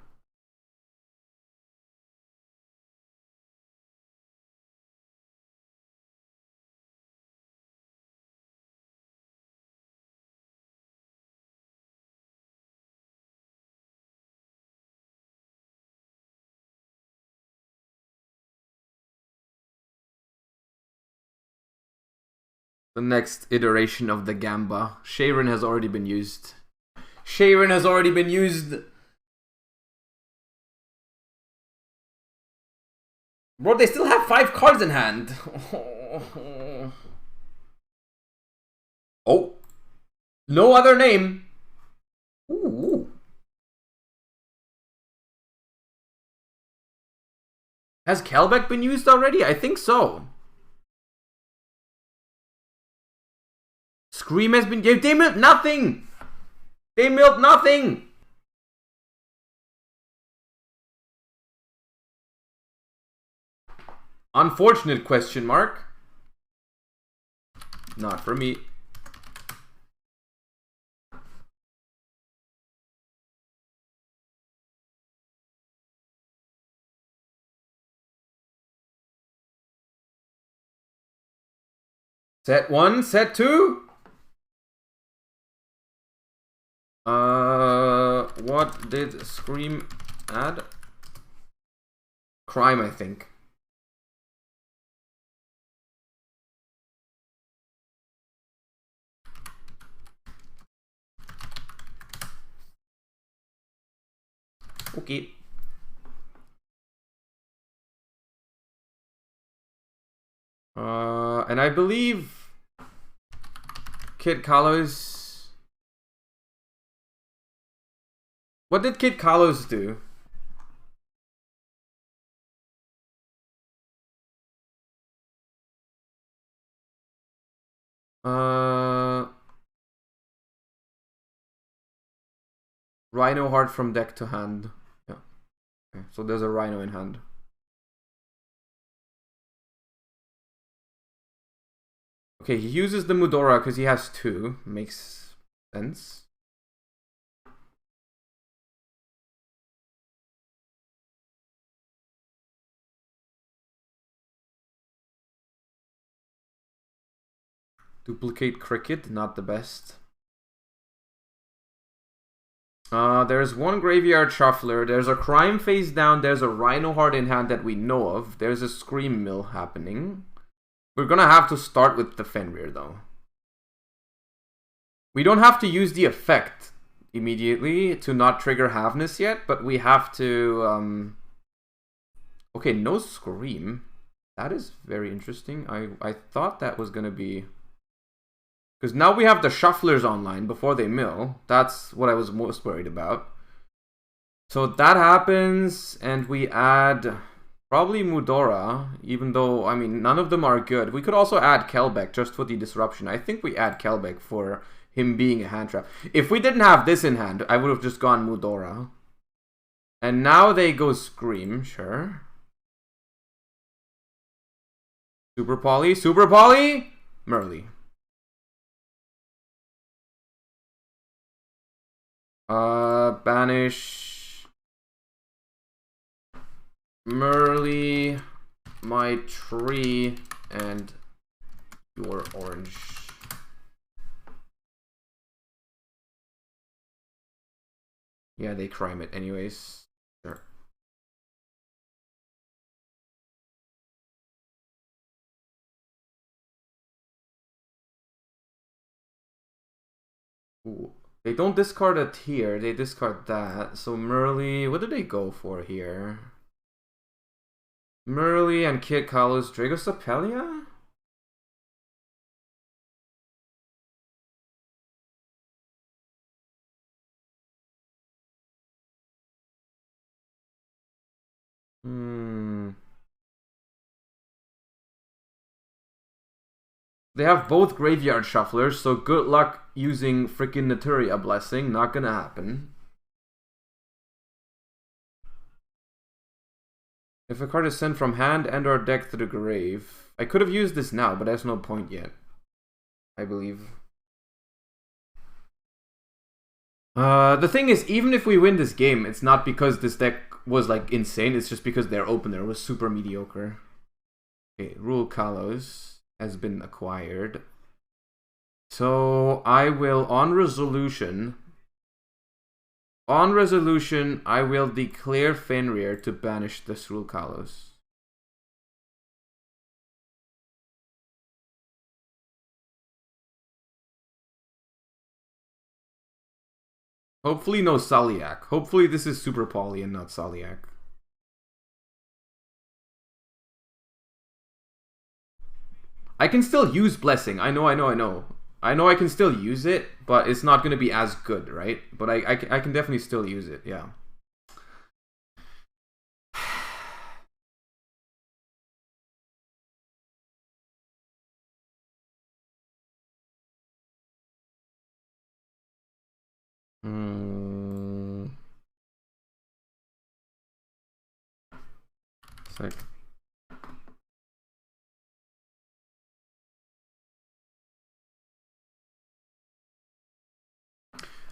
The next iteration of the Gamba. Sharon has already been used. Sharon has already been used. Bro, they still have 5 cards in hand. Oh. No other name. Ooh. Has Kelbeck been used already? I think so. Scream has been... They milled nothing! They milled nothing! Unfortunate question mark. Not for me. Set 1, set 2. What did Scream add? Crime, I think. Okay. And I believe Kid Kalos. What did Kid Kalos do? Rhino Heart from deck to hand. Yeah. Okay, so there's a Rhino in hand. Okay, he uses the Mudora because he has 2. Makes sense. Duplicate Cricket, not the best. There's one Graveyard Shuffler. There's a Crime face down. There's a Rhino Heart in hand that we know of. There's a Scream Mill happening. We're gonna have to start with the Fenrir though. We don't have to use the effect immediately to not trigger Havness yet, but we have to... Okay, no Scream. That is very interesting. I thought that was gonna be... Because now we have the Shufflers online before they mill. That's what I was most worried about. So that happens, and we add probably Mudora, even though, I mean, none of them are good. We could also add Kelbeck just for the disruption. I think we add Kelbeck for him being a hand trap. If we didn't have this in hand, I would have just gone Mudora. And now they go Scream, sure. Super Poly, Super Poly, Merly. Banish Merly, my tree, and your orange. Yeah, they crime it anyways. Sure. Ooh. They don't discard a tier, they discard that. So Merly, what do they go for here? Merly and Kid Kalos, Dragostapelia? They have both Graveyard Shufflers, so good luck using freaking Naturia Blessing. Not gonna happen. If a card is sent from hand and or deck to the grave... I could have used this now, but there's no point yet. I believe. The thing is, even if we win this game, it's not because this deck was like insane, it's just because their opener was super mediocre. Okay, Rule Kalos has been acquired. So I will, on resolution, I will declare Fenrir to banish this Rule Kalos. Hopefully no Saliak. Hopefully this is Super Poly and not Saliak. I can still use Blessing. I know. I know I can still use it, but it's not going to be as good, right? But I can definitely still use it, yeah. Sick.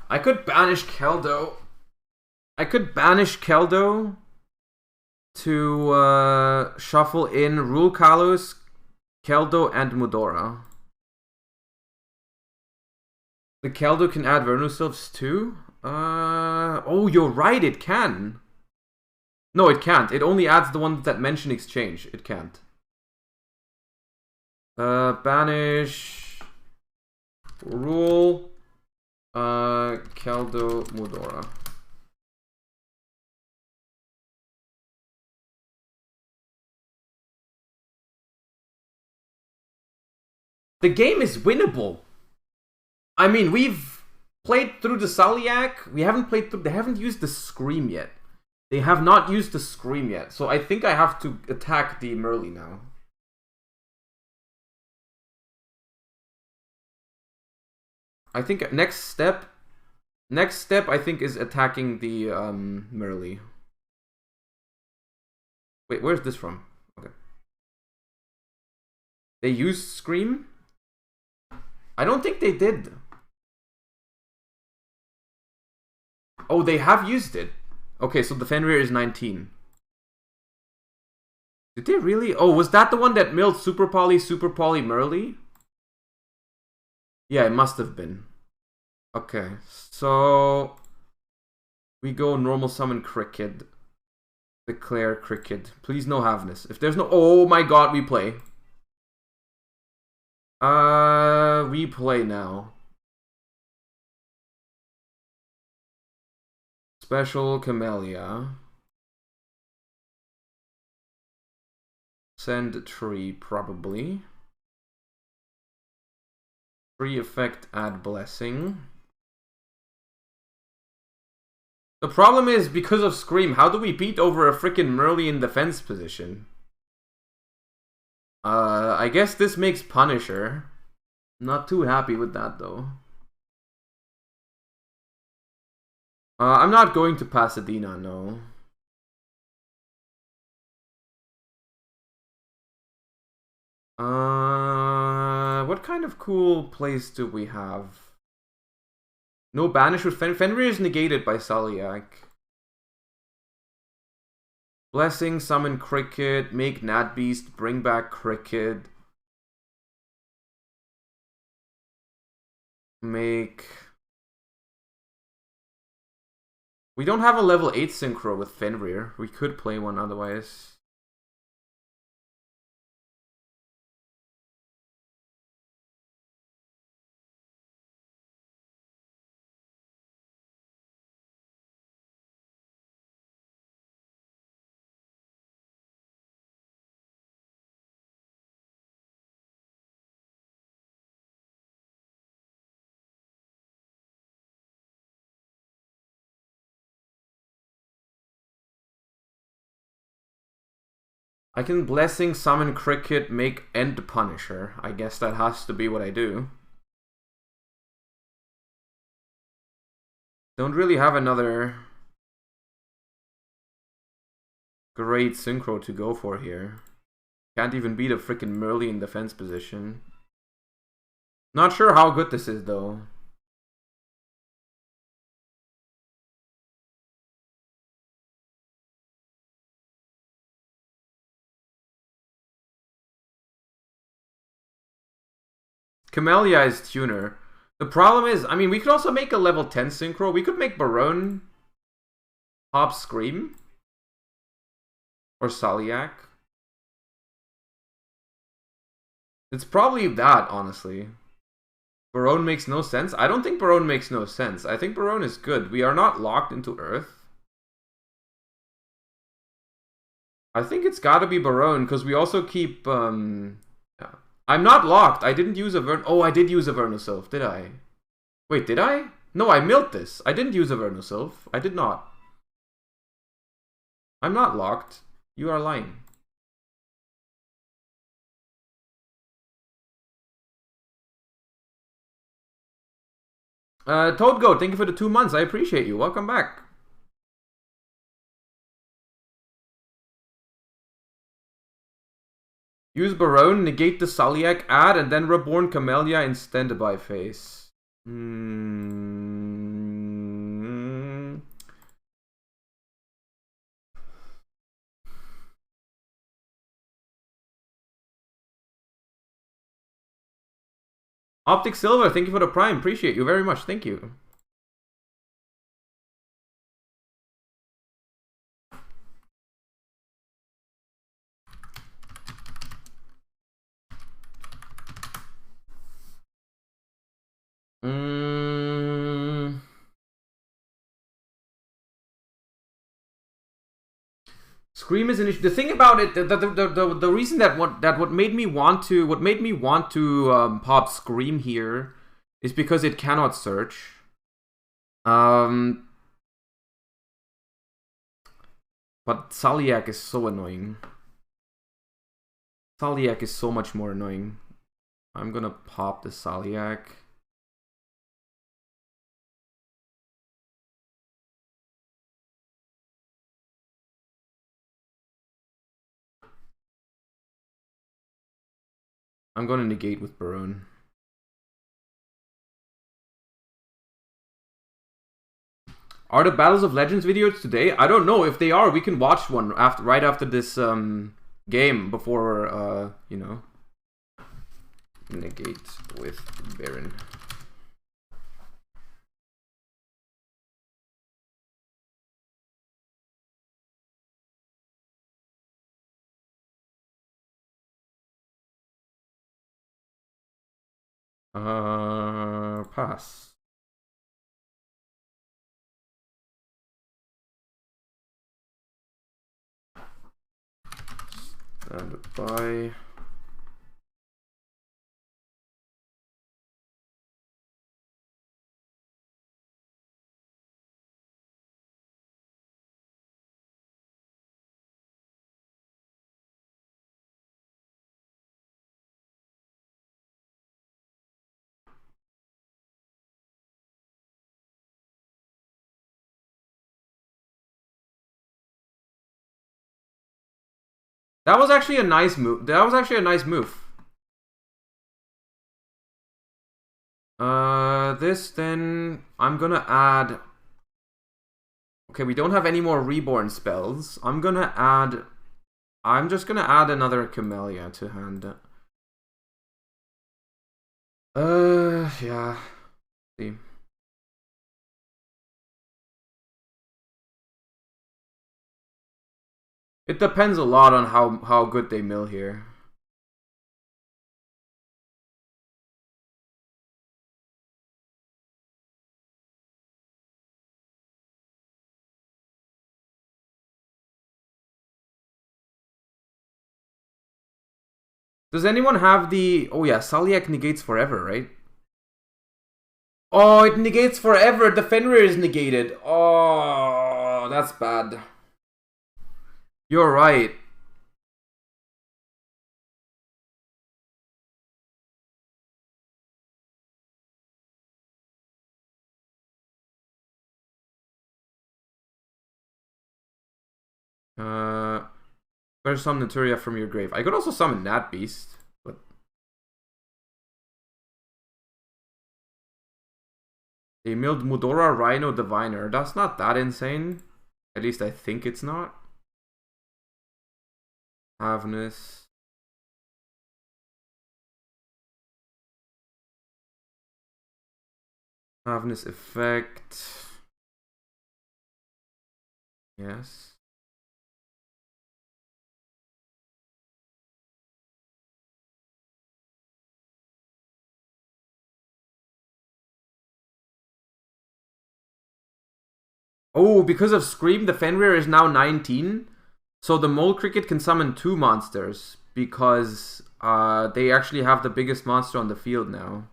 I could banish Keldo. I could banish Keldo to shuffle in Rule Kalos, Keldo, and Mudora. The Keldo can add Vernusylphs too? Oh, you're right, it can. No, it can't. It only adds the ones that mention exchange. It can't. Banish Rule Keldo Mudora. The game is winnable. I mean, we've played through the Saliak. We haven't played through... They haven't used the Scream yet. They have not used the Scream yet. So I think I have to attack the Merly now. I think next step I think is attacking the Merle. Wait, where's this from? Okay. They used Scream? I don't think they did. Oh, they have used it. Okay, so the Fenrir is 19. Did they really? Oh, was that the one that milled Super Poly Merle? Yeah, it must have been. Okay, so we go normal summon Cricket. Declare Cricket. Please no Havness. If there's no... Oh my god, we play. We play now. Special Camellia. Send tree, probably. Free effect, add blessing. The problem is, because of Scream, how do we beat over a freaking Merle in defense position? I guess this makes Punisher. Not too happy with that, though. I'm not going to Pasadena, no. What kind of cool place do we have? No banish with Fenrir is negated by Saliak. Blessing, summon Cricket, make Nat Beast, bring back Cricket. Make... We don't have a level 8 synchro with Fenrir. We could play one otherwise. I can Blessing, summon Cricket, make End Punisher. I guess that has to be what I do. Don't really have another great synchro to go for here. Can't even beat a freaking Merle in defense position. Not sure how good this is, though. Camellia is tuner. The problem is, I mean, we could also make a level 10 synchro. We could make Barone pop Scream. Or Saliak. It's probably that, honestly. Barone makes no sense. I don't think Barone makes no sense. I think Barone is good. We are not locked into Earth. I think it's gotta be Barone, because we also keep... Yeah. I'm not locked. I didn't use a Oh, I did use a Vernusylph, did I? Wait, did I? No, I milled this. I didn't use a Vernusylph. I did not. I'm not locked. You are lying. Toadgoat, thank you for the 2 months. I appreciate you. Welcome back. Use Barone, negate the Saliak, add, and then Reborn Camellia in standby phase. Optic Silver, thank you for the Prime. Appreciate you very much. Thank you. Scream is an issue. The thing about it, the reason that what made me want to pop Scream here is because it cannot search. But Saliak is so annoying. Saliak is so much more annoying. I'm gonna pop the Saliak. I'm gonna negate with Barone. Are the Battles of Legends videos today? I don't know. If they are, we can watch one right after this game before you know. Negate with Baron. Pass. Stand by. That was actually a nice move. This then I'm gonna add. Okay, we don't have any more reborn spells. I'm just gonna add another Camellia to hand. Yeah. See. It depends a lot on how good they mill here. Does anyone have the... Oh yeah, Saliak negates forever, right? Oh, it negates forever. The Fenrir is negated. Oh, that's bad. You're right. Better summon Naturia from your grave. I could also summon that beast, but... They milled Mudora Rhino Diviner. That's not that insane. At least I think it's not. Avernus. Avernus effect. Yes. Oh, because of Scream, the Fenrir is now 19. So the Mole Cricket can summon 2 monsters. Because they actually have the biggest monster on the field now.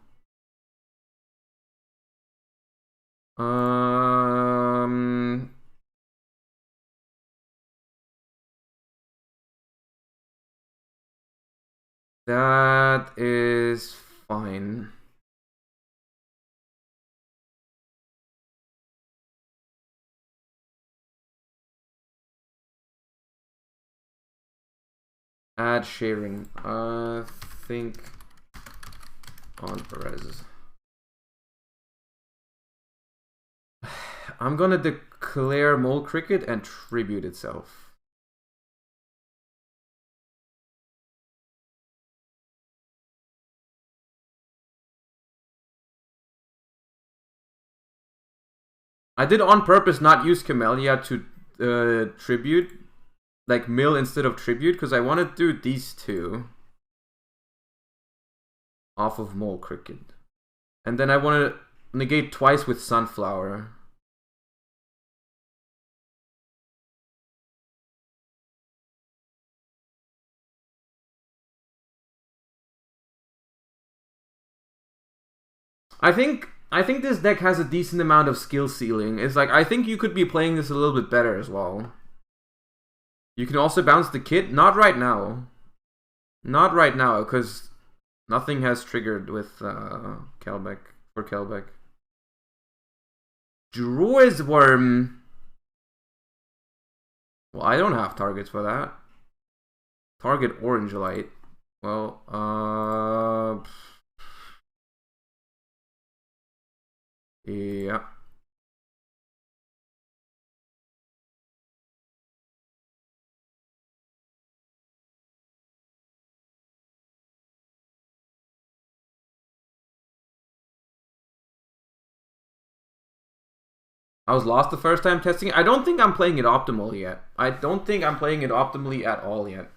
That is fine. Add sharing. Think on Perez. I'm gonna declare Mole Cricket and tribute itself. I did on purpose not use Camellia to tribute, like mill instead of tribute, because I want to do these two off of Mole Cricket. And then I want to negate twice with Sunflower. I think this deck has a decent amount of skill ceiling. It's like, I think you could be playing this a little bit better as well. You can also bounce the kit. Not right now. Not right now, because nothing has triggered with Kelbeck, for Kelbeck. Druid's Worm. Well, I don't have targets for that. Target Orange Light. Well, yeah. I was lost the first time testing it. I don't think I'm playing it optimally yet. I don't think I'm playing it optimally at all yet.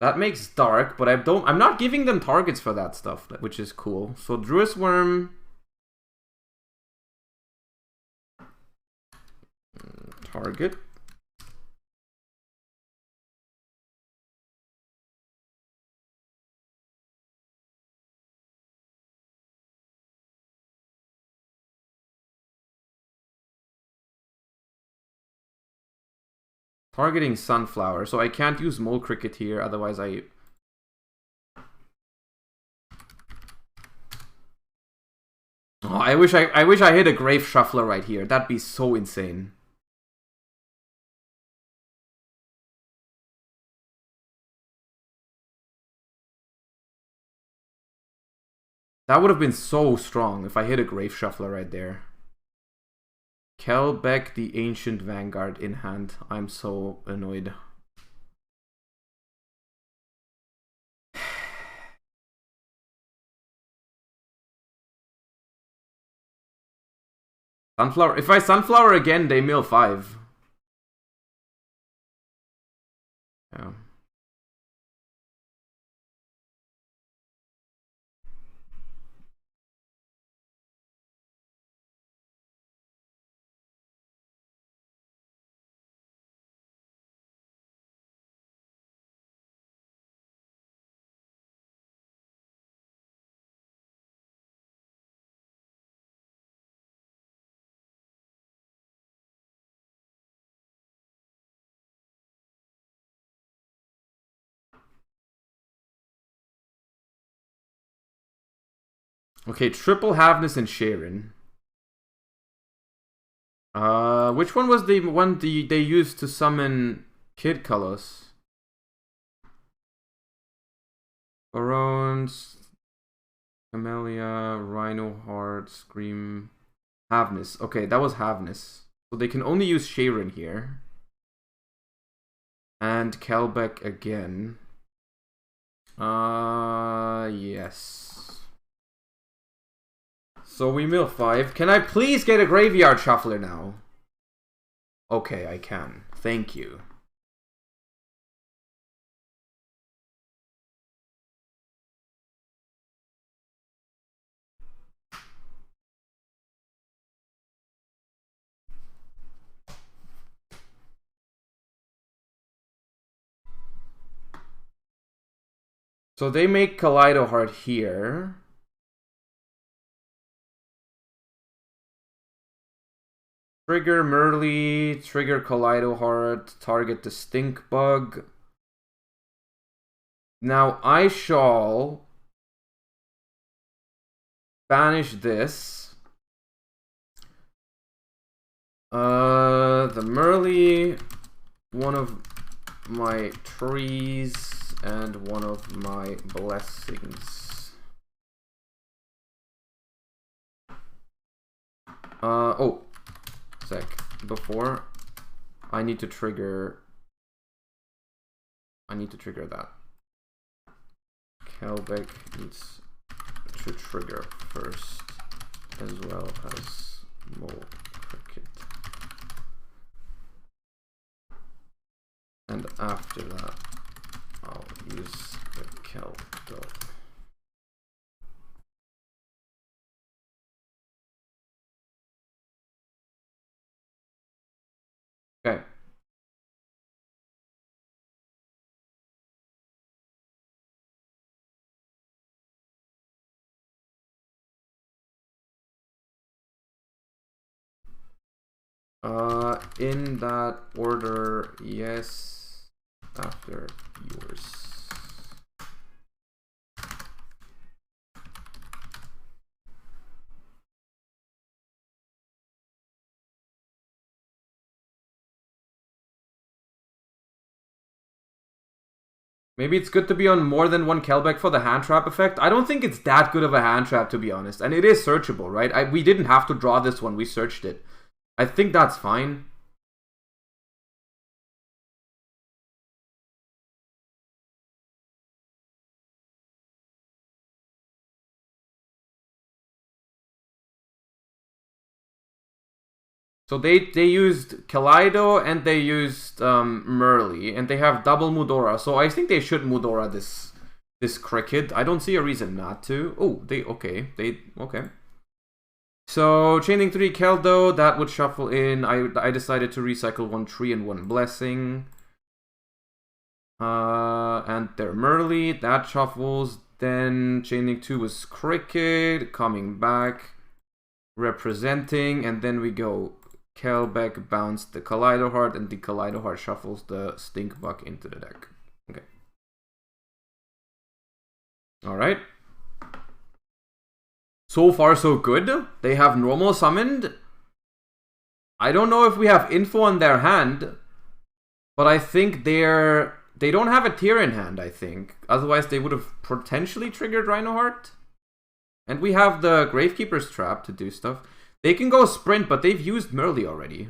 That makes dark, but I'm not giving them targets for that stuff, which is cool. So Druid's Worm, target. Targeting Sunflower, so I can't use Mole Cricket here, otherwise I... Oh, I wish I hit a Grave Shuffler right here. That'd be so insane. That would have been so strong if I hit a Grave Shuffler right there. Kelbeck, the Ancient Vanguard in hand. I'm so annoyed. Sunflower. If I Sunflower again, they mill 5. Yeah. Okay, triple Havness and Sharon. Which one was the one they used to summon Kid Colors? Barones, Camellia, Rhino Heart, Scream, Havness. Okay, that was Havness. So they can only use Sharon here. And Kelbeck again. Yes. So we mill 5. Can I please get a Graveyard Shuffler now? Okay, I can. Thank you. So they make Kaleido Heart here. Trigger Merly, trigger Kaleido Heart, target the Stink Bug. Now I shall banish this. The Merly, one of my trees, and one of my blessings. Oh, sec. Before, I need to trigger that. Kelbeck needs to trigger first, as well as Mole Cricket. And after that, I'll use the Keldo. Okay. In that order, yes. After yours. Maybe it's good to be on more than one Kelbeck for the hand trap effect. I don't think it's that good of a hand trap, to be honest. And it is searchable, right? We didn't have to draw this one. We searched it. I think that's fine. So they used Kaleido and they used Merly, and they have double Mudora. So I think they should Mudora this cricket. I don't see a reason not to. Oh, okay. So chaining 3 Keldo, that would shuffle in. I decided to recycle 1 tree and 1 blessing. And their Merly, that shuffles. Then chaining 2 was cricket, coming back, representing, and then we go Kelbeck, bounce the Kaleido Heart, and the Kaleido Heart shuffles the Stinkbuck into the deck. Okay. Alright. So far, so good. They have normal summoned. I don't know if we have info on their hand, but I think they don't have a tier in hand, I think. Otherwise, they would have potentially triggered Rhino Heart. And we have the Gravekeeper's Trap to do stuff. They can go Sprint, but they've used Merly already.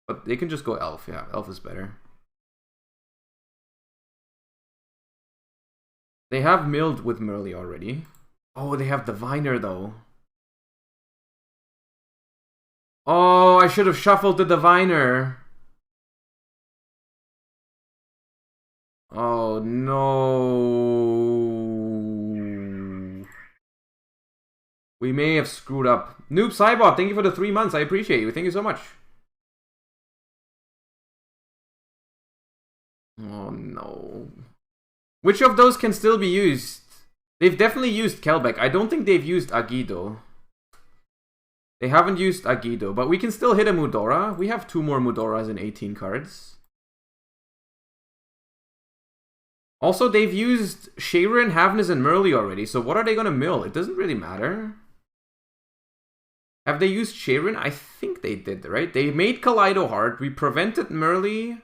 But they can just go Elf. Yeah, Elf is better. They have milled with Merly already. Oh, they have Diviner, though. Oh, I should have shuffled the Diviner. Oh, no. We may have screwed up. Noob Cybot, thank you for the 3 months. I appreciate you. Thank you so much. Oh, no. Which of those can still be used? They've definitely used Kelbeck. I don't think they've used Agido. They haven't used Agido, but we can still hit a Mudora. We have 2 more Mudoras in 18 cards. Also, they've used Sharon, Havness, and Merly already, so what are they gonna mill? It doesn't really matter. Have they used Sharon? I think they did, right? They made Kaleido Heart, we prevented Merly,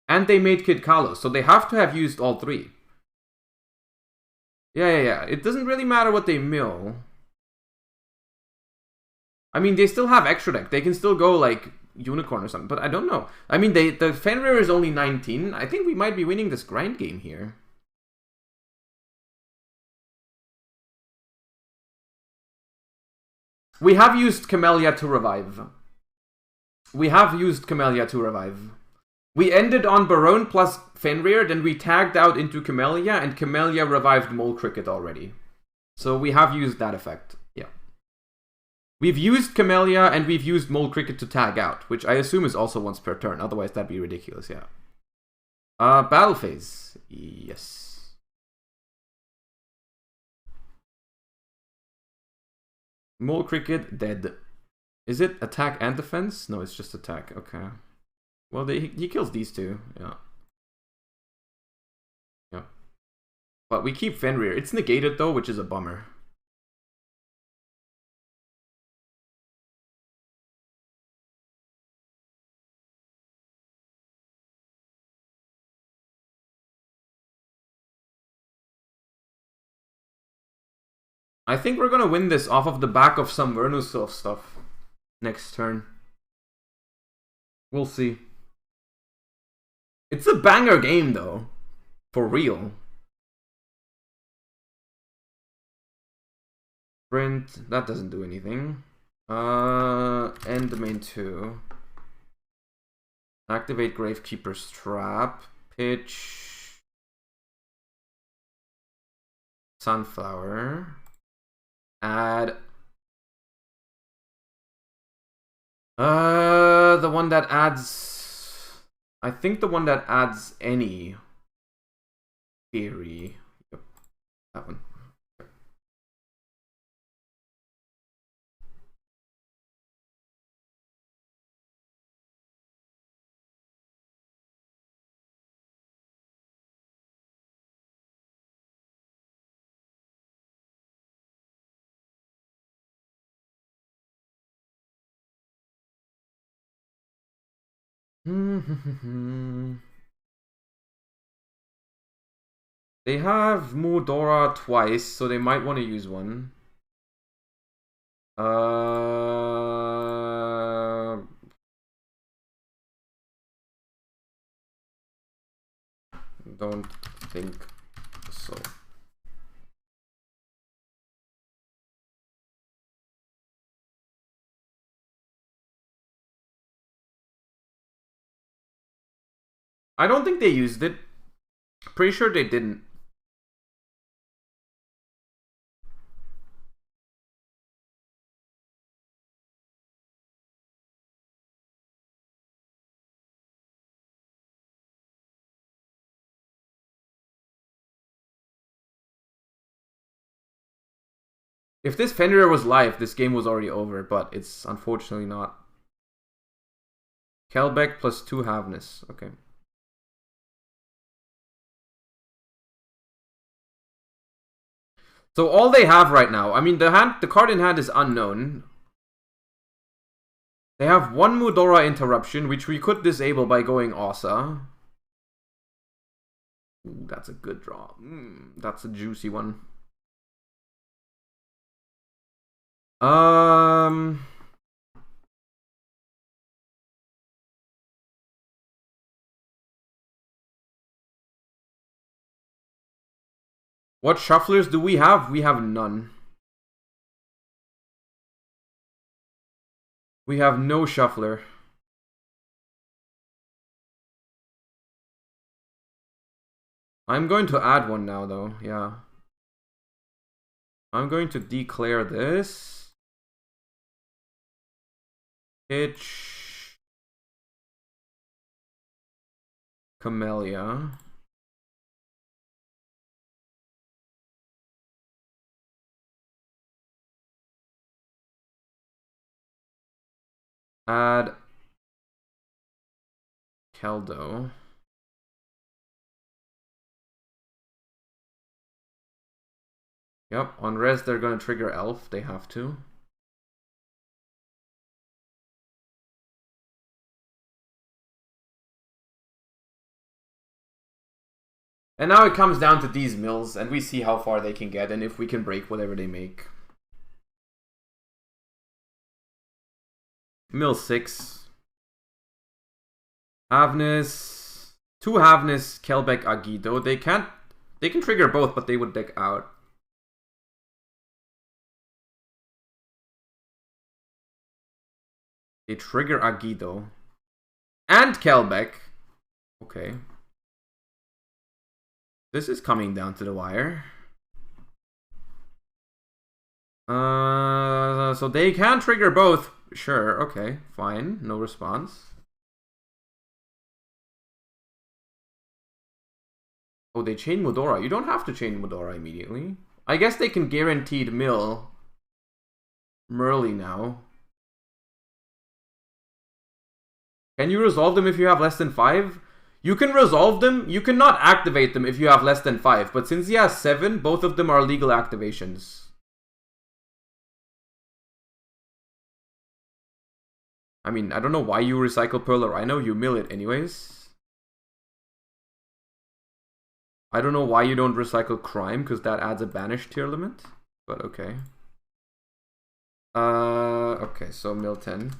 and they made Kid Kalos, so they have to have used all 3. Yeah. It doesn't really matter what they mill. I mean, they still have extra deck. They can still go, like, Unicorn or something, but I don't know. I mean, the Fenrir is only 19. I think we might be winning this grind game here. We have used Camellia to revive. We ended on Barone plus Fenrir, then we tagged out into Camellia, and Camellia revived Mole Cricket already. So we have used that effect. Yeah. We've used Camellia and we've used Mole Cricket to tag out, which I assume is also once per turn. Otherwise, that'd be ridiculous, yeah. Battle phase. Yes. Mole Cricket, dead. Is it attack and defense? No, it's just attack. Okay. Well, he kills these 2. Yeah. Yeah. But we keep Fenrir. It's negated, though, which is a bummer. I think we're gonna win this off of the back of some Vernusov stuff next turn. We'll see. It's a banger game, though. For real. Sprint, that doesn't do anything. End the main 2. Activate Gravekeeper's Trap. Pitch. Sunflower. Add. The one that adds. I think the one that adds any theory. Yep, that one. They have Mudora twice, so they might want to use one. Don't think so. I don't think they used it. Pretty sure they didn't. If this Fenrir was live, this game was already over, but it's unfortunately not. Kelbeck plus 2 Havness. Okay. So all they have right now, I mean, the card in hand is unknown. They have one Mudora interruption, which we could disable by going Ossa. Ooh, that's a good draw. That's a juicy one. What shufflers do we have? We have none. We have no shuffler. I'm going to add one now, though. Yeah. I'm going to declare this. Hitch. Camellia. Add Keldo. Yep, on res they're gonna trigger Elf, they have to. And now it comes down to these mills, and we see how far they can get, and if we can break whatever they make. Mill 6. Havness. 2 Havness, Kelbeck, Agido. They can trigger both, but they would deck out. They trigger Agido. And Kelbeck. Okay. This is coming down to the wire. So they can trigger both. Sure, okay, fine. No response. Oh, they chain Mudora. You don't have to chain Mudora immediately. I guess they can guaranteed mill Merly now. Can you resolve them if you have less than 5? You can resolve them. You cannot activate them if you have less than 5. But since he has 7, both of them are legal activations. I mean, I don't know why you recycle Pearl or Rhino. You mill it anyways. I don't know why you don't recycle Crime, because that adds a banished Tearlament. But okay. Okay, so mill 10.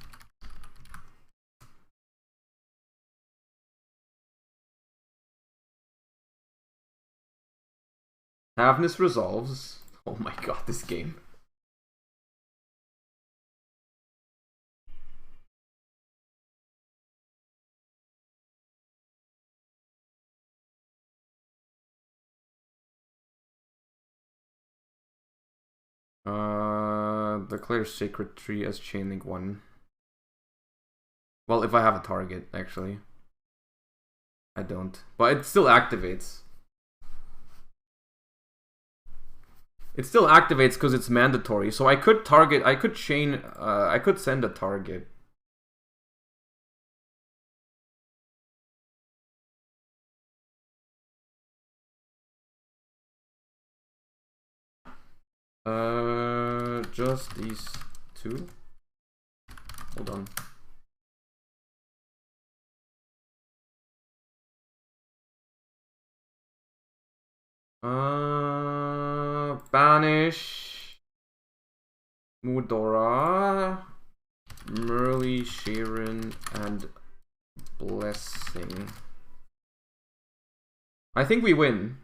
Havness resolves. Oh my god, this game. Declare Sacred Tree as Chainlink 1. Well, if I have a target, actually. I don't. But it still activates. It still activates because it's mandatory. So I could target, I could chain, I could send a target. Just these 2. Hold on. Banish. Mudora. Merly, Sharon, and Blessing. I think we win.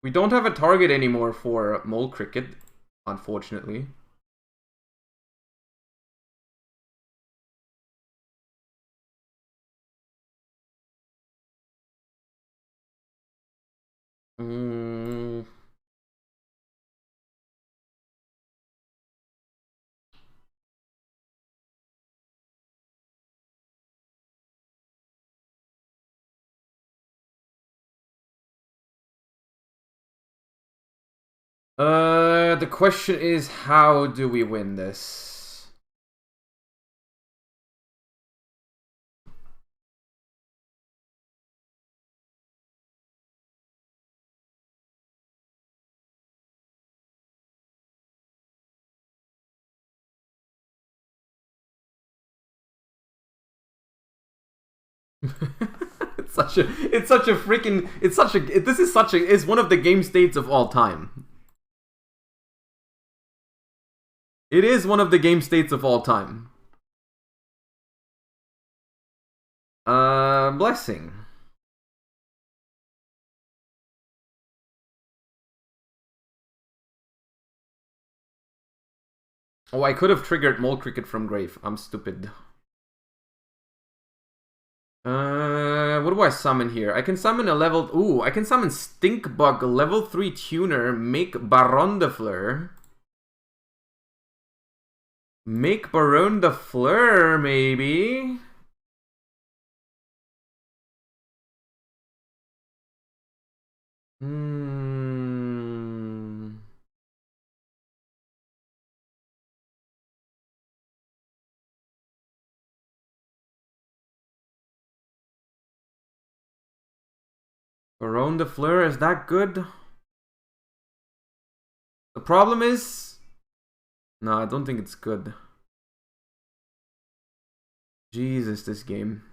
We don't have a target anymore for Mole Cricket, unfortunately. The question is, how do we win this? It's such a freaking, it's one of the game states of all time. It is one of the game states of all time. Blessing. Oh, I could have triggered Mole Cricket from Grave. I'm stupid. What do I summon here? I can summon a level... Ooh, I can summon Stinkbug, level 3 tuner, make Baron de Fleur. Make Baron de Fleur, maybe? Baron de Fleur, is that good? The problem is... No, I don't think it's good. Jesus, this game.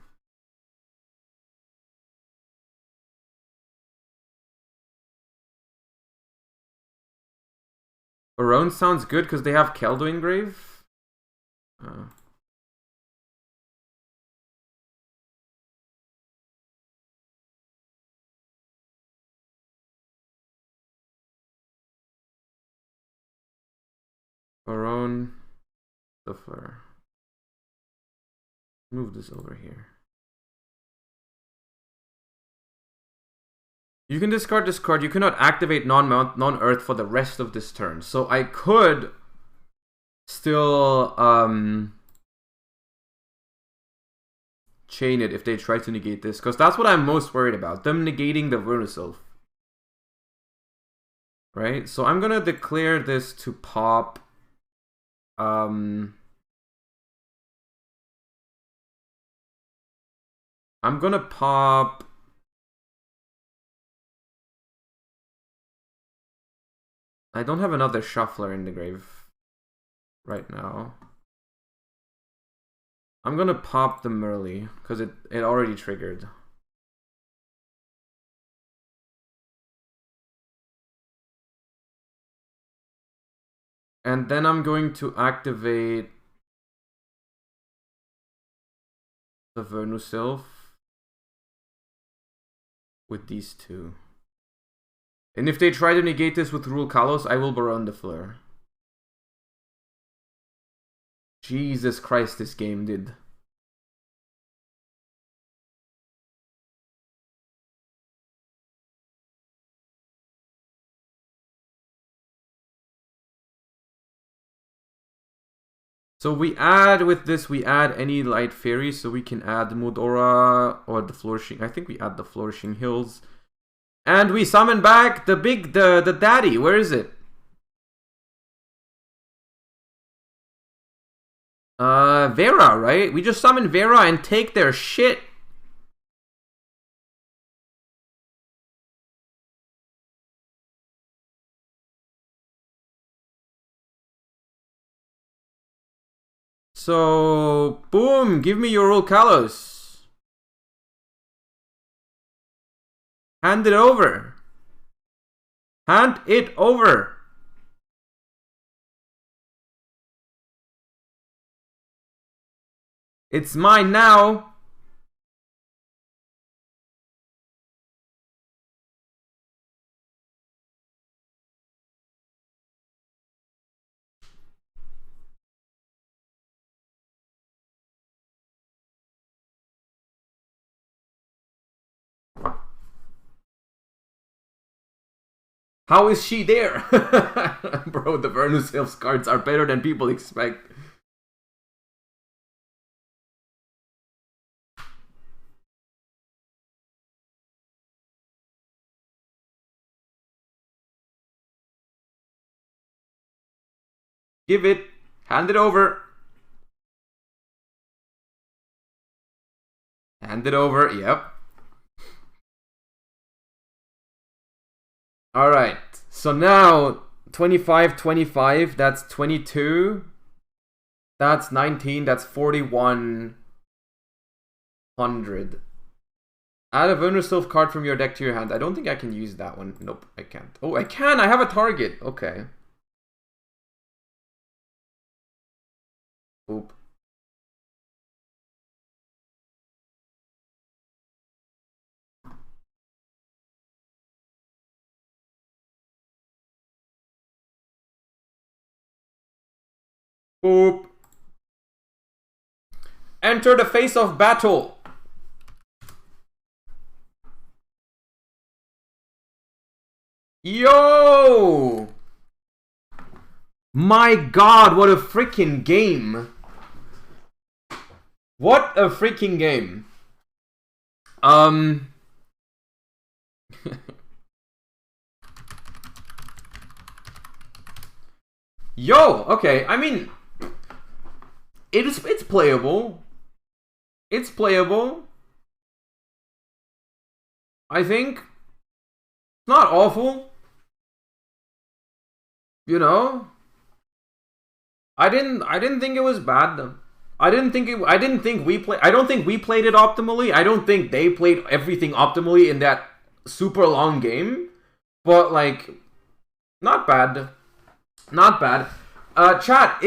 Baron sounds good because they have Keldo Engrave. Baron the Fleur. Move this over here. You can discard this card. You cannot activate non-earth for the rest of this turn. So I could still chain it if they try to negate this, because that's what I'm most worried about. Them negating the Vernisylph. Right? So I'm gonna declare this to pop. I'm gonna pop. I don't have another shuffler in the grave right now. I'm gonna pop the Merly because it already triggered. And then I'm going to activate the Vernisylph with these two. And if they try to negate this with Rule Kalos, I will Baron de Fleur. Jesus Christ, this game did. So we add, with this, we add any light fairy, so we can add Mudora or the Flourishing. I think we add the Flourishing Hills. And we summon back the daddy. Where is it? Vera, right? We just summon Vera and take their shit. So, boom, give me your old Kalos. Hand it over. Hand it over. It's mine now. How is she there? Bro, the Vernus Hills cards are better than people expect. Give it. Hand it over. Hand it over. Yep. Alright. So now, 25, 25. That's 22. That's 19. That's 4100. Add a Vernusylph card from your deck to your hand. I don't think I can use that one. Nope, I can't. Oh, I can! I have a target! Okay. Oop. Boop. Enter the face of battle. Yo! My god, what a freaking game. What a freaking game. Yo, okay, I mean, it's playable. It's playable. I think. It's not awful. You know? I didn't think it was bad. I don't think we played it optimally. I don't think they played everything optimally in that super long game. But like, not bad. Not bad. Chat,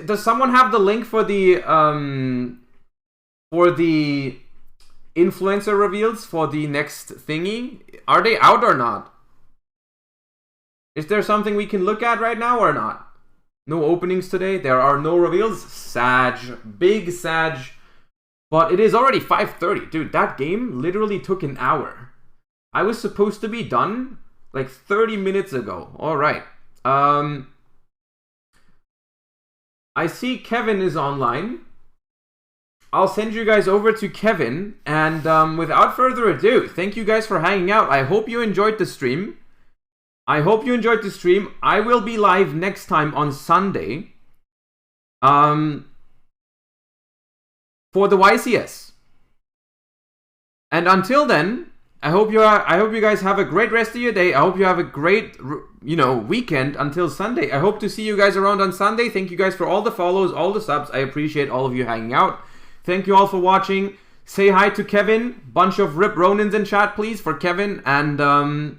does someone have the link for the influencer reveals for the next thingy? Are they out or not? Is there something we can look at right now or not? No openings today. There are no reveals. Sag. Big Sag. But it is already 5:30. Dude, that game literally took an hour. I was supposed to be done like 30 minutes ago. Alright. I see Kevin is online. I'll send you guys over to Kevin. And without further ado, thank you guys for hanging out. I hope you enjoyed the stream. I will be live next time on Sunday. For the YCS. And until then, I hope you guys have a great rest of your day. I hope you have a great, weekend until Sunday. I hope to see you guys around on Sunday. Thank you guys for all the follows, all the subs. I appreciate all of you hanging out. Thank you all for watching. Say hi to Kevin. Bunch of Rip Ronins in chat, please, for Kevin. And